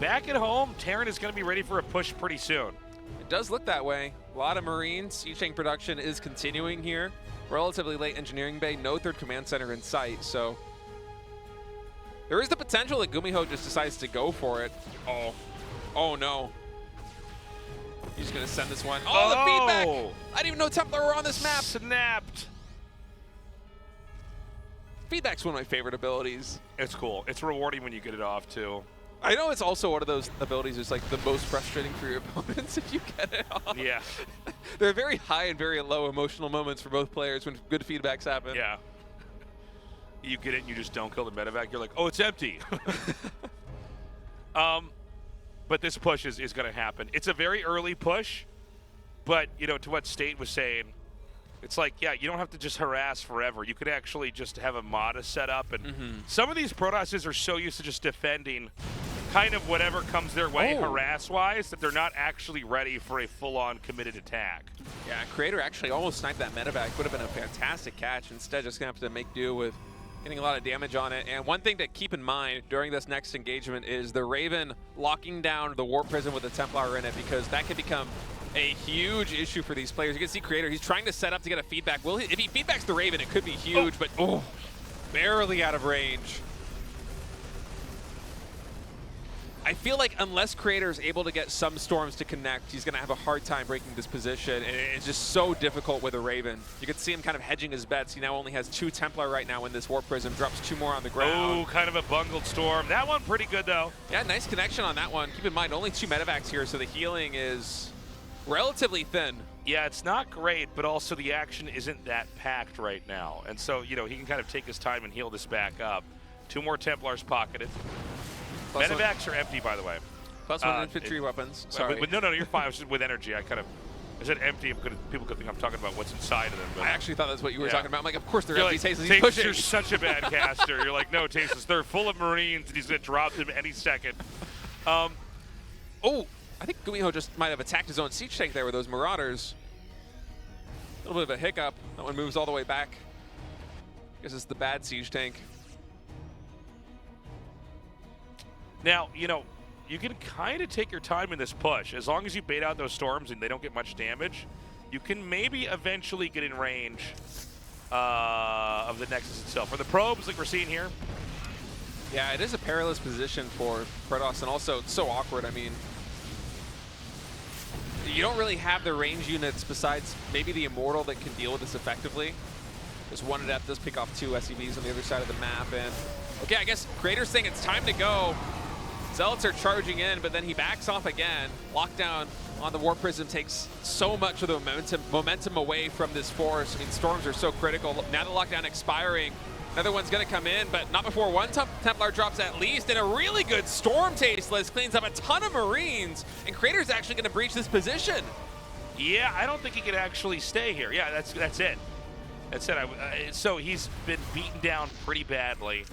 Back at home, Terran is going to be ready for a push pretty soon. It does look that way. A lot of Marines. Siege tank production is continuing here. Relatively late engineering bay. No third command center in sight, so there is the potential that GuMiho just decides to go for it. Oh. Oh, no. He's going to send this one. Oh, the feedback! I didn't even know Templar were on this map. Snapped. Feedback's one of my favorite abilities. It's cool. It's rewarding when you get it off, too. I know it's also one of those abilities that's like the most frustrating for your opponents if you get it off. Yeah. There are very high and very low emotional moments for both players when good feedbacks happen. Yeah. You get it and you just don't kill the medevac. You're like, oh, it's empty. But this push is going to happen. It's a very early push, but, you know, to what State was saying, it's like, yeah, you don't have to just harass forever. You could actually just have a modest setup. And some of these Protosses are so used to just defending kind of whatever comes their way harass-wise that they're not actually ready for a full-on committed attack. Yeah, Creator actually almost sniped that medevac. Would have been a fantastic catch. Instead, just going to have to make do with getting a lot of damage on it. And one thing to keep in mind during this next engagement is the Raven locking down the Warp Prism with the Templar in it, because that could become a huge issue for these players. You can see Creator, he's trying to set up to get a feedback. Well, if he feedbacks the Raven, it could be huge, but barely out of range. I feel like unless Creator is able to get some storms to connect, he's going to have a hard time breaking this position. And it's just so difficult with a Raven. You can see him kind of hedging his bets. He now only has 2 Templar right now when this Warp Prism drops 2 more on the ground. Oh, kind of a bungled storm. That one pretty good, though. Yeah, nice connection on that one. Keep in mind, only 2 medevacs here, so the healing is relatively thin. Yeah, it's not great, but also the action isn't that packed right now. And so, you know, he can kind of take his time and heal this back up. 2 more Templars pocketed. Medevacs are empty, by the way. +1 infantry weapons. Sorry. But no, you're fine. I was just with energy. I said empty. People could think I'm talking about what's inside of them. But I actually thought that's what you were talking about. I'm like, of course they're you're empty. Like, Tasteless, he's pushing. You're such a bad caster. You're like, no, Tasteless, they're full of Marines, and he's going to drop them any second. I think GuMiho just might have attacked his own siege tank there with those Marauders. A little bit of a hiccup. That one moves all the way back. Guess it's the bad siege tank. Now, you know, you can kind of take your time in this push. As long as you bait out those storms and they don't get much damage, you can maybe eventually get in range of the Nexus itself. For the probes, like we're seeing here. Yeah, it is a perilous position for Protoss, and also it's so awkward. I mean, you don't really have the range units besides maybe the Immortal that can deal with this effectively. Just 1 adept does pick off 2 SCVs on the other side of the map, and okay, I guess Creator's saying it's time to go. Zealots are charging in, but then he backs off again. Lockdown on the Warp Prism takes so much of the momentum away from this force. I mean, storms are so critical. Now the lockdown expiring. Another one's going to come in, but not before 1 Templar drops at least. And a really good storm, Tasteless cleans up a ton of Marines. And Creator's actually going to breach this position. Yeah, I don't think he could actually stay here. Yeah, that's it. That's it. So he's been beaten down pretty badly.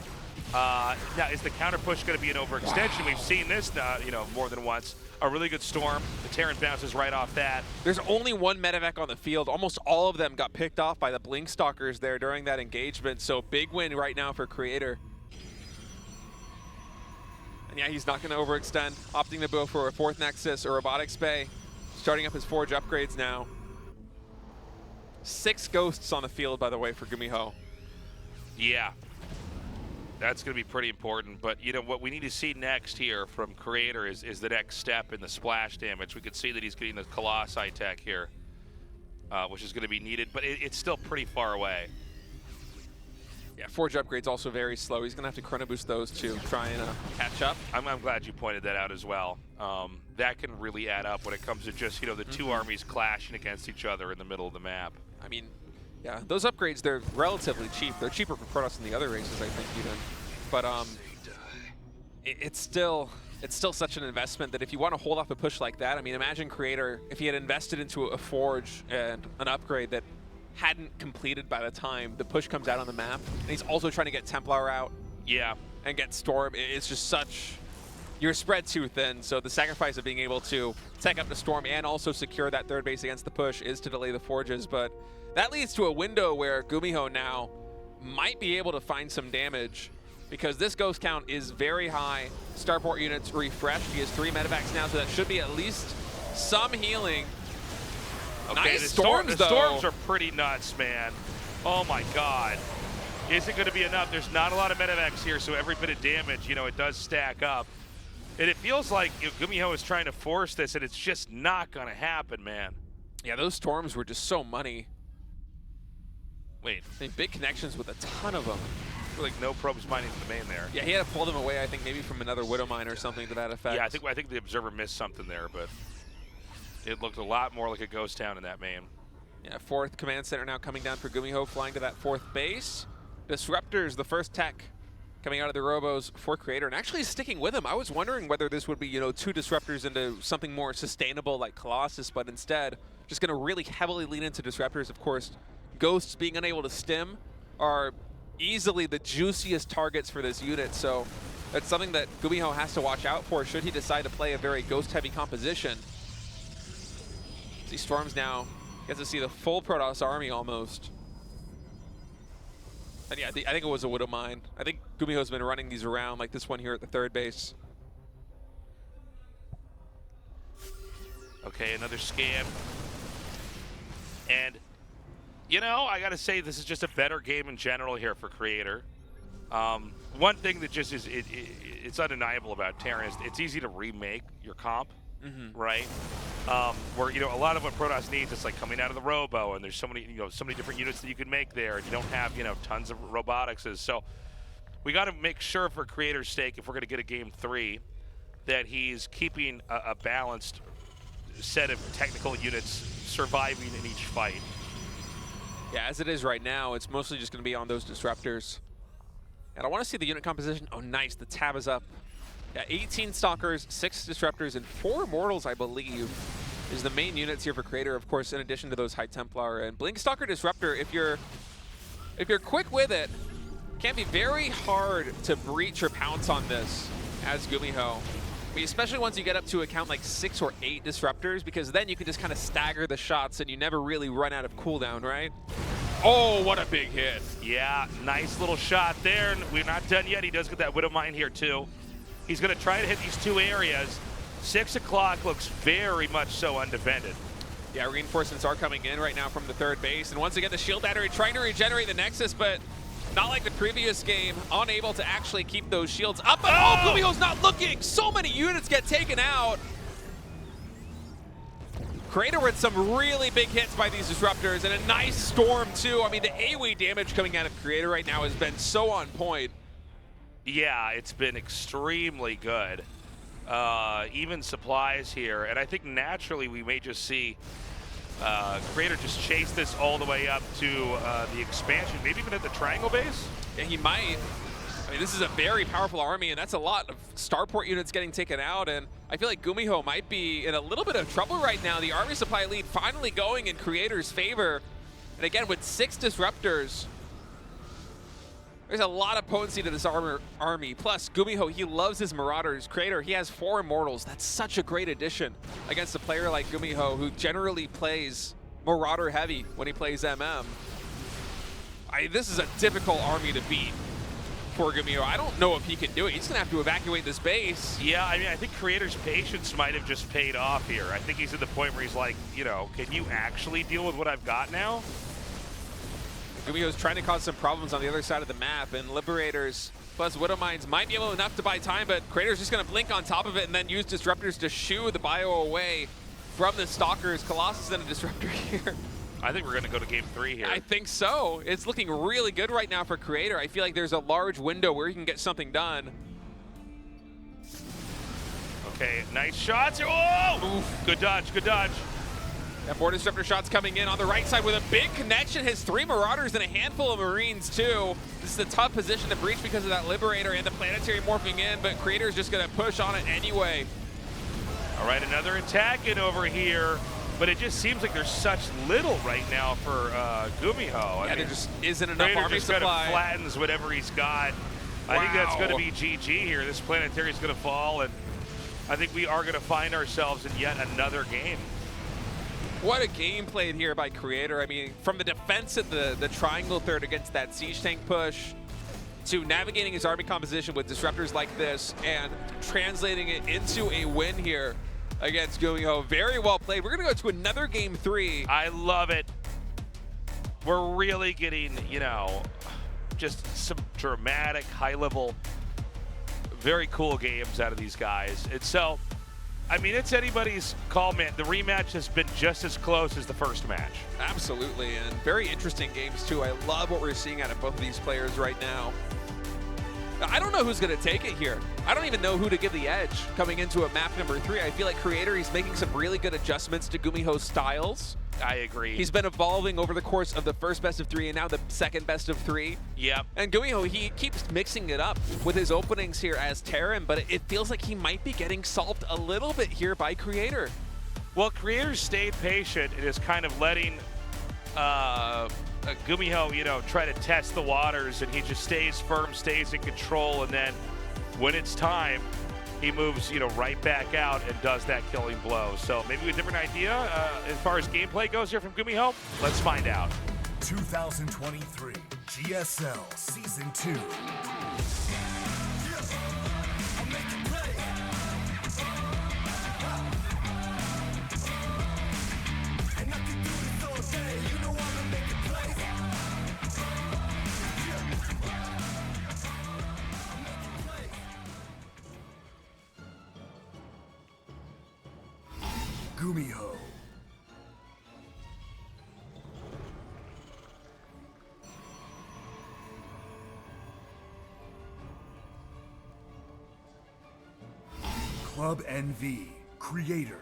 Now, is the counter push going to be an overextension? Wow. We've seen this, you know, more than once. A really good storm. The Terran bounces right off that. There's only 1 medevac on the field. Almost all of them got picked off by the Blink Stalkers there during that engagement. So big win right now for Creator. And yeah, he's not going to overextend. Opting to go for a 4th Nexus or Robotics Bay. Starting up his Forge upgrades now. 6 Ghosts on the field, by the way, for GuMiho. Yeah. That's going to be pretty important, but you know what we need to see next here from Creator is the next step in the splash damage. We can see that he's getting the Colossi tech here, which is going to be needed, but it's still pretty far away. Yeah, Forge upgrade's also very slow. He's going to have to chrono boost those to try and catch up. I'm glad you pointed that out as well. That can really add up when it comes to just, you know, the 2 armies clashing against each other in the middle of the map. I mean, yeah, those upgrades, they're relatively cheap. They're cheaper for Protoss than the other races, I think, even. But it's still such an investment that if you want to hold off a push like that, I mean, imagine Creator, if he had invested into a Forge and an upgrade that hadn't completed by the time the push comes out on the map, and he's also trying to get Templar out. Yeah. And get Storm. It's just such... You're spread too thin, so the sacrifice of being able to tech up the Storm and also secure that 3rd base against the push is to delay the Forges, but that leads to a window where GuMiho now might be able to find some damage because this ghost count is very high. Starport units refreshed. He has 3 medevacs now, so that should be at least some healing. Okay, nice the storms, though. storms are pretty nuts, man. Oh my God. Is it going to be enough? There's not a lot of medevacs here, so every bit of damage, it does stack up. And it feels like GuMiho is trying to force this, and it's just not going to happen, man. Yeah, those storms were just so money. Wait. Big connections with a ton of them. Like no probes mining in the main there. Yeah, he had to pull them away, I think, maybe from another Widow Mine or something to that effect. Yeah, I think the Observer missed something there, but it looked a lot more like a ghost town in that main. Yeah, 4th command center now coming down for GuMiho, flying to that 4th base. Disruptors, the first tech coming out of the Robos for Creator, and actually sticking with him. I was wondering whether this would be, 2 Disruptors into something more sustainable like Colossus, but instead, just going to really heavily lean into Disruptors. Of course, Ghosts being unable to stim are easily the juiciest targets for this unit, so that's something that GuMiho has to watch out for should he decide to play a very Ghost-heavy composition. See Storms now, gets to see the full Protoss army almost. And yeah, I think it was a Widow Mine. I think GuMiho's been running these around like this one here at the 3rd base. Okay, another scam. And, I got to say, this is just a better game in general here for Creator. One thing that just is, it's undeniable about Terran is it's easy to remake your comp, right? Where, a lot of what Protoss needs is like coming out of the Robo, and there's so many, so many different units that you can make there, and you don't have, tons of robotics. So we got to make sure for Creator's sake, if we're going to get a game 3, that he's keeping a balanced set of technical units surviving in each fight. Yeah, as it is right now, it's mostly just going to be on those Disruptors. And I want to see the unit composition. Oh, nice. The tab is up. Yeah, 18 Stalkers, 6 Disruptors, and 4 Immortals, I believe, is the main units here for Creator, of course, in addition to those High Templar. And Blink Stalker Disruptor, if you're quick with it, can be very hard to breach or pounce on this as GuMiho. I mean, especially once you get up to a count like 6 or 8 Disruptors, because then you can just kind of stagger the shots and you never really run out of cooldown, right? Oh, what a big hit. Yeah, nice little shot there. And we're not done yet. He does get that Widow Mine here, too. He's going to try to hit these 2 areas. 6 o'clock looks very much so undefended. Yeah, reinforcements are coming in right now from the 3rd base. And once again, the shield battery trying to regenerate the Nexus, but not like the previous game, unable to actually keep those shields up. But GuMiho's not looking. So many units get taken out. Creator with some really big hits by these Disruptors, and a nice storm, too. I mean, the AoE damage coming out of Creator right now has been so on point. Yeah, it's been extremely good. Even supplies here, and I think naturally we may just see Creator just chase this all the way up to the expansion, maybe even at the Triangle base? Yeah, he might. I mean, this is a very powerful army, and that's a lot of Starport units getting taken out, and I feel like GuMiho might be in a little bit of trouble right now. The army supply lead finally going in Creator's favor. And again, with 6 Disruptors, there's a lot of potency to this army. Plus, GuMiho, he loves his Marauders. Creator, he has 4 Immortals. That's such a great addition against a player like GuMiho, who generally plays Marauder heavy when he plays MM. This is a difficult army to beat for GuMiho. I don't know if he can do it. He's going to have to evacuate this base. Yeah, I mean, I think Creator's patience might have just paid off here. I think he's at the point where he's like, can you actually deal with what I've got now? GuMiho's trying to cause some problems on the other side of the map, and Liberators plus Widow Mines might be able enough to buy time, but Creator's just going to blink on top of it and then use Disruptors to shoo the bio away from the Stalkers. Colossus and a Disruptor here. I think we're going to go to game 3 here. I think so. It's looking really good right now for Creator. I feel like there's a large window where he can get something done. Okay, nice shots. Oh! Oof. Good dodge, good dodge. And more Disruptor shots coming in on the right side with a big connection. His 3 Marauders and a handful of Marines, too. This is a tough position to breach because of that Liberator and the Planetary morphing in, but Creator's just going to push on it anyway. All right, another attack in over here. But it just seems like there's such little right now for GuMiho. I mean, there just isn't enough army just supply. Kind of flattens whatever he's got. Wow. I think that's going to be GG here. This Planetary is going to fall, and I think we are going to find ourselves in yet another game. What a game played here by Creator. I mean, from the defense at the triangle third against that siege tank push, to navigating his army composition with disruptors like this and translating it into a win here against GuMiho. Very well played. We're going to go to another game 3. I love it. We're really getting, you know, just some dramatic, high-level, very cool games out of these guys. And so, I mean, it's anybody's call, man. The rematch has been just as close as the first match. Absolutely, and very interesting games, too. I love what we're seeing out of both of these players right now. I don't know who's going to take it here. I don't even know who to give the edge coming into a map number 3. I feel like Creator, he's making some really good adjustments to GuMiho's styles. I agree. He's been evolving over the course of the first best of 3 and now the second best of 3. Yep. And GuMiho, he keeps mixing it up with his openings here as Terran, but it feels like he might be getting solved a little bit here by Creator. Well, Creator stayed patient and is kind of letting GuMiho, you know, try to test the waters, and he just stays firm, stays in control, and then when it's time, he moves, you know, right back out and does that killing blow. So maybe a different idea as far as gameplay goes here from GuMiho. Let's find out. 2023 GSL Season 2. GuMiho. Club NV Creator.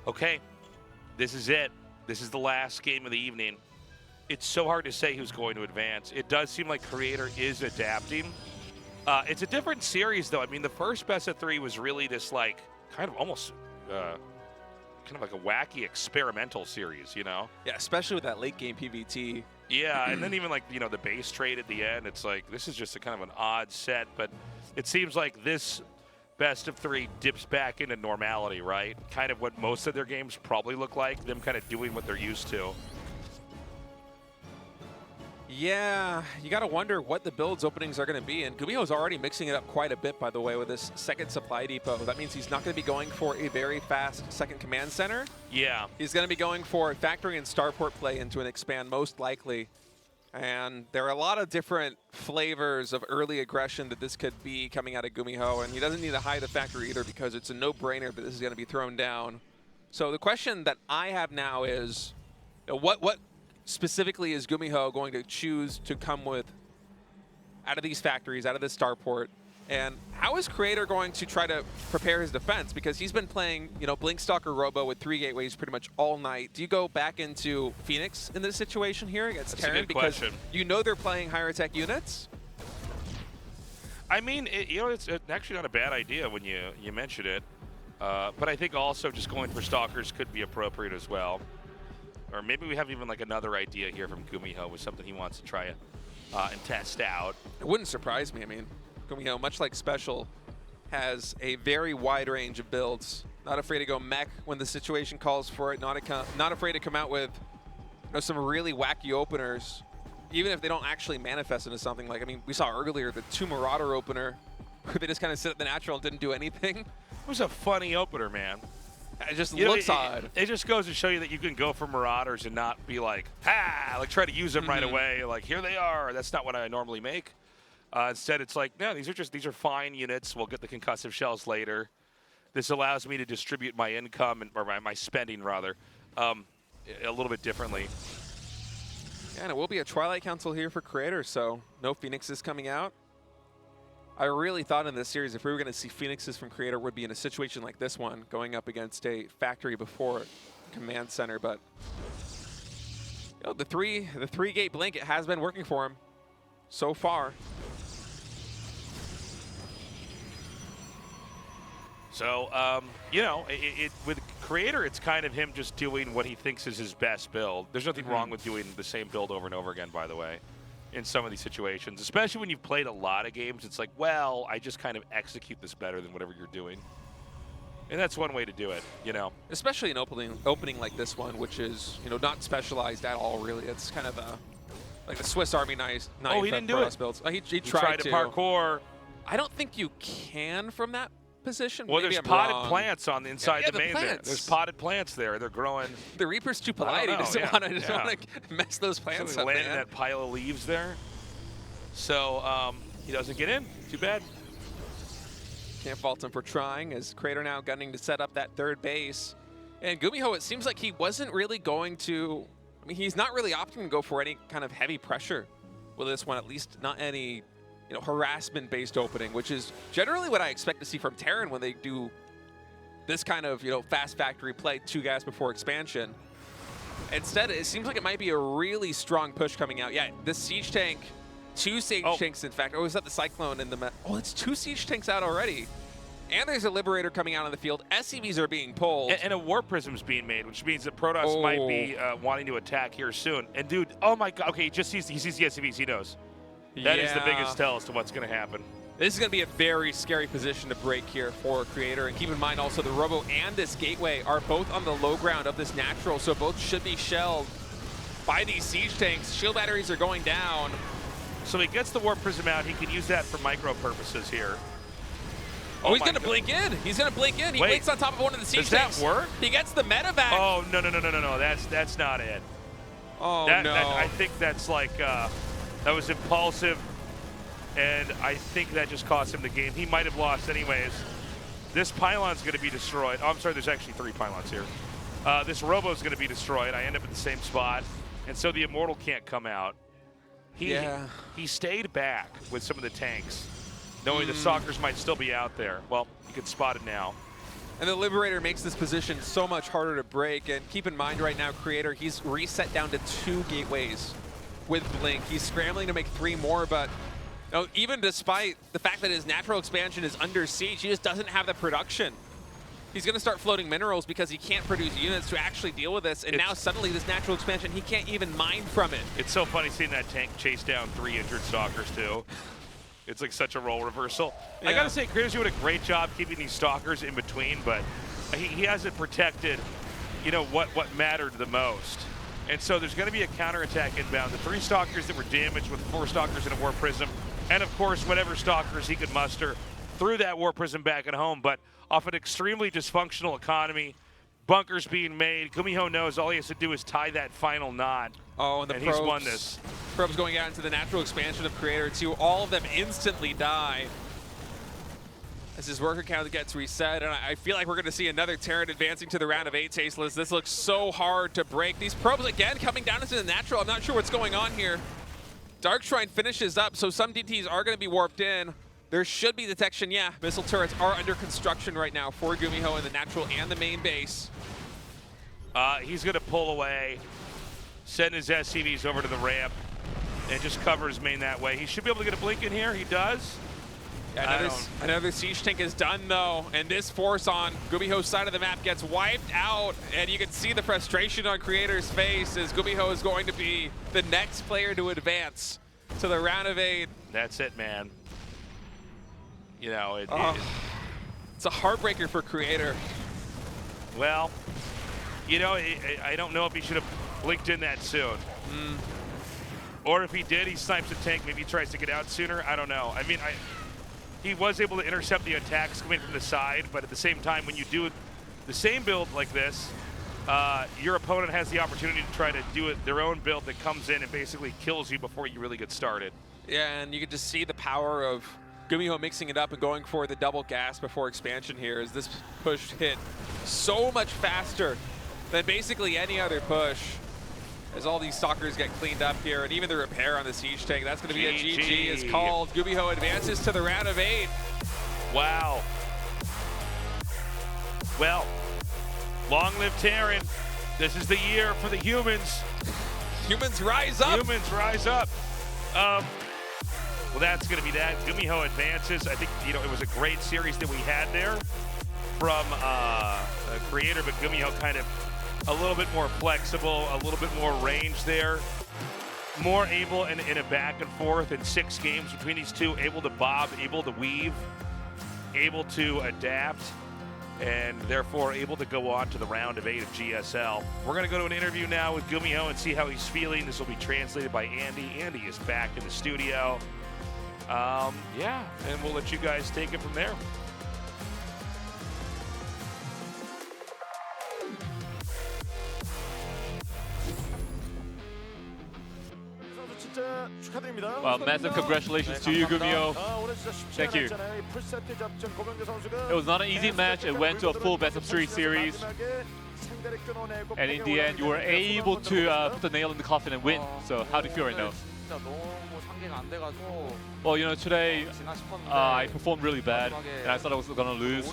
Okay, this is it. This is the last game of the evening. It's so hard to say who's going to advance. It does seem like Creator is adapting. It's a different series, though. I mean, the first best of 3 was really this, like, kind of almost kind of like a wacky experimental series, you know? Yeah, especially with that late game PVT. Yeah, and then even like, you know, the base trade at the end, it's like, this is just a kind of an odd set, but it seems like this best of 3 dips back into normality, right? Kind of what most of their games probably look like, them kind of doing what they're used to. Yeah, you got to wonder what the build's openings are going to be. And GuMiho's already mixing it up quite a bit, by the way, with this second supply depot. That means he's not going to be going for a very fast second command center. Yeah. He's going to be going for factory and starport play into an expand, most likely. And there are a lot of different flavors of early aggression that this could be coming out of GuMiho. And he doesn't need to hide the factory either, because it's a no-brainer that this is going to be thrown down. So the question that I have now is, what specifically is GuMiho going to choose to come with out of these factories, out of this starport? And how is Creator going to try to prepare his defense? Because he's been playing, you know, Blinkstalker Robo with 3 gateways pretty much all night. Do you go back into Phoenix in this situation here against Terran? Because you know they're playing higher tech units? I mean, you know, it's actually not a bad idea when you mention it. But I think also just going for Stalkers could be appropriate as well. Or maybe we have even like another idea here from GuMiho with something he wants to try and test out. It wouldn't surprise me. I mean, GuMiho, much like Special, has a very wide range of builds. Not afraid to go mech when the situation calls for it. Not afraid to come out with, you know, some really wacky openers, even if they don't actually manifest into something. Like, I mean, we saw earlier the 2 Marauder opener, where they just kind of sit at the natural and didn't do anything. It was a funny opener, man. It just looks odd. It just goes to show you that you can go for Marauders and not be like, ha, like try to use them right away. Like, here they are. That's not what I normally make. Instead, it's like, no, these are fine units. We'll get the concussive shells later. This allows me to distribute my income, or my spending, rather, a little bit differently. Yeah, and it will be a Twilight Council here for Creator, so no Phoenixes coming out. I really thought in this series, if we were going to see Phoenixes from Creator, would be in a situation like this one, going up against a factory before command center. But you know, the three gate blink, it has been working for him so far. So you know, with Creator, it's kind of him just doing what he thinks is his best build. There's nothing wrong with doing the same build over and over again, by the way, in some of these situations. Especially when you've played a lot of games, it's like, well, I just kind of execute this better than whatever you're doing. And that's one way to do it, you know. Especially an opening like this one, which is, you know, not specialized at all, really. It's kind of like the Swiss Army knife. Oh, he didn't do it. Builds. He tried to parkour. I don't think you can from that position. Well, Maybe there's I'm potted wrong. plants on the inside Yeah, the main there. There's potted plants there. They're growing. The Reaper's too polite. He doesn't want to mess those plants up, land in man. that pile of leaves there. So he doesn't get in. Too bad. Can't fault him for trying, as Creator now gunning to set up that third base. And GuMiho, it seems like he wasn't really going to, I mean, he's not really opting to go for any kind of heavy pressure with this one, at least not any, you know, harassment-based opening, which is generally what I expect to see from Terran when they do this kind of, you know, fast factory play 2 gas before expansion. Instead, it seems like it might be a really strong push coming out. Yeah, this siege tank, 2 siege tanks, in fact. Oh, is that the Cyclone in the map? Oh, it's 2 siege tanks out already. And there's a Liberator coming out on the field. SCVs are being pulled. And a War Prism's being made, which means that Protoss might be wanting to attack here soon. And dude, oh my god, okay, he sees the SCVs, he knows. That is the biggest tell as to what's going to happen. This is going to be a very scary position to break here for Creator. And keep in mind also the Robo and this Gateway are both on the low ground of this natural, so both should be shelled by these siege tanks. Shield batteries are going down. So he gets the Warp Prism out. He can use that for micro purposes here. Oh, he's going to blink in. He's going to blink in. He waits on top of one of the siege tanks. Does that work? He gets the meta back. Oh, no. That's not it. Oh, no. I think that's like, that was impulsive, and I think that just cost him the game. He might have lost anyways. This pylon's going to be destroyed. Oh, I'm sorry, there's actually 3 pylons here. This Robo's going to be destroyed. I end up in the same spot, and so the Immortal can't come out. He stayed back with some of the tanks, knowing the Stalkers might still be out there. Well, you can spot it now. And the Liberator makes this position so much harder to break. And keep in mind right now, Creator, he's reset down to 2 gateways with Blink. He's scrambling to make 3 more, but you know, even despite the fact that his natural expansion is under siege, he just doesn't have the production. He's going to start floating minerals because he can't produce units to actually deal with this. And now suddenly this natural expansion, he can't even mine from it. It's so funny seeing that tank chase down 3 injured Stalkers too. It's like such a role reversal. I gotta say, Creator's doing a great job keeping these Stalkers in between, but he hasn't protected, you know, what mattered the most. And so there's gonna be a counterattack inbound. The 3 Stalkers that were damaged with 4 Stalkers and a War Prism, and of course, whatever Stalkers he could muster through that War Prism back at home, but off an extremely dysfunctional economy, bunkers being made. GuMiho knows all he has to do is tie that final knot. Oh, and he's won this. Probes going out into the natural expansion of Creator too. All of them instantly die as his worker count gets reset. And I feel like we're going to see another Terran advancing to the round of 8 Tasteless. This looks so hard to break. These probes again coming down into the natural. I'm not sure what's going on here. Dark Shrine finishes up, so some DTs are going to be warped in. There should be detection, yeah. Missile turrets are under construction right now for GuMiho in the natural and the main base. He's going to pull away, send his SCVs over to the ramp, and just cover his main that way. He should be able to get a blink in here. He does. Yeah, another siege tank is done, though, and this force on GuMiho's side of the map gets wiped out, and you can see the frustration on Creator's face as GuMiho is going to be the next player to advance to the round of 8. That's it, man. You know, it's a heartbreaker for Creator. Well, you know, I don't know if he should have blinked in that soon. Or if he did, he snipes a tank. Maybe he tries to get out sooner. I don't know. I mean, he was able to intercept the attacks coming from the side, but at the same time, when you do the same build like this, your opponent has the opportunity to try to do their own build that comes in and basically kills you before you really get started. Yeah, and you can just see the power of GuMiho mixing it up and going for the double gas before expansion here as this push hit so much faster than basically any other push as all these Stalkers get cleaned up here, and even the repair on the siege tank. That's going to be a GG is called. GuMiho advances to the round of 8. Wow. Well, long live Terran. This is the year for the humans. Humans rise up. Humans rise up. Well, that's going to be that. GuMiho advances. I think, you know, it was a great series that we had there. from Creator, but GuMiho kind of a little bit more flexible, a little bit more range there. More able in a back and forth in 6 games between these two, able to bob, able to weave, able to adapt, and therefore able to go on to the round of 8 of GSL. We're going to go to an interview now with GuMiho and see how he's feeling. This will be translated by Andy. Andy is back in the studio. Yeah, and we'll let you guys take it from there. Well, massive congratulations to you, GuMiho. Thank you. It was not an easy match. It went to a full best-of-3 series. And in the end, you were able to put the nail in the coffin and win. So how do you feel right now? Well, you know, today I performed really bad, and I thought I was going to lose.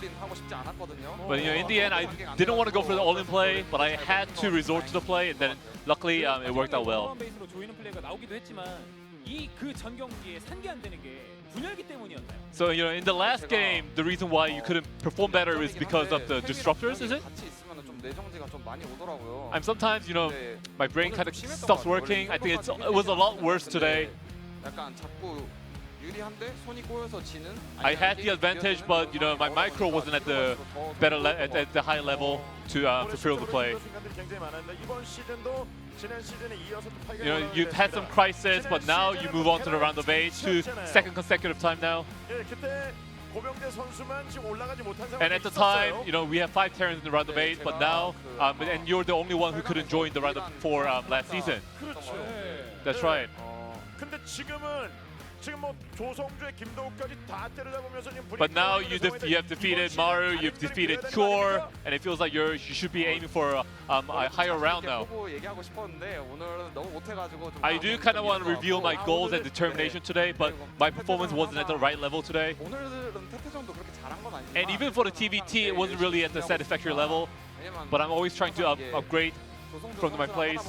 But, you know, in the end, I didn't want to go for the all-in play, but I had to resort to the play, and then luckily it worked out well. So, you know, in the last game, the reason why you couldn't perform better is because of the disruptors, is it? And sometimes, you know, my brain kind of stops working. I think it was a lot worse today. I had the advantage, but you know, my micro wasn't at the at the high level to fulfill the play. You know, you've had some crisis, but now you move on to the round of 8, 2nd consecutive time now. And at the time, you know, we have 5 Terrans in the round of 8, but now, and you're the only one who couldn't join the round of 4 last season. That's right. But now you have defeated Maru, you've defeated Cure, and it feels like you should be aiming for a higher round now. I do kind of want to reveal my goals and determination today, but my performance wasn't at the right level today. And even for the TVT, it wasn't really at the satisfactory level, but I'm always trying to upgrade from my plays.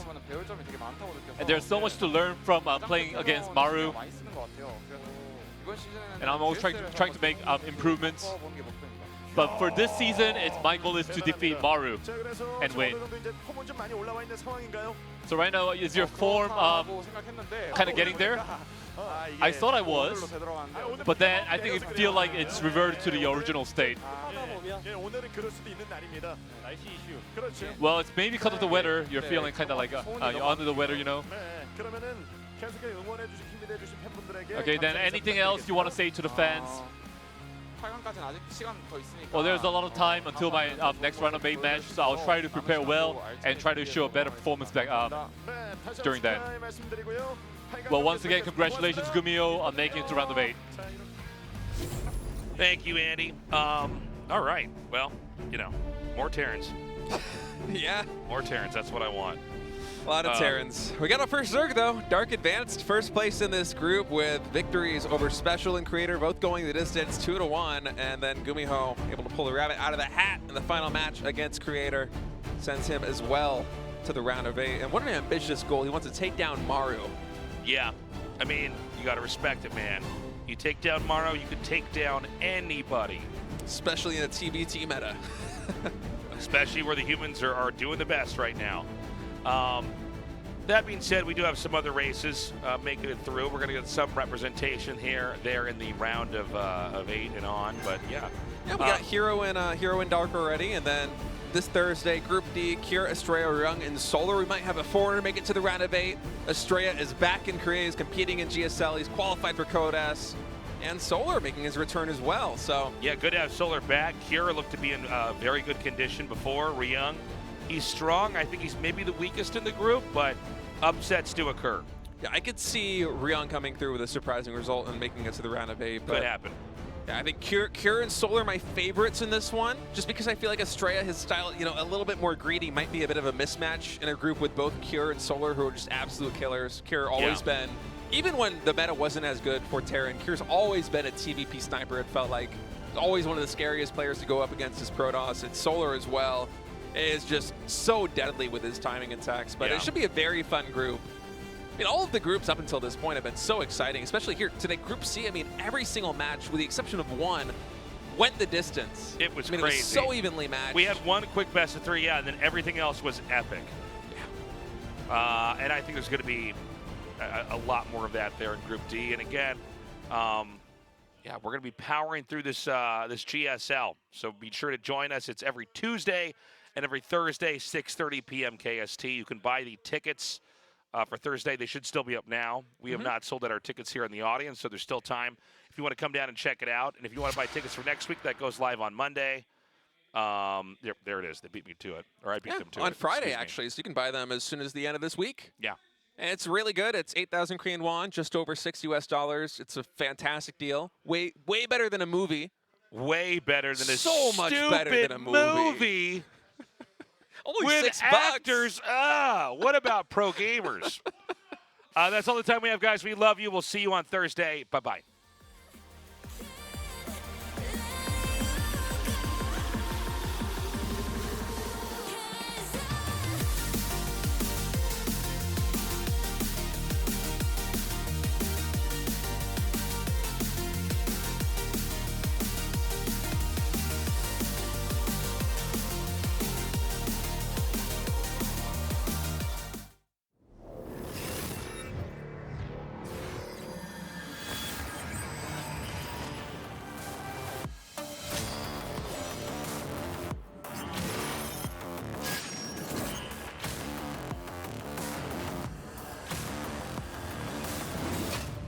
And there's so much to learn from playing against Maru. And I'm always trying to make improvements. But for this season, my goal is to defeat Maru and win. So right now, is your form kind of getting there? I thought I was, but then I think I feel like it's reverted to the original state. Well, it's maybe because of the weather. You're feeling kind of like you're under the weather, you know. Okay, then anything else you want to say to the fans? Well, there's a lot of time until my next round of 8 match, so I'll try to prepare well and try to show a better performance back during that. Well, once again, congratulations, GuMiho, on making it to round of 8. Thank you, Andy. All right. Well, you know, more Terrans. Yeah. More Terrans. That's what I want. A lot of Terrans. We got our first Zerg, though. Dark advanced first place in this group with victories over Special and Creator, both going the distance 2-1. And then GuMiho able to pull the rabbit out of the hat in the final match against Creator. Sends him as well to the round of 8. And what an ambitious goal. He wants to take down Maru. Yeah. I mean, you got to respect it, man. You take down Maru, you can take down anybody. Especially in a TVT meta. Especially where the humans are doing the best right now. That being said, we do have some other races making it through. We're going to get some representation there in the round of 8 and on. But yeah, we got Hero and Dark already, and then this Thursday, Group D, Kira, Estrella, Ryung, and Solar. We might have a foreigner make it to the round of 8. Estrella is back in Korea. He's competing in GSL. He's qualified for Code S. And Solar making his return as well. So yeah, good to have Solar back. Kira looked to be in very good condition before. Ryung, he's strong. I think he's maybe the weakest in the group, but upsets do occur. Yeah, I could see Ryung coming through with a surprising result and making it to the round of 8. Could happen. Yeah, I think Kira and Solar are my favorites in this one, just because I feel like Estrella, his style, you know, a little bit more greedy, might be a bit of a mismatch in a group with both Kira and Solar, who are just absolute killers. Kira always been, even when the meta wasn't as good for Terran, Kira's always been a TVP sniper, it felt like. Always one of the scariest players to go up against is Protoss, and Solar as well is just so deadly with his timing attacks. But it should be a very fun group. I mean, all of the groups up until this point have been so exciting, especially here today. Group C, I mean, every single match, with the exception of one went the distance. It was It crazy. was so evenly matched. We had one quick best of 3, and then everything else was epic. And I think there's going to be a lot more of that there in Group D. And again, we're going to be powering through this this GSL. So be sure to join us. It's every Tuesday and every Thursday, 6:30 p.m. KST. You can buy the tickets for Thursday. They should still be up now. We have not sold out our tickets here in the audience, so there's still time if you want to come down and check it out. And if you want to buy tickets for next week, that goes live on Monday. There it is. They beat me to it, or I beat them to it. On Friday, actually, so you can buy them as soon as the end of this week. Yeah. And it's really good. It's 8,000 Korean won, just over $6 US. It's a fantastic deal. Way better than a movie. Way better than a so much better than a movie. Only with $6. actors. What about pro gamers? That's all the time we have, guys. We love you. We'll see you on Thursday. Bye-bye.